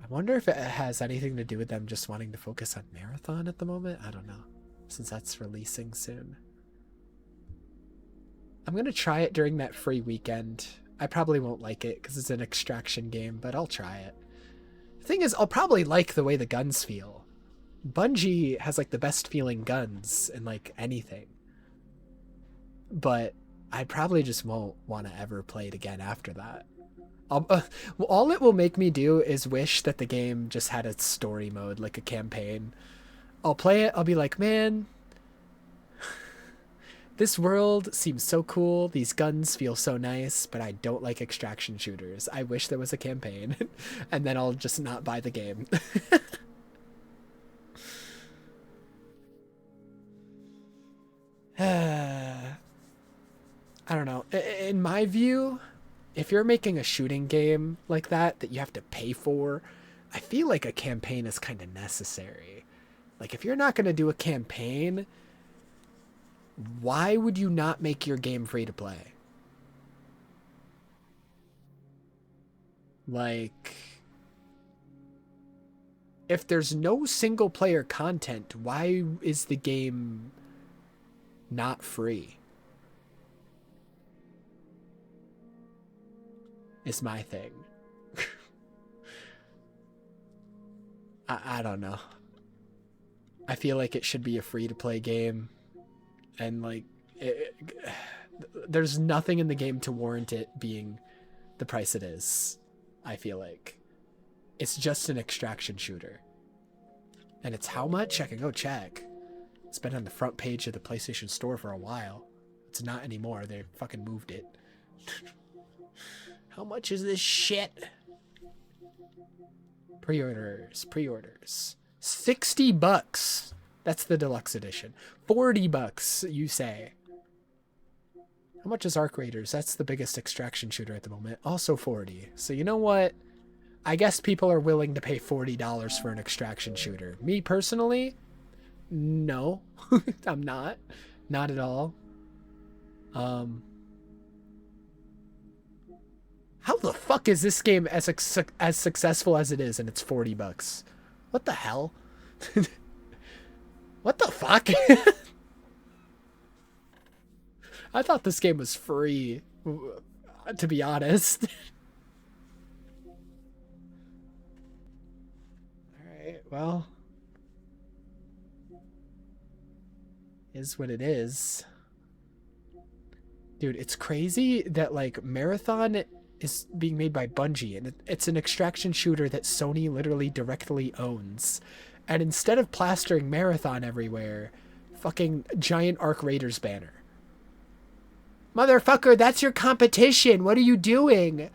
I wonder if it has anything to do with them just wanting to focus on Marathon at the moment. I don't know, since that's releasing soon. I'm gonna try it during that free weekend. I probably won't like it because it's an extraction game, but I'll try it. The thing is, I'll probably like the way the guns feel. Bungie has like the best feeling guns in like anything. But I probably just won't want to ever play it again after that. All it will make me do is wish that the game just had a story mode, like a campaign. I'll play it, I'll be like, man, this world seems so cool, these guns feel so nice, but I don't like extraction shooters. I wish there was a campaign, and then I'll just not buy the game. I don't know. In my view, if you're making a shooting game like that you have to pay for, I feel like a campaign is kind of necessary. Like, if you're not going to do a campaign, why would you not make your game free to play? Like, if there's no single player content, why is the game not free? Is my thing. I don't know. I feel like it should be a free to play game, and like there's nothing in the game to warrant it being the price it is. I feel like it's just an extraction shooter, and it's how much? I can go check. It's been on the front page of the PlayStation Store for a while. It's not anymore. They fucking moved it. How much is this shit? Pre-orders. 60 bucks. That's the deluxe edition. 40 bucks, you say. How much is Arc Raiders? That's the biggest extraction shooter at the moment. Also 40. So you know what? I guess people are willing to pay $40 for an extraction shooter. Me personally, no. I'm not. Not at all. How the fuck is this game as successful as it is and it's 40 bucks? What the hell? What the fuck? I thought this game was free, to be honest. Alright, well. Is what it is. Dude, it's crazy that, like, Marathon is being made by Bungie, and it's an extraction shooter that Sony literally directly owns. And instead of plastering Marathon everywhere, fucking giant Arc Raiders banner. Motherfucker, that's your competition. What are you doing?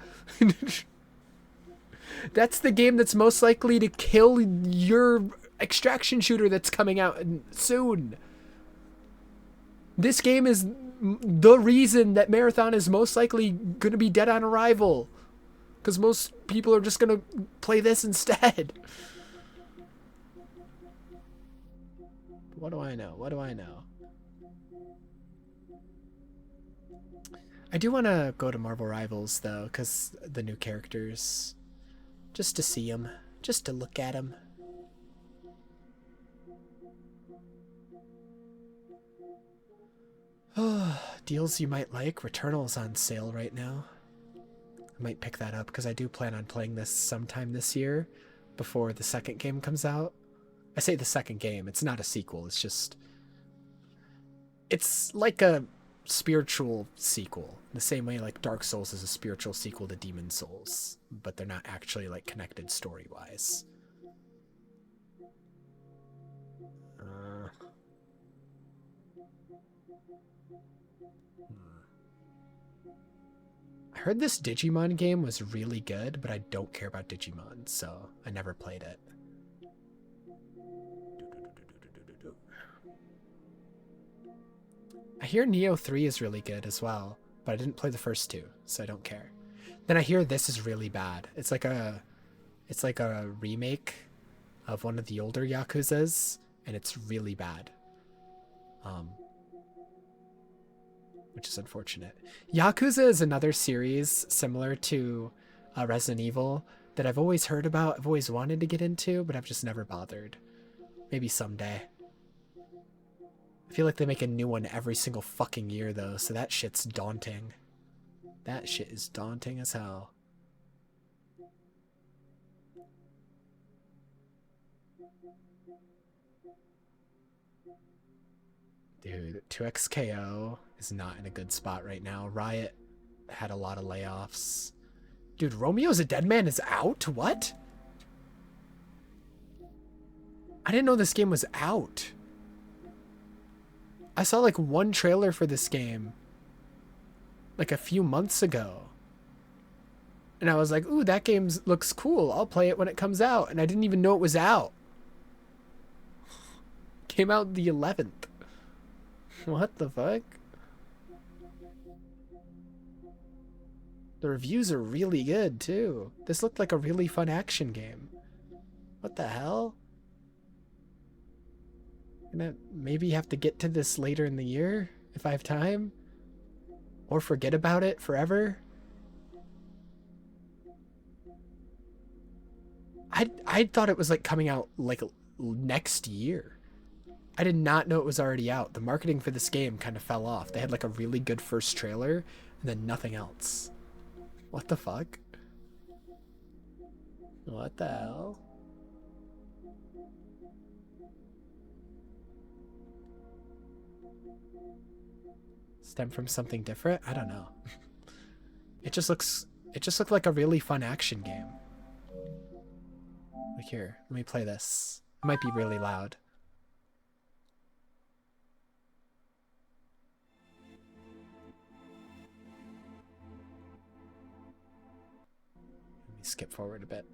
That's the game that's most likely to kill your extraction shooter that's coming out soon. This game is the reason that Marathon is most likely going to be dead on arrival. Because most people are just going to play this instead. What do I know? What do I know? I do want to go to Marvel Rivals, though, because the new characters. Just to see them. Just to look at them. Deals you might like. Returnal's on sale right now. I might pick that up because I do plan on playing this sometime this year before the second game comes out. I say the second game. It's not a sequel. It's just... It's like a spiritual sequel. The same way like Dark Souls is a spiritual sequel to Demon Souls. But they're not actually like connected story-wise. I heard this Digimon game was really good, but I don't care about Digimon, so I never played it. I hear Neo 3 is really good as well, but I didn't play the first two, so I don't care. Then I hear this is really bad. It's like a remake of one of the older Yakuzas, and it's really bad. Which is unfortunate. Yakuza is another series similar to Resident Evil that I've always heard about, I've always wanted to get into, but I've just never bothered. Maybe someday. I feel like they make a new one every single fucking year though, so that shit's daunting. That shit is daunting as hell. Dude, 2XKO is not in a good spot right now. Riot had a lot of layoffs. Dude, Romeo's a Dead Man is out? What? I didn't know this game was out. I saw like one trailer for this game like a few months ago. And I was like, ooh, that game looks cool. I'll play it when it comes out. And I didn't even know it was out. Came out the 11th. What the fuck? The reviews are really good too. This looked like a really fun action game. What the hell? Gonna maybe have to get to this later in the year if I have time, or forget about it forever. I thought it was like coming out like next year. I did not know it was already out. The marketing for this game kind of fell off. They had like a really good first trailer and then nothing else. What the fuck? What the hell? Stem from something different? I don't know. It just looked like a really fun action game. Like here, let me play this. It might be really loud. Let me skip forward a bit.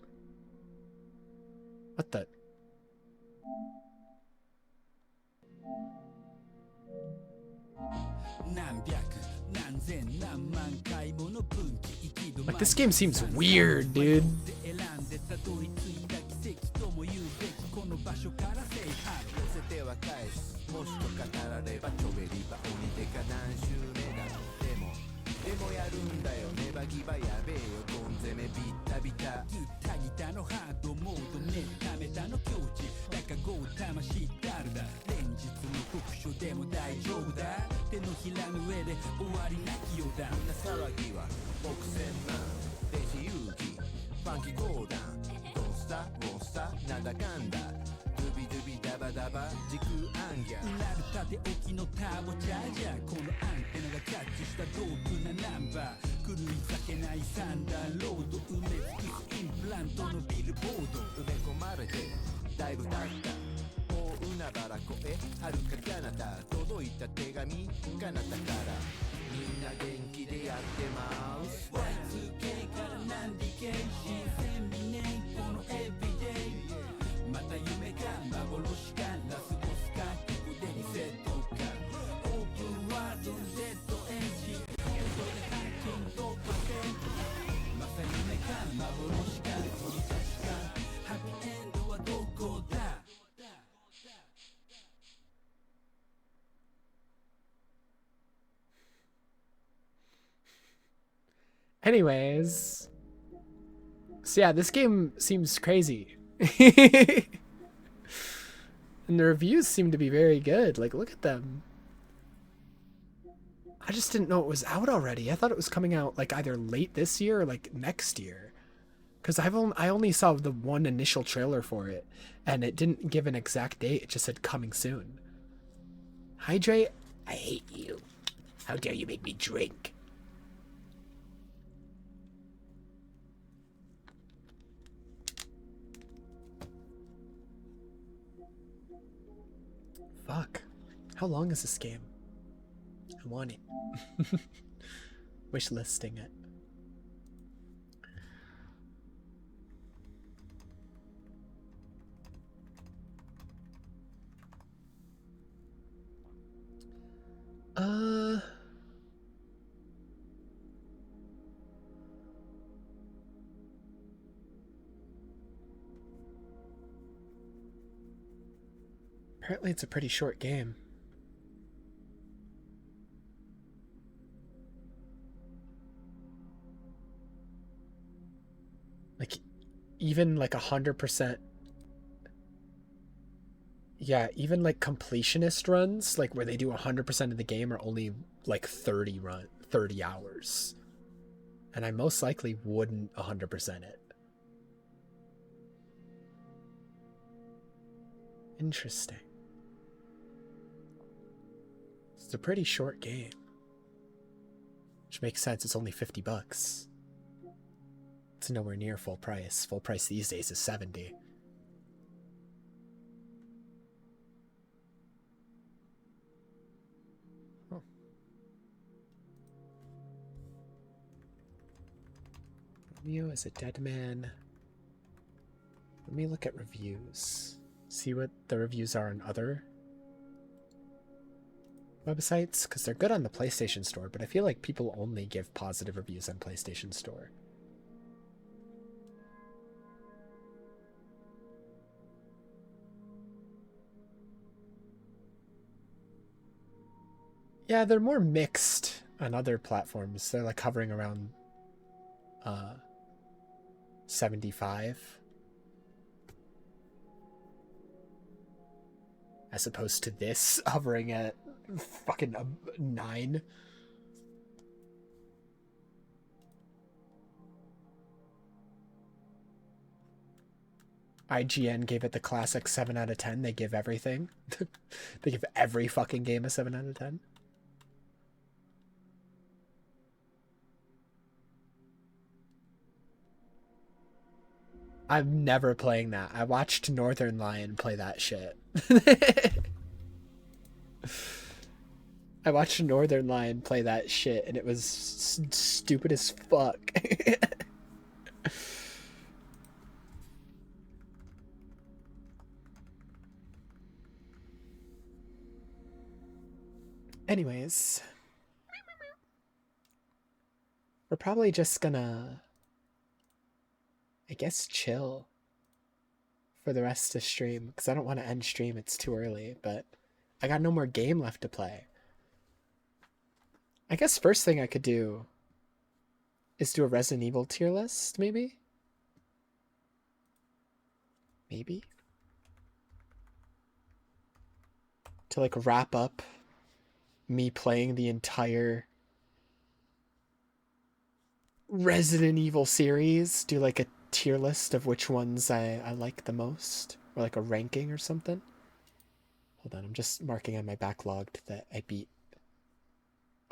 What the? Like, this game seems weird, dude. Anyways, so yeah, this game seems crazy. And the reviews seem to be very good. Like, look at them. I just didn't know it was out already. I thought it was coming out like either late this year or like next year. Because I only saw the one initial trailer for it, and it didn't give an exact date. It just said coming soon. Hydrate, I hate you. How dare you make me drink? Fuck. How long is this game? I want it. Wish listing it. Apparently it's a pretty short game. Like, even like 100%. Yeah, even like completionist runs, like where they do 100% of the game, are only like 30 hours. And I most likely wouldn't 100% it. Interesting. It's a pretty short game. Which makes sense, it's only $50. It's nowhere near full price. Full price these days is $70. Huh. Romeo is a dead man. Let me look at reviews. See what the reviews are on other websites, because they're good on the PlayStation Store, but I feel like people only give positive reviews on PlayStation Store. Yeah, they're more mixed on other platforms. They're like hovering around 75. As opposed to this hovering at fucking 9. IGN gave it the classic 7 out of 10. They give everything. They give every fucking game a 7 out of 10. I'm never playing that. I watched Northern Lion play that shit. I watched Northern Lion play that shit, and it was stupid as fuck. Anyways, we're probably just gonna, I guess, chill for the rest of stream, because I don't want to end stream, it's too early, but I got no more game left to play. I guess first thing I could do is do a Resident Evil tier list, maybe? Maybe? To like wrap up me playing the entire Resident Evil series, do like a tier list of which ones I like the most, or like a ranking or something. Hold on, I'm just marking on my backlog that I beat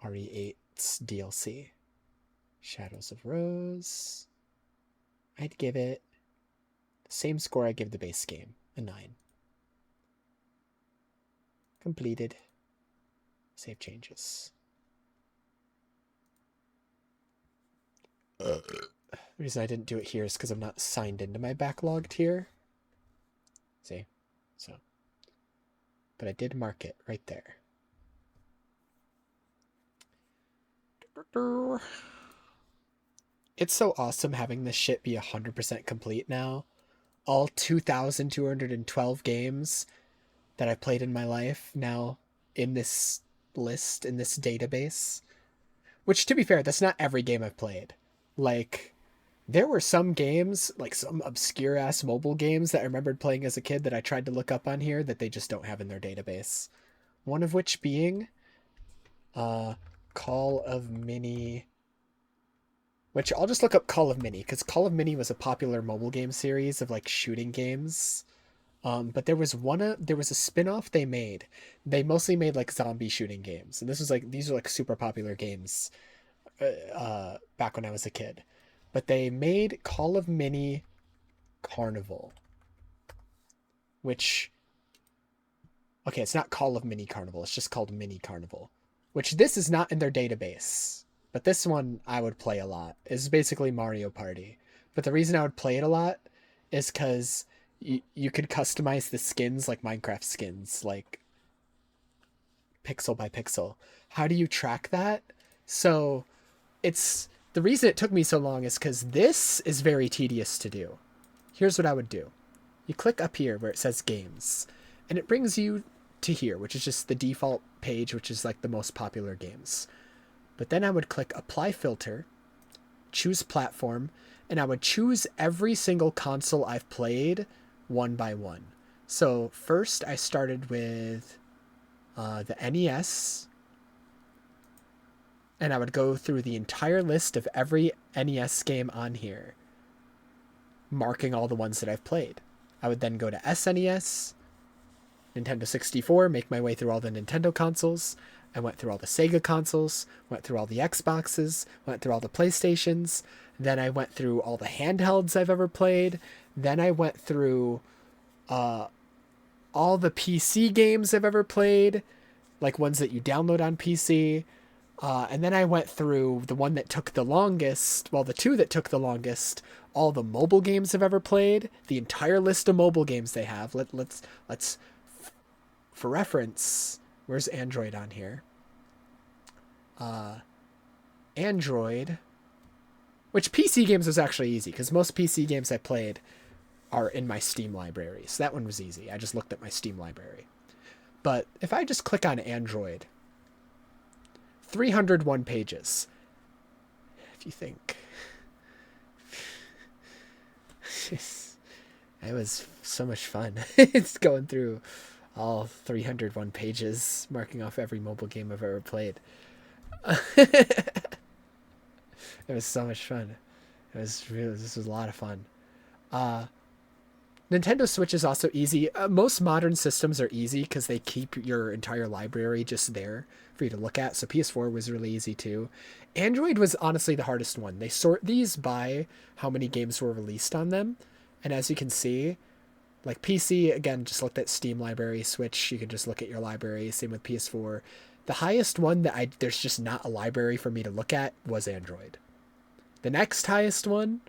RE8's DLC. Shadows of Rose. I'd give it the same score I give the base game, a 9. Completed. Save changes. The reason I didn't do it here is because I'm not signed into my backlogged here. See? So. But I did mark it right there. It's so awesome having this shit be 100% complete now. All 2,212 games that I've played in my life now in this list, in this database. Which, to be fair, that's not every game I've played. Like, there were some games, like some obscure-ass mobile games that I remembered playing as a kid that I tried to look up on here that they just don't have in their database. One of which being Call of Mini... Which, I'll just look up Call of Mini, because Call of Mini was a popular mobile game series of, like, shooting games. But there was a spin-off they made. They mostly made, like, zombie shooting games. And these are, like, super popular games back when I was a kid. But they made Call of Mini Carnival. Which... Okay, it's not Call of Mini Carnival. It's just called Mini Carnival. Which this is not in their database. But this one I would play a lot. It's basically Mario Party. But the reason I would play it a lot is because you could customize the skins like Minecraft skins, like pixel by pixel. How do you track that? So it's the reason it took me so long is because this is very tedious to do. Here's what I would do. You click up here where it says games. and it brings you to here, which is just the default page, which is like the most popular games. But then I would click apply filter, choose platform, and I would choose every single console I've played one by one. So first I started with the NES, and I would go through the entire list of every NES game on here, marking all the ones that I've played. I would then go to SNES, Nintendo 64, make my way through all the Nintendo consoles. I went through all the Sega consoles, went through all the Xboxes, went through all the PlayStations. Then I went through all the handhelds I've ever played. Then I went through all the PC games I've ever played, like ones that you download on PC. And then I went through the one that took the longest, well, the two that took the longest, all the mobile games I've ever played, the entire list of mobile games they have. Let's for reference, where's Android on here? Android, which PC games was actually easy because most PC games I played are in my Steam library. So that one was easy. I just looked at my Steam library. But if I just click on Android, 301 pages. If you think. It was so much fun. It's going through all 301 pages, marking off every mobile game I've ever played. It was so much fun. This was a lot of fun. Nintendo Switch is also easy. Most modern systems are easy because they keep your entire library just there for you to look at. So PS4 was really easy too. Android was honestly the hardest one. They sort these by how many games were released on them. And as you can see, like PC, again, just looked at Steam library. Switch, you can just look at your library. Same with PS4. The highest one that there's just not a library for me to look at was Android. The next highest one,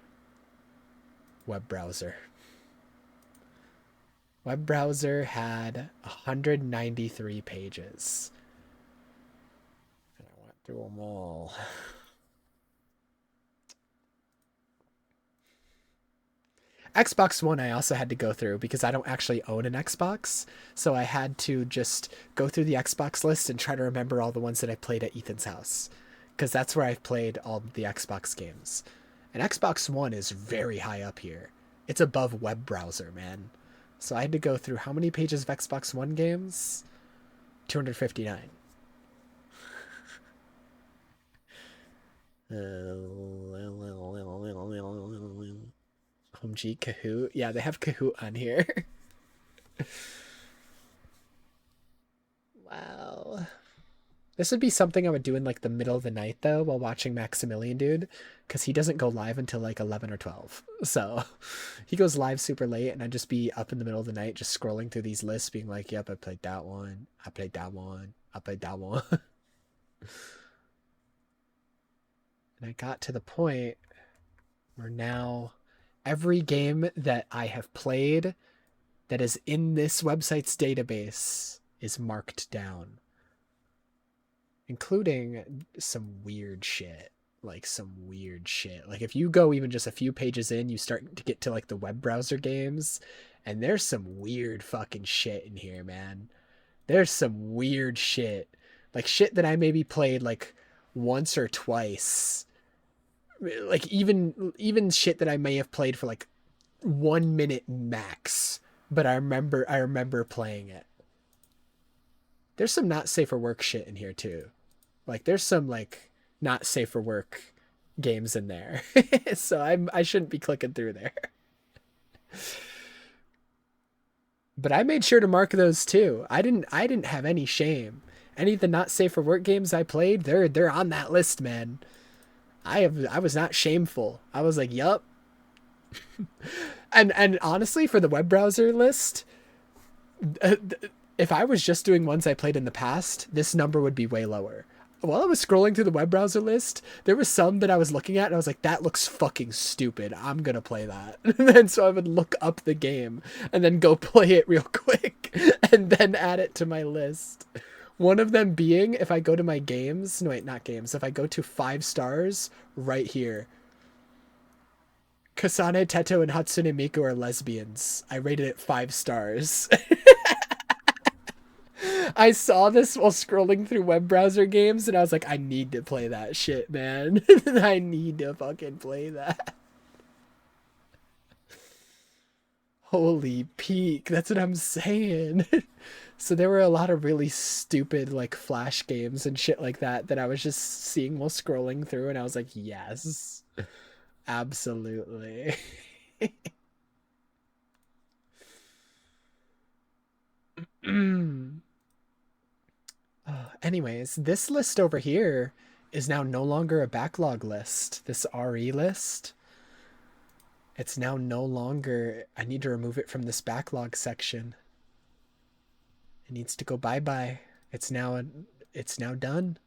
web browser. Web browser had 193 pages. And I went through them all. Xbox One I also had to go through because I don't actually own an Xbox. So I had to just go through the Xbox list and try to remember all the ones that I played at Ethan's house. Because that's where I've played all the Xbox games. And Xbox One is very high up here. It's above web browser, man. So I had to go through how many pages of Xbox One games? 259. OMG Kahoot. Yeah, they have Kahoot on here. Wow. This would be something I would do in like the middle of the night though, while watching Maximilian Dude, because he doesn't go live until like 11 or 12. So he goes live super late, and I'd just be up in the middle of the night just scrolling through these lists, being like, yep, I played that one. I played that one. I played that one. And I got to the point where now every game that I have played that is in this website's database is marked down. Including some weird shit. Like if you go even just a few pages in, you start to get to like the web browser games, and there's some weird fucking shit in here, man. There's some weird shit. Like shit that I maybe played like once or twice. Like even shit that I may have played for like 1 minute max, but I remember playing it. There's some not safe for work shit in here too. Like there's some like not safe for work games in there. So I shouldn't be clicking through there. But I made sure to mark those too. I didn't have any shame. Any of the not safe for work games I played, they're on that list, man. I was not shameful. I was like, yup. And honestly, for the web browser list, if I was just doing ones I played in the past, this number would be way lower. While I was scrolling through the web browser list, there was some that I was looking at and I was like, that looks fucking stupid. I'm gonna play that. And so I would look up the game and then go play it real quick and then add it to my list. One of them being, if I go to my games, no wait, not games, if I go to 5 stars right here, Kasane, Teto, and Hatsune Miku are lesbians. I rated it 5 stars. I saw this while scrolling through web browser games, and I was like, I need to play that shit, man. I need to fucking play that. Holy peak, that's what I'm saying. So there were a lot of really stupid like flash games and shit like that I was just seeing while scrolling through, and I was like, yes, absolutely. Anyways, this list over here is now no longer a backlog list. This RE list, it's now no longer, I need to remove it from this backlog section. It needs to go bye-bye. It's now done. It's now done.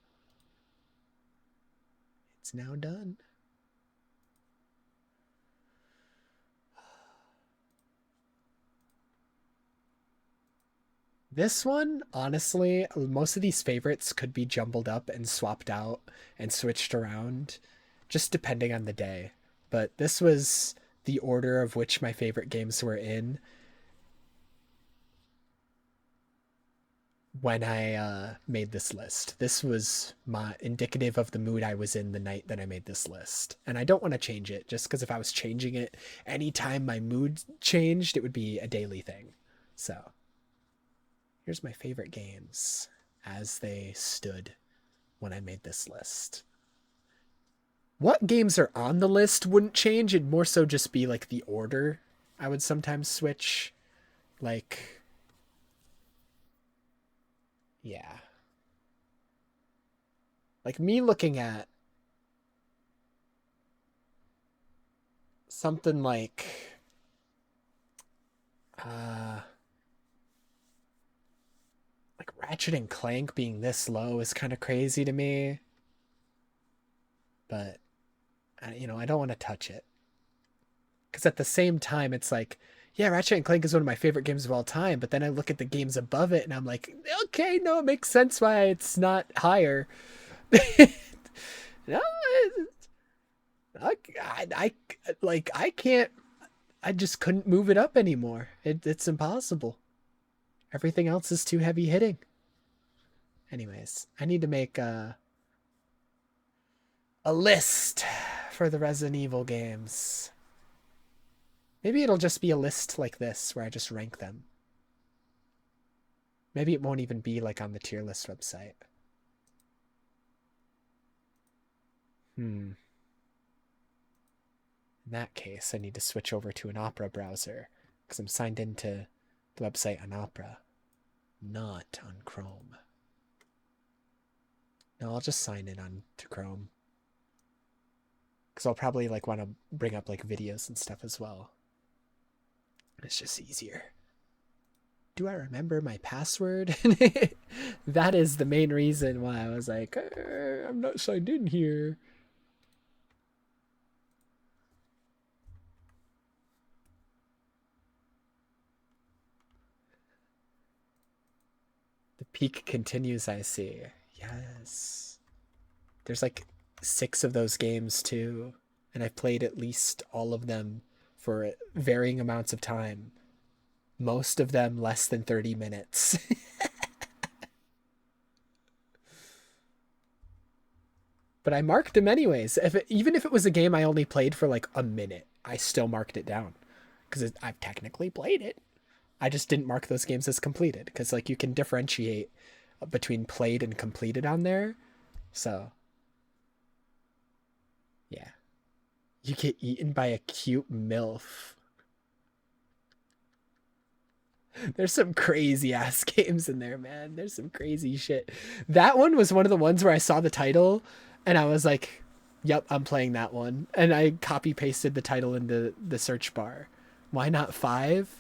This one, honestly, most of these favorites could be jumbled up and swapped out and switched around, just depending on the day. But this was the order of which my favorite games were in when I made this list. This was my indicative of the mood I was in the night that I made this list. And I don't want to change it, just because if I was changing it anytime my mood changed, it would be a daily thing. So here's my favorite games as they stood when I made this list. What games are on the list wouldn't change. It'd more so just be like the order. I would sometimes switch. Like, yeah. Like me looking at something like Ratchet and Clank being this low is kind of crazy to me. But you know, I don't want to touch it. Because at the same time, it's like, yeah, Ratchet and Clank is one of my favorite games of all time, but then I look at the games above it and I'm like, okay, no, it makes sense why it's not higher. No, I can't, I just couldn't move it up anymore. It's impossible. Everything else is too heavy hitting. Anyways, I need to make a list for the Resident Evil games. Maybe it'll just be a list like this where I just rank them. Maybe it won't even be like on the tier list website. In that case, I need to switch over to an Opera browser because I'm signed into the website on Opera, not on Chrome. No, I'll just sign in on to Chrome because I'll probably like want to bring up like videos and stuff as well. It's just easier. Do I remember my password? That is the main reason why I was like, I'm not signed in here. The peak continues, I see. Yes. There's like 6 of those games too, and I've played at least all of them for varying amounts of time. Most of them less than 30 minutes. But I marked them anyways. Even if it was a game I only played for like a minute, I still marked it down because I've technically played it. I just didn't mark those games as completed because like you can differentiate between played and completed on there. So yeah, you get eaten by a cute MILF. There's some crazy ass games in there, man. There's some crazy shit. That one was one of the ones where I saw the title and I was like, yep, I'm playing that one. And I copy pasted the title into the search bar. Why not 5?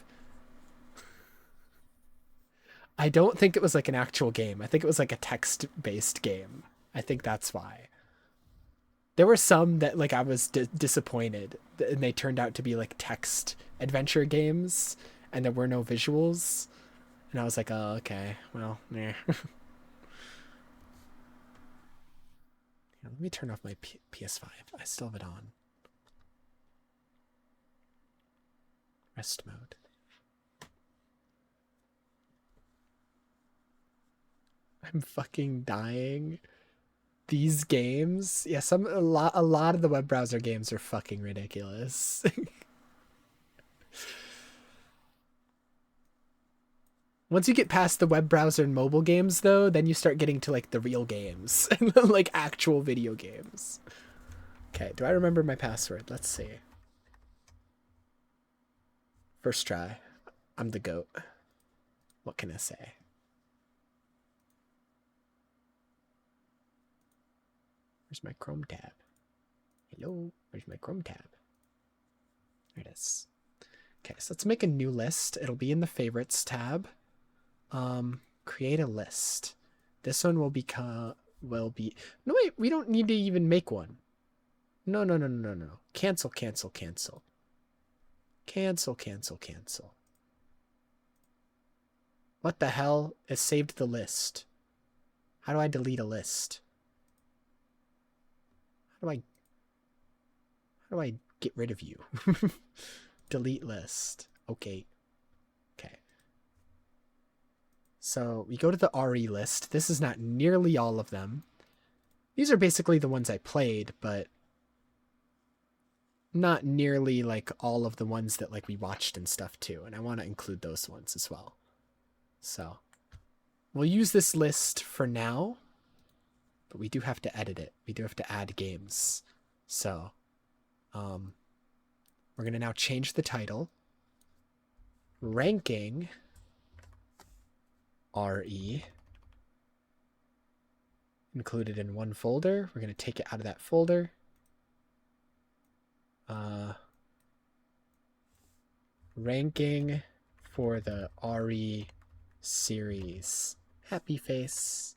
I don't think it was like an actual game. I think it was like a text-based game. I think that's why. There were some that like I was disappointed and they turned out to be like text adventure games and there were no visuals. And I was like, oh, okay, well, yeah. Let me turn off my PS5. I still have it on. Rest mode. I'm fucking dying. These games, yeah, a lot of the web browser games are fucking ridiculous. Once you get past the web browser and mobile games, though, then you start getting to like the real games, like actual video games. Okay, do I remember my password? Let's see. First try. I'm the GOAT. What can I say? Where's my Chrome tab? Hello? Where's my Chrome tab? There it is. Okay, so let's make a new list. It'll be in the favorites tab. Create a list. This one will be no wait, we don't need to even make one. No. Cancel. Cancel. What the hell? It saved the list. How do I delete a list? How do I get rid of you? Delete list. Okay. So we go to the RE list. This is not nearly all of them. These are basically the ones I played, but not nearly like all of the ones that like we watched and stuff too. And I want to include those ones as well. So we'll use this list for now, but we do have to edit it. We do have to add games. So we're going to now change the title. Ranking RE. Included in one folder. We're going to take it out of that folder. Ranking for the RE series. Happy face.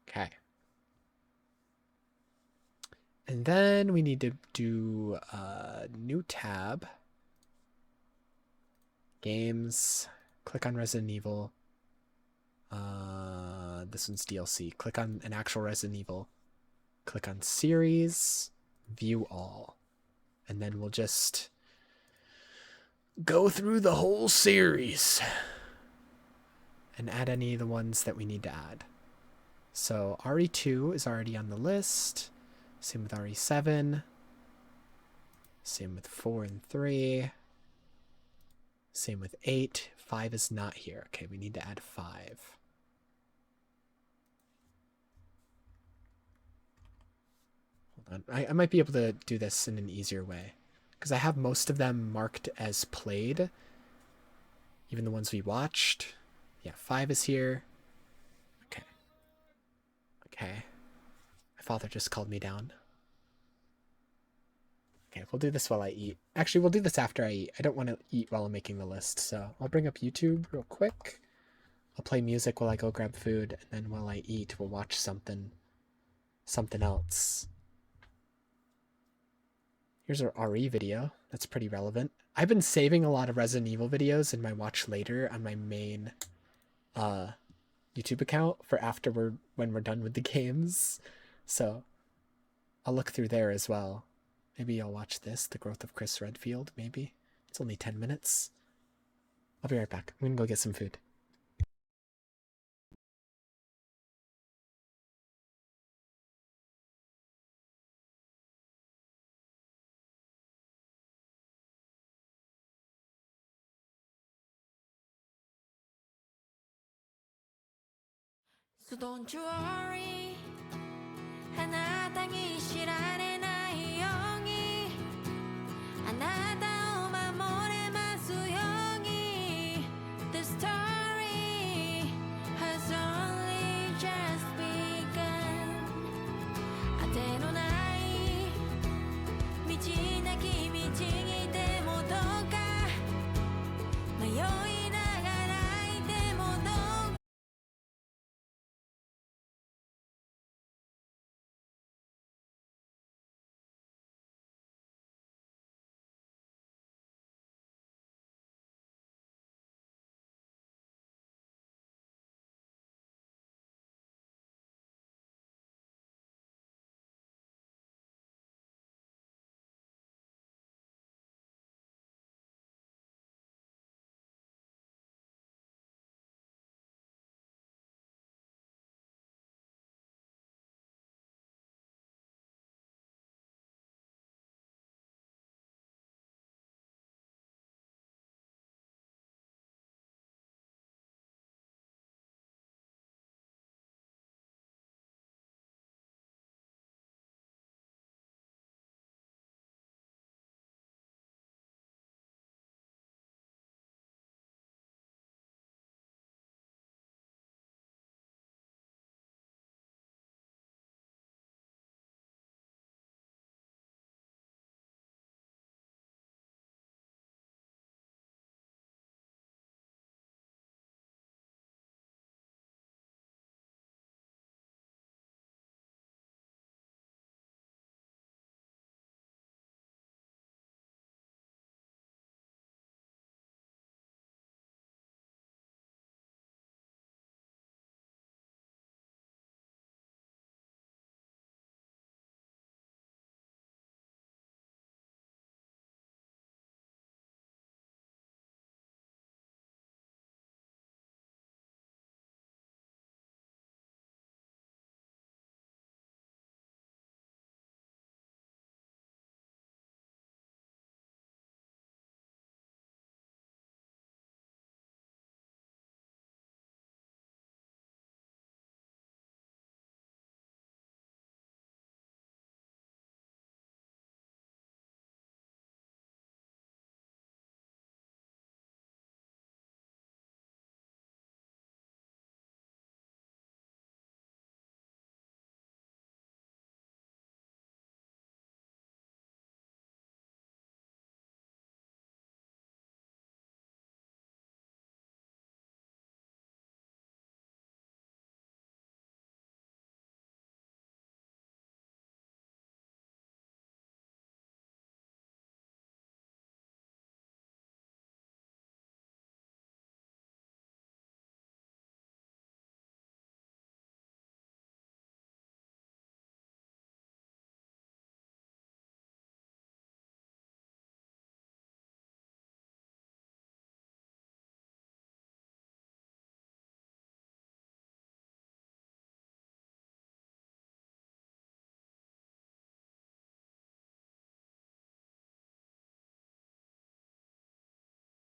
Okay. And then we need to do a new tab. Games. Click on Resident Evil. This one's DLC. Click on an actual Resident Evil. Click on series. View all. And then we'll just go through the whole series and add any of the ones that we need to add. So RE2 is already on the list. Same with RE7. Same with 4 and 3. Same with 8. 5 is not here. Okay, we need to add 5. Hold on. I might be able to do this in an easier way, because I have most of them marked as played. Even the ones we watched. Yeah, 5 is here. Okay. Okay. My father just called me down. Okay, we'll do this while I eat. Actually, we'll do this after I eat. I don't want to eat while I'm making the list, so I'll bring up YouTube real quick. I'll play music while I go grab food, and then while I eat, we'll watch something else. Here's our RE video. That's pretty relevant. I've been saving a lot of Resident Evil videos in my watch later on my main YouTube account for when we're done with the games. So I'll look through there as well. Maybe I'll watch this, The Growth of Chris Redfield, maybe. It's only 10 minutes. I'll be right back. I'm gonna go get some food. So don't you worry あなたに知られないようにあなたを守れますように The story has only just begun 当てのない道なき道にでもどうか迷い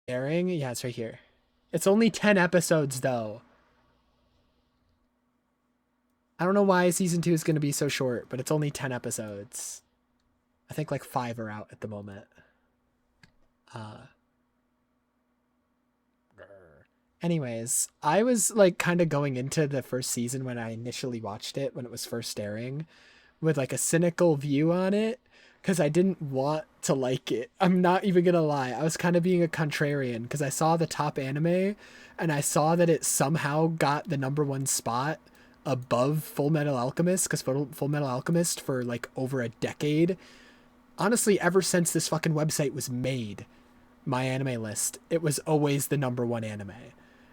airing? Yeah, it's right here. It's only 10 episodes, though. I don't know why season 2 is going to be so short, but it's only 10 episodes. I think like 5 are out at the moment. Anyways, I was like kind of going into the first season when I initially watched it, when it was first airing, with like a cynical view on it, because I didn't want to like it. I'm not even gonna lie. I was kind of being a contrarian because I saw the top anime and I saw that it somehow got the #1 spot above Full Metal Alchemist, because Full Metal Alchemist for like over a decade, honestly, ever since this fucking website was made, my anime list, it was always the #1 anime.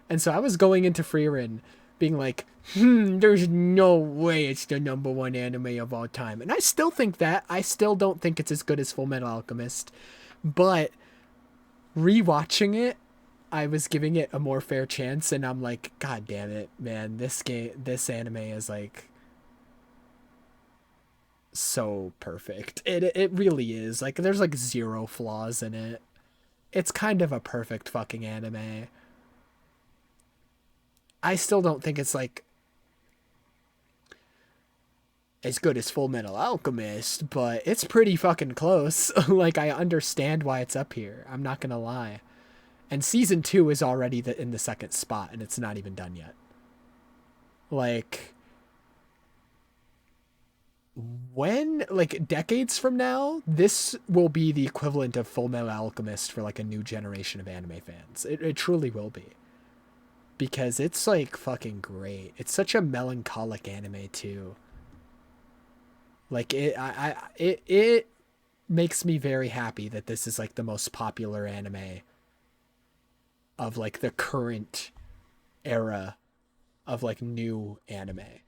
And so I was going into Frieren being like, there's no way it's the #1 anime of all time. And I still think that. I still don't think it's as good as Full Metal Alchemist. But rewatching it, I was giving it a more fair chance, and I'm like, God damn it, man, this anime is like so perfect. It really is. Like, there's like 0 flaws in it. It's kind of a perfect fucking anime. I still don't think it's like as good as Full Metal Alchemist, but it's pretty fucking close. Like, I understand why it's up here. I'm not gonna lie. And season 2 is already in the 2nd spot, and it's not even done yet. Like, when, like, decades from now, this will be the equivalent of Full Metal Alchemist for like a new generation of anime fans. It truly will be. Because it's like fucking great. It's such a melancholic anime too. Like, it makes me very happy that this is like the most popular anime of like the current era of like new anime. It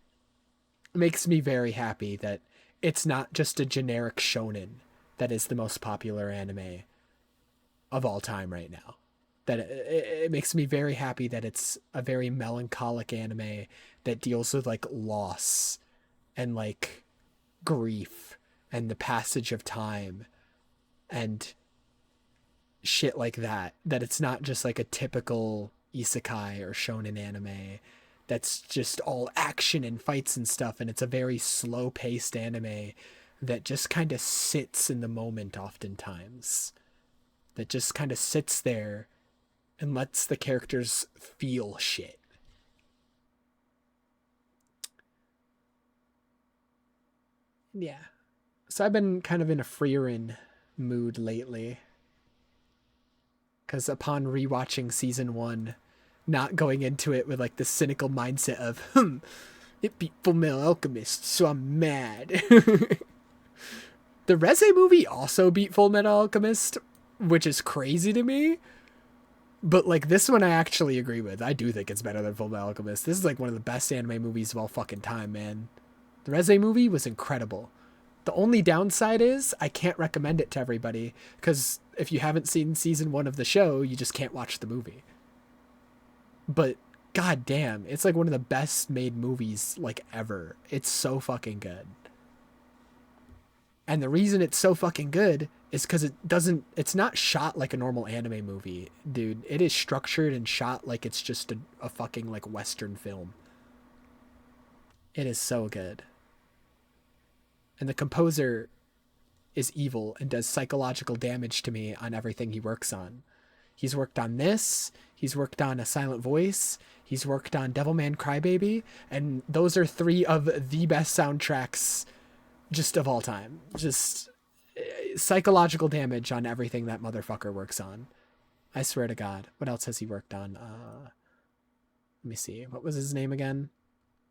makes me very happy that it's not just a generic shonen that is the most popular anime of all time right now. That it makes me very happy that it's a very melancholic anime that deals with like loss and like grief and the passage of time and shit like that. That it's not just like a typical isekai or shonen anime that's just all action and fights and stuff, and it's a very slow-paced anime that just kind of sits in the moment oftentimes. That just kind of sits there and lets the characters feel shit. Yeah. So I've been kind of in a Frieren mood lately. Because upon rewatching season 1, not going into it with like the cynical mindset of, it beat Full Metal Alchemist, so I'm mad. The RE movie also beat Full Metal Alchemist, which is crazy to me. But like, this one I actually agree with. I do think it's better than Full Metal Alchemist. This is like one of the best anime movies of all fucking time, man. The RE movie was incredible. The only downside is I can't recommend it to everybody, because if you haven't seen season 1 of the show, you just can't watch the movie. But god damn, it's like one of the best made movies like ever. It's so fucking good. And the reason it's so fucking good is because it's not shot like a normal anime movie, dude. It is structured and shot like it's just a fucking like Western film. It is so good. And the composer is evil and does psychological damage to me on everything he works on. He's worked on this, he's worked on A Silent Voice, he's worked on Devilman Crybaby, and those are 3 of the best soundtracks just of all time. Just psychological damage on everything that motherfucker works on. I swear to God. What else has he worked on? Let me see. What was his name again?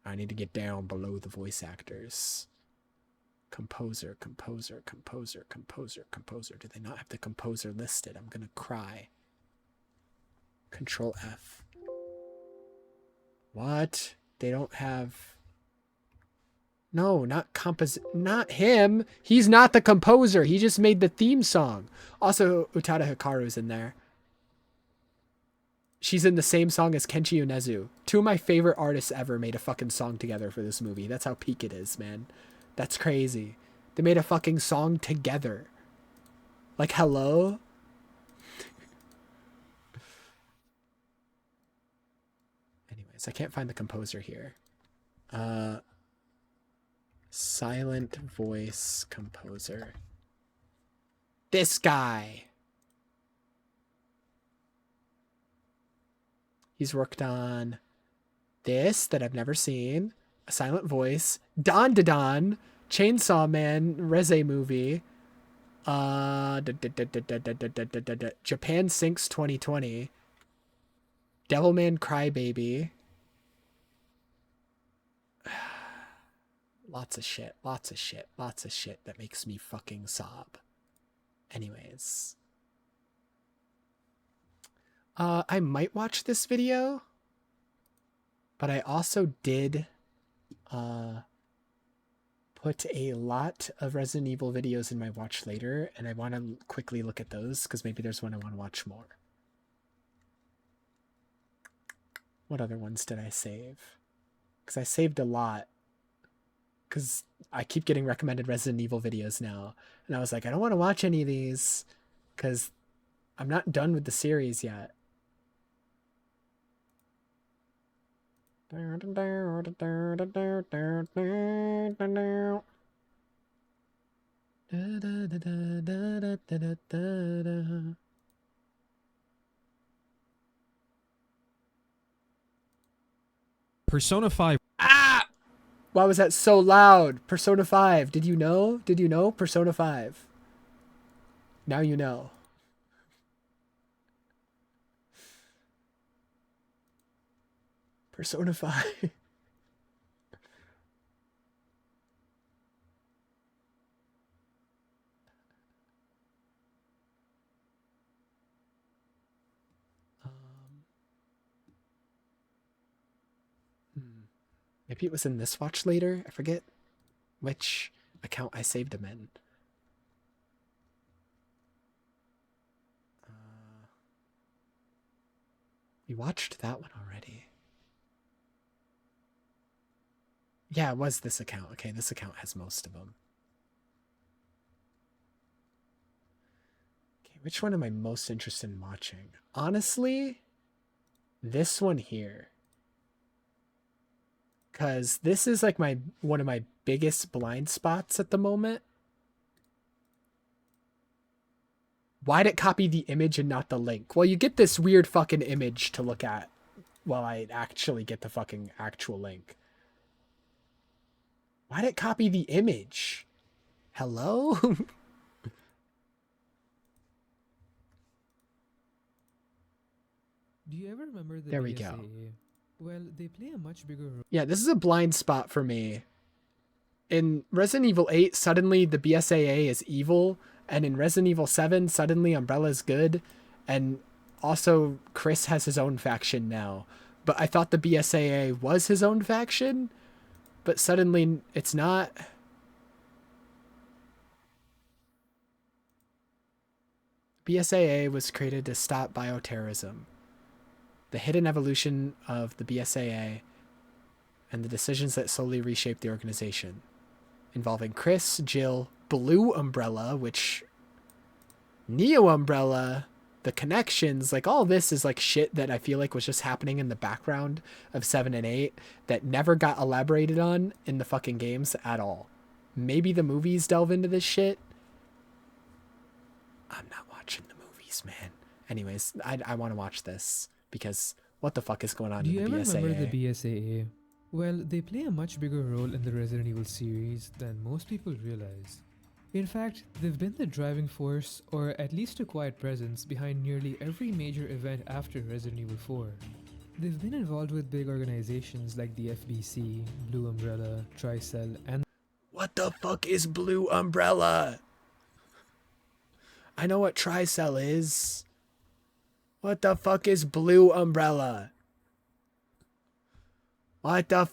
I need to get down below the voice actors. Composer. Do they not have the composer listed? I'm gonna cry. Control F. What? They don't have... No, not him. He's not the composer. He just made the theme song. Also, Utada Hikaru's in there. She's in the same song as Kenshi Yonezu. 2 of my favorite artists ever made a fucking song together for this movie. That's how peak it is, man. That's crazy. They made a fucking song together. Like, hello? I can't find the composer here. Silent voice composer. This guy. He's worked on this that I've never seen, A Silent Voice, Don Da Don, Chainsaw Man, Reze movie, Japan Sinks 2020, Devilman Crybaby. Lots of shit that makes me fucking sob. Anyways. I might watch this video, but I also did put a lot of Resident Evil videos in my watch later, and I want to quickly look at those because maybe there's one I want to watch more. What other ones did I save? Because I saved a lot. Because I keep getting recommended Resident Evil videos now. And I was like, I don't want to watch any of these because I'm not done with the series yet. Persona 5. Ah! Why was that so loud? Persona 5. Did you know? Did you know? Persona 5. Now you know. Persona 5. Maybe it was in this watch later. I forget which account I saved them in. We watched that one already. Yeah, it was this account. Okay, this account has most of them. Okay, which one am I most interested in watching? Honestly, this one here. Because this is like one of my biggest blind spots at the moment. Why'd it copy the image and not the link? Well, you get this weird fucking image to look at while I actually get the fucking actual link. Why'd it copy the image? Hello? Do you ever remember the There we BSAA? go. Well, they play a much bigger role. Yeah, this is a blind spot for me. In Resident Evil 8, suddenly the BSAA is evil, and in Resident Evil 7, suddenly Umbrella's good, and also Chris has his own faction now. But I thought the BSAA was his own faction, but suddenly it's not. BSAA was created to stop bioterrorism. The hidden evolution of the BSAA and the decisions that slowly reshaped the organization, involving Chris, Jill, Blue Umbrella, which Neo Umbrella, the connections, like all this is like shit that I feel like was just happening in the background of 7 and 8 that never got elaborated on in the fucking games at all. Maybe the movies delve into this shit. I'm not watching the movies, man. Anyways, I want to watch this. Because what the fuck is going on Do in you the ever BSAA? remember the BSAA? Well, they play a much bigger role in the Resident Evil series than most people realize. In fact, they've been the driving force, or at least a quiet presence, behind nearly every major event after Resident Evil 4. They've been involved with big organizations like the FBC, Blue Umbrella, Tricell, and... What the fuck is Blue Umbrella? I know what Tricell is. What the fuck is Blue Umbrella? What the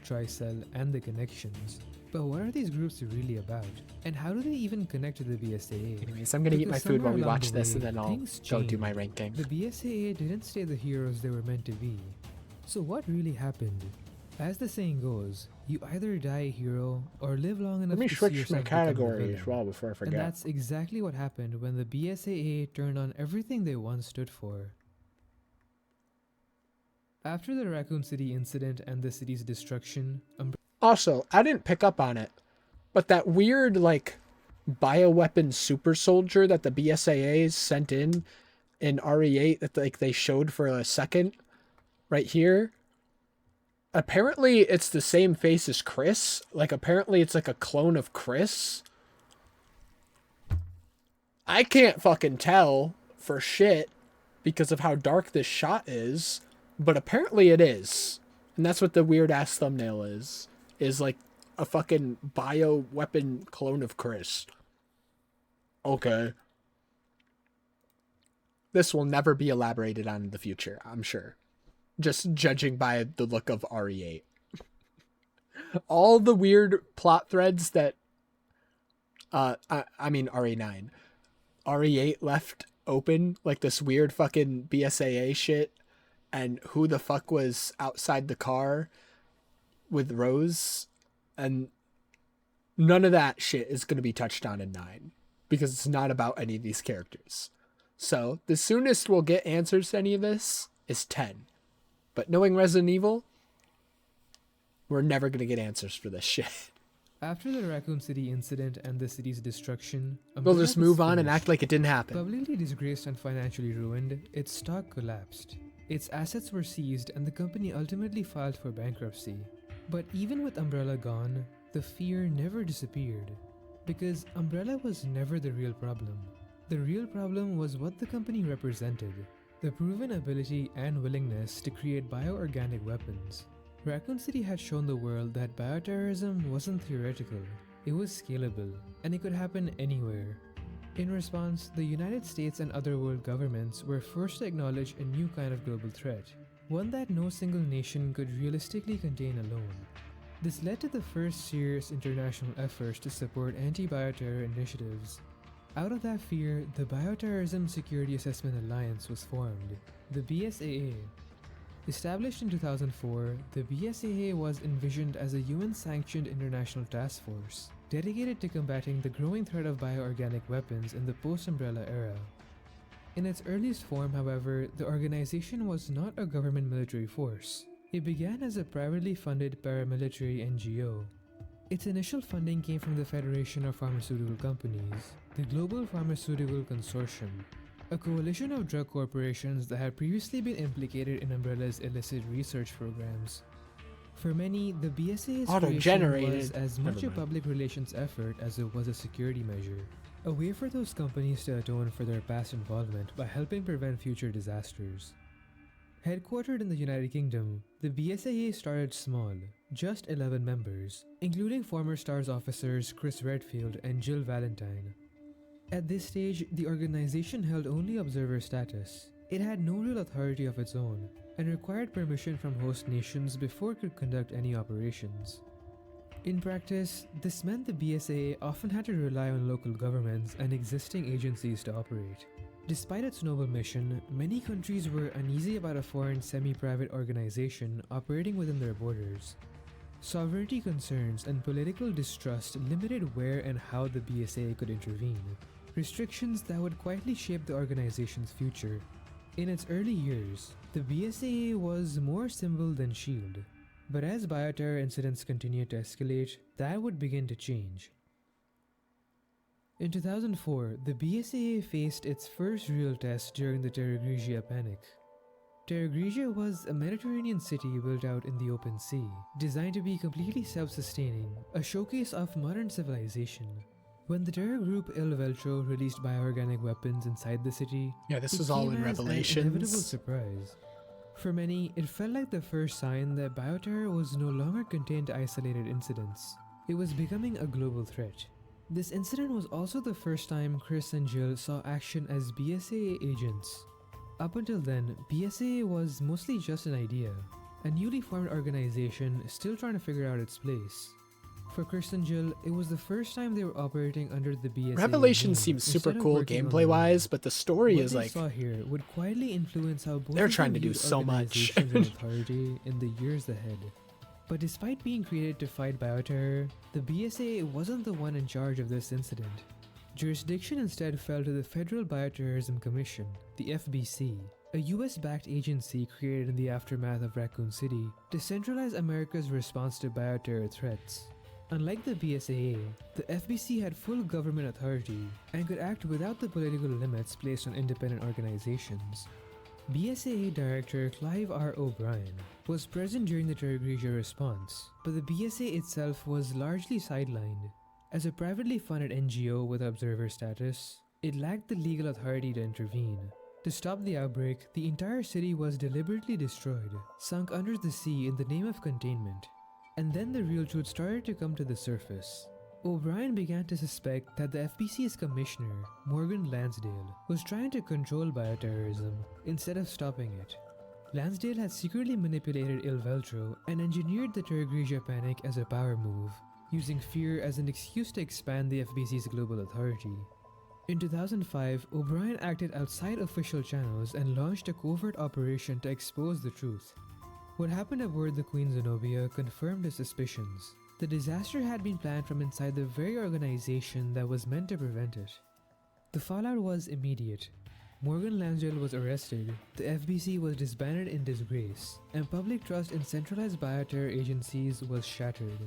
Tricell, and the connections. But what are these groups really about? And how do they even connect to the BSAA? Anyways, I'm gonna eat my food while we watch this, and then I'll things go do my changed. ranking. The BSAA didn't stay the heroes they were meant to be. So what really happened? As the saying goes, you either die a hero or live long enough Let me to see switch my yourself become a category villain. as well before I And forget. that's exactly what happened when the BSAA turned on everything they once stood for. After the Raccoon City incident and the city's destruction, Also, I didn't pick up on it, but that weird, like, bioweapon super soldier that the BSAA sent in RE8 that, like, they showed for a second right here, apparently it's the same face as Chris. Like, apparently it's like a clone of Chris. I can't fucking tell for shit because of how dark this shot is, but apparently it is. And that's what the weird ass thumbnail is like a fucking bio weapon clone of Chris. Okay. This will never be elaborated on in the future, I'm sure. Just judging by the look of RE8. All the weird plot threads that I mean RE9. RE8 left open, like this weird fucking BSAA shit, and who the fuck was outside the car with Rose, and none of that shit is going to be touched on in 9 because it's not about any of these characters. So the soonest we'll get answers to any of this is 10. But knowing Resident Evil, we're never going to get answers for this shit. After the Raccoon City incident and the city's destruction, We'll just move on and finished. act like it didn't happen. Publicly disgraced and financially ruined, its stock collapsed. Its assets were seized and the company ultimately filed for bankruptcy. But even with Umbrella gone, the fear never disappeared. Because Umbrella was never the real problem. The real problem was what the company represented. The proven ability and willingness to create bioorganic weapons. Raccoon City had shown the world that bioterrorism wasn't theoretical, it was scalable, and it could happen anywhere. In response, the United States and other world governments were forced to acknowledge a new kind of global threat, one that no single nation could realistically contain alone. This led to the first serious international efforts to support anti-bioterror initiatives. Out of that fear, the Bioterrorism Security Assessment Alliance was formed, the BSAA. Established in 2004, the BSAA was envisioned as a UN-sanctioned international task force, dedicated to combating the growing threat of bioorganic weapons in the post-Umbrella era. In its earliest form, however, the organization was not a government military force. It began as a privately funded paramilitary NGO. Its initial funding came from the Federation of Pharmaceutical Companies, the Global Pharmaceutical Consortium, a coalition of drug corporations that had previously been implicated in Umbrella's illicit research programs. For many, the BSA's creation was as much a public relations effort as it was a security measure, a way for those companies to atone for their past involvement by helping prevent future disasters. Headquartered in the United Kingdom, the BSAA started small, just 11 members, including former STARS officers Chris Redfield and Jill Valentine. At this stage, the organization held only observer status. It had no real authority of its own, and required permission from host nations before it could conduct any operations. In practice, this meant the BSAA often had to rely on local governments and existing agencies to operate. Despite its noble mission, many countries were uneasy about a foreign semi-private organization operating within their borders. Sovereignty concerns and political distrust limited where and how the BSAA could intervene, restrictions that would quietly shape the organization's future. In its early years, the BSAA was more symbol than shield, but as bioterror incidents continued to escalate, that would begin to change. In 2004, the BSAA faced its first real test during the Terra Grigia panic. Terra Grigia was a Mediterranean city built out in the open sea, designed to be completely self-sustaining, a showcase of modern civilization. When the terror group Il Veltro released bioorganic weapons inside the city, this is all in Revelations. An inevitable surprise. For many, it felt like the first sign that bioterror was no longer contained to isolated incidents. It was becoming a global threat. This incident was also the first time Chris and Jill saw action as BSAA agents. Up until then, BSAA was mostly just an idea, a newly formed organization still trying to figure out its place. For Chris and Jill, it was the first time they were operating under the BSAA Revelation name, seems super instead of cool working on gameplay their wise, own. but the story What is they like saw here would quietly influence how both they're of trying them to do viewed so much. organizations and authority in the years ahead. But despite being created to fight bioterror, the BSAA wasn't the one in charge of this incident. Jurisdiction instead fell to the Federal Bioterrorism Commission, the FBC, a US-backed agency created in the aftermath of Raccoon City to centralize America's response to bioterror threats. Unlike the BSAA, the FBC had full government authority and could act without the political limits placed on independent organizations. BSAA Director Clive R. O'Brien was present during the Terra Grigia response, but the BSA itself was largely sidelined. As a privately funded NGO with observer status, it lacked the legal authority to intervene. To stop the outbreak, the entire city was deliberately destroyed, sunk under the sea in the name of containment. And then the real truth started to come to the surface. O'Brien began to suspect that the FBC's commissioner, Morgan Lansdale, was trying to control bioterrorism instead of stopping it. Lansdale had secretly manipulated Il Veltro and engineered the Terra Grigia panic as a power move, using fear as an excuse to expand the FBC's global authority. In 2005, O'Brien acted outside official channels and launched a covert operation to expose the truth. What happened aboard the Queen Zenobia confirmed his suspicions. The disaster had been planned from inside the very organization that was meant to prevent it. The fallout was immediate. Morgan Lansdale was arrested, the FBC was disbanded in disgrace, and public trust in centralized bioterror agencies was shattered.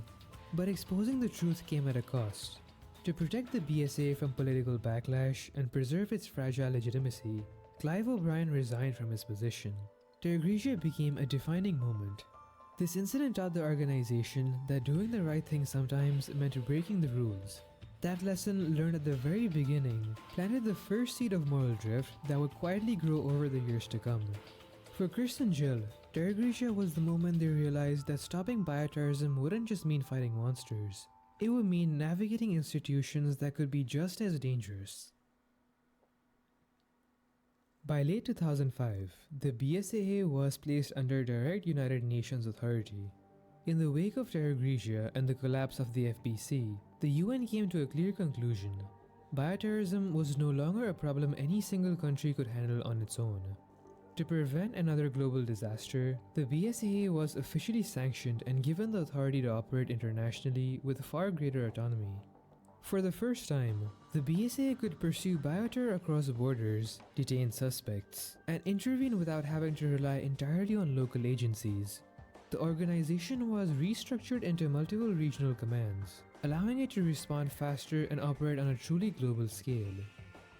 But exposing the truth came at a cost. To protect the BSA from political backlash and preserve its fragile legitimacy, Clive O'Brien resigned from his position. Terra Grigia became a defining moment. This incident taught the organization that doing the right thing sometimes meant breaking the rules. That lesson, learned at the very beginning, planted the first seed of moral drift that would quietly grow over the years to come. For Chris and Jill, Terra Grigia was the moment they realized that stopping bioterrorism wouldn't just mean fighting monsters. It would mean navigating institutions that could be just as dangerous. By late 2005, the BSAA was placed under direct United Nations authority. In the wake of Terra Grigia and the collapse of the FBC, the UN came to a clear conclusion. Bioterrorism was no longer a problem any single country could handle on its own. To prevent another global disaster, the BSAA was officially sanctioned and given the authority to operate internationally with far greater autonomy. For the first time, the BSA could pursue bioterror across borders, detain suspects, and intervene without having to rely entirely on local agencies. The organization was restructured into multiple regional commands, allowing it to respond faster and operate on a truly global scale.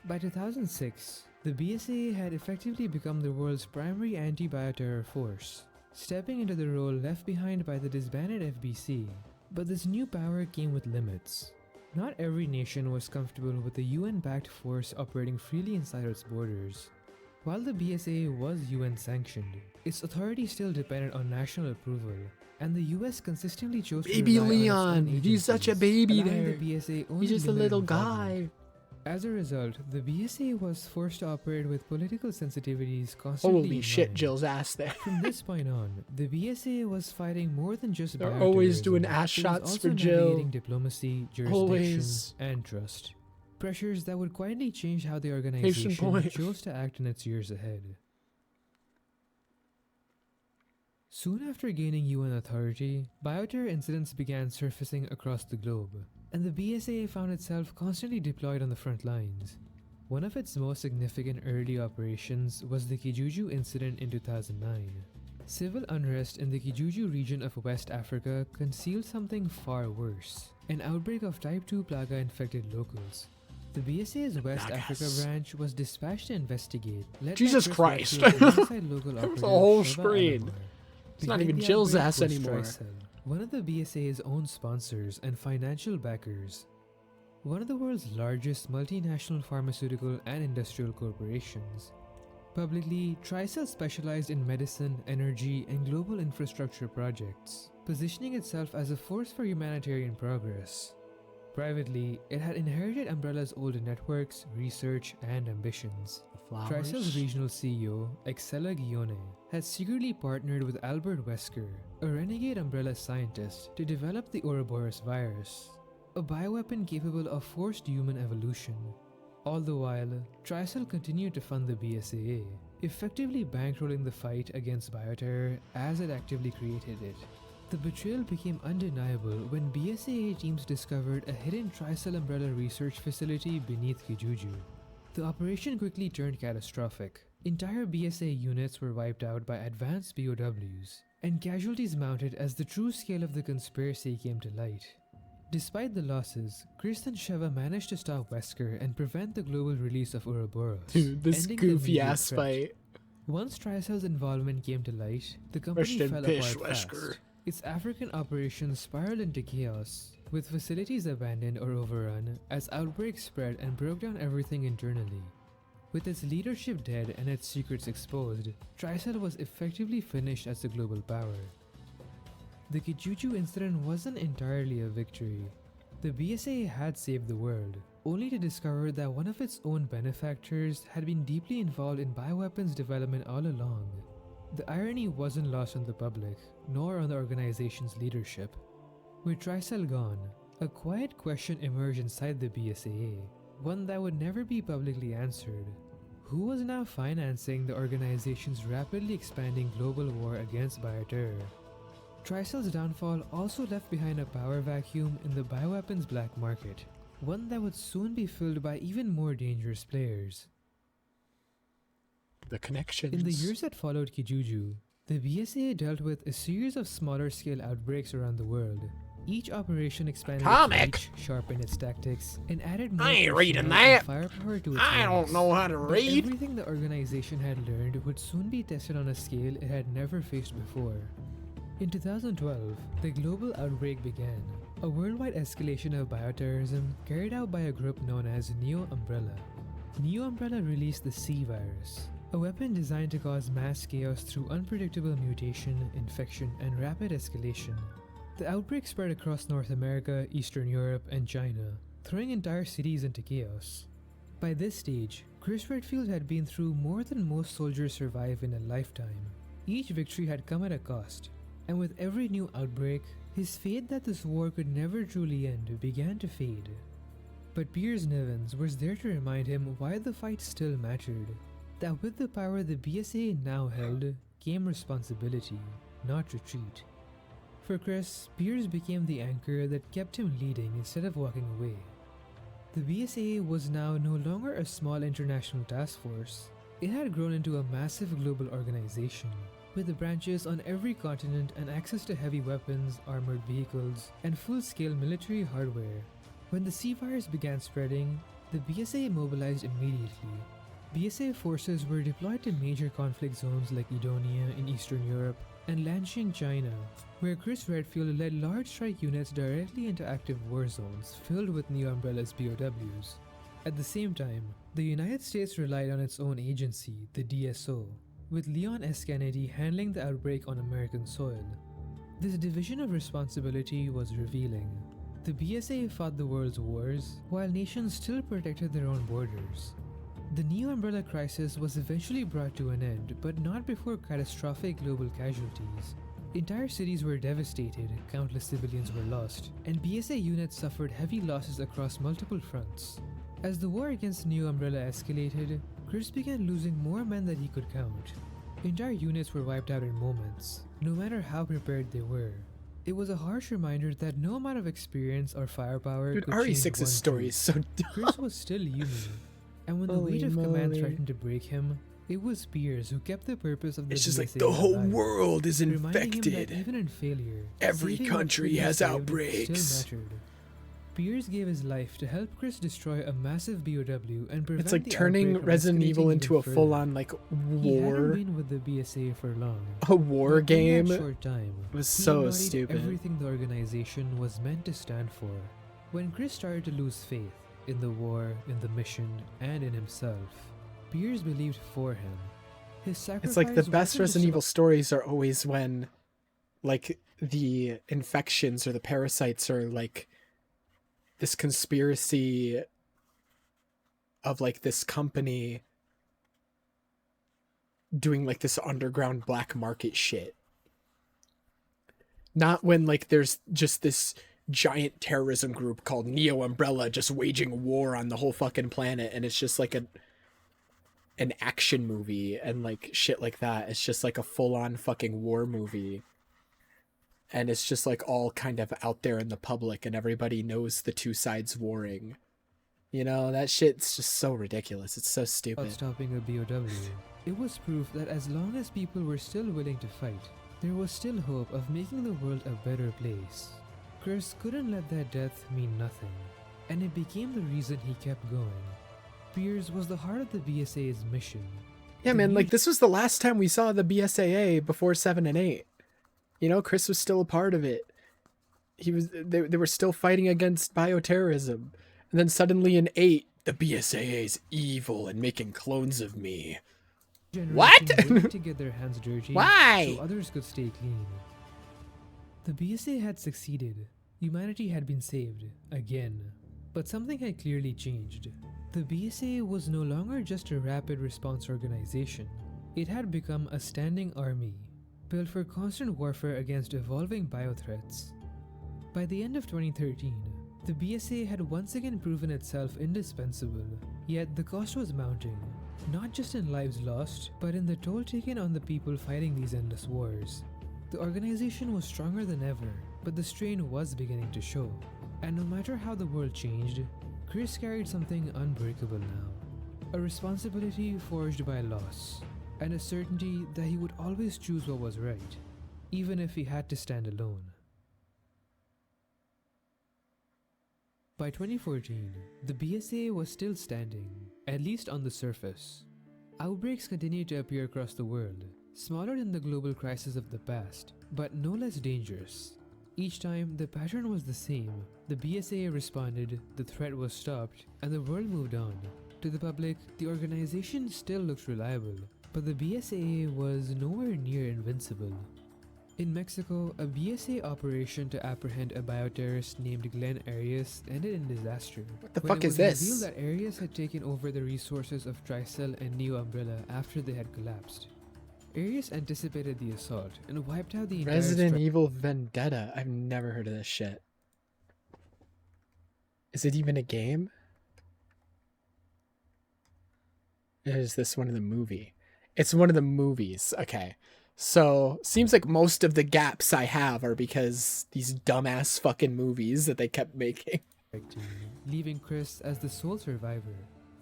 By 2006, the BSA had effectively become the world's primary anti-bioterror force, stepping into the role left behind by the disbanded FBC. But this new power came with limits. Not every nation was comfortable with the UN-backed force operating freely inside its borders. While the BSA was UN-sanctioned, its authority still depended on national approval, and the US consistently chose Baby to rely Leon, on its own he's such a agencies, baby allowing there. the BSA only He's just a limited little involvement. guy. As a result, the BSA was forced to operate with political sensitivities constantly Holy in shit, mind. Jill's ass there. From this point on, the BSA was fighting more than just They're always doing bioterrorism. ass It was shots also for Jill. navigating diplomacy, jurisdiction, Always. and trust. Pressures that would quietly change how the organization point. chose to act in its years ahead. Soon after gaining UN authority, bioterror incidents began surfacing across the globe, and the BSA found itself constantly deployed on the front lines. One of its most significant early operations was the Kijuju incident in 2009. Civil unrest in the Kijuju region of West Africa concealed something far worse, an outbreak of type 2 Plaga-infected locals. The BSA's West Africa branch was dispatched to investigate, led by Jesus Chris Christ. Redfield alongside local There's operative a whole Sheva screen. Alamar. It's not Behind even the Jill's outbreak ass was anymore. Tricell, one of the BSA's own sponsors and financial backers. One of the world's largest multinational pharmaceutical and industrial corporations. Publicly, Tricell specialized in medicine, energy, and global infrastructure projects, positioning itself as a force for humanitarian progress. Privately, it had inherited Umbrella's old networks, research, and ambitions. Tricell's regional CEO, Excella Guione, had secretly partnered with Albert Wesker, a renegade Umbrella scientist, to develop the Ouroboros virus, a bioweapon capable of forced human evolution. All the while, Tricell continued to fund the BSAA, effectively bankrolling the fight against bioterror as it actively created it. The betrayal became undeniable when BSAA teams discovered a hidden Tricell Umbrella research facility beneath Kijuju. The operation quickly turned catastrophic. Entire BSA units were wiped out by advanced BOWs, and casualties mounted as the true scale of the conspiracy came to light. Despite the losses, Chris and Sheva managed to stop Wesker and prevent the global release of Ouroboros, Dude, this ending the goofy immediate ass threat. fight. Once Tricell's involvement came to light, the company Christian fell Pish apart fast. Wesker. Its African operations spiraled into chaos, with facilities abandoned or overrun as outbreaks spread and broke down everything internally. With its leadership dead and its secrets exposed, Tricell was effectively finished as a global power. The Kijuju incident wasn't entirely a victory. The BSA had saved the world, only to discover that one of its own benefactors had been deeply involved in bioweapons development all along. The irony wasn't lost on the public, nor on the organization's leadership. With Tricell gone, a quiet question emerged inside the BSAA, one that would never be publicly answered. Who was now financing the organization's rapidly expanding global war against bioterror? Tricell's downfall also left behind a power vacuum in the bioweapons black market, one that would soon be filled by even more dangerous players. The connections. In the years that followed Kijuju, the BSA dealt with a series of smaller scale outbreaks around the world. Each operation expanded Comic? its reach, sharpened its tactics, and added more I ain't reading personnel and that. firepower to its I don't ranks. know how to But read. everything the organization had learned would soon be tested on a scale it had never faced before. In 2012, the global outbreak began, a worldwide escalation of bioterrorism carried out by a group known as Neo Umbrella. Neo Umbrella released the C virus, a weapon designed to cause mass chaos through unpredictable mutation, infection, and rapid escalation. The outbreak spread across North America, Eastern Europe, and China, throwing entire cities into chaos. By this stage, Chris Redfield had been through more than most soldiers survive in a lifetime. Each victory had come at a cost, and with every new outbreak, his faith that this war could never truly end began to fade. But Piers Nivens was there to remind him why the fight still mattered. That with the power the BSA now held came responsibility, not retreat. For Chris, Piers became the anchor that kept him leading instead of walking away. The BSA was now no longer a small international task force. It had grown into a massive global organization, with branches on every continent and access to heavy weapons, armored vehicles, and full-scale military hardware. When the C virus began spreading, the BSA mobilized immediately. BSA forces were deployed to major conflict zones like Edonia in Eastern Europe and Lanxing, China, where Chris Redfield led large strike units directly into active war zones filled with Neo Umbrella's BOWs. At the same time, the United States relied on its own agency, the DSO, with Leon S. Kennedy handling the outbreak on American soil. This division of responsibility was revealing. The BSA fought the world's wars, while nations still protected their own borders. The Neo Umbrella crisis was eventually brought to an end, but not before catastrophic global casualties. Entire cities were devastated, countless civilians were lost, and BSA units suffered heavy losses across multiple fronts. As the war against Neo Umbrella escalated, Chris began losing more men than he could count. Entire units were wiped out in moments, no matter how prepared they were. It was a harsh reminder that no amount of experience or firepower Dude, could change RE6's one story group. is so dumb. Chris was still human, and when the Holy weight of command moly. threatened to break him, it was Piers who kept the purpose of the It's just like BSA the whole alive, world is reminding him infected. that even in failure, Every saving what country could be has saved outbreaks. Still mattered. Piers gave his life to help Chris destroy a massive BOW and prevent It's like the turning outbreak from Resident escalating Evil even into a further. full-on like He hadn't war. been with the BSA for long. A war but in game that short time, was he so embodied stupid. everything the organization was meant to stand for. When Chris started to lose faith in the war, in the mission, and in himself, Piers believed for him. His sacrifice It's like the best wasn't Resident just Evil stories are always when like the infections or the parasites are like this conspiracy of like this company doing like this underground black market shit. Not when like there's just this giant terrorism group called Neo Umbrella just waging war on the whole fucking planet, and it's just like an action movie and like shit like that. It's just like a full-on fucking war movie. And it's just like all kind of out there in the public and everybody knows the two sides warring. You know, that shit's just so ridiculous. It's so About stupid. stopping a BOW, it was proof that as long as people were still willing to fight, there was still hope of making the world a better place. Chris couldn't let that death mean nothing, and it became the reason he kept going. Piers was the heart of the BSA's mission. Yeah, The man, new like this was the last time we saw the BSAA before 7 and 8. You know, Chris was still a part of it. They were still fighting against bioterrorism. And then suddenly in 8, the BSAA is evil and making clones of me. What? Willing to get their hands dirty Why? so others could stay clean. The BSA had succeeded. Humanity had been saved, again. But something had clearly changed. The BSA was no longer just a rapid response organization. It had become a standing army, built for constant warfare against evolving biothreats. By the end of 2013, the BSA had once again proven itself indispensable, yet the cost was mounting, not just in lives lost, but in the toll taken on the people fighting these endless wars. The organization was stronger than ever, but the strain was beginning to show. And no matter how the world changed, Chris carried something unbreakable now. A responsibility forged by loss, and a certainty that he would always choose what was right, even if he had to stand alone. By 2014, the BSA was still standing, at least on the surface. Outbreaks continued to appear across the world, smaller than the global crisis of the past, but no less dangerous. Each time, the pattern was the same. The BSA responded, the threat was stopped, and the world moved on. To the public, the organization still looked reliable, but the BSA was nowhere near invincible. In Mexico, a BSA operation to apprehend a bioterrorist named Glenn Arias ended in disaster. What the when fuck it is was this? revealed that Arias had taken over the resources of Tricell and Neo Umbrella after they had collapsed. Arias anticipated the assault and wiped out the entire Resident Evil Vendetta. I've never heard of this shit. Is it even a game? Or is this one of the movie? It's one of the movies. Okay. So, seems like most of the gaps I have are because these dumbass fucking movies that they kept making. leaving Chris as the sole survivor.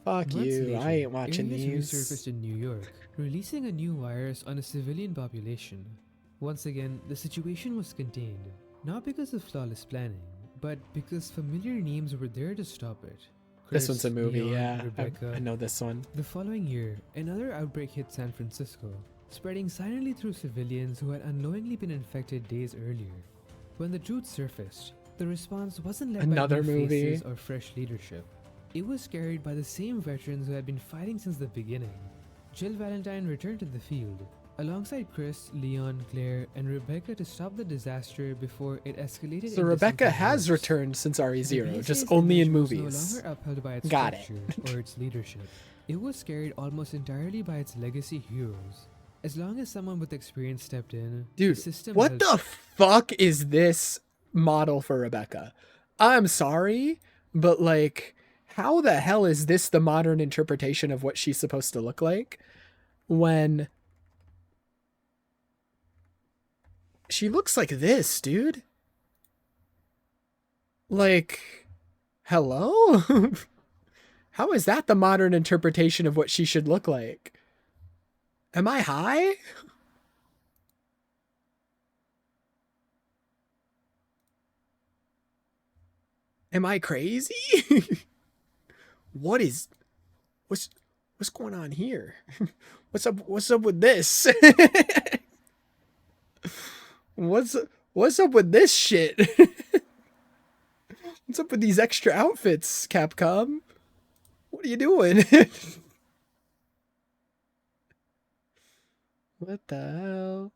Fuck Months you, later, I ain't watching Arias these. resurfaced in New York, releasing a new virus on a civilian population. Once again, the situation was contained, not because of flawless planning, but because familiar names were there to stop it. This Chris, one's a movie, Leon, yeah. Rebecca. I know this one. The following year, another outbreak hit San Francisco, spreading silently through civilians who had unknowingly been infected days earlier. When the truth surfaced, the response wasn't led Another by new movie. faces or fresh leadership. It was carried by the same veterans who had been fighting since the beginning. Jill Valentine returned to the field, alongside Chris, Leon, Claire, and Rebecca to stop the disaster before it escalated. So into Rebecca something has worse. returned since The RE0, just BSA's only in image was movies. no longer upheld by its Got it. structure or its leadership. It was carried almost entirely by its legacy heroes. As long as someone with experience stepped in, Dude, the system what held the fuck is this model for Rebecca? I'm sorry, but like, how the hell is this the modern interpretation of what she's supposed to look like when she looks like this, dude? Like, hello? How is that the modern interpretation of what she should look like? Am I high? Am I crazy? What's going on here? What's up with this? What's up with this shit? What's up with these extra outfits, Capcom? What are you doing? What the hell?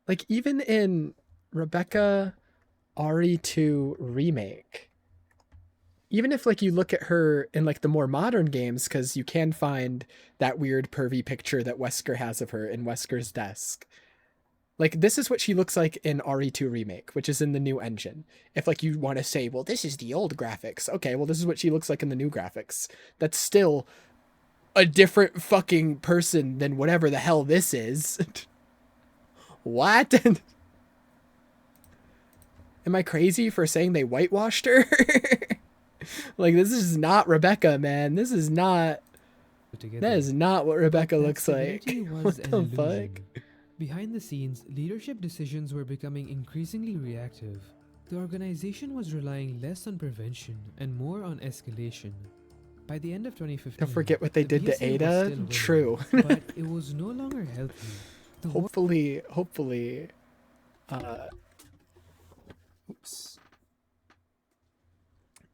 Like, even in Rebecca RE2 remake, even if like you look at her in like the more modern games, because you can find that weird pervy picture that Wesker has of her in Wesker's desk. Like, this is what she looks like in RE2 remake, which is in the new engine. If like you want to say, well, this is the old graphics. Okay, well, this is what she looks like in the new graphics. That's still a different fucking person than whatever the hell this is. What? Am I crazy for saying they whitewashed her? Like, this is not Rebecca, man. This is not... together. That is not what Rebecca But that looks like. stability was What an the illusion. fuck? Behind the scenes, leadership decisions were becoming increasingly reactive. The organization was relying less on prevention and more on escalation. By the end of 2015, Don't forget what they the did to BSA was Ada. still winning, True. but it was no longer healthy. The war Hopefully, oops.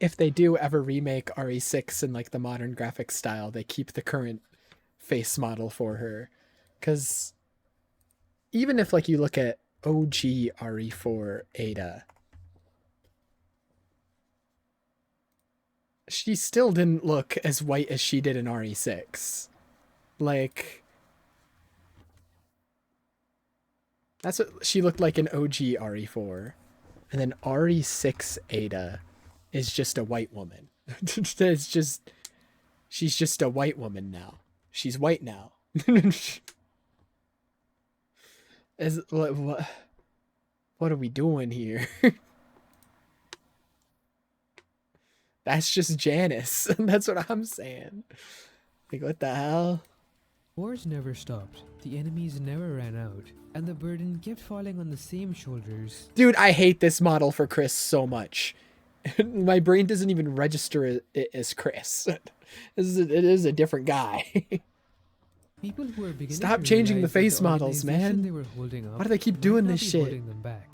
If they do ever remake RE6 in like the modern graphic style, they keep the current face model for her. Because even if like you look at OG RE4 Ada, she still didn't look as white as she did in RE6. Like, that's what she looked like in OG RE4. And then RE6 Ada is just a white woman. It's just, she's just a white woman now. She's white now. What are we doing here? That's just Janice. That's what I'm saying. Like, what the hell? Wars never stopped, the enemies never ran out, and the burden kept falling on the same shoulders. Dude, I hate this model for Chris so much. My brain doesn't even register it as Chris. It is a different guy. People who are beginning Stop to changing the realize that face models, organization man. they were holding up Why do they keep might doing not this be shit? holding them back.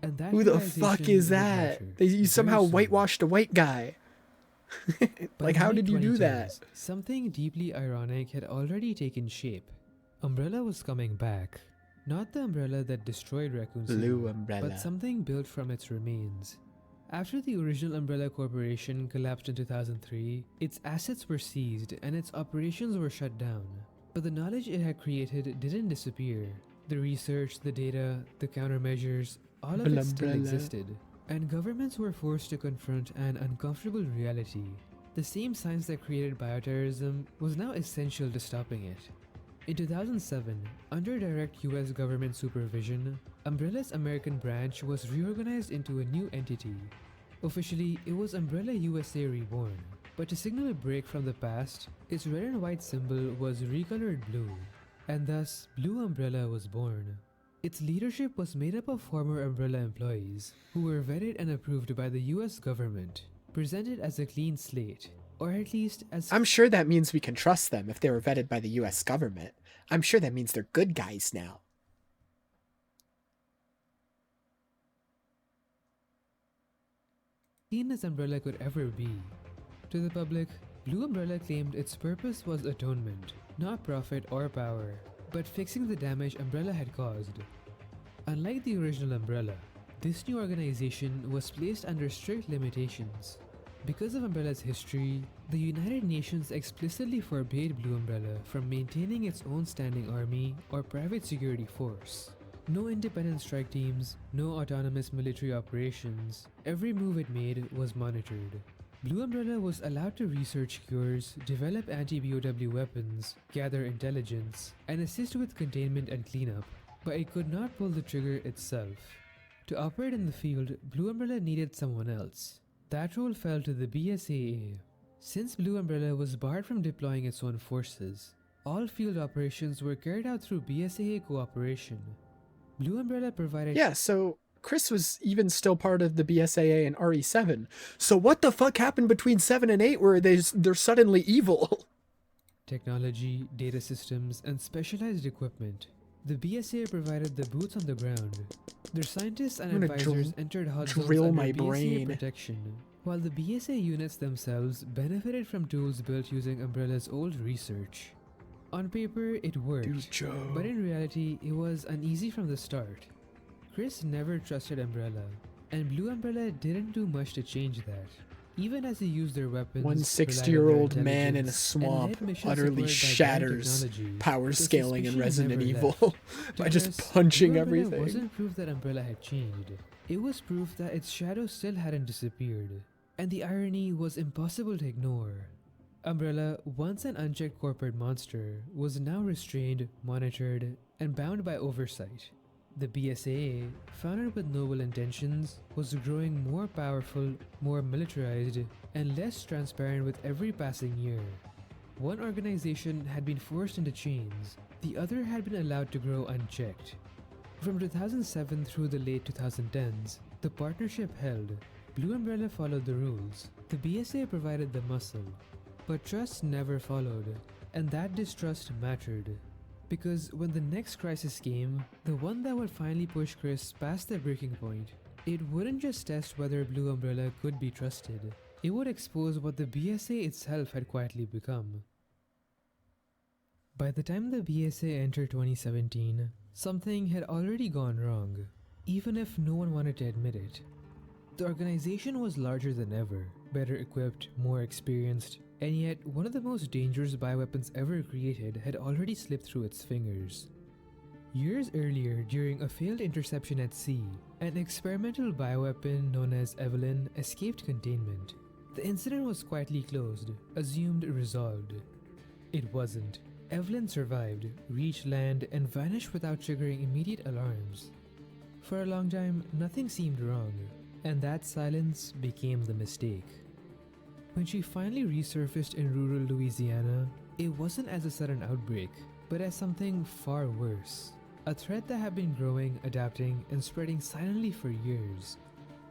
And that Who the fuck realization is would that? matter You very somehow soon. whitewashed a white guy. By Like, the how did you do that? mid-2010s, something deeply ironic had already taken shape. Umbrella was coming back. Not the umbrella that destroyed Raccoon City, Blue Umbrella. but something built from its remains. After the original Umbrella Corporation collapsed in 2003, its assets were seized and its operations were shut down. But the knowledge it had created didn't disappear. The research, the data, the countermeasures, all of it still Umbrella. existed. And governments were forced to confront an uncomfortable reality. The same science that created bioterrorism was now essential to stopping it. In 2007, under direct US government supervision, Umbrella's American branch was reorganized into a new entity. Officially, it was Umbrella USA Reborn, but to signal a break from the past, its red and white symbol was recolored blue, and thus Blue Umbrella was born. Its leadership was made up of former Umbrella employees, who were vetted and approved by the US government, presented as a clean slate, or at least as... I'm sure that means we can trust them if they were vetted by the US government. I'm sure that means they're good guys now. clean as Umbrella could ever be. To the public, Blue Umbrella claimed its purpose was atonement, not profit or power, but fixing the damage Umbrella had caused. Unlike the original Umbrella, this new organization was placed under strict limitations. Because of Umbrella's history, the United Nations explicitly forbade Blue Umbrella from maintaining its own standing army or private security force. No independent strike teams, no autonomous military operations. Every move it made was monitored. Blue Umbrella was allowed to research cures, develop anti-BOW weapons, gather intelligence, and assist with containment and cleanup, but it could not pull the trigger itself. To operate in the field, Blue Umbrella needed someone else. That role fell to the BSAA. Since Blue Umbrella was barred from deploying its own forces, all field operations were carried out through BSAA cooperation. Blue Umbrella provided... Yeah, so Chris was even still part of the BSAA and RE7. So what the fuck happened between 7 and 8 where they're suddenly evil? technology, data systems, and specialized equipment. The BSA provided the boots on the ground. Their scientists and advisors entered hot zones drill under my BSA brain. protection, while the BSA units themselves benefited from tools built using Umbrella's old research. On paper, it worked, but in reality, it was uneasy from the start. Chris never trusted Umbrella, and Blue Umbrella didn't do much to change that. Even as he used their weapons, One relied on their 60-year-old man in a intelligence, and swamp led missions utterly supported by shatters biotechnology, power the scaling in suspicion Resident never Evil left. by To just Chris, punching Blue Umbrella everything. wasn't proof that Umbrella had changed. It was proof that its shadow still hadn't disappeared. And the irony was impossible to ignore. Umbrella, once an unchecked corporate monster, was now restrained, monitored, and bound by oversight. The BSAA, founded with noble intentions, was growing more powerful, more militarized, and less transparent with every passing year. One organization had been forced into chains, the other had been allowed to grow unchecked. From 2007 through the late 2010s, the partnership held. Blue Umbrella followed the rules, the BSA provided the muscle, but trust never followed, and that distrust mattered. Because when the next crisis came, the one that would finally push Chris past the breaking point, it wouldn't just test whether Blue Umbrella could be trusted, it would expose what the BSA itself had quietly become. By the time the BSA entered 2017, something had already gone wrong, even if no one wanted to admit it. The organization was larger than ever, better equipped, more experienced, and yet one of the most dangerous bioweapons ever created had already slipped through its fingers. Years earlier, during a failed interception at sea, an experimental bioweapon known as Evelyn escaped containment. The incident was quietly closed, assumed resolved. It wasn't. Evelyn survived, reached land, and vanished without triggering immediate alarms. For a long time, nothing seemed wrong, and that silence became the mistake. When she finally resurfaced in rural Louisiana, it wasn't as a sudden outbreak, but as something far worse. A threat that had been growing, adapting, and spreading silently for years.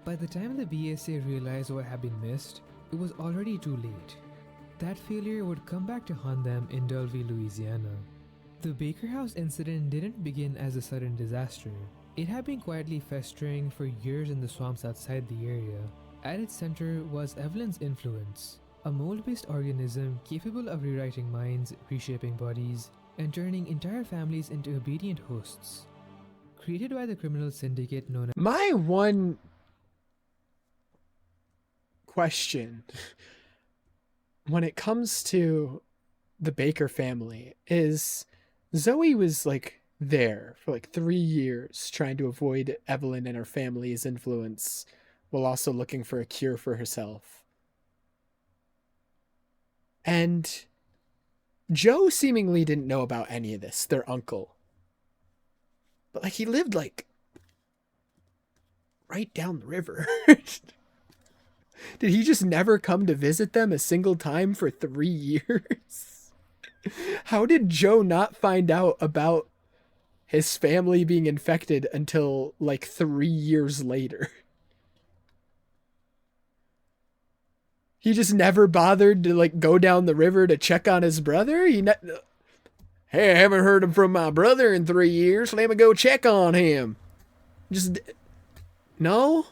By the time the BSA realized what had been missed, it was already too late. That failure would come back to haunt them in Dulvey, Louisiana. The Baker House incident didn't begin as a sudden disaster. It had been quietly festering for years in the swamps outside the area. At its center was Evelyn's influence, a mold-based organism capable of rewriting minds, reshaping bodies, and turning entire families into obedient hosts. Created by the criminal syndicate known as— My one question when it comes to the Baker family is Zoe was like there for like 3 years trying to avoid Evelyn and her family's influence while also looking for a cure for herself. And Joe seemingly didn't know about any of this, their uncle. But like he lived like right down the river. Did he just never come to visit them a single time for 3 years? How did Joe not find out about his family being infected until like 3 years later? He just never bothered to like go down the river to check on his brother? Hey, I haven't heard from my brother in 3 years. Let me go check on him. Just no?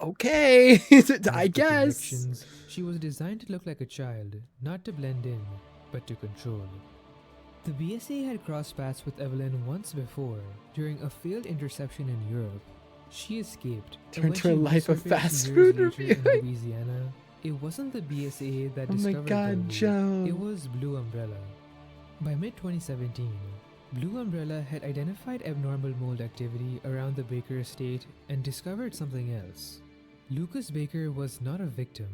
Okay, I guess. She was designed to look like a child, not to blend in, but to control. The BSA had crossed paths with Evelyn once before, during a failed interception in Europe. She escaped. Turned to a life of fast food in Louisiana, it wasn't the BSA that discovered Oh my God, Dulvey, Joe. it was Blue Umbrella. By mid-2017, Blue Umbrella had identified abnormal mold activity around the Baker estate and discovered something else. Lucas Baker was not a victim.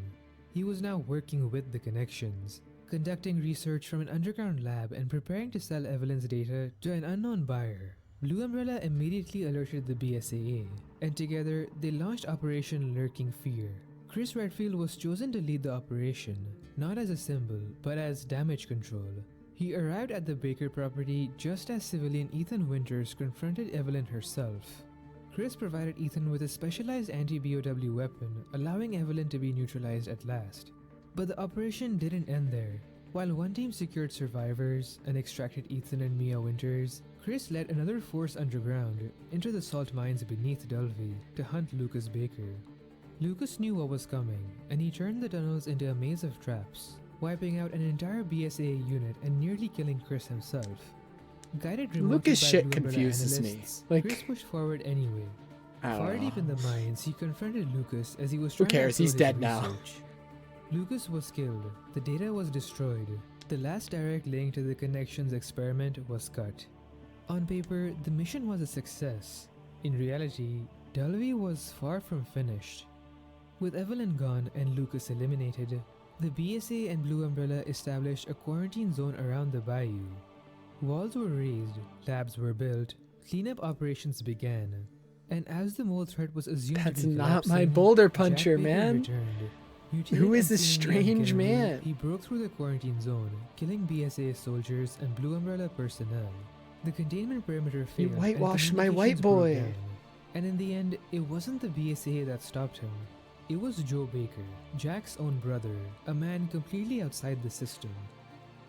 He was now working with the connections, conducting research from an underground lab and preparing to sell Evelyn's data to an unknown buyer. Blue Umbrella immediately alerted the BSAA, and together they launched Operation Lurking Fear. Chris Redfield was chosen to lead the operation, not as a symbol, but as damage control. He arrived at the Baker property just as civilian Ethan Winters confronted Evelyn herself. Chris provided Ethan with a specialized anti-BOW weapon, allowing Evelyn to be neutralized at last. But the operation didn't end there. While one team secured survivors and extracted Ethan and Mia Winters, Chris led another force underground into the salt mines beneath Dulvey to hunt Lucas Baker. Lucas knew what was coming, and he turned the tunnels into a maze of traps, wiping out an entire BSA unit and nearly killing Chris himself. Guided remotely Lucas by shit Blue Umbrella confuses me. analysts, Like, Chris pushed forward anyway. I don't Far know. deep in the mines, he confronted Lucas as he was Who trying cares? to He's upload dead his now. research. Lucas was killed, the data was destroyed, the last direct link to the Connections experiment was cut. On paper, the mission was a success. In reality, Dulvey was far from finished. With Evelyn gone and Lucas eliminated, the BSA and Blue Umbrella established a quarantine zone around the bayou. Walls were raised, labs were built, cleanup operations began, and as the mole threat was assumed That's to be not my collapsing, boulder Jack puncher, Baker man. returned. Who Mutated is and this seemingly strange uncaringly, man? He broke through the quarantine zone, killing BSA soldiers and Blue Umbrella personnel. The containment perimeter You failed. and whitewashed my white communications broke boy. down. And in the end, it wasn't the BSA that stopped him. It was Joe Baker, Jack's own brother, a man completely outside the system.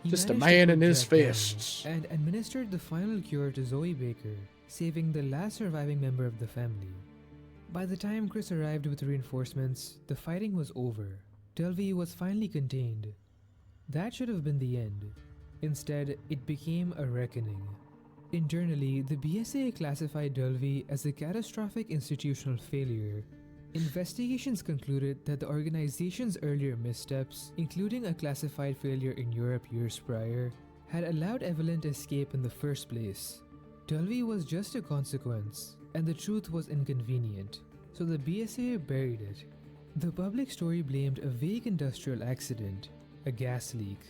He Just a managed to man put in his Jack down fists. and administered the final cure to Zoe Baker, saving the last surviving member of the family. By the time Chris arrived with reinforcements, the fighting was over. Delvey was finally contained. That should have been the end. Instead, it became a reckoning. Internally, the BSA classified Delvey as a catastrophic institutional failure. Investigations concluded that the organization's earlier missteps, including a classified failure in Europe years prior, had allowed Evelyn to escape in the first place. Delvey was just a consequence, and the truth was inconvenient, so the BSA buried it. The public story blamed a vague industrial accident, a gas leak.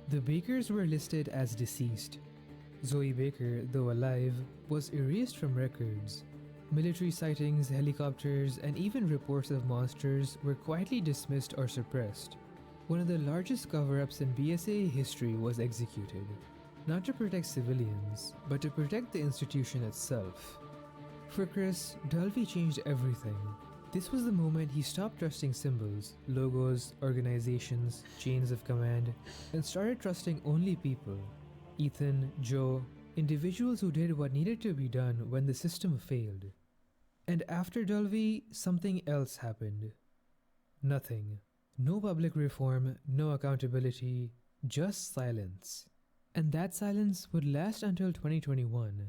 The Bakers were listed as deceased. Zoe Baker, though alive, was erased from records. Military sightings, helicopters, and even reports of monsters were quietly dismissed or suppressed. One of the largest cover-ups in BSA history was executed, not to protect civilians, but to protect the institution itself. For Chris, Delvey changed everything. This was the moment he stopped trusting symbols, logos, organizations, chains of command, and started trusting only people. Ethan, Joe, individuals who did what needed to be done when the system failed. And after Delvey, something else happened. Nothing. No public reform, no accountability, just silence. And that silence would last until 2021.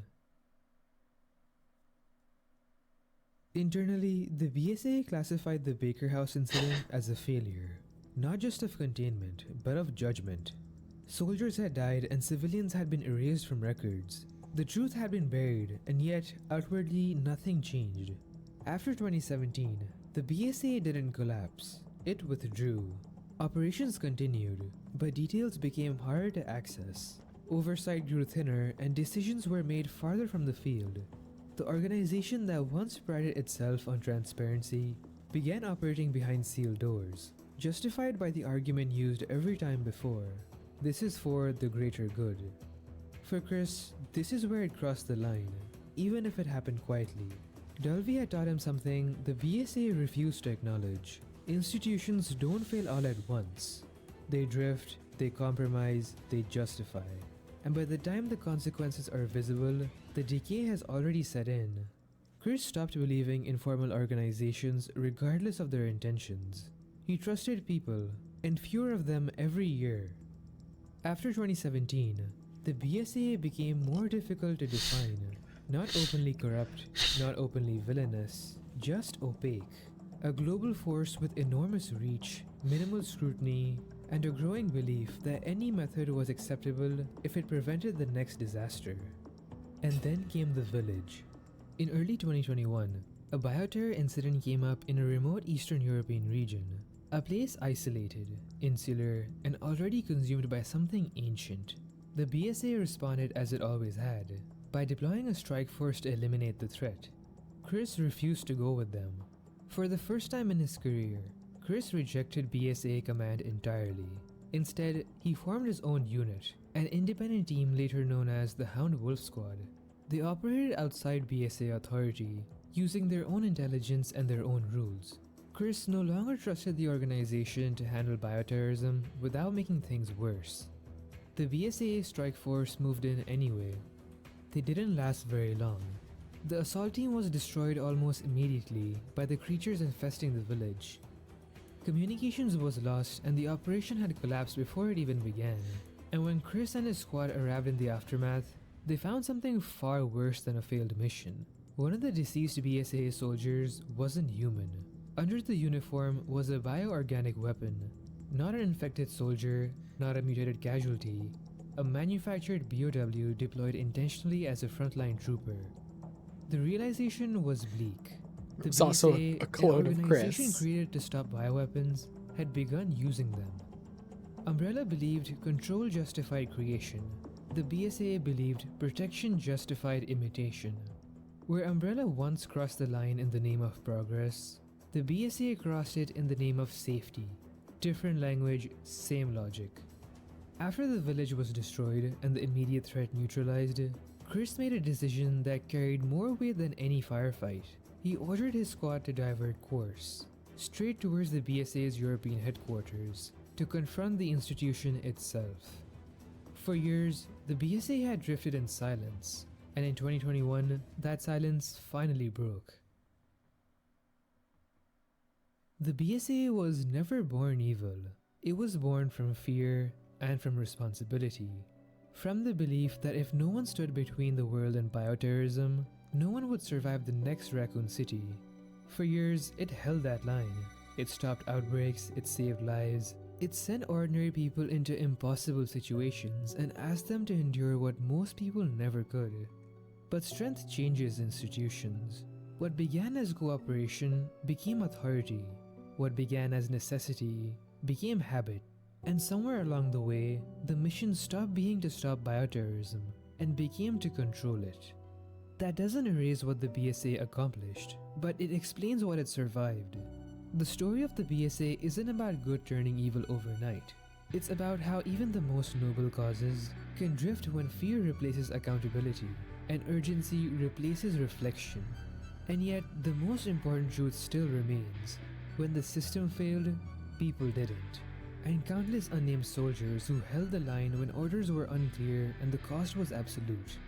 Internally, the BSA classified the Baker House incident as a failure, not just of containment, but of judgment. Soldiers had died and civilians had been erased from records. The truth had been buried, and yet, outwardly, nothing changed. After 2017, the BSA didn't collapse. It withdrew. Operations continued, but details became harder to access. Oversight grew thinner, and decisions were made farther from the field. The organization that once prided itself on transparency began operating behind sealed doors, justified by the argument used every time before. This is for the greater good. For Chris, this is where it crossed the line, even if it happened quietly. Delvey had taught him something the BSA refused to acknowledge. Institutions don't fail all at once. They drift, they compromise, they justify. And by the time the consequences are visible, the decay has already set in. Chris stopped believing in formal organizations regardless of their intentions. He trusted people, and fewer of them every year. After 2017, the BSA became more difficult to define. Not openly corrupt, not openly villainous, just opaque. A global force with enormous reach, minimal scrutiny, and a growing belief that any method was acceptable if it prevented the next disaster. And then came the village. In early 2021, a bioterror incident came up in a remote Eastern European region. A place isolated, insular, and already consumed by something ancient. The BSA responded as it always had, by deploying a strike force to eliminate the threat. Chris refused to go with them. For the first time in his career, Chris rejected BSA command entirely. Instead, he formed his own unit, an independent team later known as the Hound Wolf Squad. They operated outside BSA authority, using their own intelligence and their own rules. Chris no longer trusted the organization to handle bioterrorism without making things worse. The BSA strike force moved in anyway. They didn't last very long. The assault team was destroyed almost immediately by the creatures infesting the village. Communications was lost and the operation had collapsed before it even began. And when Chris and his squad arrived in the aftermath, they found something far worse than a failed mission. One of the deceased BSA soldiers wasn't human. Under the uniform was a bioorganic weapon. Not an infected soldier, not a mutated casualty. A manufactured BOW deployed intentionally as a frontline trooper. The realization was bleak. The It's also BSA, a clone an of organization Chris. created to stop bioweapons, had begun using them. Umbrella believed control justified creation. the BSAA believed protection justified imitation. Where Umbrella once crossed the line in the name of progress, the BSAA crossed it in the name of safety. Different language, same logic. After the village was destroyed and the immediate threat neutralized, Chris made a decision that carried more weight than any firefight. He ordered his squad to divert course, straight towards the BSA's European headquarters, to confront the institution itself. For years, the BSA had drifted in silence, and in 2021, that silence finally broke. The BSA was never born evil. It was born from fear and from responsibility. From the belief that if no one stood between the world and bioterrorism, no one would survive the next Raccoon City. For years, it held that line. It stopped outbreaks, it saved lives, it sent ordinary people into impossible situations and asked them to endure what most people never could. But strength changes institutions. What began as cooperation became authority. What began as necessity became habit. And somewhere along the way, the mission stopped being to stop bioterrorism and became to control it. That doesn't erase what the BSA accomplished, but it explains what it survived. The story of the BSA isn't about good turning evil overnight. It's about how even the most noble causes can drift when fear replaces accountability and urgency replaces reflection. And yet, the most important truth still remains. When the system failed, people didn't. And countless unnamed soldiers who held the line when orders were unclear and the cost was absolute.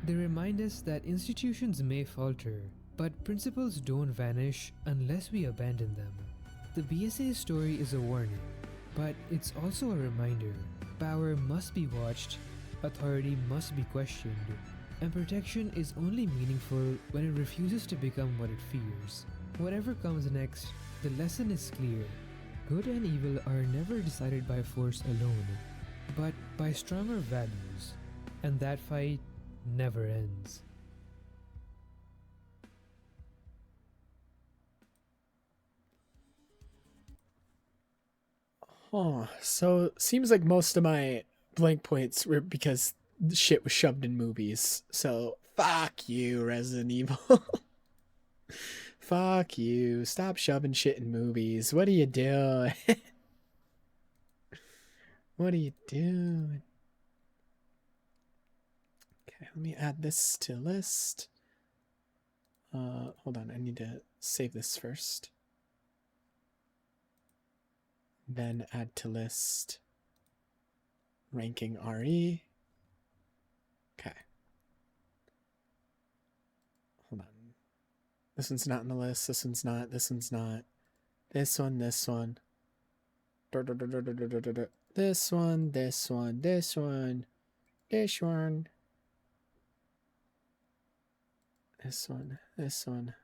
They remind us that institutions may falter, but principles don't vanish unless we abandon them. The BSA's story is a warning, but it's also a reminder. Power must be watched, authority must be questioned, and protection is only meaningful when it refuses to become what it fears. Whatever comes next, the lesson is clear. Good and evil are never decided by force alone, but by stronger values, and that fight never ends. Oh, so seems like most of my blank points were because the shit was shoved in movies. So fuck you, Resident Evil. Fuck you. Stop shoving shit in movies. What are you doing? What are you doing? Okay, let me add this to list. Hold on, I need to save this first. Then add to list ranking RE. Okay. Hold on. This one's not in the list. This one's not. This one's not. This one, this one. This one, this one, this one. This one. This one, this one.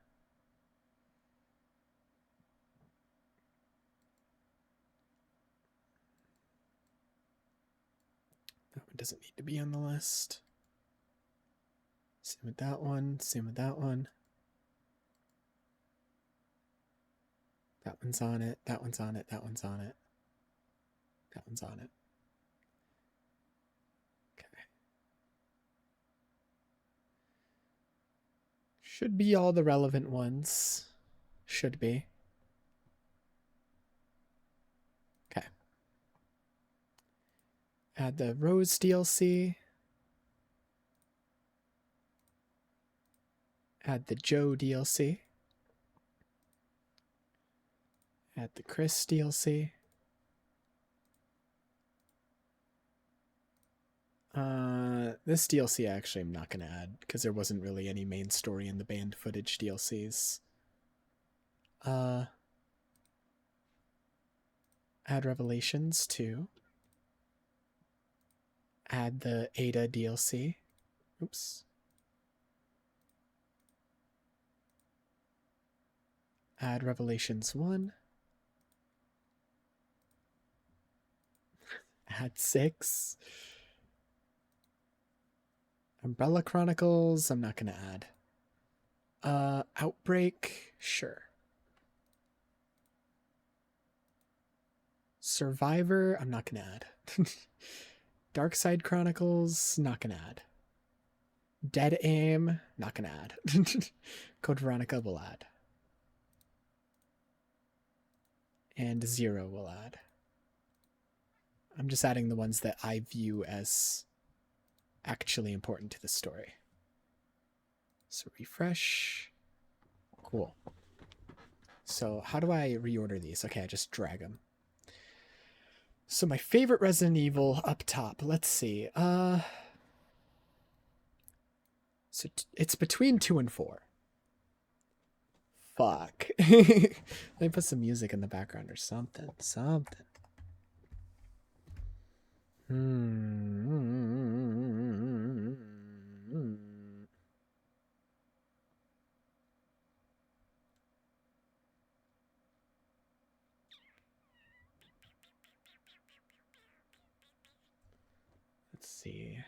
That one doesn't need to be on the list. Same with that one, same with that one. That one's on it, that one's on it, that one's on it. That one's on it. Okay. Should be all the relevant ones. Should be. Okay. Add the Rose DLC. Add the Joe DLC. Add the Chris DLC. This DLC actually I'm not going to add because there wasn't really any main story in the banned footage DLCs. Add Revelations 2. Add the Ada DLC. Oops. Add Revelations 1. Add 6. Umbrella Chronicles, I'm not going to add. Outbreak, sure. Survivor, I'm not going to add. Dark Side Chronicles, not gonna add. Dead Aim, not gonna add. Code Veronica will add. And 0 will add. I'm just adding the ones that I view as actually important to the story. So refresh. Cool. So how do I reorder these? Okay, I just drag them. So my favorite Resident Evil up top. Let's see. So it's between 2 and 4. Fuck. Let me put some music in the background or something. Something. Let's see.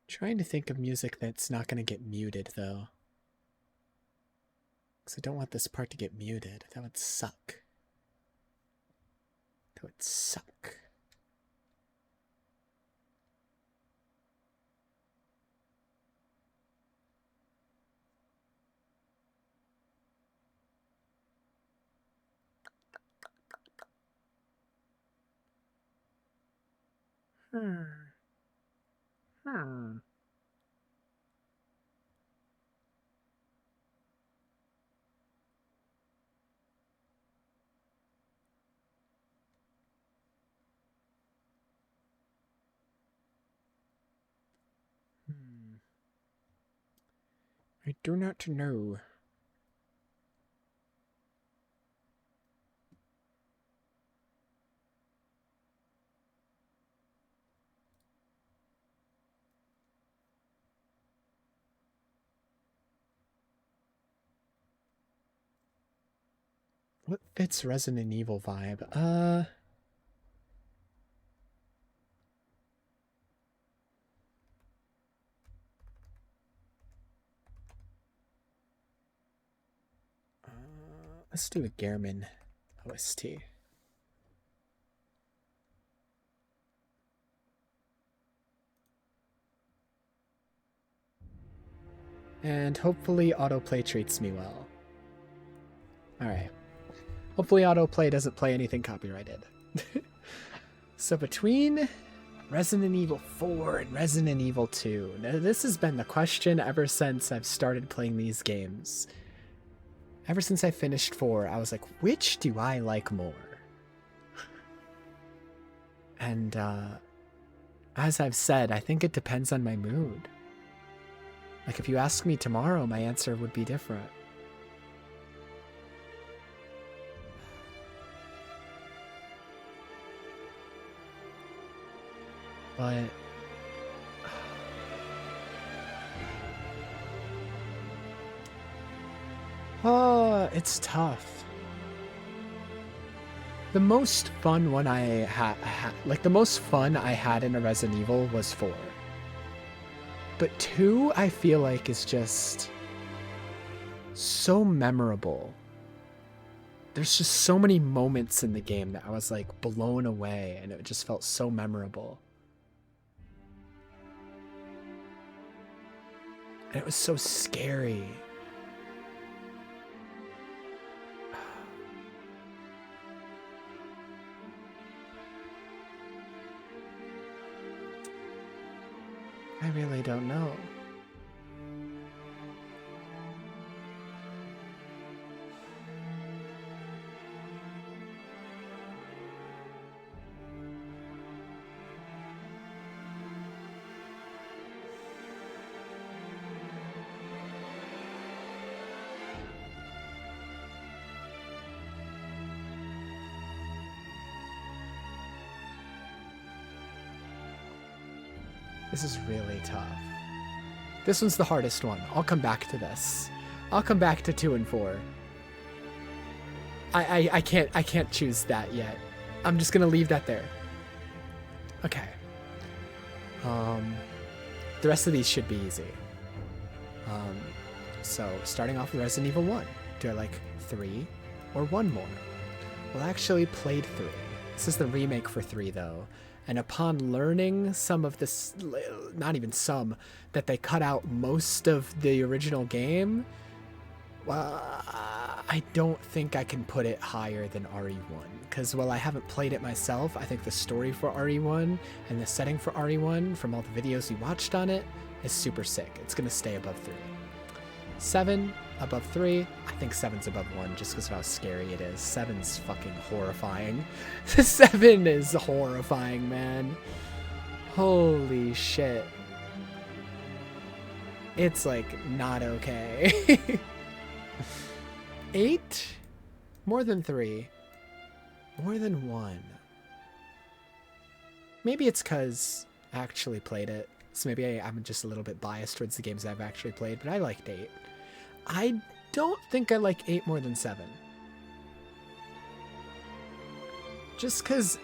Trying to think of music that's not going to get muted, though. Because I don't want this part to get muted. That would suck. That would suck. I do not know. What fits Resident Evil vibe? Let's do a Gehrman OST. And hopefully autoplay treats me well. Alright. Hopefully autoplay doesn't play anything copyrighted. So between Resident Evil 4 and Resident Evil 2, now this has been the question ever since I've started playing these games. Ever since I finished 4, I was like, which do I like more? And as I've said, I think it depends on my mood. Like if you ask me tomorrow, my answer would be different. But it's tough. The most fun one I had, like the most fun I had in a Resident Evil was 4. But 2, I feel like is just so memorable. There's just so many moments in the game that I was like blown away and it just felt so memorable. And it was so scary. I really don't know. This is really tough. This one's the hardest one. I'll come back to this. I'll come back to 2 and 4. I can't choose that yet. I'm just gonna leave that there. Okay. The rest of these should be easy. So starting off with Resident Evil 1. Do I like 3 or 1 more? Well, I actually played 3. This is the remake for 3 though. And upon learning some of this, not even some, that they cut out most of the original game, well, I don't think I can put it higher than RE1. Because while I haven't played it myself, I think the story for RE1 and the setting for RE1 from all the videos we watched on it is super sick. It's going to stay above 3. 7 above 3. I think 7's above 1 just because of how scary it is. 7's fucking horrifying. 7 is horrifying, man. Holy shit. It's like not okay. 8? More than 3. More than 1. Maybe it's because I actually played it. So maybe I'm just a little bit biased towards the games I've actually played, but I liked 8. I don't think I like 8 more than 7. Just because...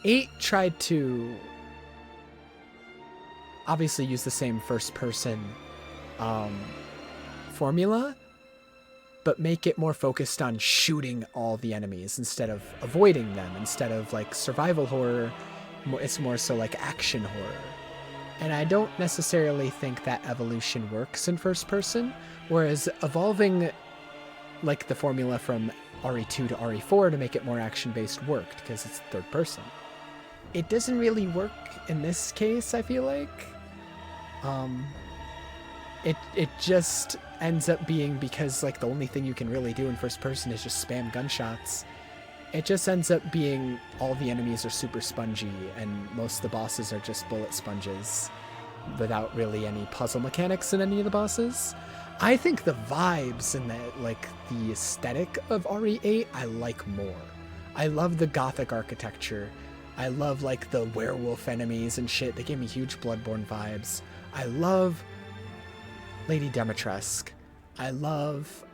Eight tried to obviously use the same first-person formula, but make it more focused on shooting all the enemies instead of avoiding them. Instead of like survival horror, it's more so like action horror. And I don't necessarily think that evolution works in first person, whereas evolving like the formula from RE2 to RE4 to make it more action-based worked because it's third person. It doesn't really work in this case, I feel like. It just ends up being, because like the only thing you can really do in first person is just spam gunshots. It just ends up being all the enemies are super spongy and most of the bosses are just bullet sponges without really any puzzle mechanics in any of the bosses. I think the vibes and the aesthetic of RE8 I like more. I love the gothic architecture. I love like the werewolf enemies and shit. They gave me huge Bloodborne vibes. I love Lady Dimitrescu. I love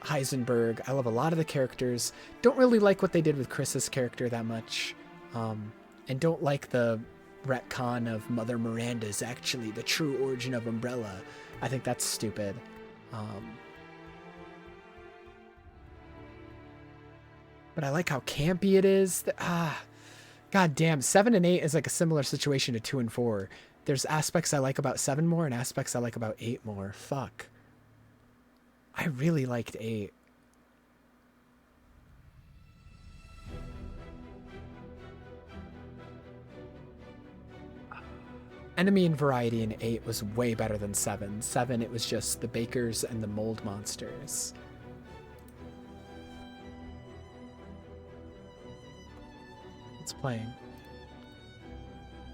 Heisenberg. I love a lot of the characters. Don't really like what they did with Chris's character that much. And don't like the retcon of Mother Miranda's actually the true origin of Umbrella. I think that's stupid. But I like how campy it is. God damn, 7 and 8 is like a similar situation to 2 and 4. There's aspects I like about 7 more and aspects I like about 8 more. Fuck. I really liked 8. Enemy and variety in 8 was way better than 7. 7, it was just the bakers and the mold monsters. It's playing.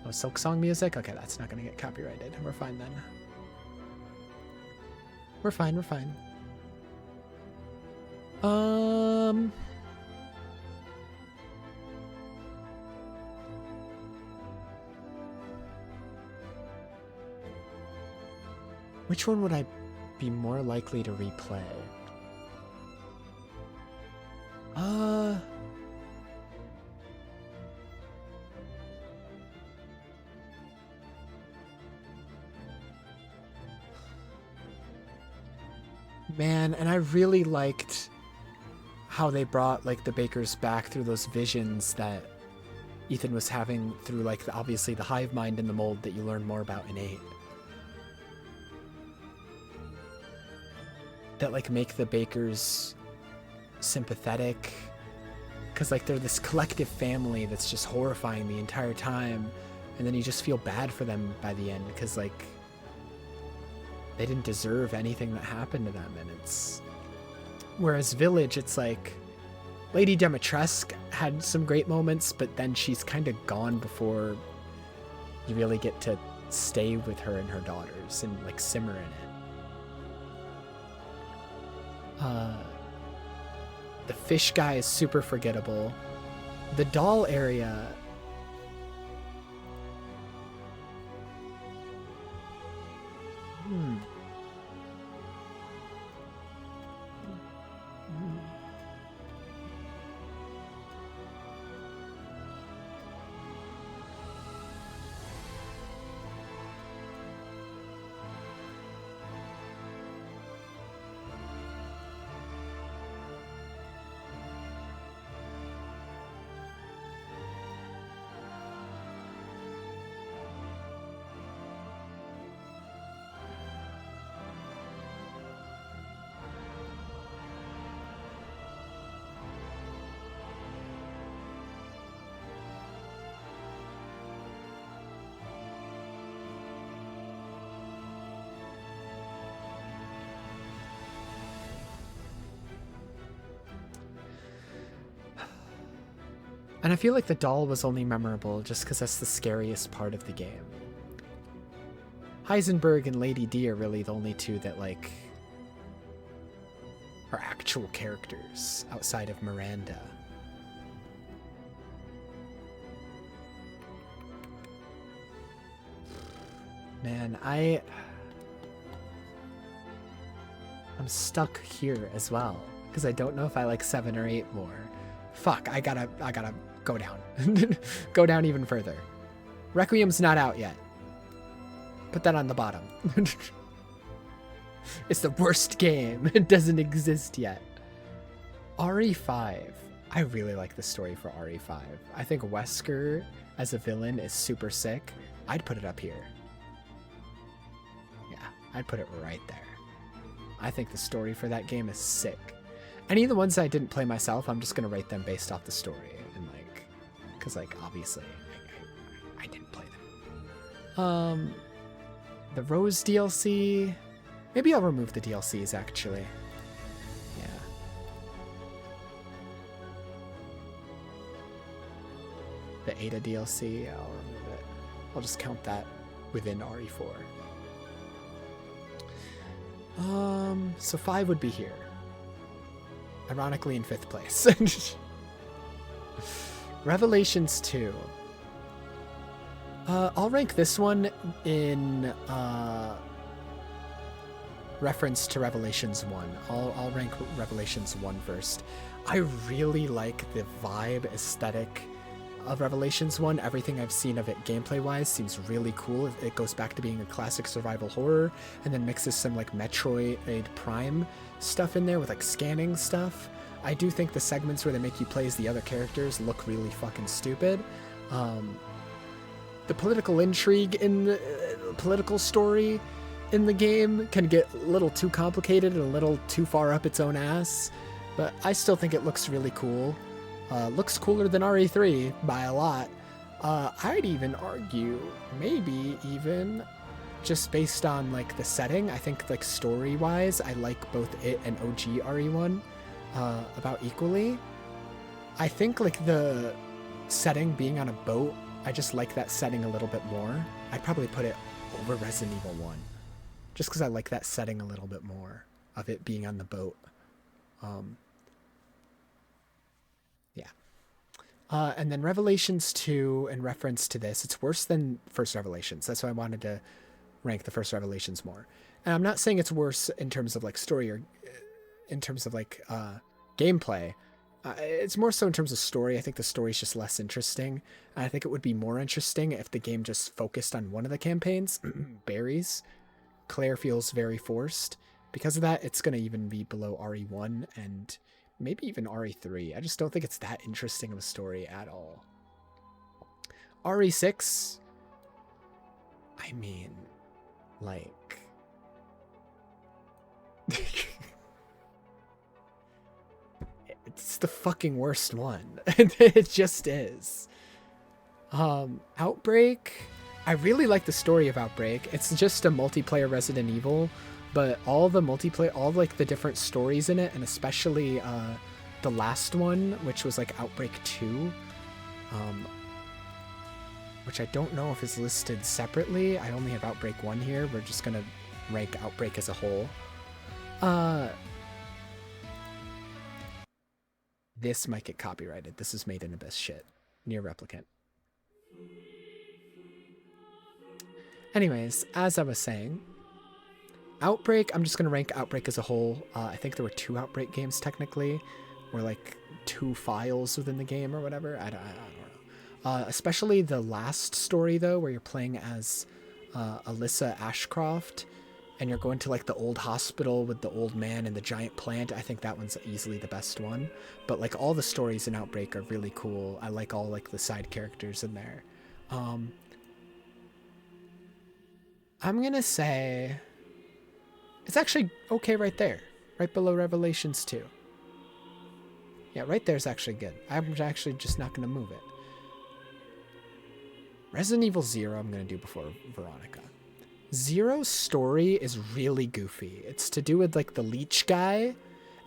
Oh, Silk Song music? Okay, that's not gonna get copyrighted. We're fine then. We're fine, we're fine. Which one would I be more likely to replay? Man, and I really liked how they brought like the Bakers back through those visions that Ethan was having through like obviously the hive mind in the mold that you learn more about in 8. That like make the Bakers sympathetic, because like they're this collective family that's just horrifying the entire time, and then you just feel bad for them by the end because like they didn't deserve anything that happened to them. And it's whereas Village, it's like Lady Dimitrescu had some great moments, but then she's kind of gone before you really get to stay with her and her daughters and like simmer in it. The fish guy is super forgettable. The doll area, And I feel like the doll was only memorable just because that's the scariest part of the game. Heisenberg and Lady D are really the only two that, like, are actual characters outside of Miranda. Man, I'm stuck here as well because I don't know if I like 7 or 8 more. Fuck, I gotta go down. Go down even further. Requiem's not out yet. Put that on the bottom. It's the worst game. It doesn't exist yet. RE5. I really like the story for RE5. I think Wesker as a villain is super sick. I'd put it up here. Yeah, I'd put it right there. I think the story for that game is sick. Any of the ones I didn't play myself, I'm just gonna rate them based off the story. And like, cause like, obviously, I didn't play them. The Rose DLC, maybe I'll remove the DLCs actually. Yeah. The Ada DLC, I'll remove it. I'll just count that within RE4. So 5 would be here. Ironically in 5th place. Revelations 2. I'll rank this one in reference to Revelations 1. I'll rank Revelations 1 first. I really like the vibe, aesthetic of Revelations 1. Everything I've seen of it gameplay-wise seems really cool. It goes back to being a classic survival horror and then mixes some like Metroid Prime stuff in there with like scanning stuff. I do think the segments where they make you play as the other characters look really fucking stupid. The political intrigue in the political story in the game can get a little too complicated and a little too far up its own ass, but I still think it looks really cool. Looks cooler than RE3 by a lot. I'd even argue, maybe even just based on like the setting, I think like story-wise, I like both it and OG RE1 about equally. I think like the setting being on a boat, I just like that setting a little bit more. I'd probably put it over Resident Evil 1, just because I like that setting a little bit more of it being on the boat. And then Revelations 2, in reference to this, it's worse than First Revelations. That's why I wanted to rank the First Revelations more. And I'm not saying it's worse in terms of like story or in terms of like gameplay. It's more so in terms of story. I think the story's just less interesting. And I think it would be more interesting if the game just focused on one of the campaigns, Barry's. Claire feels very forced. Because of that, it's going to even be below RE1 and maybe even RE3. I just don't think it's that interesting of a story at all. RE6, I mean, like... it's the fucking worst one. It just is. Outbreak, I really like the story of Outbreak. It's just a multiplayer Resident Evil, but all the multiplayer, all like the different stories in it, and especially the last one, which was like Outbreak 2, which I don't know if is listed separately. I only have Outbreak 1 here. We're just gonna rank Outbreak as a whole. This might get copyrighted. This is Made in Abyss shit. Near Replicant. Anyways, as I was saying, Outbreak, I'm just going to rank Outbreak as a whole. I think there were 2 Outbreak games technically, or like 2 files within the game or whatever. I don't know. Especially the last story though, where you're playing as Alyssa Ashcroft, and you're going to like the old hospital with the old man and the giant plant. I think that one's easily the best one. But like all the stories in Outbreak are really cool. I like all like the side characters in there. I'm gonna say it's actually okay right there, right below Revelations 2. Yeah, right there's actually good. I'm actually just not gonna move it. Resident Evil 0 I'm gonna do before Veronica. Zero's story is really goofy. It's to do with like the leech guy,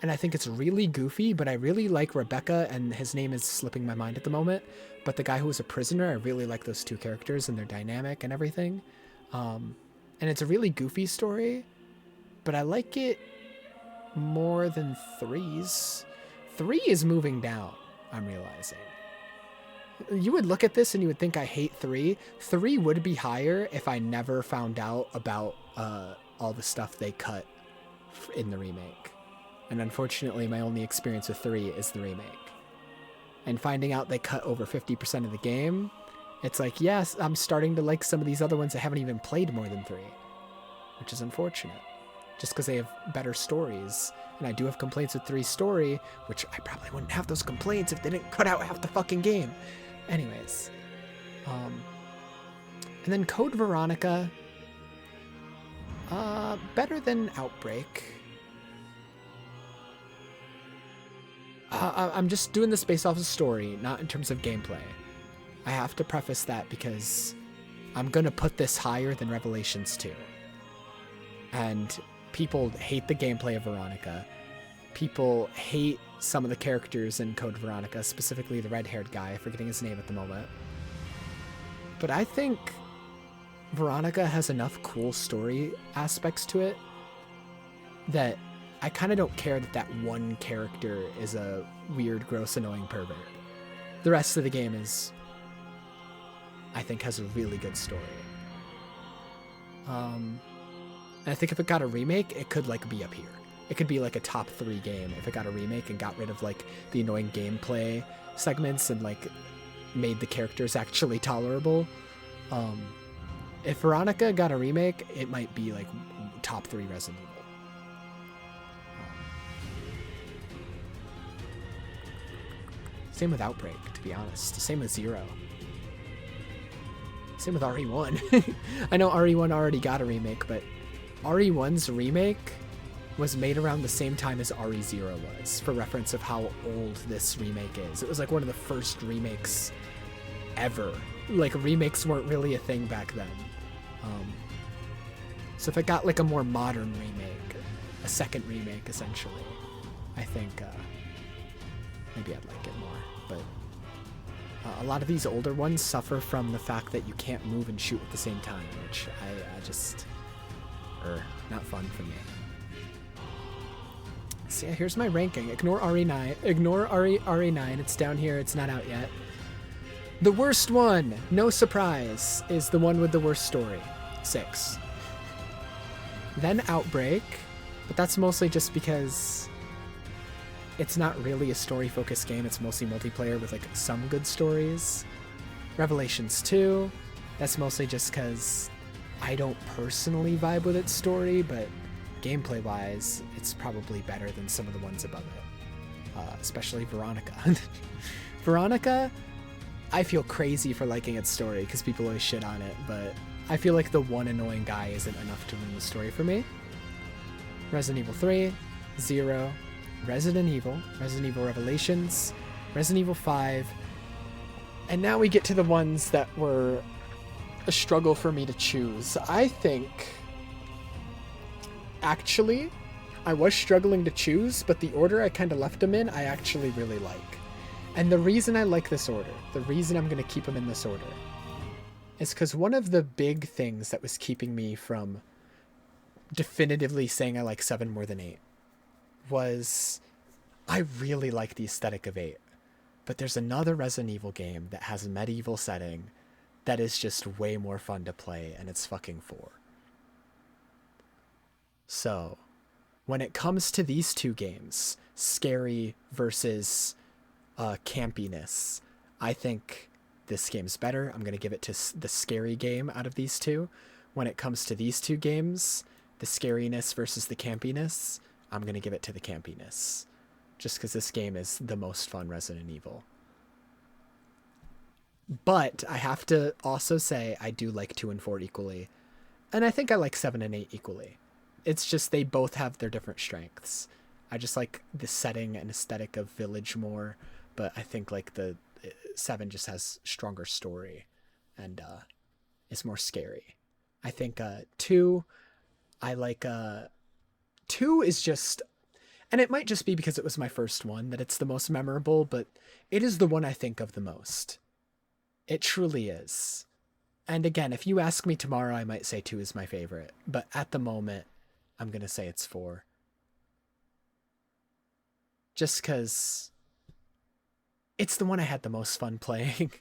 and I think it's really goofy, but I really like Rebecca, and his name is slipping my mind at the moment, but the guy who was a prisoner, I really like those two characters and their dynamic and everything. And it's a really goofy story, but I like it more than 3's. 3 is moving down, I'm realizing. You would look at this and you would think I hate 3. 3 would be higher if I never found out about all the stuff they cut in the remake. And unfortunately, my only experience with 3 is the remake. And finding out they cut over 50% of the game, it's like, yes, I'm starting to like some of these other ones that haven't even played more than 3, which is unfortunate. Just because they have better stories. And I do have complaints with 3's story, which I probably wouldn't have those complaints if they didn't cut out half the fucking game. Anyways. And then Code Veronica. Better than Outbreak. I'm just doing this based off of story, not in terms of gameplay. I have to preface that because I'm gonna put this higher than Revelations 2. And people hate the gameplay of Veronica. People hate some of the characters in Code Veronica, specifically the red-haired guy, forgetting his name at the moment. But I think Veronica has enough cool story aspects to it that I kind of don't care that that one character is a weird, gross, annoying pervert. The rest of the game is, I think, has a really good story. And I think if it got a remake, it could like be up here. It could be like a top 3 game if it got a remake and got rid of like the annoying gameplay segments and like made the characters actually tolerable. If Veronica got a remake, it might be like top 3 Resident Evil. Same with Outbreak, to be honest. Same with 0. Same with RE1. I know RE1 already got a remake, but RE1's remake was made around the same time as RE0 was, for reference of how old this remake is. It was like one of the first remakes ever. Like, remakes weren't really a thing back then. So if it got like a more modern remake, a second remake essentially, I think maybe I'd like it more. But a lot of these older ones suffer from the fact that you can't move and shoot at the same time, which I just, not fun for me. See, here's my ranking. Ignore RE9. Ignore RE9. It's down here. It's not out yet. The worst one, no surprise, is the one with the worst story. 6. Then Outbreak, but that's mostly just because it's not really a story-focused game. It's mostly multiplayer with like some good stories. Revelations 2, that's mostly just because I don't personally vibe with its story, but gameplay-wise, it's probably better than some of the ones above it, especially Veronica. Veronica, I feel crazy for liking its story because people always shit on it, but I feel like the one annoying guy isn't enough to ruin the story for me. Resident Evil 3, 0, Resident Evil Revelations, Resident Evil 5, and now we get to the ones that were a struggle for me to choose. I think, actually, I was struggling to choose, but the order I kind of left them in, I actually really like. And the reason I like this order, the reason I'm going to keep them in this order, is because one of the big things that was keeping me from definitively saying I like 7 more than 8 was I really like the aesthetic of 8. But there's another Resident Evil game that has a medieval setting that is just way more fun to play, and it's fucking 4. So, when it comes to these two games, scary versus campiness, I think this game's better. I'm going to give it to the scary game out of these two. When it comes to these two games, the scariness versus the campiness, I'm going to give it to the campiness. Just because this game is the most fun Resident Evil. But I have to also say I do like 2 and 4 equally. And I think I like 7 and 8 equally. It's just they both have their different strengths. I just like the setting and aesthetic of Village more, but I think like the 7 just has stronger story and is more scary. I think 2, I like 2 is just, And it might just be because it was my first one that it's the most memorable, but it is the one I think of the most. It truly is. And again, if you ask me tomorrow, I might say 2 is my favorite. But at the moment, I'm going to say it's 4. Just because it's the one I had the most fun playing.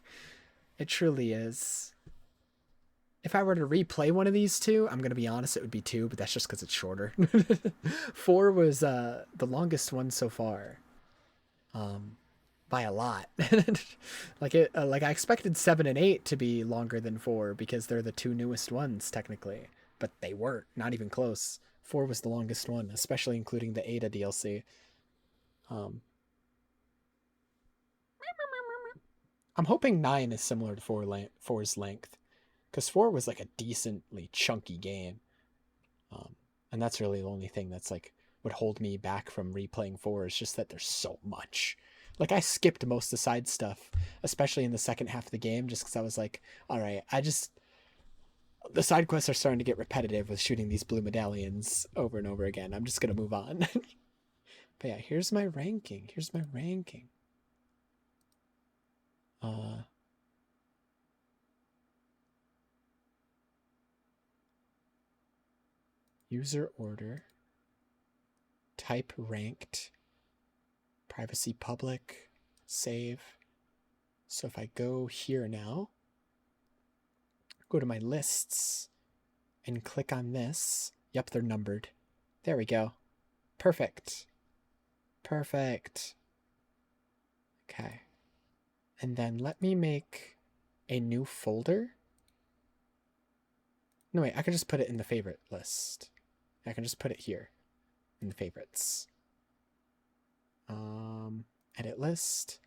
It truly is. If I were to replay one of these two, I'm going to be honest, it would be 2, but that's just because it's shorter. 4 was the longest one so far. By a lot. Like I expected 7 and 8 to be longer than 4 because they're the 2 newest ones technically, but they weren't, not even close. 4 was the longest one, especially including the Ada DLC. I'm hoping 9 is similar to 4's length, because 4 was like a decently chunky game, and that's really the only thing that's like would hold me back from replaying 4 is just that there's so much. Like, I skipped most of the side stuff, especially in the second half of the game, just because I was like, all right, the side quests are starting to get repetitive with shooting these blue medallions over and over again. I'm just going to move on. But yeah, here's my ranking. User order. Type ranked. Privacy public. Save. So if I go here now, go to my lists and click on this. Yep, they're numbered. There we go. Perfect. Okay. And then let me make a new folder. No, wait, I can just put it in the favorite list. I can just put it here in the favorites. Edit list.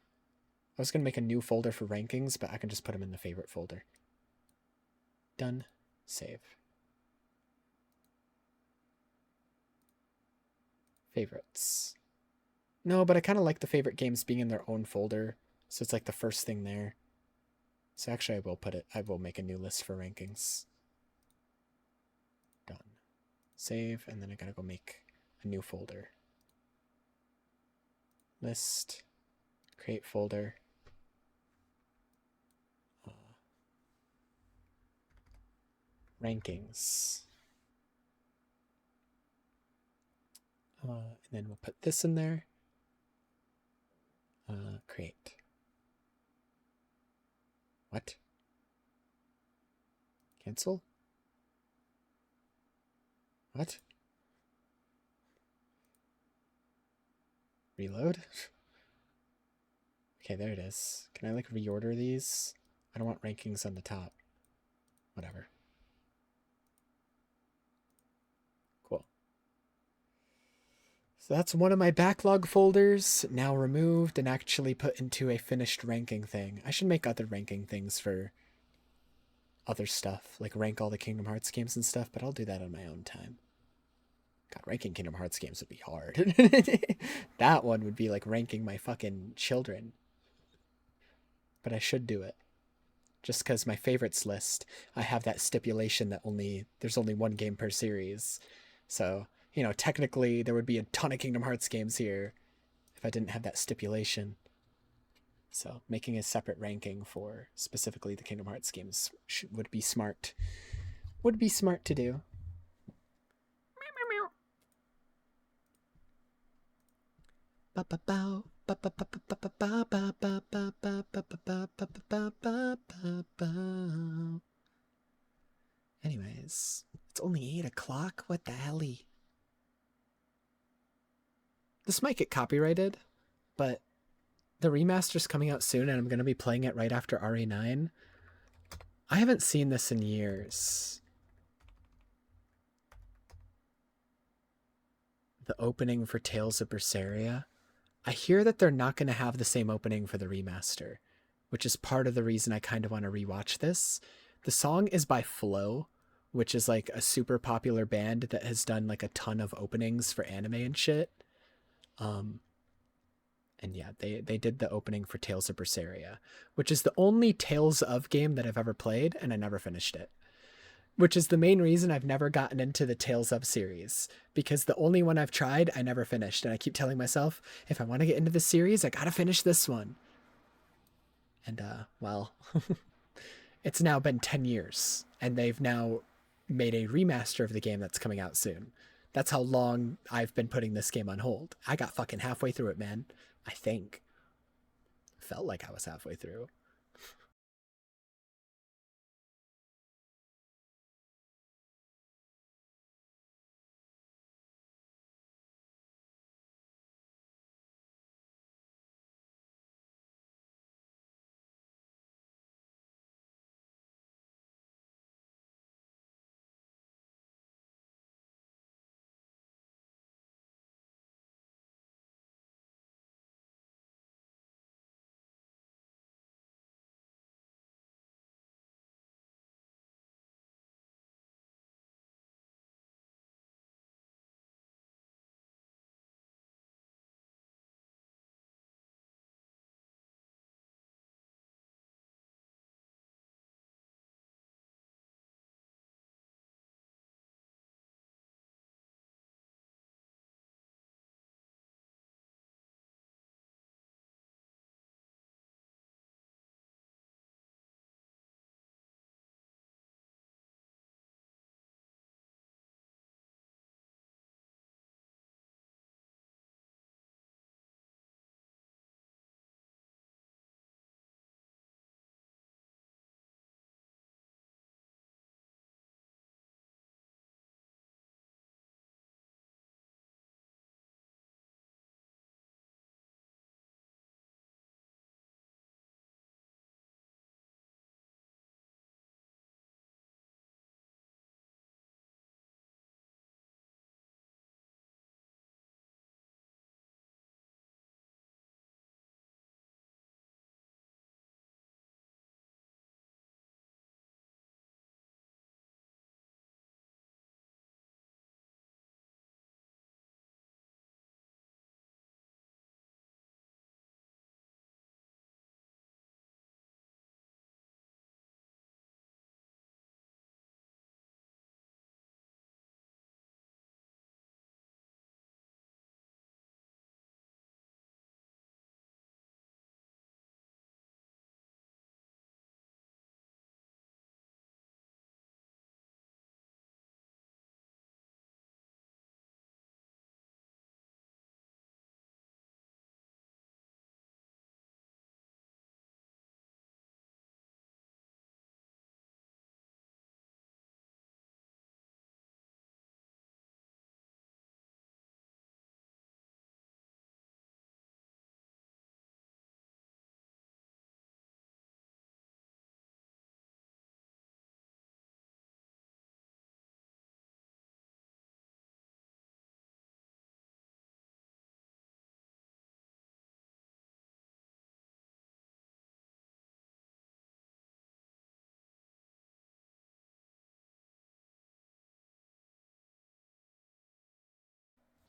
I was going to make a new folder for rankings, but I can just put them in the favorite folder. Done. Save. Favorites. No, but I kind of like the favorite games being in their own folder, so it's like the first thing there. So actually I will make a new list for rankings. Done. Save, and then I gotta go make a new folder. List. Create folder. Rankings. And then we'll put this in there. Create. What? Cancel? What? Reload? Okay, there it is. Can I like reorder these? I don't want rankings on the top. Whatever. Cool. So that's one of my backlog folders now removed and actually put into a finished ranking thing. I should make other ranking things for other stuff, like rank all the Kingdom Hearts games and stuff, but I'll do that on my own time. God, ranking Kingdom Hearts games would be hard. That one would be like ranking my fucking children. But I should do it. Just because my favorites list, I have that stipulation that there's only one game per series. So, you know, technically there would be a ton of Kingdom Hearts games here if I didn't have that stipulation. So making a separate ranking for specifically the Kingdom Hearts games would be smart. Would be smart to do. Anyways, it's only 8 o'clock? What the helly? This might get copyrighted, but the remaster's coming out soon and I'm going to be playing it right after RE9. I haven't seen this in years. The opening for Tales of Berseria. I hear that they're not going to have the same opening for the remaster, which is part of the reason I kind of want to rewatch this. The song is by Flow, which is like a super popular band that has done like a ton of openings for anime and shit. And yeah, they did the opening for Tales of Berseria, which is the only Tales of game that I've ever played, and I never finished it. which is the main reason I've never gotten into the Tales of series, because the only one I've tried, I never finished. And I keep telling myself, if I want to get into the series, I gotta finish this one. And, well, it's now been 10 years, and they've now made a remaster of the game that's coming out soon. That's how long I've been putting this game on hold. I got fucking halfway through it, man. I think. Felt like I was halfway through.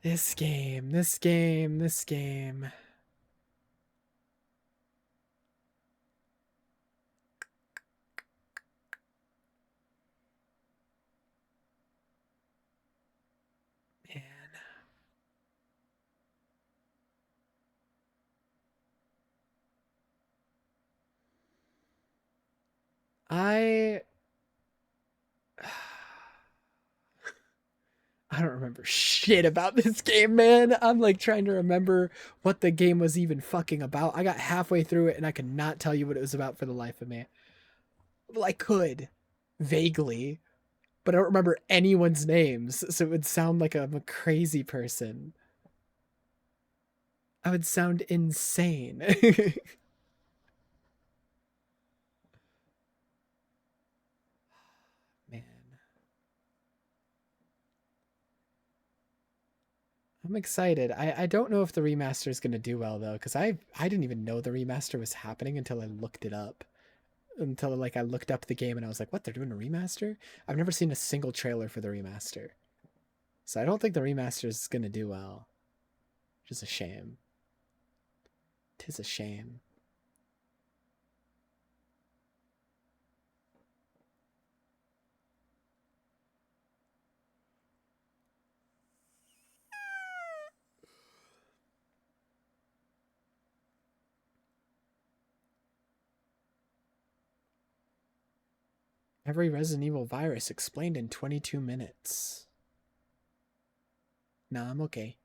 This game, this game, this game. Man. I don't remember shit about this game, man. I'm like trying to remember what the game was even fucking about. I got halfway through it and I could not tell you what it was about for the life of me. Well, I could, vaguely, but I don't remember anyone's names, so it would sound like I'm a crazy person. I would sound insane. Man. I'm excited. I don't know if the remaster is going to do well, though, because I didn't even know the remaster was happening until I looked it up. Until, like, I looked up the game and I was like, what, they're doing a remaster? I've never seen a single trailer for the remaster. So I don't think the remaster is going to do well. Which is a shame. 'Tis a shame. Every Resident Evil virus explained in 22 minutes. Nah, I'm okay.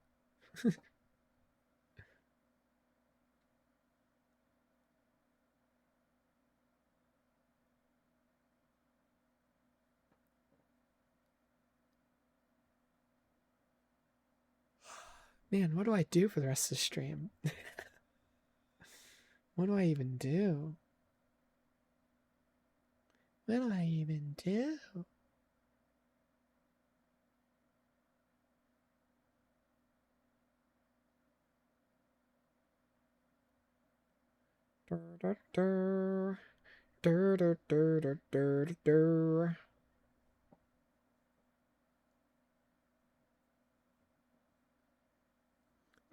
Man, what do I do for the rest of the stream? What do I even do? What do I even do? Dur, dur, dur, dur, dur, dur, dur, dur, dur.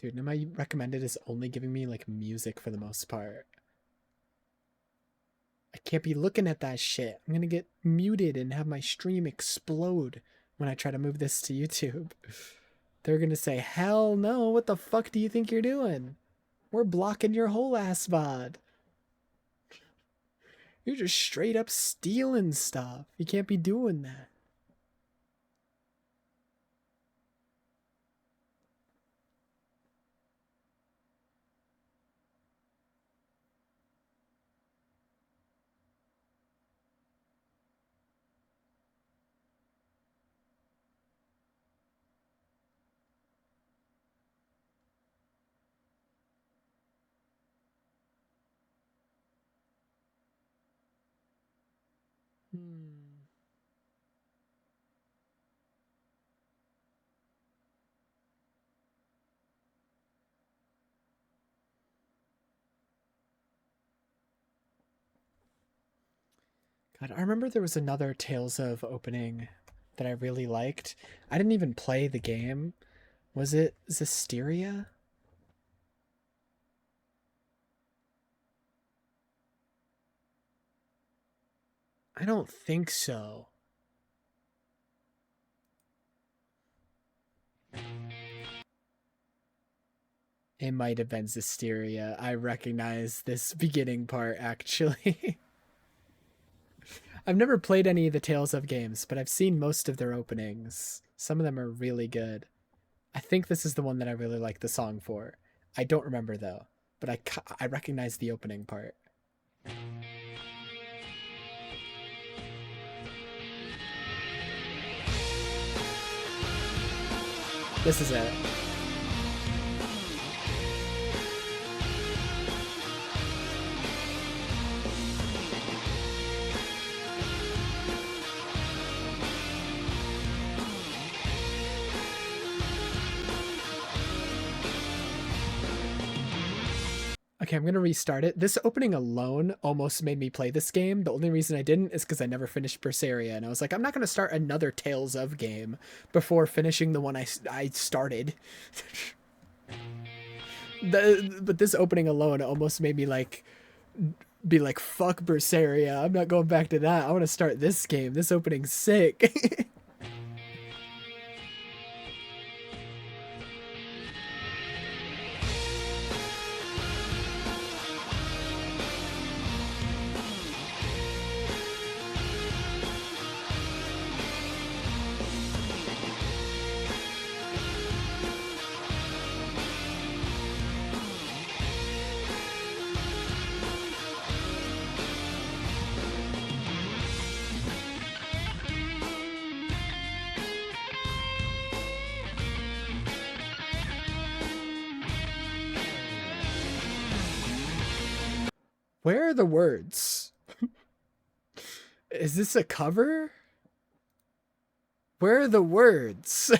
Dude, now my recommended is only giving me like music for the most part. I can't be looking at that shit. I'm gonna get muted and have my stream explode when I try to move this to YouTube. They're gonna say, hell no, what the fuck do you think you're doing? We're blocking your whole ass VOD. You're just straight up stealing stuff. You can't be doing that. God, I remember there was another Tales of opening that I really liked. I didn't even play the game. Was it Zisteria? I don't think so. It might have been Zisteria. I recognize this beginning part, actually. I've never played any of the Tales of games, but I've seen most of their openings. Some of them are really good. I think this is the one that I really like the song for. I don't remember, though, but I recognize the opening part. This is it. Okay, I'm gonna restart it. This opening alone almost made me play this game. The only reason I didn't is because I never finished Berseria, and I was like, I'm not gonna start another Tales of game before finishing the one I started. But this opening alone almost made me like be like, fuck Berseria. I'm not going back to that. I want to start this game. This opening's sick. Where are the words? Is this a cover? Where are the words?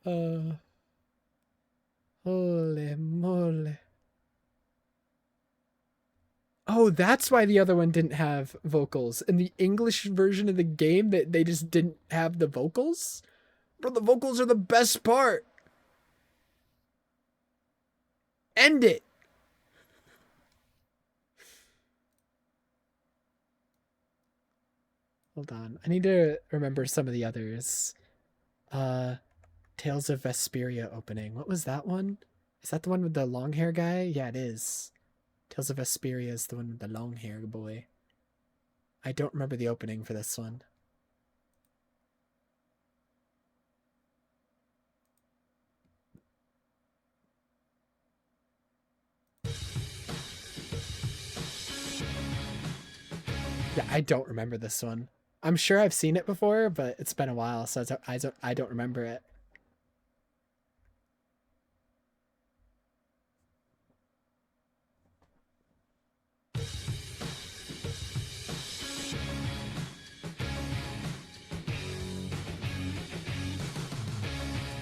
Holy moly. Oh, that's why the other one didn't have vocals. In the English version of the game, that they just didn't have the vocals? Bro, the vocals are the best part. End it. Hold on. I need to remember some of the others. Tales of Vesperia opening. What was that one? Is that the one with the long hair guy? Yeah, it is. Tales of Vesperia is the one with the long hair boy. I don't remember the opening for this one. Yeah, I don't remember this one. I'm sure I've seen it before, but it's been a while, so I don't remember it.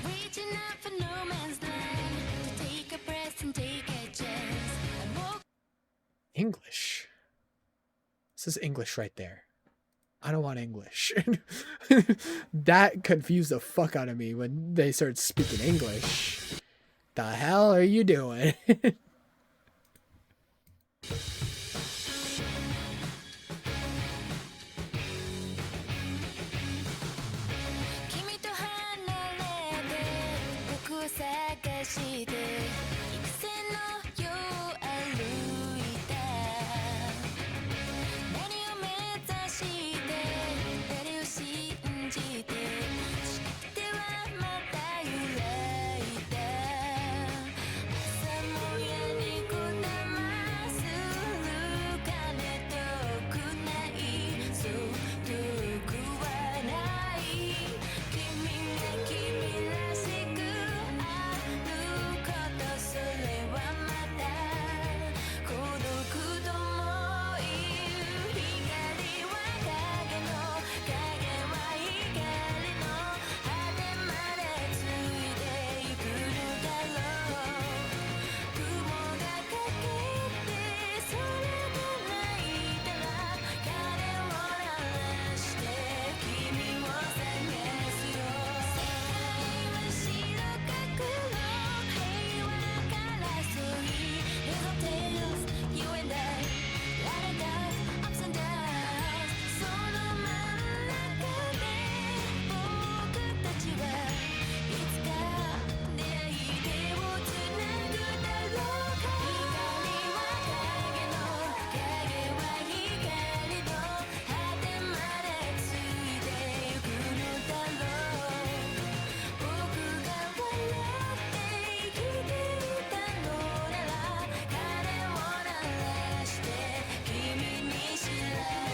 Reaching out for no man's land to take a breath and take a chance. And walk English. This is English right there. I don't want English. That confused the fuck out of me when they started speaking English. The hell are you doing? 君と離れて僕を探して幾千の夜歩いた何を目指して誰を信じて手はまた揺らいだ朝もやにこだまする鐘遠くないそう遠くはない君が君らしくあることそれはまた孤独とも言う光は影の影は光の果てまでついていくのだろう雲がかけてそれが泣いたら鐘を鳴らして君を探すよ世界は白か黒平和から争い Little tales, you and I Light it up, ups and downs その真ん中で僕たちはいつか出会い手をつなぐだろうか光は影の影は光の果てまでついてゆくのだろう僕が笑って生きていたのなら鐘を鳴らして君に知ら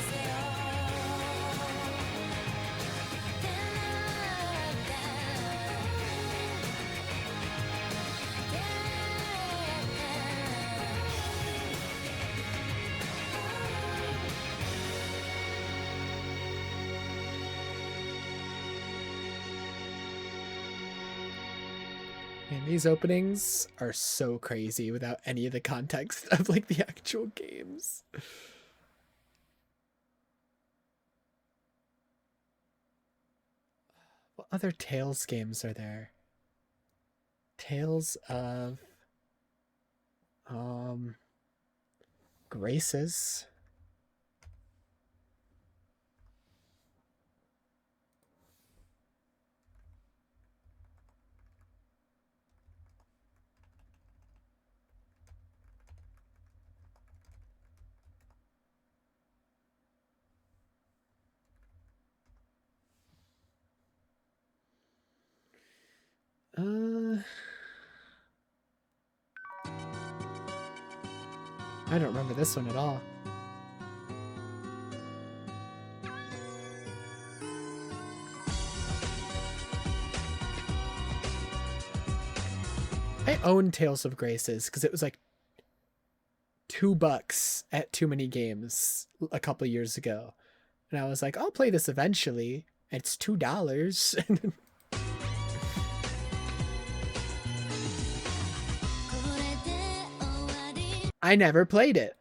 せよMan, these openings are so crazy without any of the context of like the actual games. What other Tales games are there? Tales of Graces. I don't remember this one at all. I own Tales of Graces because it was like $2 at Too Many Games a couple years ago. And I was like, I'll play this eventually. And it's $2. I never played it.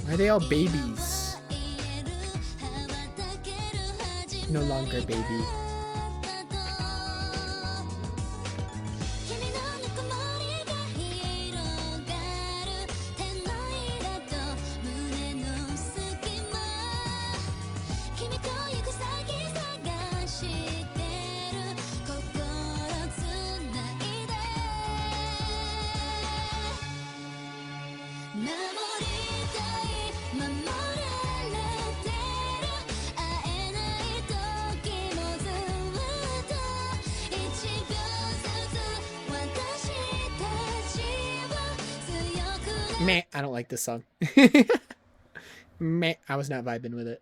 Why are they all babies? No longer baby. Meh, I don't like this song. Meh, I was not vibing with it.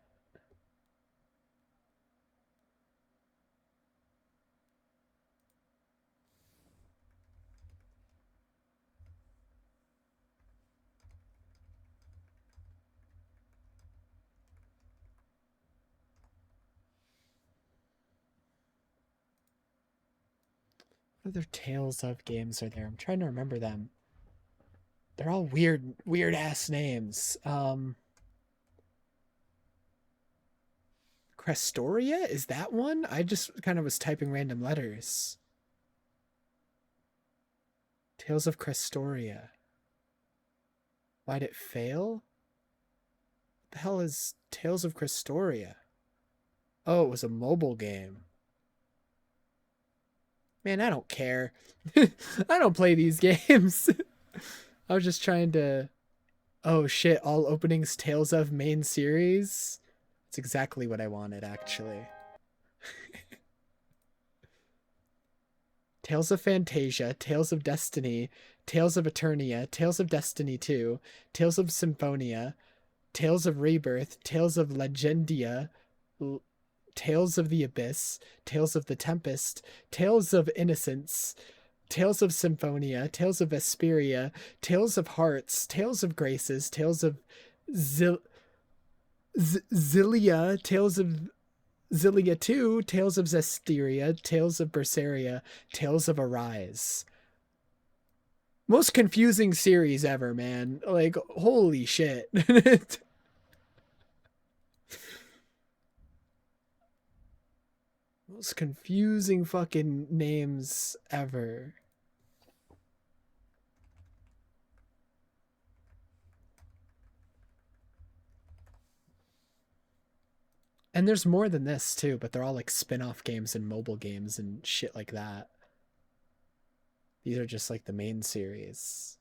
What other Tales of games are there? I'm trying to remember them. They're all weird ass names. Crestoria? Is that one? I just kind of was typing random letters. Tales of Crestoria. Why'd it fail? What the hell is Tales of Crestoria? Oh, it was a mobile game. Man, I don't care. I don't play these games. I was just trying to... Oh shit, all openings Tales of main series? That's exactly what I wanted, actually. Tales of Fantasia, Tales of Destiny, Tales of Eternia, Tales of Destiny 2, Tales of Symphonia, Tales of Rebirth, Tales of Legendia, Tales of the Abyss, Tales of the Tempest, Tales of Innocence, Tales of Symphonia, Tales of Vesperia, Tales of Hearts, Tales of Graces, Tales of Zillia, Tales of Zillia 2, Tales of Zestiria, Tales of Berseria, Tales of Arise. Most confusing series ever, man. Like, holy shit. Most confusing fucking names ever. And there's more than this too, but they're all like spin-off games and mobile games and shit like that. These are just like the main series.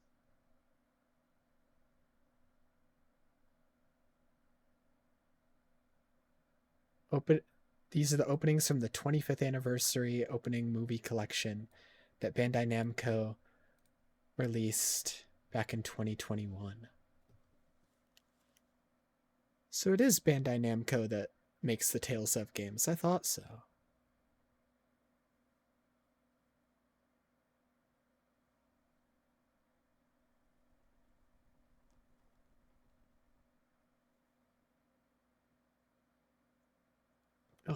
These are the openings from the 25th anniversary opening movie collection that Bandai Namco released back in 2021. So it is Bandai Namco that makes the Tales of games. I thought so. Ugh.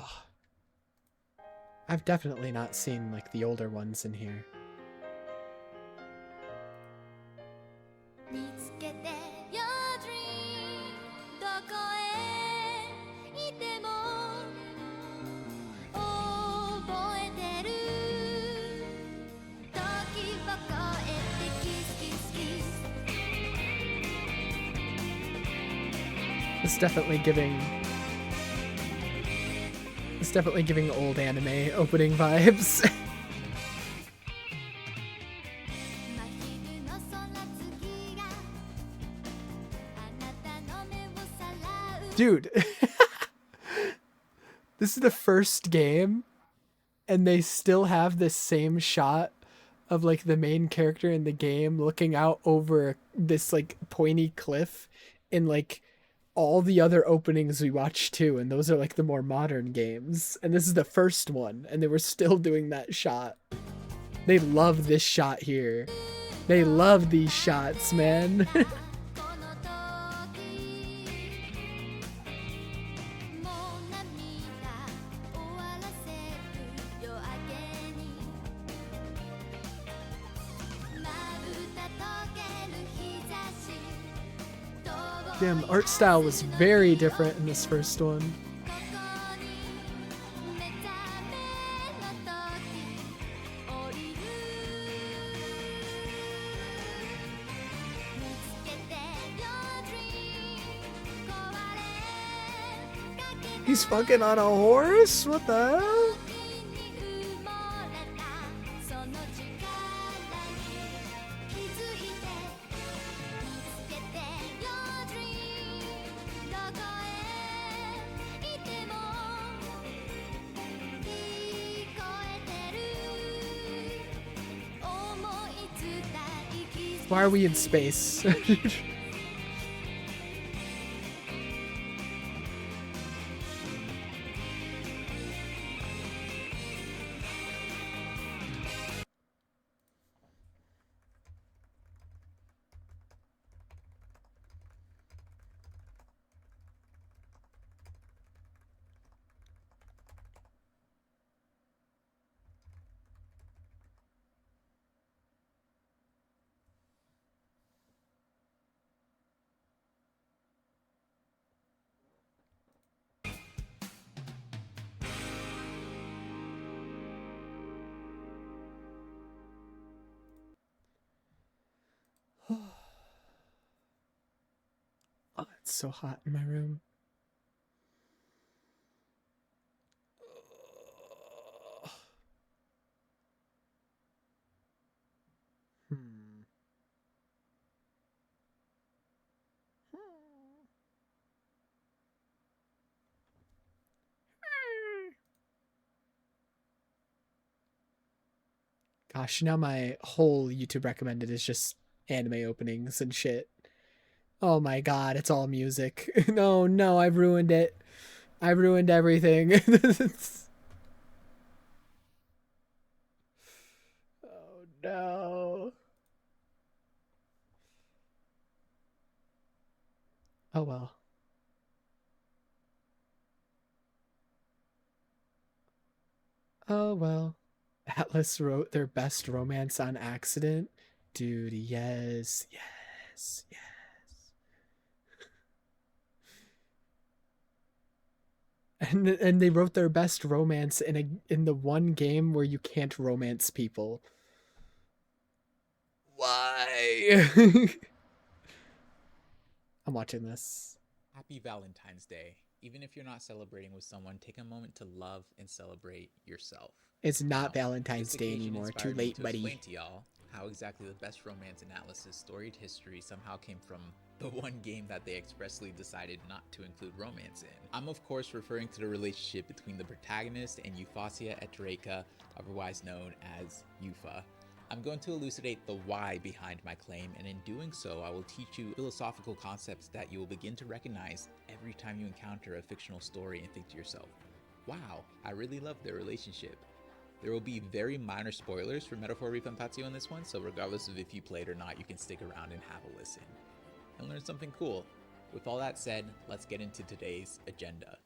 I've definitely not seen like the older ones in here. It's definitely giving old anime opening vibes. Dude, this is the first game and they still have this same shot of like the main character in the game looking out over this like pointy cliff in like all the other openings we watched too, and those are like the more modern games, and this is the first one and they were still doing that shot. They love this shot here. They love these shots, man. Damn, art style was very different in this first one. 'He's fucking on a horse? What the hell? Why are we in space? Oh, it's so hot in my room. Gosh, now my whole YouTube recommended is just anime openings and shit. Oh my god, it's all music. No, no, I've ruined it. I've ruined everything. Oh no. Oh well. Oh well. Atlas wrote their best romance on accident. Dude, yes, yes, yes. And they wrote their best romance in the one game where you can't romance people. Why? I'm watching this. Happy Valentine's Day. Even if you're not celebrating with someone, take a moment to love and celebrate yourself. It's not Now, Valentine's this Day occasion anymore. Too inspired me late, to buddy. explain to y'all how exactly the best romance in Atlas's storied history somehow came from the one game that they expressly decided not to include romance in. I'm of course referring to the relationship between the protagonist and Euphausia Etereika, otherwise known as Eufa. I'm going to elucidate the why behind my claim, and in doing so, I will teach you philosophical concepts that you will begin to recognize every time you encounter a fictional story and think to yourself, wow, I really love their relationship. There will be very minor spoilers for Metaphor Rifantatio in this one, so regardless of if you played or not, you can stick around and have a listen and learn something cool. With all that said, let's get into today's agenda.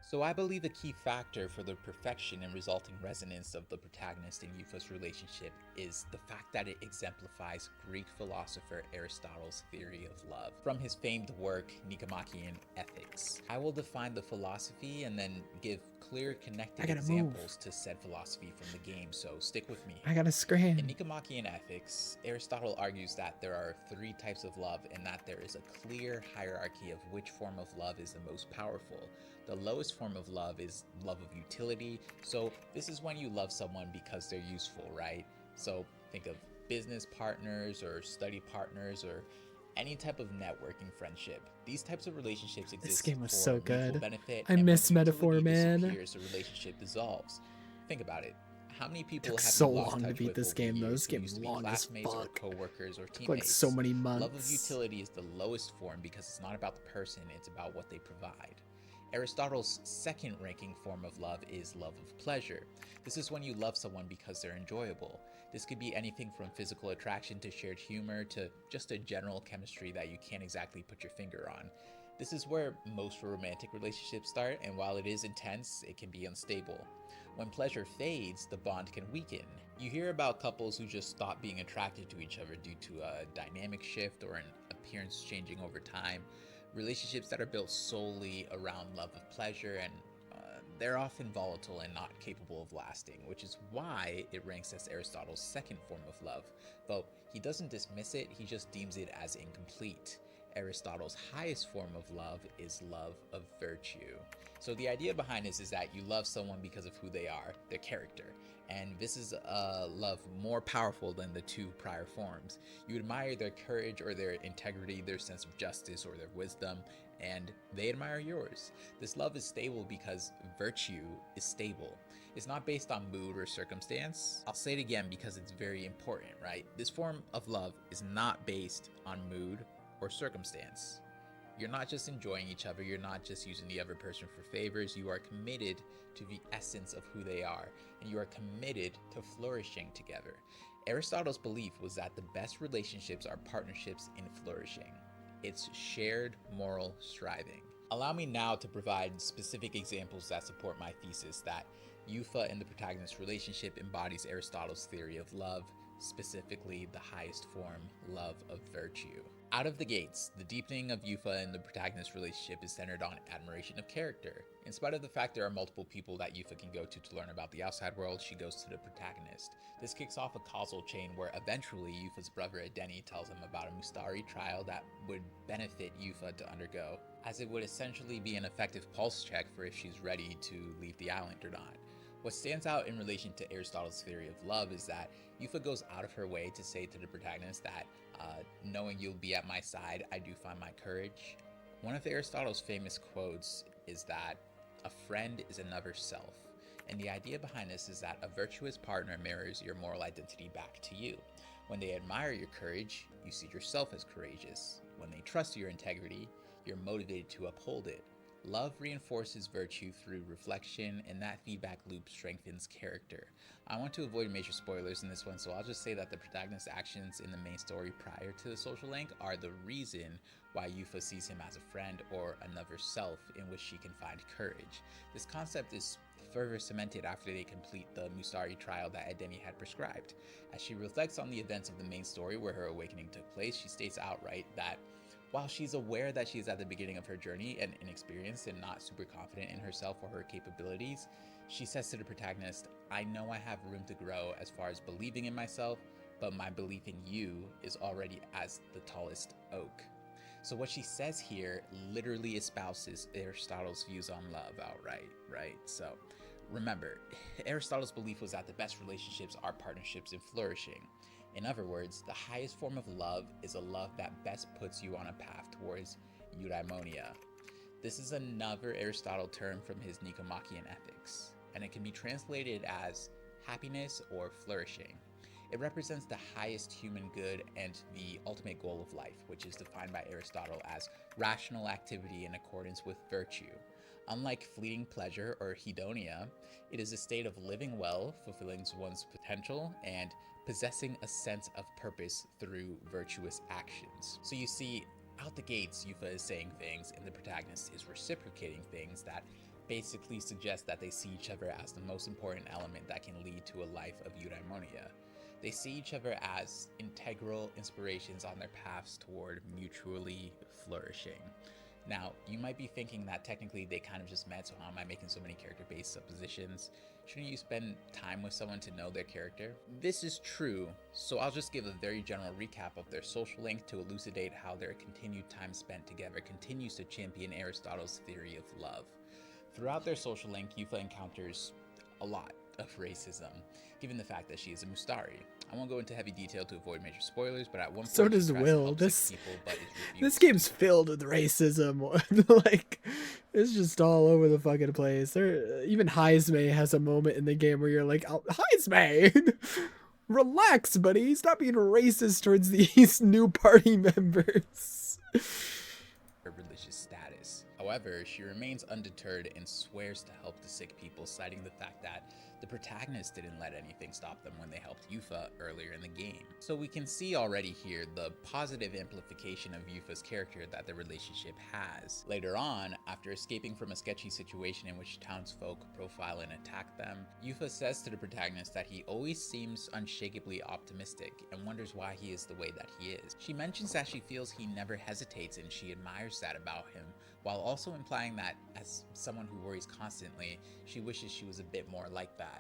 So I believe a key factor for the perfection and resulting resonance of the protagonist and Eufa's relationship is the fact that it exemplifies Greek philosopher Aristotle's theory of love from his famed work Nicomachean Ethics. I will define the philosophy and then give clear connected examples to said philosophy from the game, so stick with me. I gotta scram. In Nicomachean Ethics, Aristotle argues that there are 3 types of love and that there is a clear hierarchy of which form of love is the most powerful. The lowest form of love is love of utility, so this is when you love someone because they're useful, right? So think of business partners or study partners or any type of networking friendship. These types of relationships exist This game was for so mutual good. benefit, I and miss when Metaphor, utility man. disappears, the relationship dissolves. Think about it. How many people Took have so you lost long to touch beat with this over game, the though. years This who game used is to be long as classmates or fuck. co-workers or teammates? Like so many Love of months. utility is the lowest form because it's not about the person, it's about what they provide. Aristotle's second ranking form of love is love of pleasure. This is when you love someone because they're enjoyable. This could be anything from physical attraction to shared humor to just a general chemistry that you can't exactly put your finger on. This is where most romantic relationships start, and while it is intense, it can be unstable. When pleasure fades, the bond can weaken. You hear about couples who just stop being attracted to each other due to a dynamic shift or an appearance changing over time. Relationships that are built solely around love of pleasure, and they're often volatile and not capable of lasting, which is why it ranks as Aristotle's second form of love. Though he doesn't dismiss it, he just deems it as incomplete. Aristotle's highest form of love is love of virtue. So the idea behind this is that you love someone because of who they are, their character. And this is a love more powerful than the two prior forms. You admire their courage or their integrity, their sense of justice or their wisdom, and they admire yours. This love is stable because virtue is stable. It's not based on mood or circumstance. I'll say it again because it's very important, right? This form of love is not based on mood or circumstance. You're not just enjoying each other, you're not just using the other person for favors, you are committed to the essence of who they are, and you are committed to flourishing together. Aristotle's belief was that the best relationships are partnerships in flourishing. It's shared moral striving. Allow me now to provide specific examples that support my thesis that Eupha and the protagonist relationship embodies Aristotle's theory of love, specifically the highest form, love of virtue. Out of the gates, the deepening of Eupha and the protagonist relationship is centered on admiration of character. In spite of the fact there are multiple people that Eupha can go to learn about the outside world, she goes to the protagonist. This kicks off a causal chain where eventually Eupha's brother Edeni tells him about a Mustari trial that would benefit Eupha to undergo, as it would essentially be an effective pulse check for if she's ready to leave the island or not. What stands out in relation to Aristotle's theory of love is that Eupha goes out of her way to say to the protagonist that, knowing you'll be at my side, I do find my courage. One of Aristotle's famous quotes is that a friend is another self. And the idea behind this is that a virtuous partner mirrors your moral identity back to you. When they admire your courage, you see yourself as courageous. When they trust your integrity, you're motivated to uphold it. Love reinforces virtue through reflection, and that feedback loop strengthens character. I want to avoid major spoilers in this one, so I'll just say that the protagonist's actions in the main story prior to the social link are the reason why Eupha sees him as a friend or another self in which she can find courage. This concept is further cemented after they complete the Mustari trial that Edeni had prescribed. As she reflects on the events of the main story where her awakening took place, she states outright that while she's aware that she's at the beginning of her journey and inexperienced and not super confident in herself or her capabilities, she says to the protagonist, I know I have room to grow as far as believing in myself, but my belief in you is already as the tallest oak. So what she says here literally espouses Aristotle's views on love outright, right? So remember, Aristotle's belief was that the best relationships are partnerships in flourishing. In other words, the highest form of love is a love that best puts you on a path towards eudaimonia. This is another Aristotle term from his Nicomachean Ethics, and it can be translated as happiness or flourishing. It represents the highest human good and the ultimate goal of life, which is defined by Aristotle as rational activity in accordance with virtue. Unlike fleeting pleasure or hedonia, it is a state of living well, fulfilling one's potential, and possessing a sense of purpose through virtuous actions. So you see, out the gates, Eupha is saying things, and the protagonist is reciprocating things that basically suggest that they see each other as the most important element that can lead to a life of eudaimonia. They see each other as integral inspirations on their paths toward mutually flourishing. Now, you might be thinking that technically they kind of just met, so how am I making so many character-based suppositions? Shouldn't you spend time with someone to know their character? This is true, so I'll just give a very general recap of their social link to elucidate how their continued time spent together continues to champion Aristotle's theory of love. Throughout their social link, Eupha encounters a lot of racism, given the fact that she is a Mustari. I won't go into heavy detail to avoid major spoilers, but at one point So does she tries to Will. help This sick people, but is this rebuked. game's filled with racism. Like, it's just all over the fucking place. There, even Heismay has a moment in the game where you're like, oh, Heismay, relax, buddy. Stop being racist towards these new party members. Her religious status. However, she remains undeterred and swears to help the sick people, citing the fact that The protagonist didn't let anything stop them when they helped Yufa earlier in the game. So we can see already here the positive amplification of Yufa's character that the relationship has. Later on, after escaping from a sketchy situation in which townsfolk profile and attack them, Yufa says to the protagonist that he always seems unshakably optimistic and wonders why he is the way that he is. She mentions that she feels he never hesitates and she admires that about him, while also implying that as someone who worries constantly, she wishes she was a bit more like that.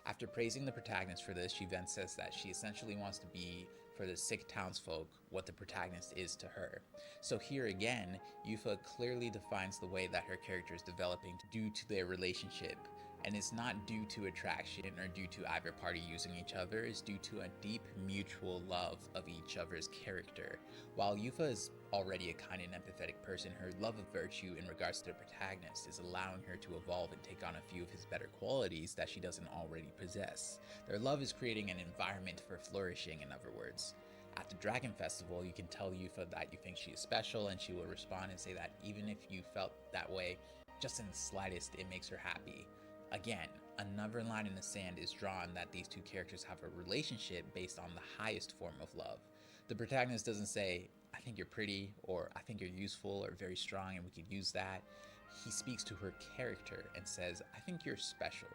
After praising the protagonist for this, she then says that she essentially wants to be for the sick townsfolk what the protagonist is to her. So here again, Yufa clearly defines the way that her character is developing due to their relationship. And it's not due to attraction or due to either party using each other, it's due to a deep mutual love of each other's character. While Yufa is already a kind and empathetic person, her love of virtue in regards to the protagonist is allowing her to evolve and take on a few of his better qualities that she doesn't already possess. Their love is creating an environment for flourishing, in other words. At the Dragon Festival, you can tell Yufa that you think she is special, and she will respond and say that even if you felt that way, just in the slightest, it makes her happy. Again, another line in the sand is drawn that these two characters have a relationship based on the highest form of love. The protagonist doesn't say, I think you're pretty, or I think you're useful or very strong and we could use that. He speaks to her character and says, I think you're special.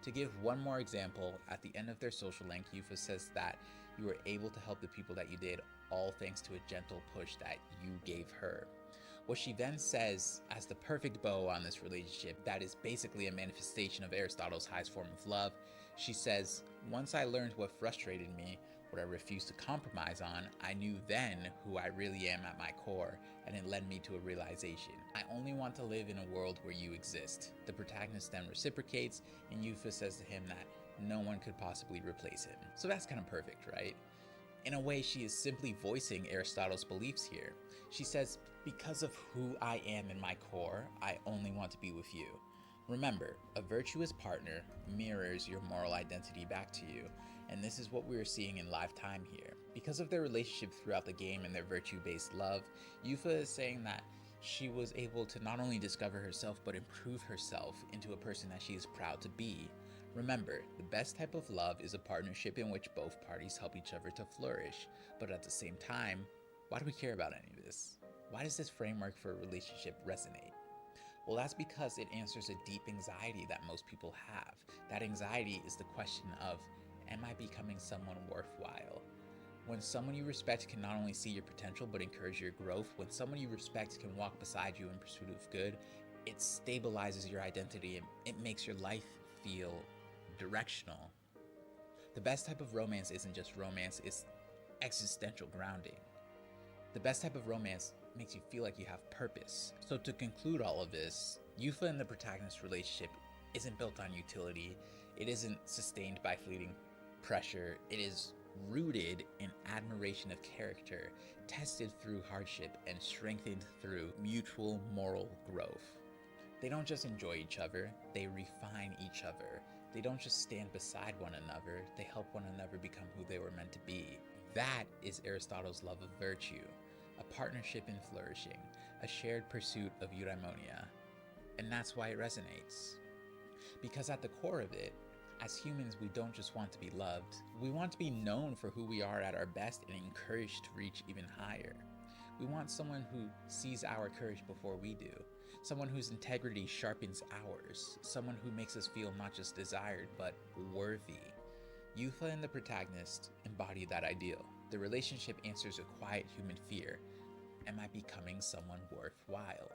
To give one more example, at the end of their social link, Yufa says that you were able to help the people that you did, all thanks to a gentle push that you gave her. What she then says as the perfect bow on this relationship that is basically a manifestation of Aristotle's highest form of love, she says, once I learned what frustrated me, what I refused to compromise on, I knew then who I really am at my core, and it led me to a realization. I only want to live in a world where you exist. The protagonist then reciprocates, and Yufa says to him that no one could possibly replace him. So that's kind of perfect, right? In a way, she is simply voicing Aristotle's beliefs here. She says, because of who I am in my core, I only want to be with you. Remember, a virtuous partner mirrors your moral identity back to you, and this is what we are seeing in live time here. Because of their relationship throughout the game and their virtue-based love, Yufa is saying that she was able to not only discover herself, but improve herself into a person that she is proud to be. Remember, the best type of love is a partnership in which both parties help each other to flourish. But at the same time, why do we care about any of this? Why does this framework for a relationship resonate? Well, that's because it answers a deep anxiety that most people have. That anxiety is the question of, am I becoming someone worthwhile? When someone you respect can not only see your potential but encourage your growth, when someone you respect can walk beside you in pursuit of good, it stabilizes your identity and it makes your life feel directional. The best type of romance isn't just romance, it's existential grounding. The best type of romance makes you feel like you have purpose. So to conclude all of this, Yufa and the protagonist relationship isn't built on utility, it isn't sustained by fleeting pressure, it is rooted in admiration of character, tested through hardship, and strengthened through mutual moral growth. They don't just enjoy each other, they refine each other. They don't just stand beside one another, they help one another become who they were meant to be. That is Aristotle's love of virtue, a partnership in flourishing, a shared pursuit of eudaimonia. And that's why it resonates. Because at the core of it, as humans, we don't just want to be loved, we want to be known for who we are at our best and encouraged to reach even higher. We want someone who sees our courage before we do, someone whose integrity sharpens ours, someone who makes us feel not just desired, but worthy. Yufa and the protagonist embody that ideal. The relationship answers a quiet human fear. Am I becoming someone worthwhile?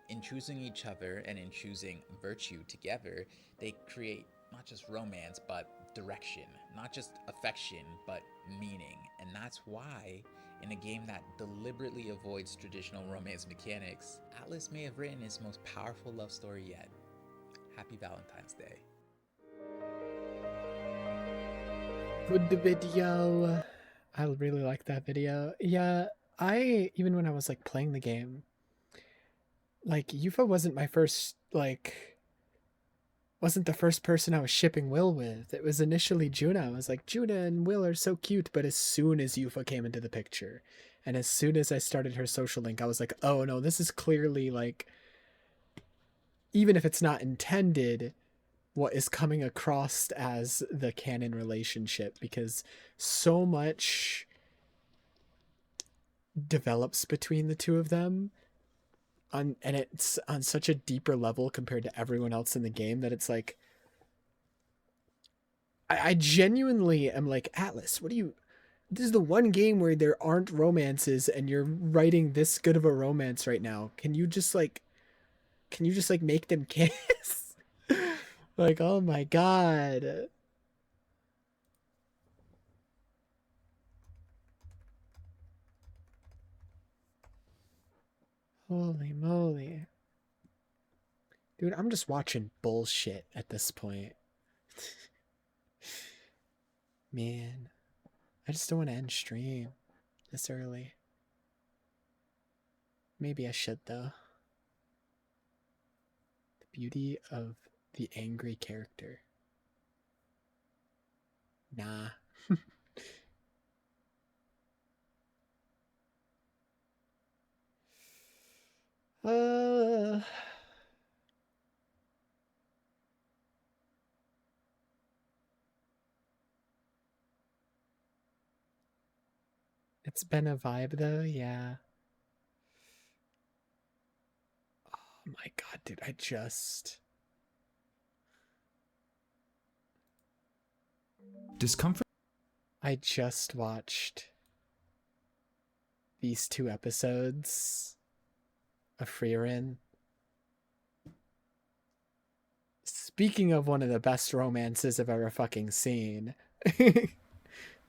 In choosing each other and in choosing virtue together, they create not just romance, but direction. Not just affection, but meaning. And that's why, in a game that deliberately avoids traditional romance mechanics, Atlas may have written his most powerful love story yet. Happy Valentine's Day. Good video. I really like that video. Yeah, even when I was like playing the game, like Yufa wasn't my first, wasn't the first person I was shipping Will with. It was initially Juna. I was like, Juna and Will are so cute, but as soon as Yufa came into the picture, and as soon as I started her social link, I was like, oh no, this is clearly like, even if it's not intended, what is coming across as the canon relationship, because so much develops between the two of them and it's on such a deeper level compared to everyone else in the game that it's like I genuinely am like, Atlas, what do you, this is the one game where there aren't romances and you're writing this good of a romance right now. Can you just like make them kiss? Like, oh my god. Holy moly. Dude, I'm just watching bullshit at this point. Man, I just don't want to end stream this early. Maybe I should, though. The beauty of the angry character. Nah. uh... It's been a vibe, though, yeah. Oh my god, dude, I just... Discomfort? I just watched these 2 episodes of Frieren. Speaking of one of the best romances I've ever fucking seen,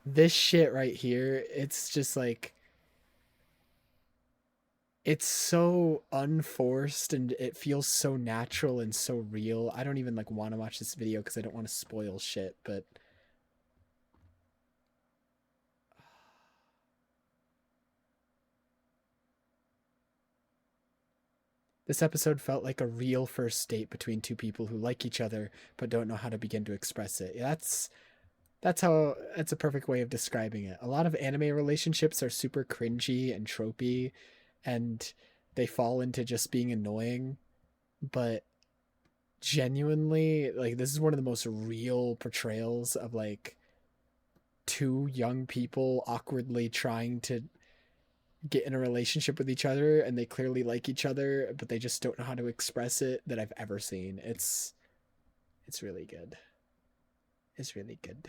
this shit right here, it's just like, it's so unforced and it feels so natural and so real. I don't even like want to watch this video because I don't want to spoil shit, but this episode felt like a real first date between 2 people who like each other but don't know how to begin to express it. That's a perfect way of describing it. A lot of anime relationships are super cringy and tropey and they fall into just being annoying, but genuinely, like, this is one of the most real portrayals of like 2 young people awkwardly trying to get in a relationship with each other and they clearly like each other but they just don't know how to express it that I've ever seen. It's really good. It's really good.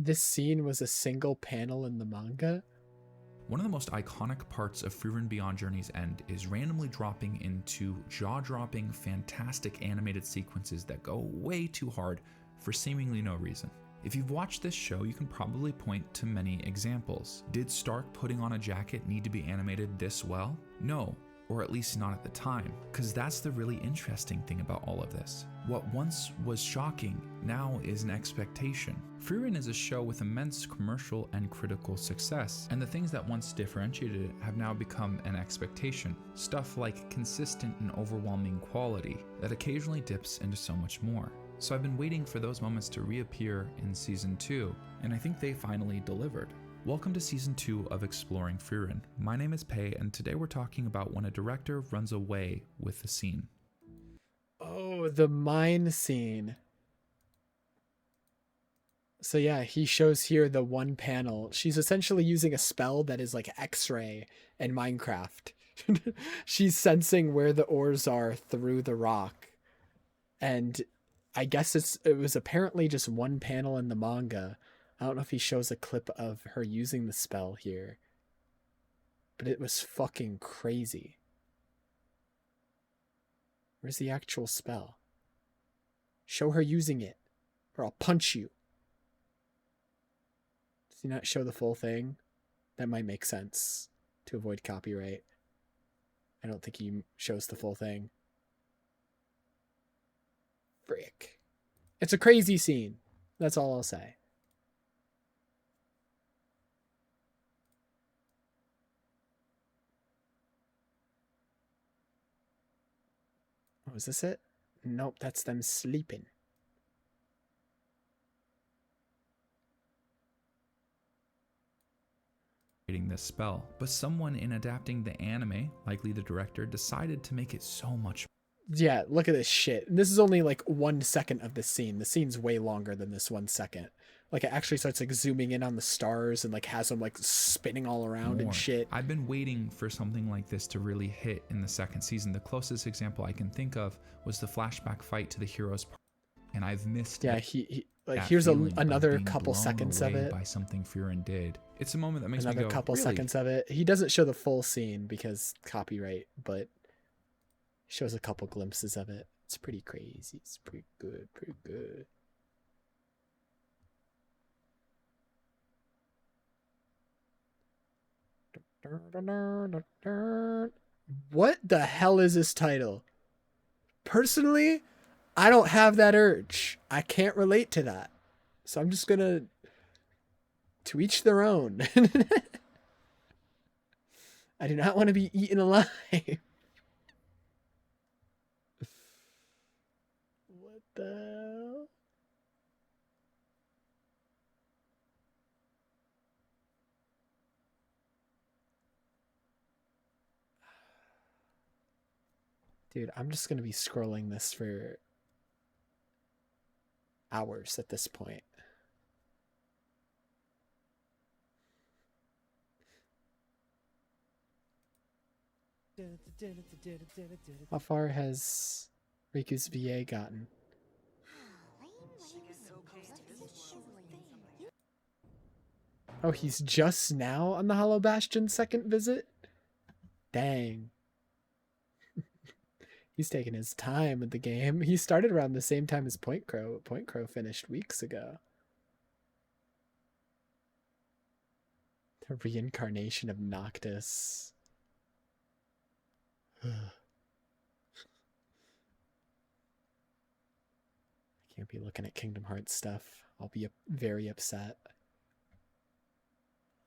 This scene was a single panel in the manga. One of the most iconic parts of Frieren Beyond Journey's End is randomly dropping into jaw-dropping, fantastic animated sequences that go way too hard for seemingly no reason. If you've watched this show, you can probably point to many examples. Did Stark putting on a jacket need to be animated this well? No, or at least not at the time, because that's the really interesting thing about all of this. What once was shocking now is an expectation. Frieren is a show with immense commercial and critical success, and the things that once differentiated it have now become an expectation. Stuff like consistent and overwhelming quality that occasionally dips into so much more. So I've been waiting for those moments to reappear in Season 2, and I think they finally delivered. Welcome to Season 2 of Exploring Frieren. My name is Pei, and today we're talking about when a director runs away with a scene. Oh, the mine scene. So yeah, he shows here the one panel. She's essentially using a spell that is like X-ray in Minecraft. She's sensing where the ores are through the rock. And I guess it was apparently just one panel in the manga. I don't know if he shows a clip of her using the spell here. But it was fucking crazy. Where's the actual spell? Show her using it, or I'll punch you. Does he not show the full thing? That might make sense to avoid copyright. I don't think he shows the full thing. Frick. It's a crazy scene. That's all I'll say. Oh, is this it? Nope, that's them sleeping. This spell, but someone in adapting the anime, likely the director, decided to make it so much. Yeah, look at this shit. This is only like 1 second of the scene. The scene's way longer than this 1 second. Like it actually starts like zooming in on the stars and like has them like spinning all around and shit. I've been waiting for something like this to really hit in the second season. The closest example I can think of was the flashback fight to the hero's part, and I've missed. Yeah, he like here's another couple seconds of it by something Furin did. It's a moment that makes another me go, couple really? seconds of it. He doesn't show the full scene because copyright, but he shows a couple glimpses of it. It's pretty crazy. It's pretty good, pretty good. What the hell is this title? Personally, I don't have that urge. I can't relate to that. So I'm just gonna... To each their own. I do not want to be eaten alive. What the hell? Dude, I'm just going to be scrolling this for hours at this point. How far has Riku's VA gotten? Oh, he's just now on the Hollow Bastion second visit? Dang. He's taking his time with the game. He started around the same time as Point Crow. Point Crow finished weeks ago. The reincarnation of Noctis. I can't be looking at Kingdom Hearts stuff. I'll be very upset.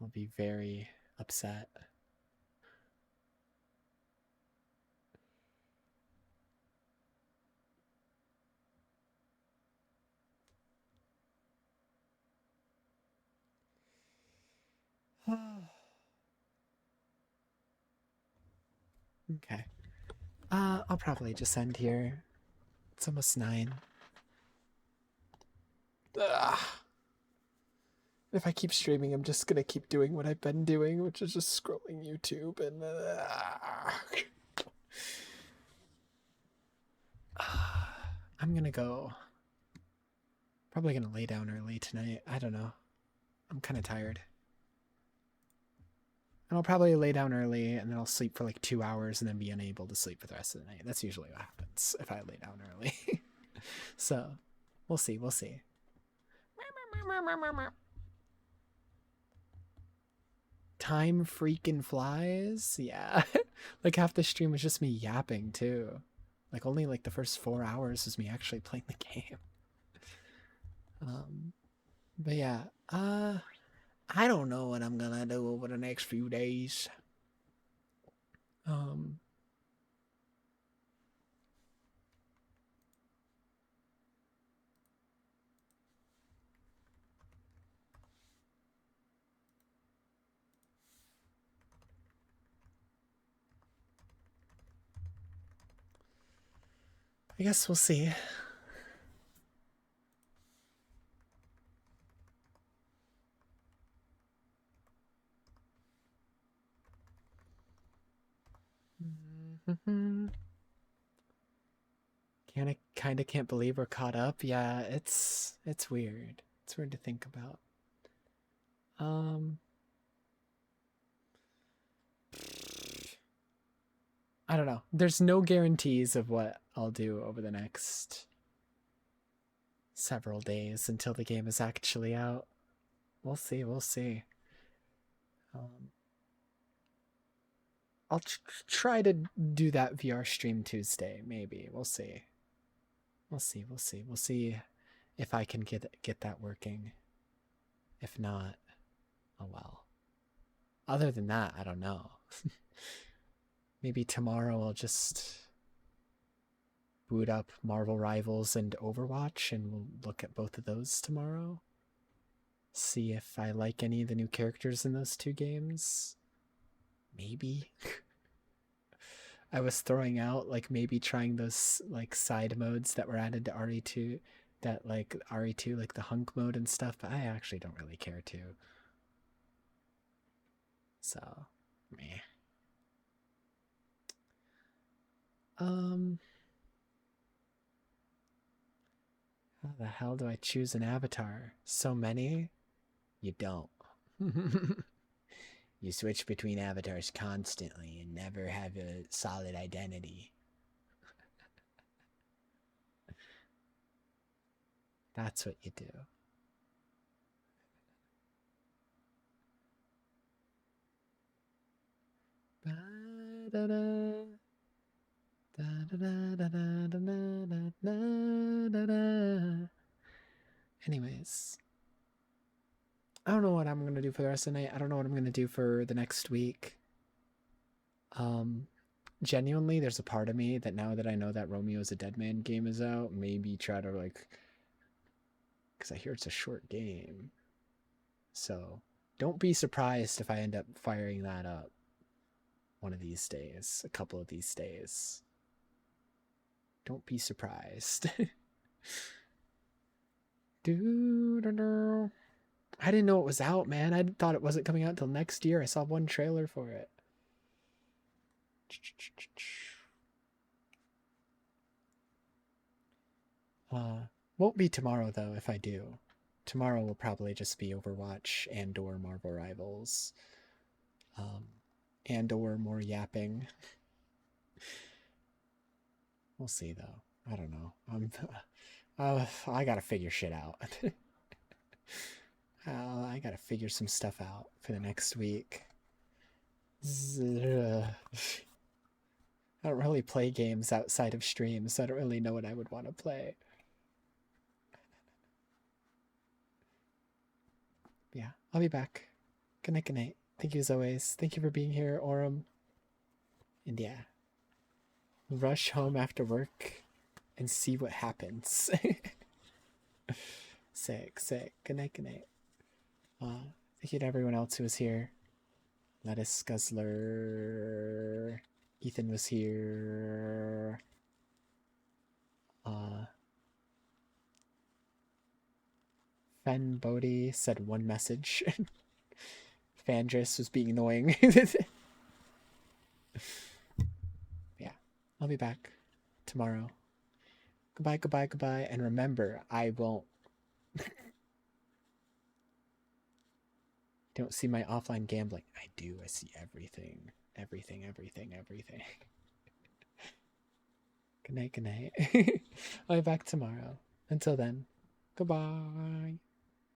I'll be very upset. Okay. I'll probably just end here. It's almost 9. Ugh. If I keep streaming, I'm just gonna keep doing what I've been doing, which is just scrolling YouTube and I'm gonna go. Probably gonna lay down early tonight. I don't know. I'm kind of tired. And I'll probably lay down early and then I'll sleep for like 2 hours and then be unable to sleep for the rest of the night. That's usually what happens if I lay down early. So, we'll see. We'll see. Time freaking flies. Yeah. Like half the stream was just me yapping too. Like only like the first 4 hours was me actually playing the game. But yeah, I don't know what I'm gonna do over the next few days. I guess we'll see. Kind of can't believe we're caught up. Yeah, it's weird. It's weird to think about. I don't know. There's no guarantees of what I'll do over the next several days until the game is actually out. We'll see. We'll see. I'll try to do that VR stream Tuesday. Maybe. We'll see. We'll see. We'll see. We'll see if I can get that working. If not, oh well. Other than that, I don't know. Maybe tomorrow I'll just boot up Marvel Rivals and Overwatch, and we'll look at both of those tomorrow. See if I like any of the new characters in those two games. Maybe. I was throwing out like maybe trying those like side modes that were added to RE2, that like RE2, like the hunk mode and stuff, but I actually don't really care to. So, meh. How the hell do I choose an avatar? So many? You don't. You switch between avatars constantly and never have a solid identity. That's what you do. Anyways, I don't know what I'm gonna do for the rest of the night. I don't know what I'm gonna do for the next week. Genuinely, there's a part of me that now that I know that Romeo's a Dead Man game is out, maybe try to like, because I hear it's a short game. So don't be surprised if I end up firing that up one of these days, a couple of these days. Don't be surprised. I didn't know it was out, man. I thought it wasn't coming out until next year. I saw one trailer for it. Won't be tomorrow though if I do. Tomorrow will probably just be Overwatch and or Marvel Rivals. And or more yapping. We'll see though. I don't know. I gotta figure shit out. I gotta figure some stuff out for the next week. I don't really play games outside of streams, so I don't really know what I would want to play. Yeah, I'll be back. Good night, good night. Thank you as always. Thank you for being here, Aurum. And yeah, rush home after work and see what happens. Sick. Good night, good night. Thank you to everyone else who was here. Lettuce Guzzler. Ethan was here. Fen Bodhi said one message. Fandris was being annoying. Yeah, I'll be back tomorrow. Goodbye. And remember, I won't. Don't see my offline gambling. I do. I see everything. Everything. Good night. I'll be back tomorrow. Until then, goodbye.